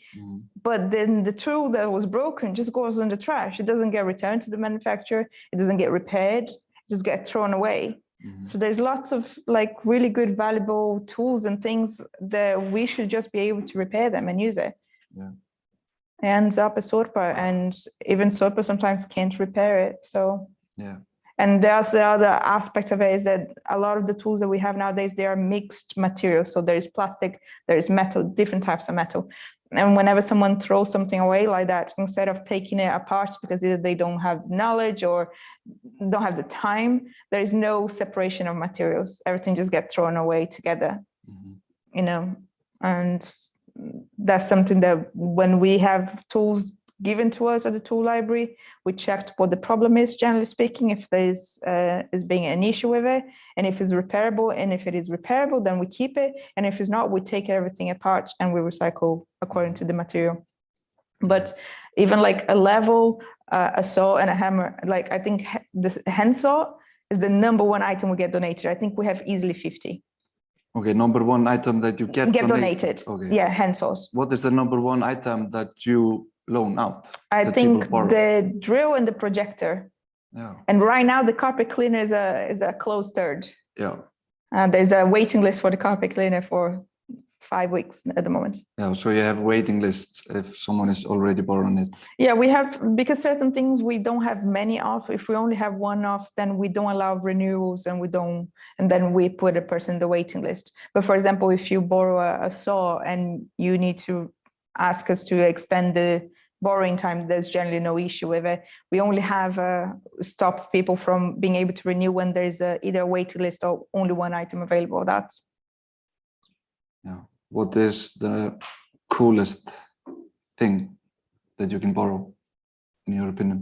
but then the tool that was broken just goes in the trash. It doesn't get returned to the manufacturer, it doesn't get repaired, it just gets thrown away. So there's lots of like really good, valuable tools and things that we should just be able to repair them and use it. Yeah. It ends up as Sorpa, and even Sorpa sometimes can't repair it. So yeah. And there's the other aspect of it is that a lot of the tools that we have nowadays, they are mixed materials. So there is plastic, there is metal, different types of metal. And whenever someone throws something away like that, instead of taking it apart because either they don't have knowledge or don't have the time, there is no separation of materials. Everything just gets thrown away together, you know, and that's something that when we have tools given to us at the tool library. We checked what the problem is, generally speaking, if there is being an issue with it, and if it's repairable. And if it is repairable, then we keep it. And if it's not, we take everything apart and we recycle according to the material. But even like a level, a saw and a hammer, like I think this hand saw is the #1 item we get donated. I think we have easily 50. Okay, #1 item that you get donated. Okay. Yeah, hand saws. What is the #1 item that you loan out? I think the drill and the projector. Yeah. And right now the carpet cleaner is a close third. Yeah. There's a waiting list for the carpet cleaner for 5 weeks at the moment. Yeah, so you have waiting lists if someone is already borrowing it. Yeah, we have, because certain things we don't have many of. If we only have one of, then we don't allow renewals, and then we put a person in the waiting list. But for example, if you borrow a saw and you need to ask us to extend the borrowing time, there's generally no issue with it. We only have stop people from being able to renew when there's either a waiting list or only one item available. That's. Yeah. What is the coolest thing that you can borrow, in your opinion?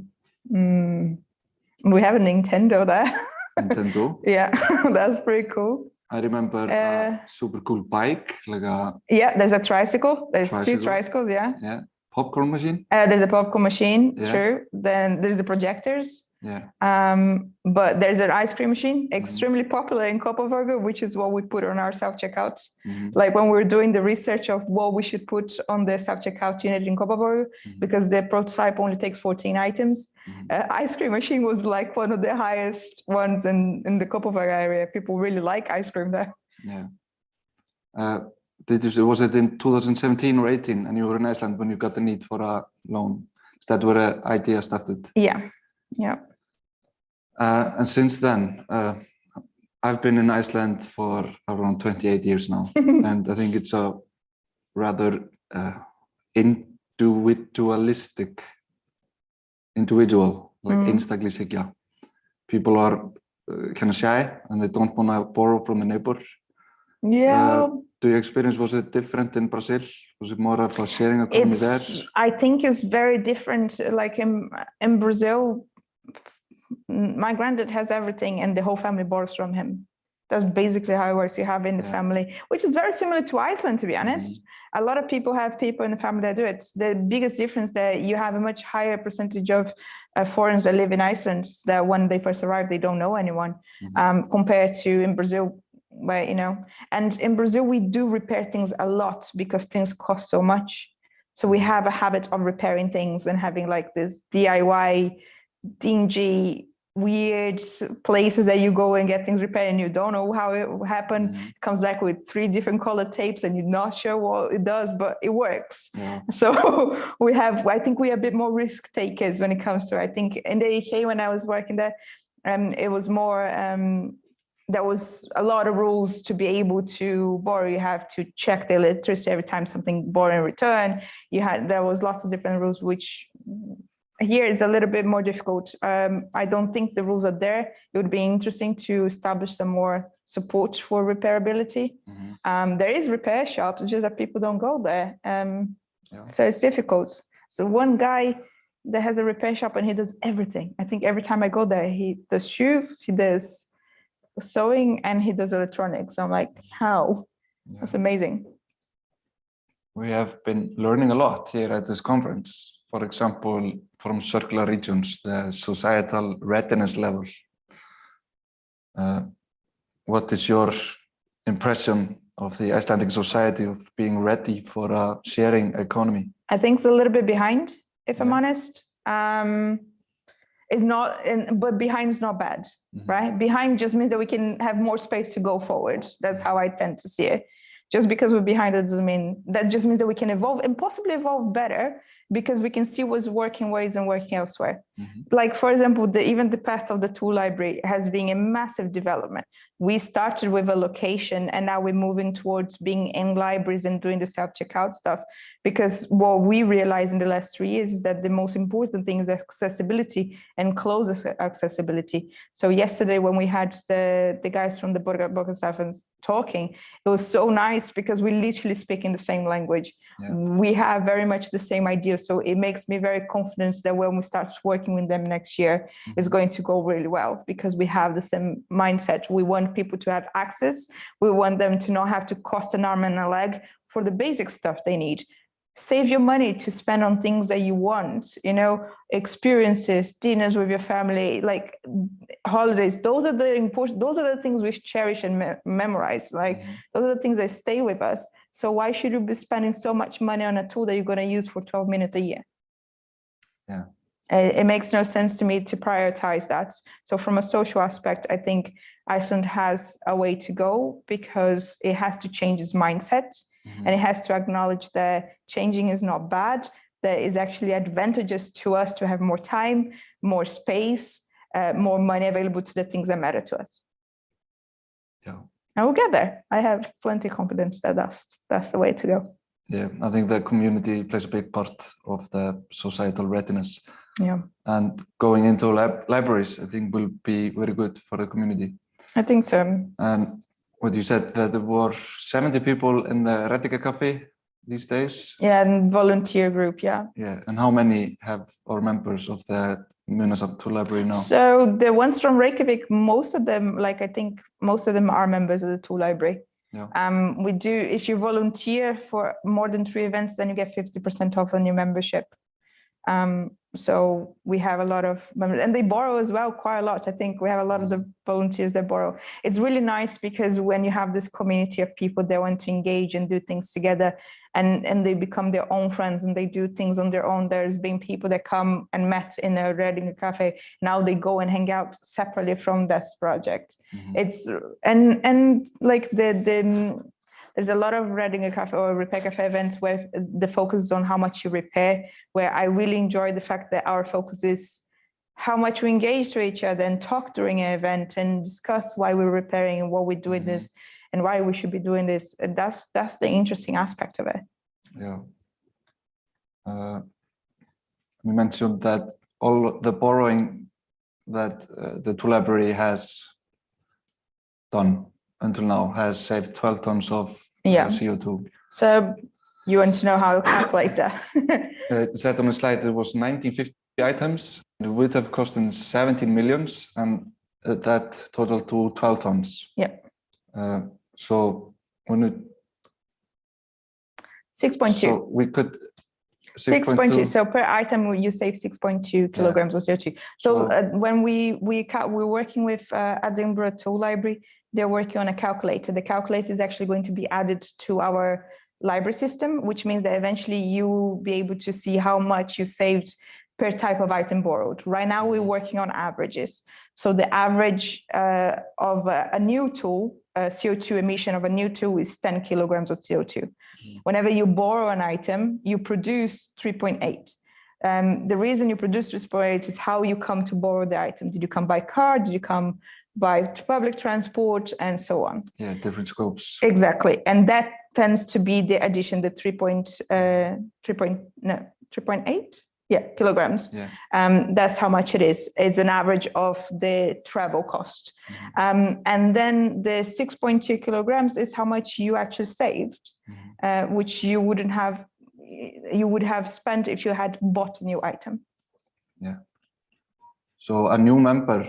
We have a Nintendo there. Nintendo? Yeah, that's pretty cool. I remember a super cool bike, like a... Yeah, there's a tricycle. There's 2 tricycles, yeah. Yeah. Popcorn machine? There's a popcorn machine, Yeah. true. Then there's the projectors. Yeah. But there's an ice cream machine, extremely popular in Kópavogur, which is what we put on our self-checkouts. Like when we were doing the research of what we should put on the self-checkout unit in Kópavogur, because the prototype only takes 14 items. Ice cream machine was like one of the highest ones in the Kópavogur area. People really like ice cream there. Yeah. Was it in 2017 or 18 and you were in Iceland when you got the need for a loan? Is that where the idea started? Yeah. Yeah. And since then, I've been in Iceland for around 28 years now. And I think it's a rather individual, like einstaklingshyggja. People are kind of shy and they don't want to borrow from the neighbor. Yeah. Do you experience, was it different in Brazil? Was it more of a sharing economy there? I think it's very different. Like in Brazil, my granddad has everything and the whole family borrows from him. That's basically how it works. You have in the family, which is very similar to Iceland, to be honest. A lot of people have people in the family that do it. The biggest difference that you have a much higher percentage of foreigners that live in Iceland, that when they first arrive, they don't know anyone, compared to in Brazil, where, you know, and in Brazil, we do repair things a lot because things cost so much. So we have a habit of repairing things and having like this DIY, dingy, weird places that you go and get things repaired and you don't know how it happened. It comes back with 3 different colored tapes and you're not sure what it does, but it works. Yeah. So I think we are a bit more risk takers when it comes to, I think in the UK when I was working there, it was more, there was a lot of rules to be able to borrow. You have to check the electricity every time something borrowed in return. There was lots of different rules, which here is a little bit more difficult. I don't think the rules are there. It would be interesting to establish some more support for repairability. There is repair shops, it's just that people don't go there. So it's difficult. So one guy that has a repair shop and he does everything. I think every time I go there, he does shoes, he does sewing, and he does electronics. I'm like, how? That's amazing. We have been learning a lot here at this conference. For example, from circular regions, the societal readiness level. What is your impression of the Icelandic society of being ready for a sharing economy? I think it's a little bit behind, if I'm honest. It's not, but behind is not bad, right? Behind just means that we can have more space to go forward. That's how I tend to see it. Just because we're behind, it doesn't mean, that just means that we can evolve and possibly evolve better because we can see what's working ways and working elsewhere. Like, for example, even the path of the tool library has been a massive development. we started with a location and now we're moving towards being in libraries and doing the self-checkout stuff. Because what we realized in the last 3 years is that the most important thing is accessibility and close accessibility. So yesterday when we had the guys from the Munasafn talking, it was so nice because we literally speak in the same language. Yeah. We have very much the same idea. So it makes me very confident that when we start working with them next year, it's going to go really well because we have the same mindset. We want people to have access. We want them to not have to cost an arm and a leg for the basic stuff they need. Save your money to spend on things that you want, you know, experiences, dinners with your family, like holidays. Those are the things we cherish and memorize. Like those are the things that stay with us. So why should you be spending so much money on a tool that you're going to use for 12 minutes a year? Yeah. It makes no sense to me to prioritize that. So from a social aspect, I think Iceland has a way to go because it has to change its mindset. And it has to acknowledge that changing is not bad, that is actually advantageous to us to have more time, more space, more money available to the things that matter to us. Yeah. And we'll get there. I have plenty of confidence that that's the way to go. Yeah, I think the community plays a big part of the societal readiness. Yeah. And going into libraries, I think will be very good for the community. I think so. And what you said, that there were 70 people in the Reddingakaffi these days? Yeah, and volunteer group, yeah. Yeah, and how many are members of the Munasafn library now? So the ones from Reykjavik, most of them, like I think most of them are members of the tool library. Yeah. We do, if you volunteer for more than 3 events, then you get 50% off on your membership. So we have a lot of members, and they borrow as well quite a lot. I think we have a lot of the volunteers that borrow. It's really nice because when you have this community of people that want to engage and do things together, and they become their own friends and they do things on their own. There's been people that come and met in a Reddingakaffi. Now they go and hang out separately from this project. It's and like there's a lot of Reddingakaffi or Repair Cafe events where the focus is on how much you repair, where I really enjoy the fact that our focus is how much we engage with each other and talk during an event and discuss why we're repairing and what we're doing this and why we should be doing this. And that's the interesting aspect of it. Yeah. You mentioned that all the borrowing that the tool library has done until now has saved 12 tons of CO2. So you want to know how to calculate that? It said on the slide it was 1950 items. It would have cost 17 millions, and that totaled to 12 tons. Yeah. So when it 6.2. So we could 6.2. So per item you save 6.2 kilograms of CO2. So when we're working with Edinburgh Tool Library, they're working on a calculator. The calculator is actually going to be added to our library system, which means that eventually you will be able to see how much you saved per type of item borrowed. Right now, we're working on averages. So the average of a new tool, CO2 emission of a new tool is 10 kilograms of CO2. Whenever you borrow an item, you produce 3.8. The reason you produce 3.8 is how you come to borrow the item. Did you come by car? Did you come by public transport, and so on? Yeah, different scopes. Exactly, and that tends to be the addition, the 3.8. Yeah, kilograms. Yeah. That's how much it is. It's an average of the travel cost. And then the 6.2 kilograms is how much you actually saved, which you would have spent if you had bought a new item. Yeah. So a new member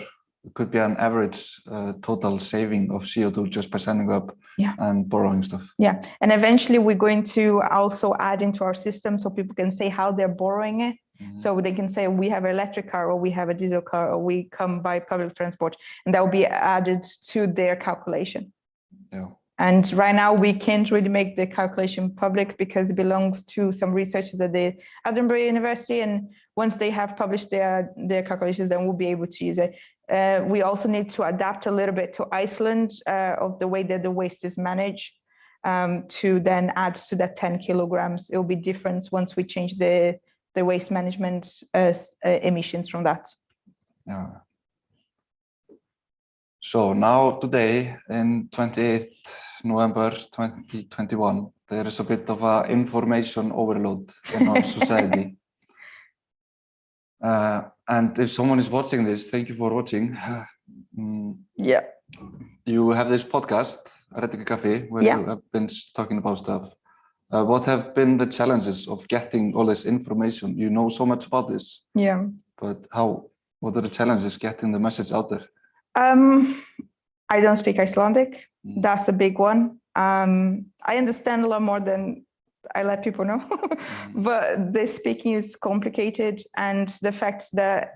could be an average total saving of CO2 just by signing up and borrowing stuff. Yeah, and eventually we're going to also add into our system so people can say how they're borrowing it. So they can say we have an electric car, or we have a diesel car, or we come by public transport, and that will be added to their calculation. Yeah. And right now we can't really make the calculation public because it belongs to some researchers at the Edinburgh University, and once they have published their calculations, then we'll be able to use it. We also need to adapt a little bit to Iceland of the way that the waste is managed to then add to that 10 kilograms. It will be different once we change the waste management emissions from that. Yeah. So now today, in 28th November 2021, there is a bit of a information overload in our society. And if someone is watching this, thank you for watching. Yeah. You have this podcast, Reddingakaffi, where you have been talking about stuff. What have been the challenges of getting all this information? You know so much about this. Yeah. But what are the challenges getting the message out there? I don't speak Icelandic. That's a big one. I understand a lot more than I let people know, but the speaking is complicated, and the fact that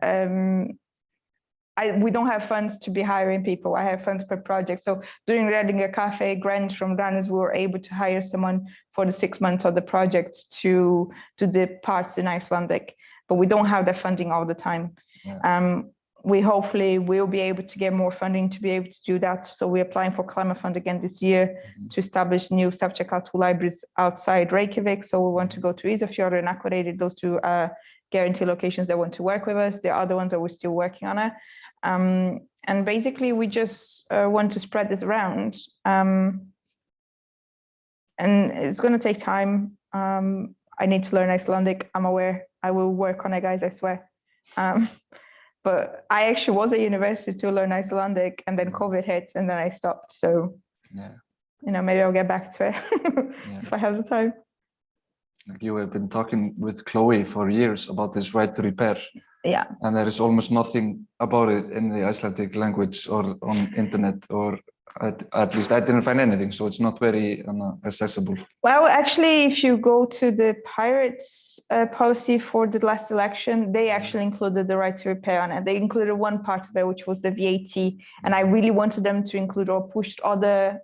we don't have funds to be hiring people. I have funds per project. So during Reddingakaffi grant from Granus, we were able to hire someone for the 6 months of the project to do the parts in Icelandic, but we don't have the funding all the time. Yeah. We hopefully will be able to get more funding to be able to do that. So we're applying for Climate Fund again this year to establish new self-checkout libraries outside Reykjavik. So we want to go to Ísafjörður and Akureyri, those two guarantee locations that want to work with us. There are other ones that we're still working on it. And basically we just want to spread this around. And it's going to take time. I need to learn Icelandic. I'm aware. I will work on it, guys, I swear. But I actually was at university to learn Icelandic, and then COVID hit, and then I stopped. So, maybe I'll get back to it if I have the time. Like you have been talking with Chloe for years about this right to repair. Yeah. And there is almost nothing about it in the Icelandic language or on internet, or at least I didn't find anything. So it's not very accessible. Well, actually, if you go to the Pirates policy for the last election, they actually included the right to repair on it. They included one part of it, which was the VAT. And I really wanted them to include, or pushed other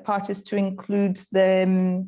parties to include the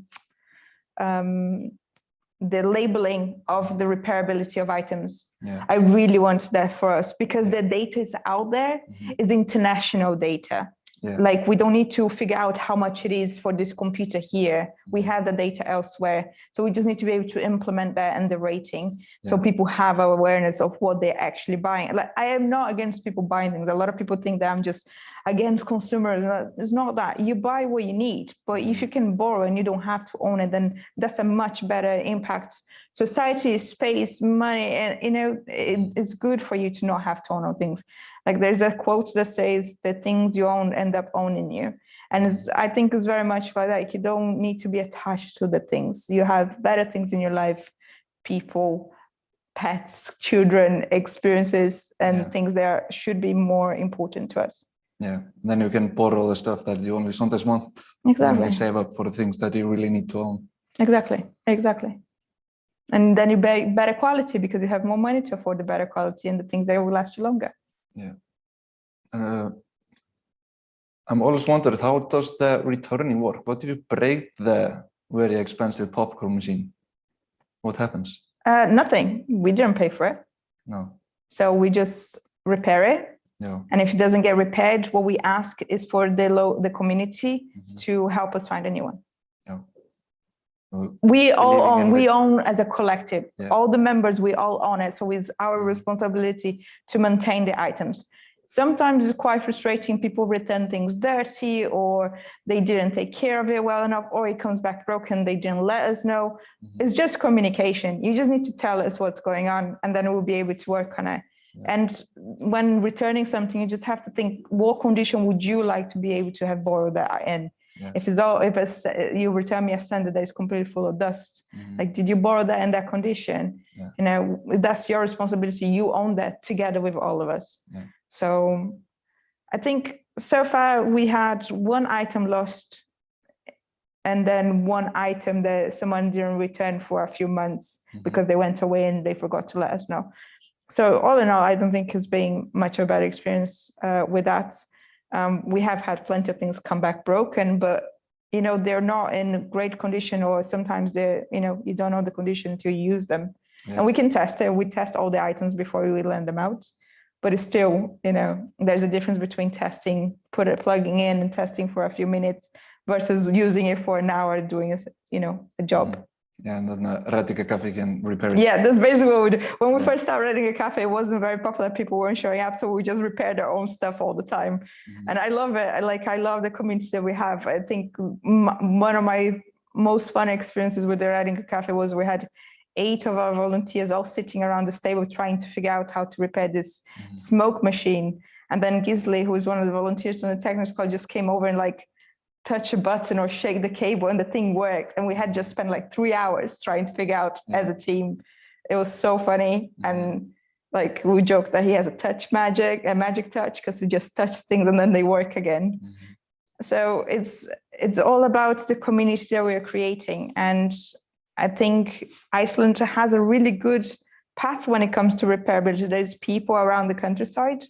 labeling of the repairability of items. Yeah. I really want that for us, because the data is out there, is international data. Yeah. Like, we don't need to figure out how much it is for this computer here. We have the data elsewhere. So we just need to be able to implement that in the rating, so people have awareness of what they're actually buying. Like, I am not against people buying things. A lot of people think that I'm just against consumers. It's not that. You buy what you need, but if you can borrow and you don't have to own it, then that's a much better impact. Society, space, money, and it's good for you to not have to own things. Like, there's a quote that says the things you own end up owning you. And I think it's very much like that. You don't need to be attached to the things. You have better things in your life, people, pets, children, experiences, and things that should be more important to us. Yeah, then you can borrow the stuff that you only sometimes want. Exactly. And save up for the things that you really need to own. Exactly. And then you buy better quality, because you have more money to afford the better quality and the things that will last you longer. Yeah. I'm always wondered, how does the returning work? What if you break the very expensive popcorn machine? What happens? Nothing. We didn't pay for it. No. So we just repair it. Yeah. And if it doesn't get repaired, what we ask is for the community to help us find a new one. Yeah. We own as a collective. Yeah. All the members, we all own it. So it's our responsibility to maintain the items. Sometimes it's quite frustrating. People return things dirty, or they didn't take care of it well enough, or it comes back broken. They didn't let us know. It's just communication. You just need to tell us what's going on, and then we'll be able to work on it. Yeah. And when returning something, you just have to think, what condition would you like to be able to have borrowed that in? Yeah. If you return me a sandal that is completely full of dust, like, did you borrow that in that condition? Yeah. That's your responsibility. You own that together with all of us. Yeah. So I think so far we had one item lost, and then one item that someone didn't return for a few months because they went away and they forgot to let us know. So all in all, I don't think it's been much of a bad experience with that. We have had plenty of things come back broken, but they're not in great condition, or sometimes you don't know the condition until you use them. Yeah. And we can test it. We test all the items before we lend them out. But it's still, there's a difference between plugging in and testing for a few minutes versus using it for an hour doing a job. Yeah, and then Reddingakaffi can repair it. Yeah, that's basically what we do. When we first started Reddingakaffi, it wasn't very popular. People weren't showing up, so we just repaired our own stuff all the time. And I love it. I love the community that we have. I think one of my most fun experiences with the Reddingakaffi was we had 8 of our volunteers all sitting around this table trying to figure out how to repair this smoke machine. And then Gisli, who was one of the volunteers from the technical school, just came over and like touch a button or shake the cable and the thing worked. And we had just spent like 3 hours trying to figure out as a team. It was so funny. And like we joked that he has a magic touch, because we just touch things and then they work again. So it's all about the community that we are creating. And I think Iceland has a really good path when it comes to repairability. There's people around the countryside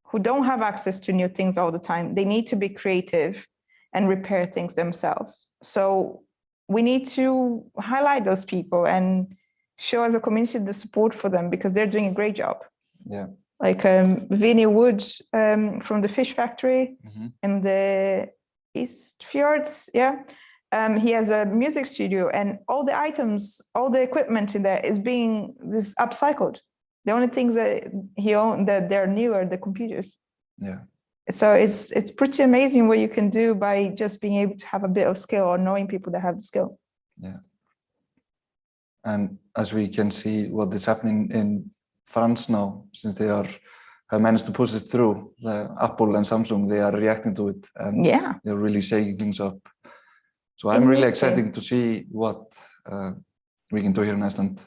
who don't have access to new things all the time. They need to be creative and repair things themselves. So we need to highlight those people and show as a community the support for them, because they're doing a great job. Yeah. Like Vinny Wood from the fish factory in the East Fjords, he has a music studio, and all the items, all the equipment in there is being upcycled. The only things that he owns that they're new are the computers. Yeah. So it's pretty amazing what you can do by just being able to have a bit of skill or knowing people that have the skill. Yeah. And as we can see what is happening in France now, since they have managed to push this through, Apple and Samsung, they are reacting to it, and they're really shaking things up. So I'm really excited to see what we can do here in Iceland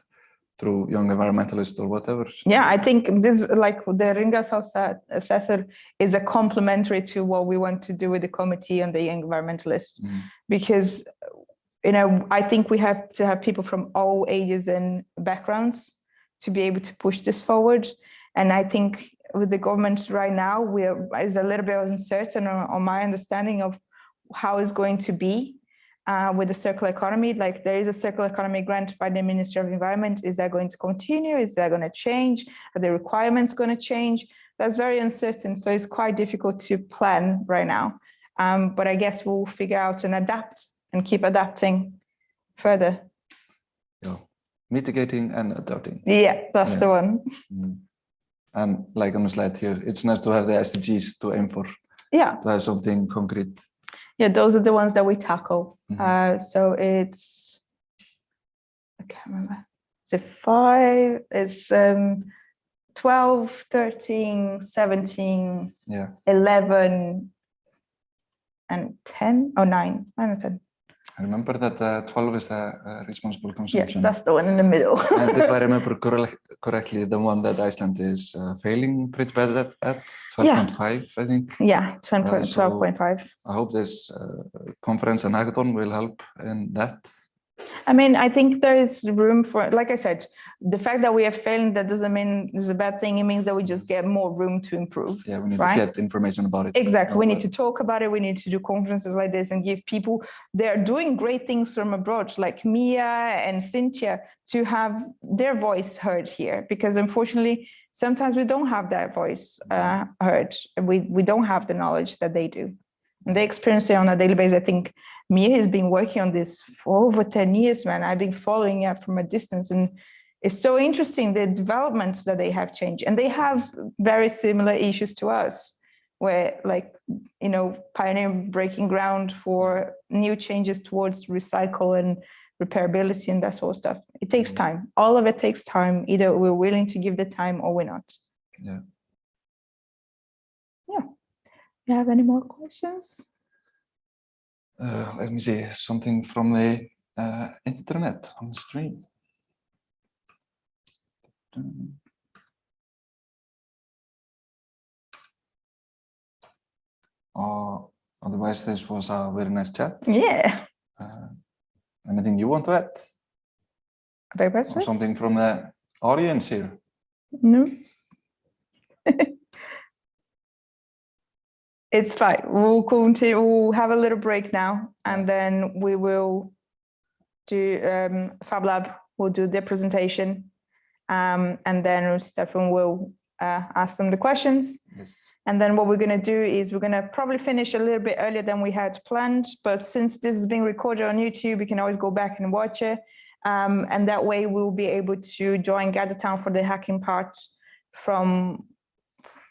through Young Environmentalists or whatever. Yeah, I think this, like the Hringrásarsetur, is a complementary to what we want to do with the committee and the Young Environmentalists, because I think we have to have people from all ages and backgrounds to be able to push this forward. And I think with the government right now, is a little bit uncertain on my understanding of how it's going to be with the circular economy. Like there is a circular economy grant by the Ministry of Environment. Is that going to continue? Is that going to change? Are the requirements going to change? That's very uncertain. So it's quite difficult to plan right now. But I guess we'll figure out and adapt and keep adapting further. Yeah, mitigating and adapting. Yeah, that's the one. And like on the slide here, it's nice to have the SDGs to aim for. Yeah. To have something concrete. Yeah, those are the ones that we tackle. So it's, I can't remember. Is it 5? It's 12, 13, 17, 11, and 10, or 9, 9 or 10. I remember that 12 is the responsible consumption. Yeah, that's the one in the middle. And if I remember correctly, the one that Iceland is failing pretty bad at 12.5, I think. Yeah, 12.5. I hope this conference and hackathon will help in that. I mean, I think there is room for, like I said, the fact that we are failing, that doesn't mean it's a bad thing. It means that we just get more room to improve. Yeah, we need to get information about it. Exactly. We need to talk about it. We need to do conferences like this and give people, they're doing great things from abroad, like Mia and Cynthia, to have their voice heard here. Because unfortunately, sometimes we don't have that voice heard. We don't have the knowledge that they do. And they experience it on a daily basis. I think Mia has been working on this for over 10 years, man. I've been following it from a distance, and it's so interesting, the developments that they have changed. And they have very similar issues to us, where like, pioneer breaking ground for new changes towards recycle and repairability and that sort of stuff. It takes time. All of it takes time. Either we're willing to give the time or we're not. Yeah. Yeah. You have any more questions? Let me see, something from the internet on the stream. Otherwise, this was a very nice chat. Yeah. Anything you want to add? Or something from the audience here? No. It's fine. We'll continue. We'll have a little break now, and then we will do Fab Lab. We'll do the presentation, and then Stefan will ask them the questions. Yes. And then what we're going to do is we're going to probably finish a little bit earlier than we had planned. But since this is being recorded on YouTube, we can always go back and watch it. And that way we'll be able to join Gather Town for the hacking part from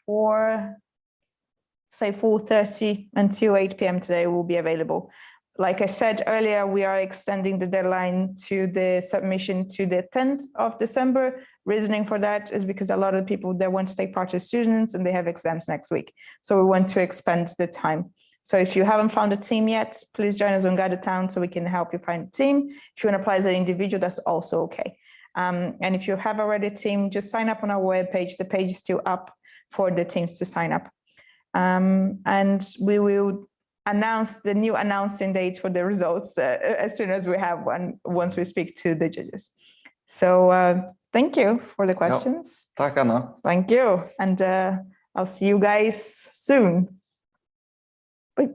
4:30 until 8 p.m. today will be available. Like I said earlier, we are extending the deadline to the submission to the 10th of December. Reasoning for that is because a lot of the people that want to take part are students and they have exams next week. So we want to expand the time. So if you haven't found a team yet, please join us on Gather Town so we can help you find a team. If you want to apply as an individual, that's also okay. And if you have already a team, just sign up on our webpage. The page is still up for the teams to sign up. And we will announce the new announcing date for the results as soon as we have one, once we speak to the judges. So thank you for the questions. Tack Anna. Thank you. And I'll see you guys soon. Bye.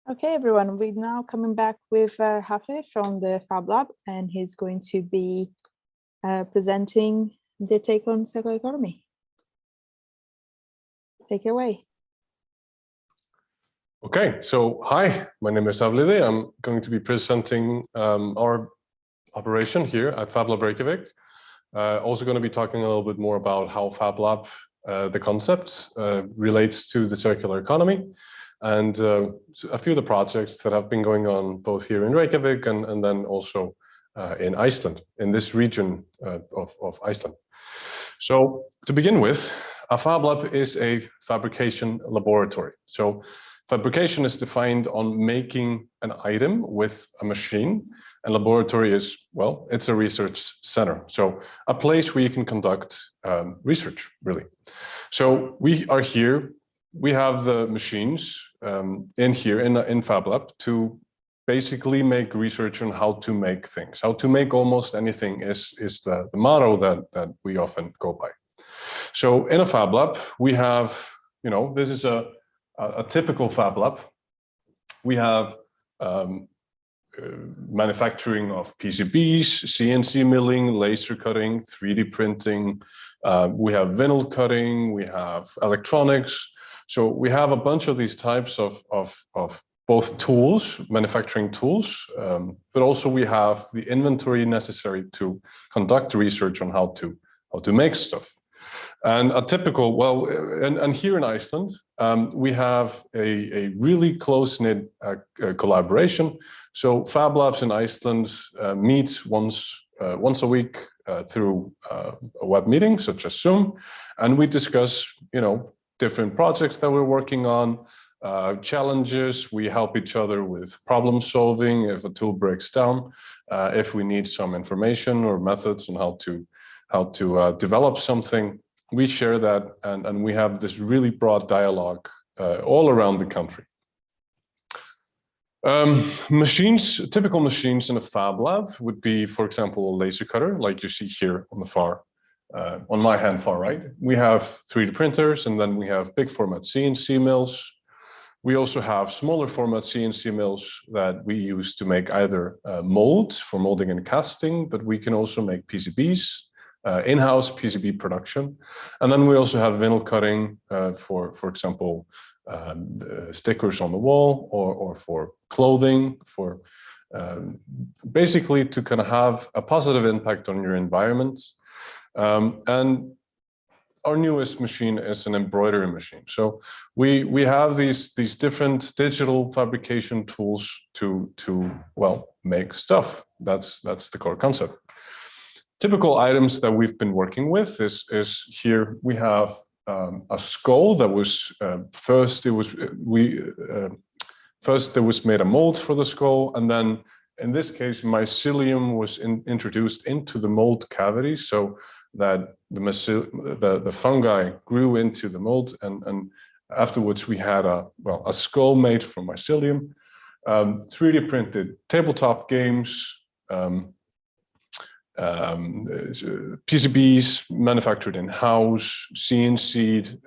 Okay, everyone, we're now coming back with Hafe from the Fab Lab, and he's going to be presenting the take on circular economy. Take it away. Okay, so hi, my name is Avlide. I'm going to be presenting our operation here at Fab Lab Reykjavik. Also going to be talking a little bit more about how Fab Lab, the concept, relates to the circular economy, and a few of the projects that have been going on both here in Reykjavik and then also in Iceland, in this region of Iceland. So to begin with, a Fab Lab is a fabrication laboratory. So fabrication is defined on making an item with a machine, and laboratory is, well, it's a research center. So a place where you can conduct research, really. So we are here, we have the machines in Fab Lab to basically make research on how to make things. How to make almost anything is the motto that we often go by. So in a Fab Lab, we have, this is a typical Fab Lab. We have manufacturing of PCBs, CNC milling, laser cutting, 3D printing. We have vinyl cutting, we have electronics. So we have a bunch of these types of both tools, manufacturing tools, but also we have the inventory necessary to conduct research on how to make stuff. And a typical, well, and here in Iceland, we have a really close-knit collaboration. So Fab Labs in Iceland meet once a week through a web meeting, such as Zoom, and we discuss, different projects that we're working on, challenges. We help each other with problem solving if a tool breaks down, if we need some information or methods on how to develop something. We share that, and we have this really broad dialogue all around the country. Typical machines in a Fab Lab would be, for example, a laser cutter, like you see here on the on my hand far right. We have 3D printers, and then we have big format CNC mills. We also have smaller format CNC mills that we use to make either molds for molding and casting, but we can also make PCBs, in-house PCB production. And then we also have vinyl cutting for example, stickers on the wall or for clothing, for basically to kind of have a positive impact on your environment. And our newest machine is an embroidery machine. So we have these different digital fabrication tools to well, make stuff. That's the core concept. Typical items that we've been working with is here we have a skull that was first there was made a mold for the skull, and then in this case mycelium was introduced into the mold cavity so that the fungi grew into the mold, and afterwards we had a skull made from mycelium, 3D printed tabletop games, PCBs manufactured in-house, CNC'd.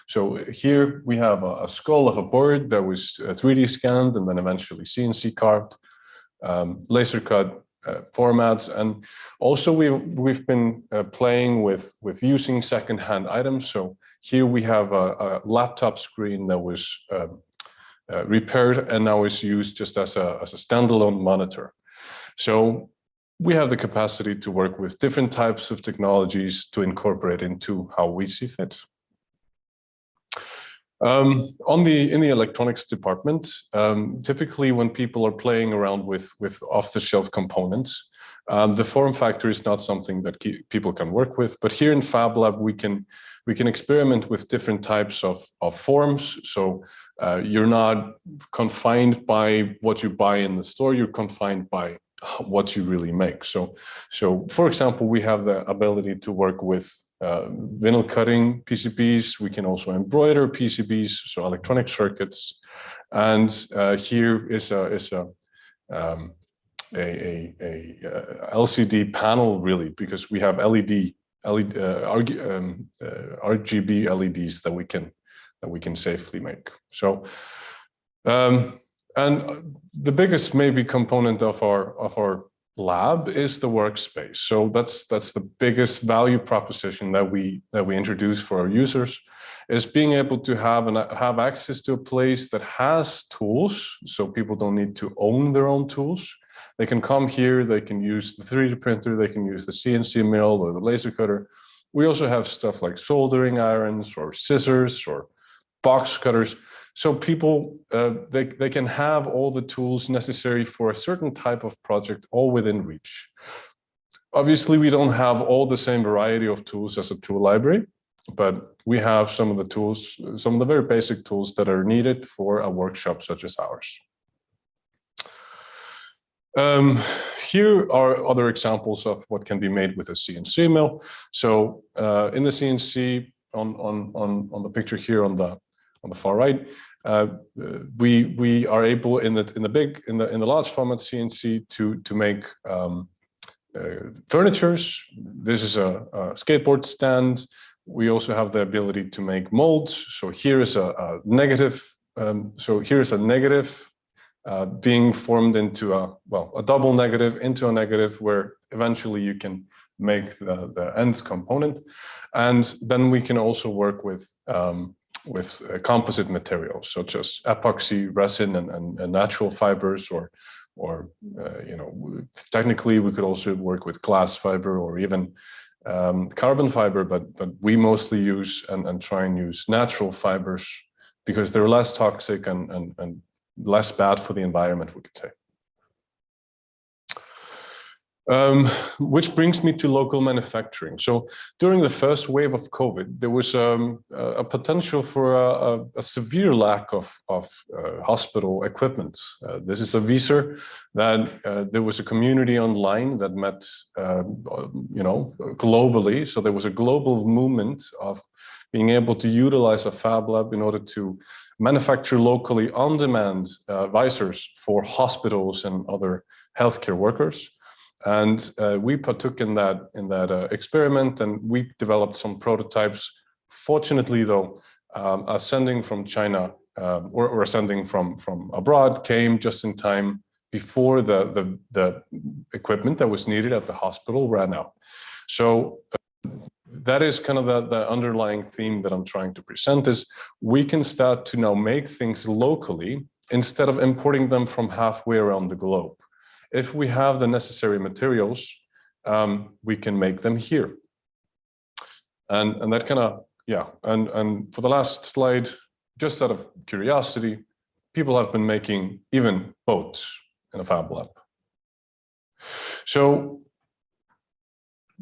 So here we have a skull of a bird that was 3D scanned and then eventually CNC carved, laser cut formats, and also we've been playing with using second-hand items. So here we have a laptop screen that was repaired and now is used just as a standalone monitor. So we have the capacity to work with different types of technologies to incorporate into how we see fit. In the electronics department, typically when people are playing around with off-the-shelf components, the form factor is not something that people can work with. But here in Fab Lab, we can experiment with different types of forms. So you're not confined by what you buy in the store. You're confined by what you really make. So for example, we have the ability to work with vinyl cutting PCBs. We can also embroider PCBs, so electronic circuits. And here is a LCD panel, really, because we have RGB LEDs that we can safely make. So And the biggest maybe component of our lab is the workspace. So that's the biggest value proposition that we introduce for our users, is being able to have access to a place that has tools, so people don't need to own their own tools. They can come here, they can use the 3D printer, they can use the CNC mill or the laser cutter. We also have stuff like soldering irons or scissors or box cutters. So people, they can have all the tools necessary for a certain type of project all within reach. Obviously, we don't have all the same variety of tools as a tool library, but we have some of the tools, some of the very basic tools that are needed for a workshop such as ours. Here are other examples of what can be made with a CNC mill. So in the CNC, on the picture here on the far right, we are able in the large format CNC to make furnitures. This is a skateboard stand. We also have the ability to make molds. So here is a negative. Being formed into a double negative into a negative, where eventually you can make the end component. And then we can also work with composite materials such as epoxy, resin, and natural fibers, or you know, technically we could also work with glass fiber or even carbon fiber, but we mostly use and try and use natural fibers because they're less toxic and less bad for the environment, we could say. Which brings me to local manufacturing. So during the first wave of COVID, there was a potential for a severe lack of hospital equipment. This is a Vísir that there was a community online that met, you know, globally. So there was a global movement of being able to utilize a Fab Lab in order to manufacture locally on-demand visors for hospitals and other healthcare workers. And we partook in that experiment, and we developed some prototypes. Fortunately, though, ascending from China or ascending from abroad came just in time before the equipment that was needed at the hospital ran out. So that is kind of the underlying theme that I'm trying to present, is we can start to now make things locally instead of importing them from halfway around the globe. If we have the necessary materials, we can make them here. And that kind of, yeah, and for the last slide, just out of curiosity, people have been making even boats in a Fab Lab. So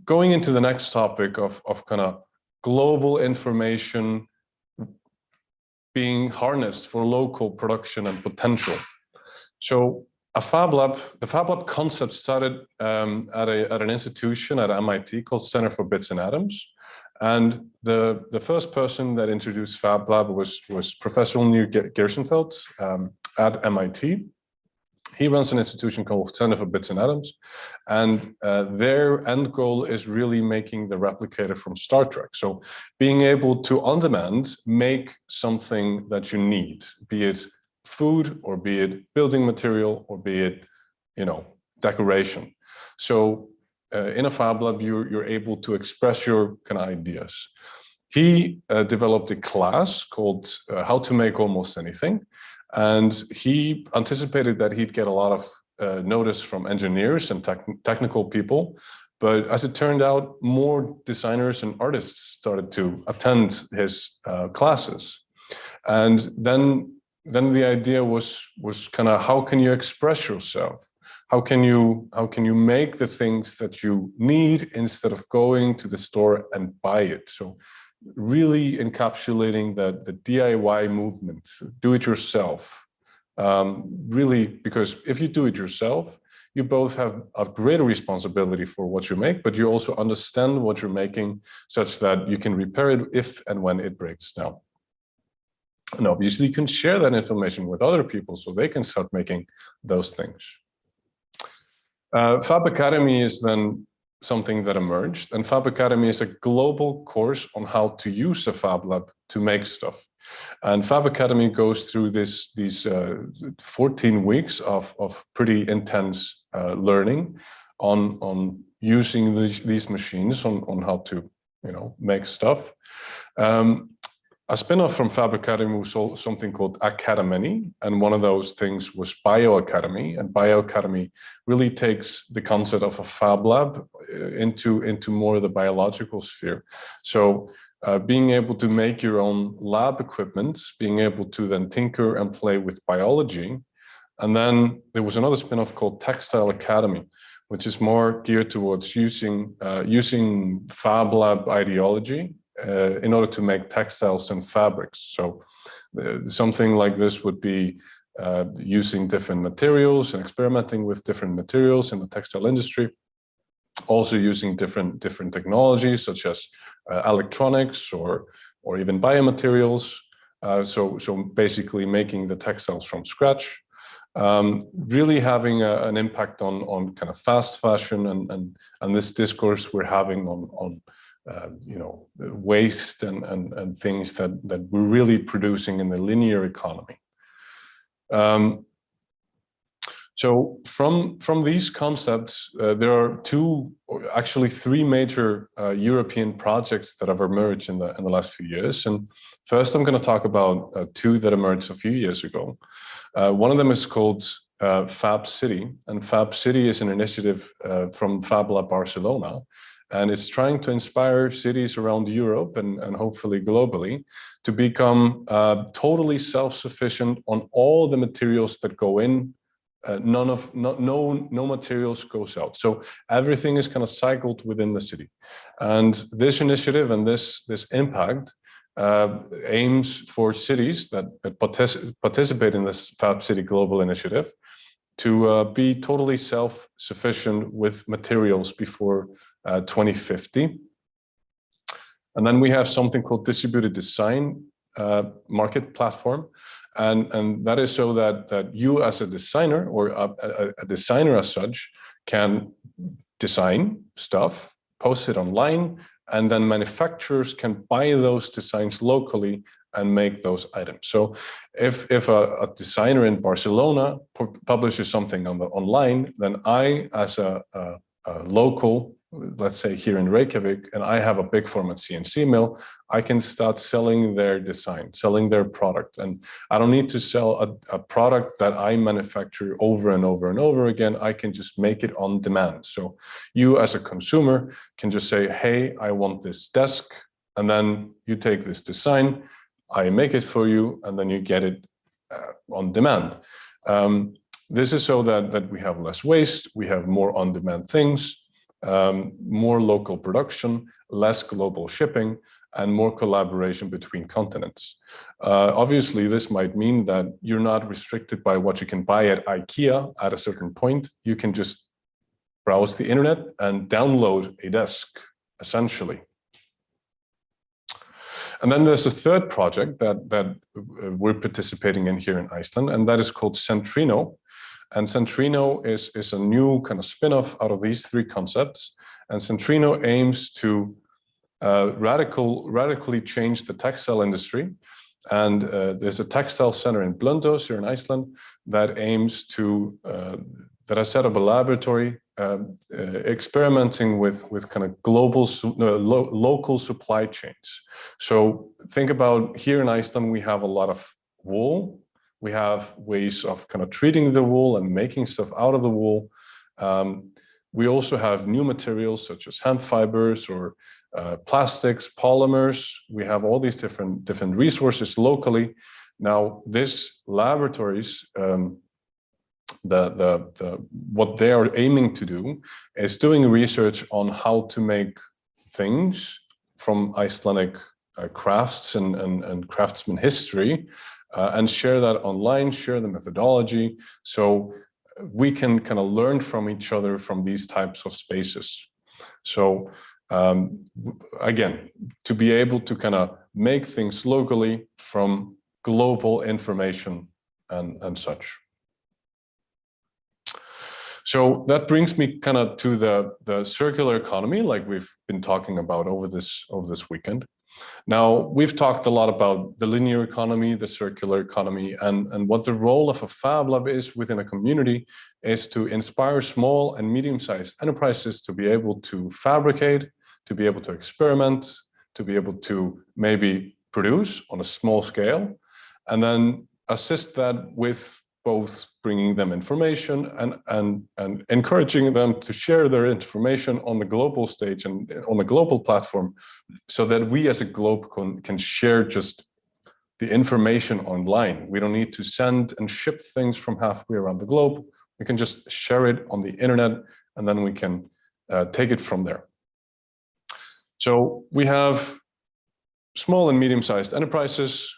going into the next topic of kind of global information being harnessed for local production and potential. So the Fab Lab concept started at an institution at MIT called Center for Bits and Atoms. And the first person that introduced Fab Lab was Professor Neil Gershenfeld at MIT. He runs an institution called Center for Bits and Atoms, and their end goal is really making the replicator from Star Trek. So being able to, on demand, make something that you need, be it food, or be it building material, or be it, you know, decoration. So in a Fab Lab, you're able to express your kind of ideas. He developed a class called How to Make Almost Anything. And he anticipated that he'd get a lot of notice from engineers and technical people. But as it turned out, more designers and artists started to attend his classes. And then the idea was kind of, how can you express yourself? How can you make the things that you need instead of going to the store and buy it? So really encapsulating the DIY movement, do it yourself. Really, because if you do it yourself, you both have a greater responsibility for what you make, but you also understand what you're making such that you can repair it if and when it breaks down. And obviously you can share that information with other people so they can start making those things. Fab Academy is then something that emerged, and Fab Academy is a global course on how to use a Fab Lab to make stuff. And Fab Academy goes through these 14 weeks of pretty intense learning on using these machines, on how to make stuff. A spin-off from Fab Academy was something called Academy, and one of those things was Bio Academy. And Bio Academy really takes the concept of a Fab Lab into more of the biological sphere. So being able to make your own lab equipment, being able to then tinker and play with biology. And then there was another spin-off called Textile Academy, which is more geared towards using Fab Lab ideology in order to make textiles and fabrics. So something like this would be using different materials and experimenting with different materials in the textile industry. Also using different technologies such as electronics or even biomaterials. So basically making the textiles from scratch. Really having an impact on kind of fast fashion and this discourse we're having on waste and things that we're really producing in the linear economy. So from these concepts, there are actually three major European projects that have emerged in the last few years. And first, I'm going to talk about two that emerged a few years ago. One of them is called Fab City, and Fab City is an initiative from Fab Lab Barcelona. And it's trying to inspire cities around Europe and hopefully globally to become totally self-sufficient on all the materials that go in. No materials goes out. So everything is kind of cycled within the city. And this initiative and this impact aims for cities that participate in this Fab City Global Initiative to be totally self-sufficient with materials before 2050. And then we have something called Distributed Design Market Platform. And that is so that you as a designer or a designer as such can design stuff, post it online, and then manufacturers can buy those designs locally and make those items. So if a designer in Barcelona publishes something online, then I as a local, let's say here in Reykjavik, and I have a big format CNC mill, I can start selling their design, selling their product. And I don't need to sell a product that I manufacture over and over and over again. I can just make it on demand. So you as a consumer can just say, hey, I want this desk. And then you take this design, I make it for you, and then you get it on demand. This is so that we have less waste, we have more on-demand things, more local production, less global shipping, and more collaboration between continents. Obviously, this might mean that you're not restricted by what you can buy at IKEA at a certain point. You can just browse the internet and download a desk, essentially. And then there's a third project that we're participating in here in Iceland, and that is called Centrino. And Centrino is a new kind of spin-off out of these three concepts. And Centrino aims to radically change the textile industry. And there's a textile center in Blönduós here in Iceland that aims to, that has set up a laboratory experimenting with kind of global, local supply chains. So think about here in Iceland, we have a lot of wool. We have ways of kind of treating the wool and making stuff out of the wool. We also have new materials such as hemp fibers or plastics, polymers. We have all these different resources locally. Now, these laboratories, what they are aiming to do is doing research on how to make things from Icelandic crafts and craftsman history, and share that online, share the methodology, so we can kind of learn from each other from these types of spaces. So again, to be able to kind of make things locally from global information and such. So that brings me kind of to the circular economy, like we've been talking about over this weekend. Now, we've talked a lot about the linear economy, the circular economy, and what the role of a Fab Lab is within a community is to inspire small and medium-sized enterprises to be able to fabricate, to be able to experiment, to be able to maybe produce on a small scale, and then assist that with both bringing them information and encouraging them to share their information on the global stage and on the global platform, so that we as a globe can share just the information online. We don't need to send and ship things from halfway around the globe. We can just share it on the internet, and then we can take it from there. So we have small and medium-sized enterprises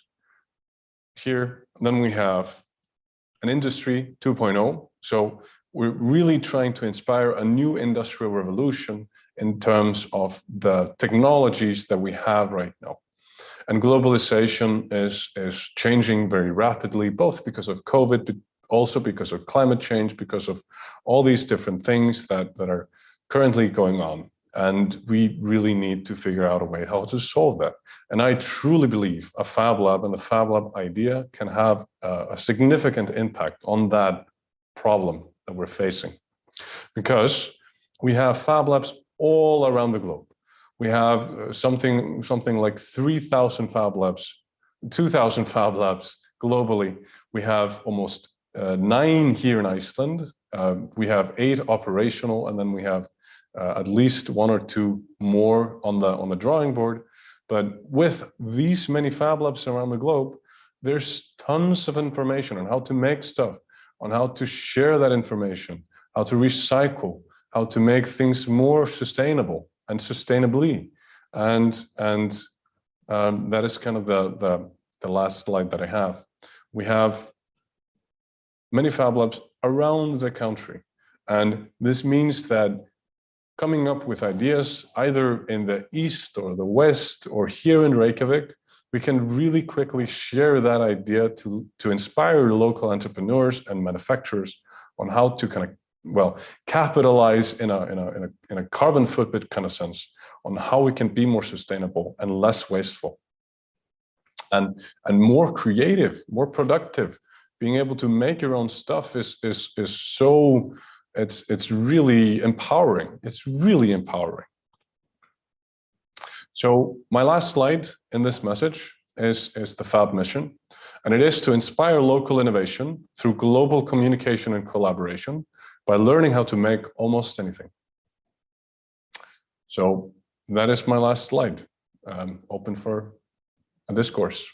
here. Then we have an industry 2.0. So we're really trying to inspire a new industrial revolution in terms of the technologies that we have right now. And globalization is changing very rapidly, both because of COVID, but also because of climate change, because of all these different things that are currently going on. And we really need to figure out a way how to solve that. And I truly believe a Fab Lab and the Fab Lab idea can have a significant impact on that problem that we're facing. Because we have Fab Labs all around the globe. We have something like 3,000 Fab Labs, 2,000 Fab Labs globally. We have almost 9 here in Iceland. We have 8 operational, and then we have at least 1 or 2 more on the drawing board. But with these many Fab Labs around the globe, there's tons of information on how to make stuff, on how to share that information, how to recycle, how to make things more sustainable and sustainably. And that is kind of the last slide that I have. We have many Fab Labs around the country. And this means that coming up with ideas either in the east or the west or here in Reykjavik, we can really quickly share that idea to inspire local entrepreneurs and manufacturers on how to kind of, well, capitalize in a carbon footprint kind of sense on how we can be more sustainable and less wasteful and more creative, more productive. Being able to make your own stuff is so, it's really empowering. It's really empowering. So my last slide in this message is the Fab mission, and it is to inspire local innovation through global communication and collaboration by learning how to make almost anything. So that is my last slide. Open for a discourse.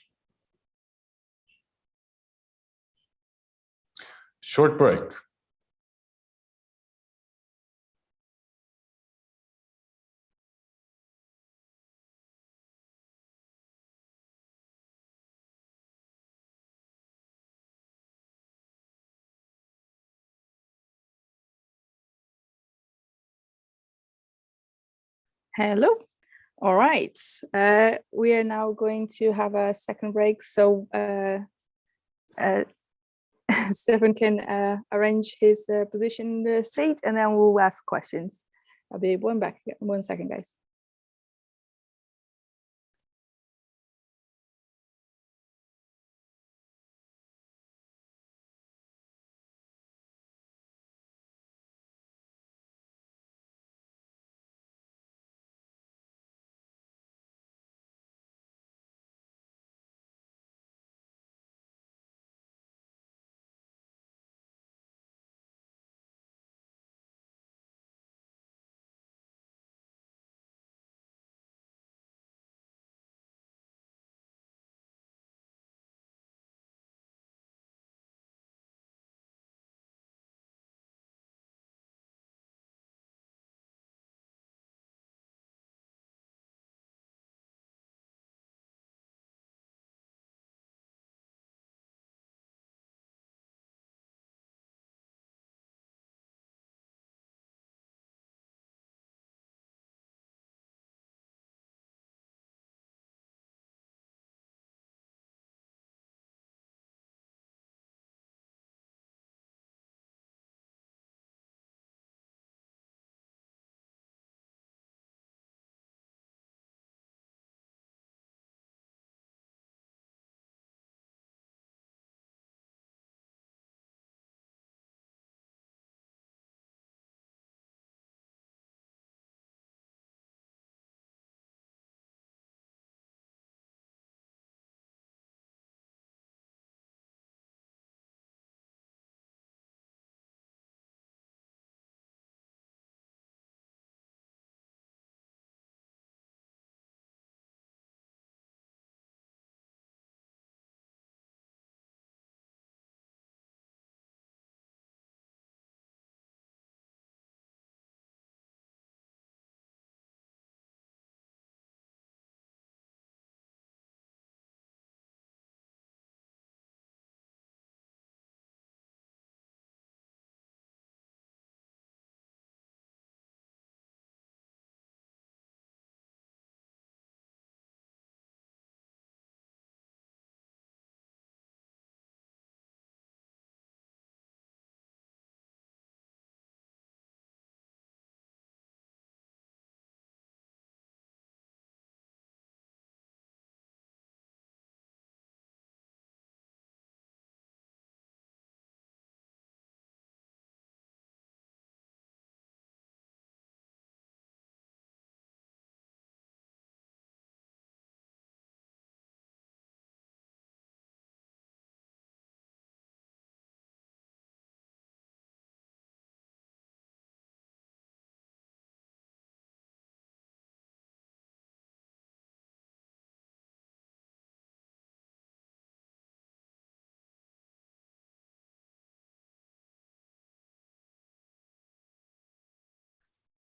Short break. Hello. All right. We are now going to have a second break. So Stefan can arrange his position in the seat, and then we'll ask questions. I'll be 1 second, guys.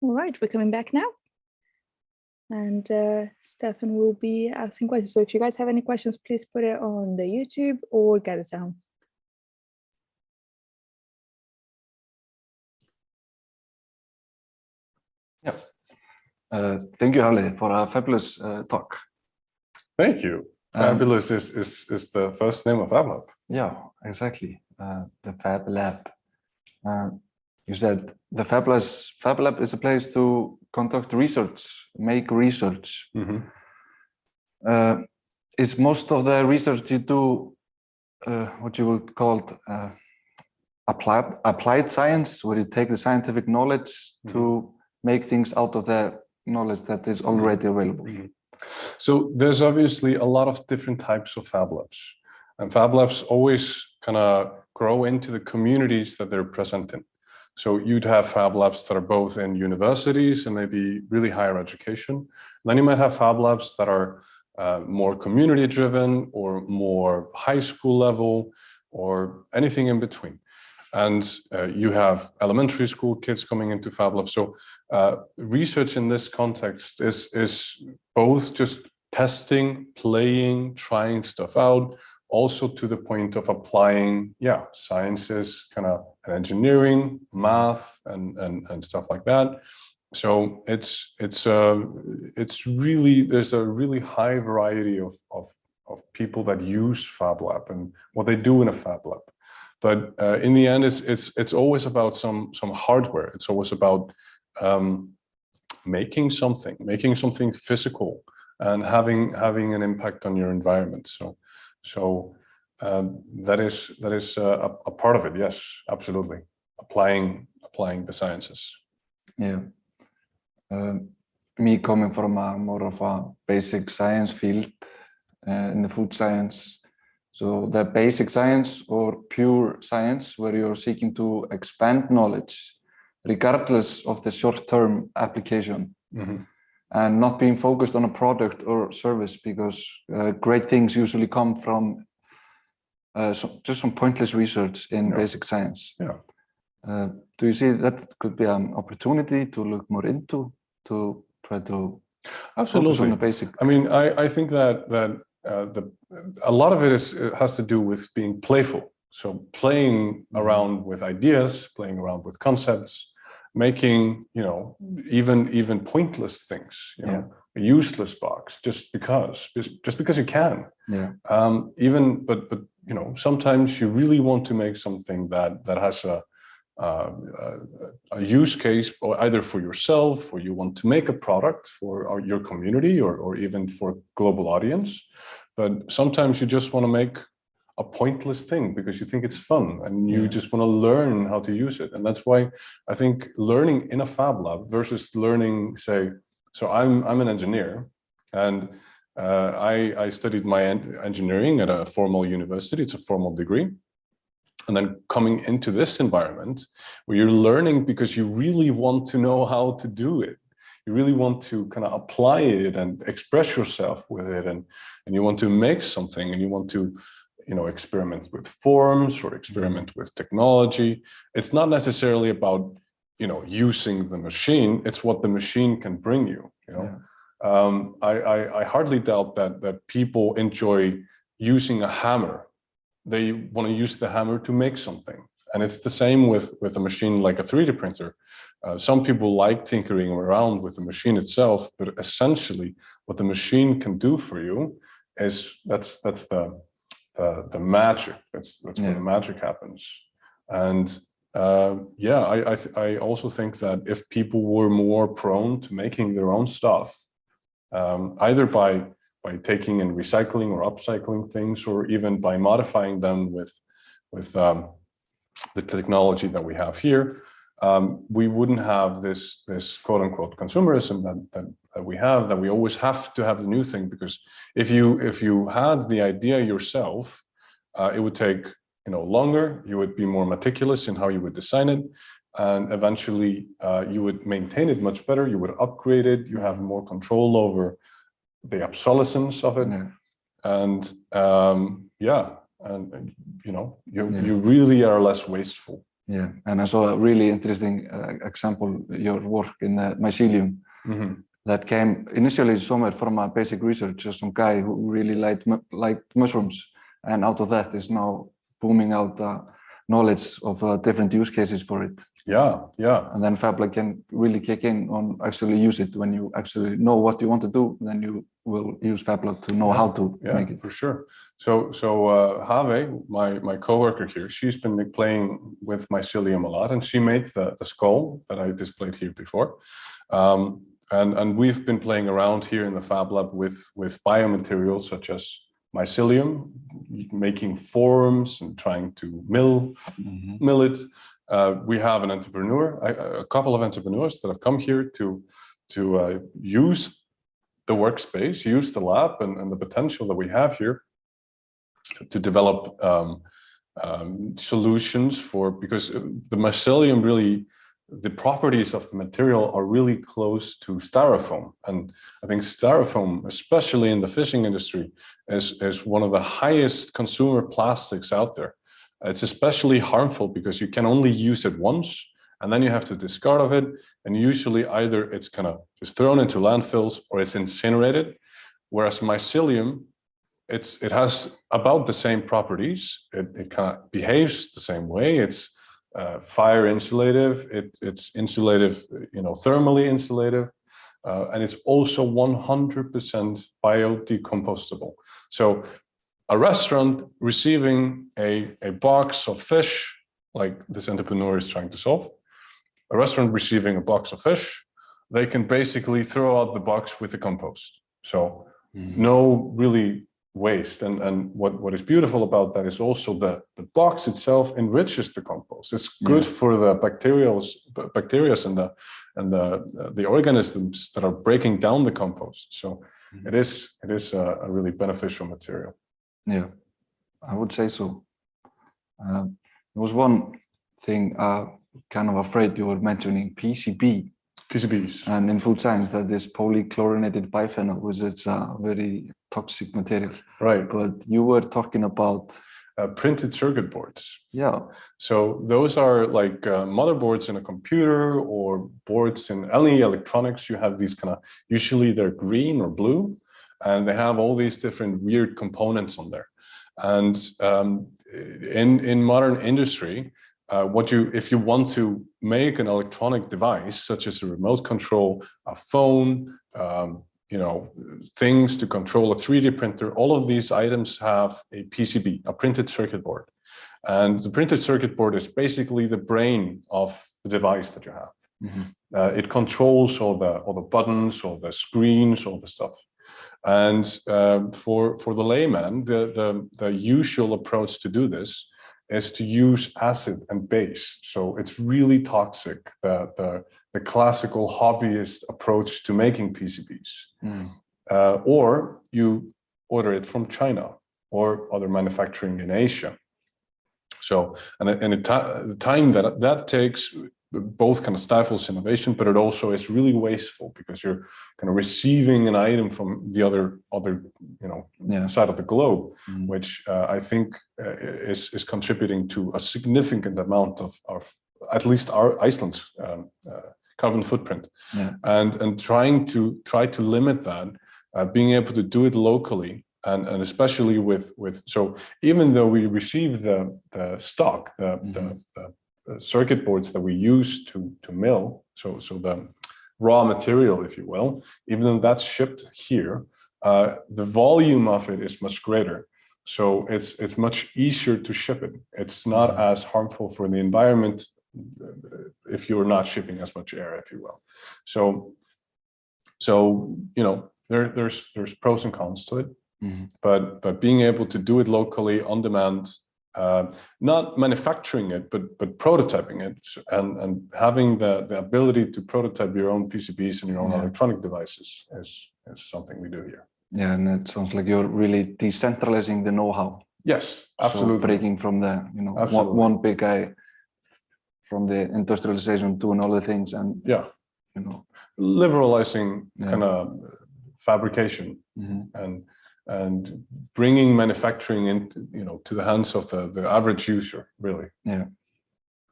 All right, we're coming back now. And Stefan will be asking questions. So if you guys have any questions, please put it on the YouTube or get it down. Yeah. Thank you, Hale, for a fabulous talk. Thank you. Fabulous is the first name of Fab Lab. Yeah, exactly. The Fab Lab. You said the Fab Lab is a place to conduct research, make research. Is most of the research you do what you would call applied science, where you take the scientific knowledge to make things out of the knowledge that is already available? So there's obviously a lot of different types of Fab Labs. And Fab Labs always kind of grow into the communities that they're present in. So you'd have Fab Labs that are both in universities and maybe really higher education. And then you might have Fab Labs that are more community driven or more high school level or anything in between. And you have elementary school kids coming into Fab Lab. So research in this context is both just testing, playing, trying stuff out, also to the point of applying, sciences, kind of engineering, math, and stuff like that. So it's really, there's a really high variety of people that use Fab Lab and what they do in a Fab Lab. But in the end, it's always about some hardware. It's always about making something physical and having an impact on your environment. So that is a part of it. Yes, absolutely. Applying the sciences. Yeah. Me coming from more of a basic science field in the food science. So the basic science or pure science, where you're seeking to expand knowledge, regardless of the short-term application, and not being focused on a product or service, because great things usually come from just some pointless research in basic science. Yeah. Do you see that could be an opportunity to look more into, to try to focus on the basic? I mean, I think that a lot of it has to do with being playful. So playing around with ideas, playing around with concepts, making, even pointless things, a useless box just because you can. Yeah. But sometimes you really want to make something that has a use case, or either for yourself, or you want to make a product for your community, or even for global audience. But sometimes you just want to make a pointless thing because you think it's fun and you just want to learn how to use it. And that's why I think learning in a Fab Lab versus learning, so I'm an engineer, and I studied my engineering at a formal university. It's a formal degree. And then coming into this environment where you're learning because you really want to know how to do it. You really want to kind of apply it and express yourself with it, and you want to make something, and you want to, experiment with forms or experiment with technology. It's not necessarily about, using the machine. It's what the machine can bring you. I hardly doubt that people enjoy using a hammer. They want to use the hammer to make something. And it's the same with a machine like a 3D printer. Some people like tinkering around with the machine itself, but essentially what the machine can do for you is that's the magic. That's where the magic happens. And I also think that if people were more prone to making their own stuff, either by taking and recycling or upcycling things, or even by modifying them with the technology that we have here, we wouldn't have this quote unquote consumerism that we have, that we always have to have the new thing. Because if you had the idea yourself, it would take longer. You would be more meticulous in how you would design it, and eventually you would maintain it much better. You would upgrade it. You have more control over the obsolescence of it, and you really are less wasteful Yeah, and I saw a really interesting example, your work in the mycelium, that came initially somewhere from a basic research, some guy who really liked mushrooms, and out of that is now booming out knowledge of different use cases for it. Yeah, yeah. And then Fab Lab can really kick in on actually use it. When you actually know what you want to do, then you will use Fab Lab to know how to make it. For sure. So Have, my coworker here, she's been playing with mycelium a lot, and she made the skull that I displayed here before. And we've been playing around here in the Fab Lab with biomaterials such as mycelium, making forms and trying to mill it. We have a couple of entrepreneurs that have come here to use the workspace, use the lab and the potential that we have here to develop solutions because the mycelium really, the properties of the material are really close to styrofoam. And I think styrofoam, especially in the fishing industry, is one of the highest consumer plastics out there. It's especially harmful because you can only use it once and then you have to discard of it. And usually either it's kind of just thrown into landfills or it's incinerated. Whereas mycelium, it has about the same properties. It kind of behaves the same way. It's fire insulative. It's insulative, thermally insulative, and it's also 100% biodecompostable. So a restaurant receiving a box of fish, like this entrepreneur is trying to solve, a restaurant receiving a box of fish, they can basically throw out the box with the compost. So no really waste. And what is beautiful about that is also the box itself enriches the compost. It's good for the bacteria and the organisms that are breaking down the compost. So it is a really beneficial material. Yeah, I would say so. There was one thing kind of afraid you were mentioning, PCBs. And in food science, that is polychlorinated biphenyl, which is a very toxic material. Right. But you were talking about printed circuit boards. Yeah. So those are like motherboards in a computer or boards in any electronics. You have these kind of, usually they're green or blue, and they have all these different weird components on there. And in modern industry, if you want to make an electronic device, such as a remote control, a phone, things to control a 3D printer, all of these items have a PCB, a printed circuit board. And the printed circuit board is basically the brain of the device that you have. It controls all the buttons, all the screens, all the stuff. And for the layman, the usual approach to do this is to use acid and base. So it's really toxic, the classical hobbyist approach to making PCBs. Or you order it from China or other manufacturing in Asia. So, and the time that takes both kind of stifles innovation, but it also is really wasteful because you're kind of receiving an item from the other side of the globe, which I think is contributing to a significant amount of at least Iceland's carbon footprint. And trying to limit that, being able to do it locally, and especially with so even though we receive the stock, the circuit boards that we use to mill, so the raw material, if you will, even though that's shipped here, the volume of it is much greater. So it's much easier to ship it. It's not as harmful for the environment if you're not shipping as much air, if you will. So there's pros and cons to it, but being able to do it locally on demand, not manufacturing it, but prototyping it, and having the ability to prototype your own PCBs and your own electronic devices is something we do here. Yeah, and it sounds like you're really decentralizing the know-how. Yes, absolutely. So breaking from the one big guy, from the industrialization doing all the things, and liberalizing kind of fabrication and bringing manufacturing into to the hands of the average user, really. Yeah.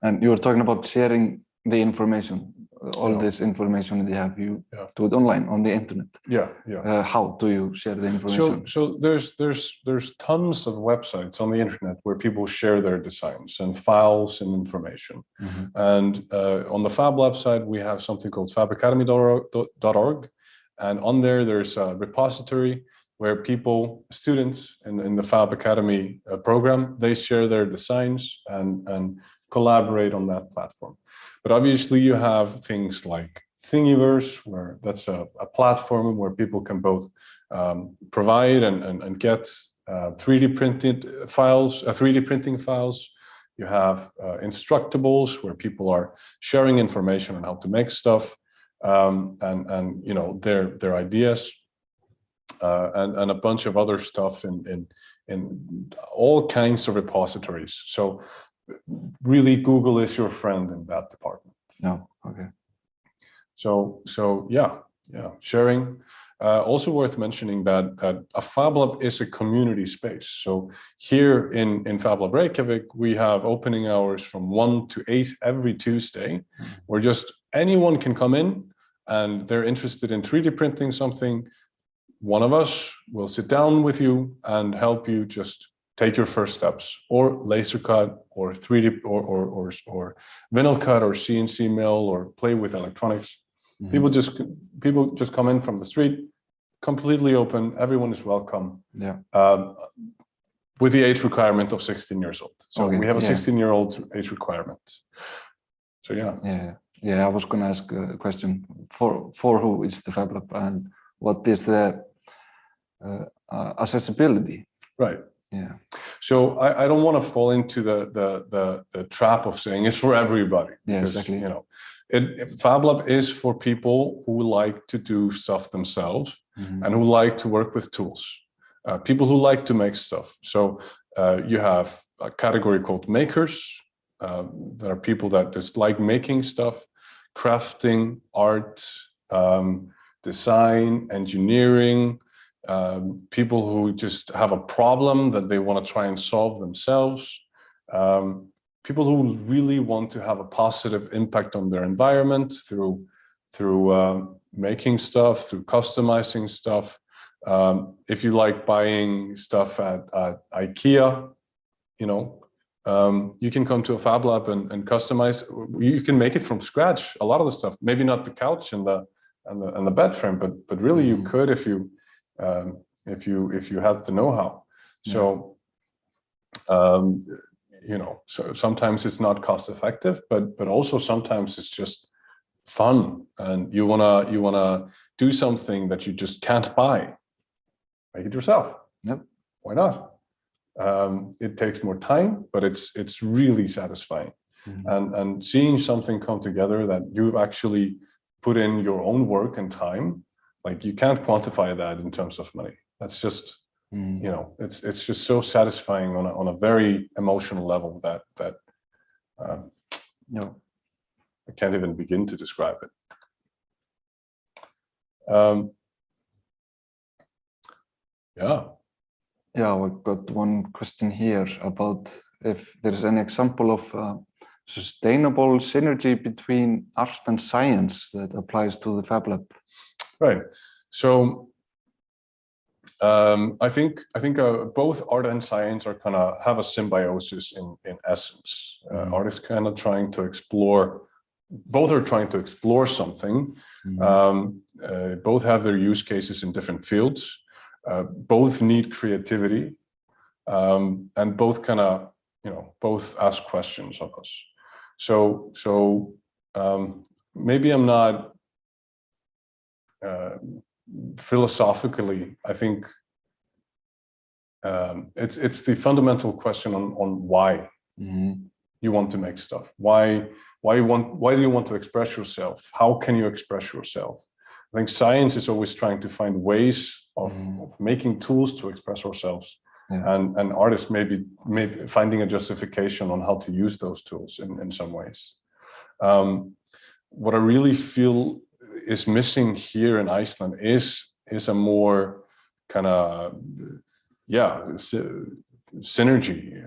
And you were talking about sharing the information, all this information that you have, you do it online on the internet. How do you share the information? So there's tons of websites on the internet where people share their designs and files and information. And on the Fab Lab side, we have something called fabacademy.org, and on there's a repository where people, students in the Fab Academy program, they share their designs and collaborate on that platform. But obviously you have things like Thingiverse, where that's a platform where people can both provide and get 3D printed files, 3D printing files. You have Instructables, where people are sharing information on how to make stuff and you know their ideas, and a bunch of other stuff in all kinds of repositories. So really, Google is your friend in that department. No, okay. So yeah, sharing. Also worth mentioning that a Fab Lab is a community space. So here in Fab Lab Reykjavik, we have opening hours from 1 to 8 every Tuesday, where just anyone can come in and they're interested in 3D printing something. One of us will sit down with you and help you just take your first steps, or laser cut, or 3D, or vinyl cut, or CNC mill, or play with electronics. People just come in from the street, completely open. Everyone is welcome. With the age requirement of 16 years old. So we have a 16-year-old age requirement. So I was going to ask a question for who is the Fab Lab and what is the accessibility? Right. Yeah. So I don't want to fall into the trap of saying it's for everybody. Yeah, because, exactly. You know, Fab Lab is for people who like to do stuff themselves and who like to work with tools. People who like to make stuff. So you have a category called makers. There are people that just like making stuff, crafting, art, design, engineering. People who just have a problem that they want to try and solve themselves. People who really want to have a positive impact on their environment through making stuff, through customizing stuff. If you like buying stuff at IKEA, you know, you can come to a Fab Lab and customize. You can make it from scratch. A lot of the stuff, maybe not the couch and the bed frame, but really you could if you have the know-how. So you know, so sometimes it's not cost effective, but also sometimes it's just fun, and you wanna do something that you just can't buy. Make it yourself. Yep. Why not? It takes more time, but it's really satisfying. And seeing something come together that you've actually put in your own work and time, like you can't quantify that in terms of money. That's just, you know, it's just so satisfying on a very emotional level that you know, I can't even begin to describe it. Yeah, we've got one question here about if there's an example of sustainable synergy between art and science that applies to the Fab Lab. Right. So I think both art and science are kind of have a symbiosis in essence. Art is kind of trying to explore. Both are trying to explore something. Both have their use cases in different fields. Both need creativity, and both kind of, you know, both ask questions of us. So maybe I'm not philosophically. I think it's the fundamental question on why you want to make stuff. Why do you want to express yourself? How can you express yourself? I think science is always trying to find ways of making tools to express ourselves, and artists maybe finding a justification on how to use those tools in some ways. What I really feel is missing here in Iceland is a more kind of synergy,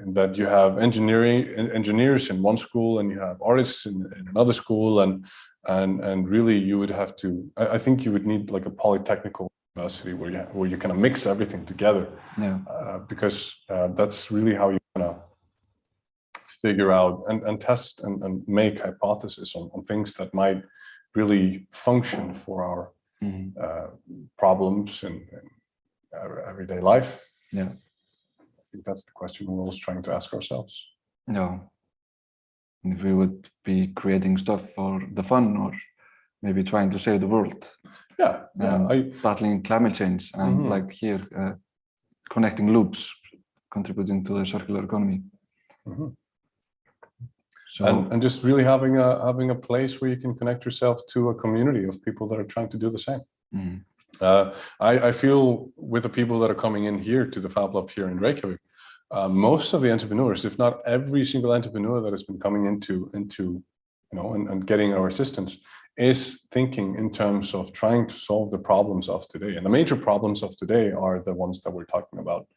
in that you have engineers in one school and you have artists in another school, and really you would have to, I think you would need like a polytechnical university where you kind of mix everything together. Yeah. Because that's really how you kind of figure out and test and make hypotheses on things that might really function for our problems in everyday life. Yeah. I think that's the question we're always trying to ask ourselves. Yeah. And if we would be creating stuff for the fun, or maybe trying to save the world. Yeah. Battling climate change, and like here, connecting loops, contributing to the circular economy. So, and just really having a place where you can connect yourself to a community of people that are trying to do the same. I feel with the people that are coming in here to the Fab Lab here in Reykjavik, most of the entrepreneurs, if not every single entrepreneur that has been coming into and getting our assistance, is thinking in terms of trying to solve the problems of today. And the major problems of today are the ones that we're talking about,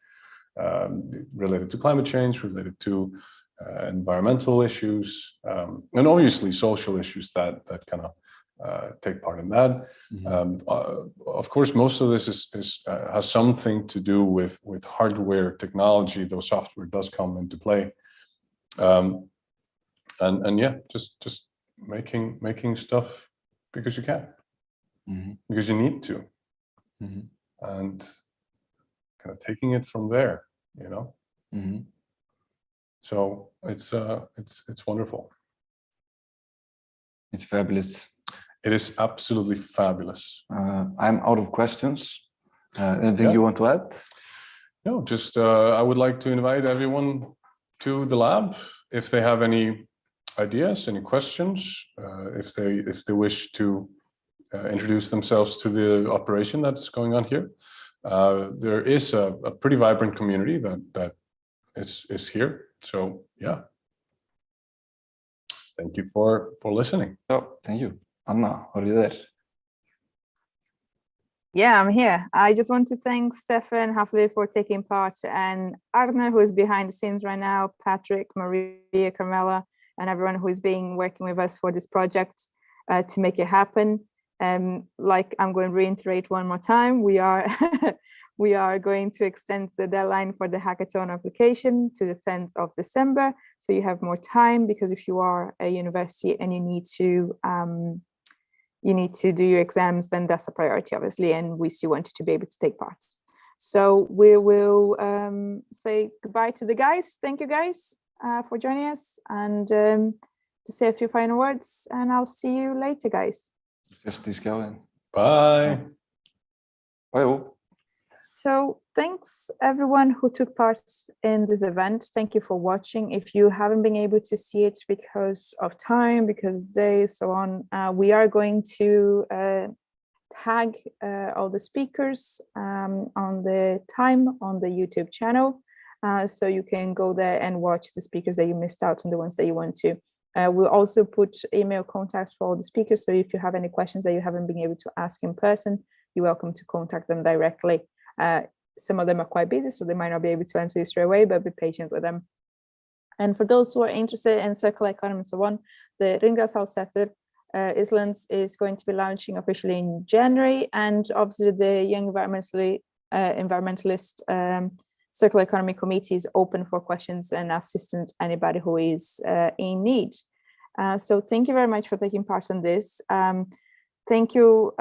related to climate change, related to environmental issues, and obviously social issues that kind of take part in that. Of course, most of this has something to do with hardware technology, though software does come into play. And yeah, just making stuff because you can, because you need to, and kind of taking it from there, So it's wonderful. It's fabulous. It is absolutely fabulous. I'm out of questions. Anything you want to add? No, just I would like to invite everyone to the lab if they have any ideas, any questions, if they wish to introduce themselves to the operation that's going on here. There is a pretty vibrant community that is here. So yeah. Thank you for listening. Oh, thank you. Anna, are you there? Yeah, I'm here. I just want to thank Stefan, Hafli for taking part, and Arne, who is behind the scenes right now, Patrick, Maria, Carmela, and everyone who is working with us for this project to make it happen. Like I'm going to reiterate one more time, we are going to extend the deadline for the hackathon application to the 10th of December. So you have more time, because if you are a university and you need to do your exams, then that's a priority, obviously, and we still want you to be able to take part. So we will say goodbye to the guys. Thank you guys for joining us, and to say a few final words, and I'll see you later, guys. Bye. Bye. So thanks everyone who took part in this event. Thank you for watching. If you haven't been able to see it because of time, because days, so on, we are going to tag all the speakers on the time on the YouTube channel. So you can go there and watch the speakers that you missed out and the ones that you want to. We'll also put email contacts for all the speakers. So if you have any questions that you haven't been able to ask in person, you're welcome to contact them directly. Some of them are quite busy, so they might not be able to answer you straight away, but be patient with them. And for those who are interested in circular economy and so on, the Hringrásarsetur Íslands is going to be launching officially in January, and obviously the Young Environmentalist Circular Economy Committee is open for questions and assistance, anybody who is in need. So thank you very much for taking part in this. Thank you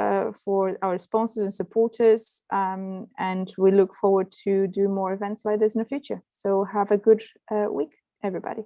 for our sponsors and supporters, and we look forward to do more events like this in the future. So have a good week, everybody.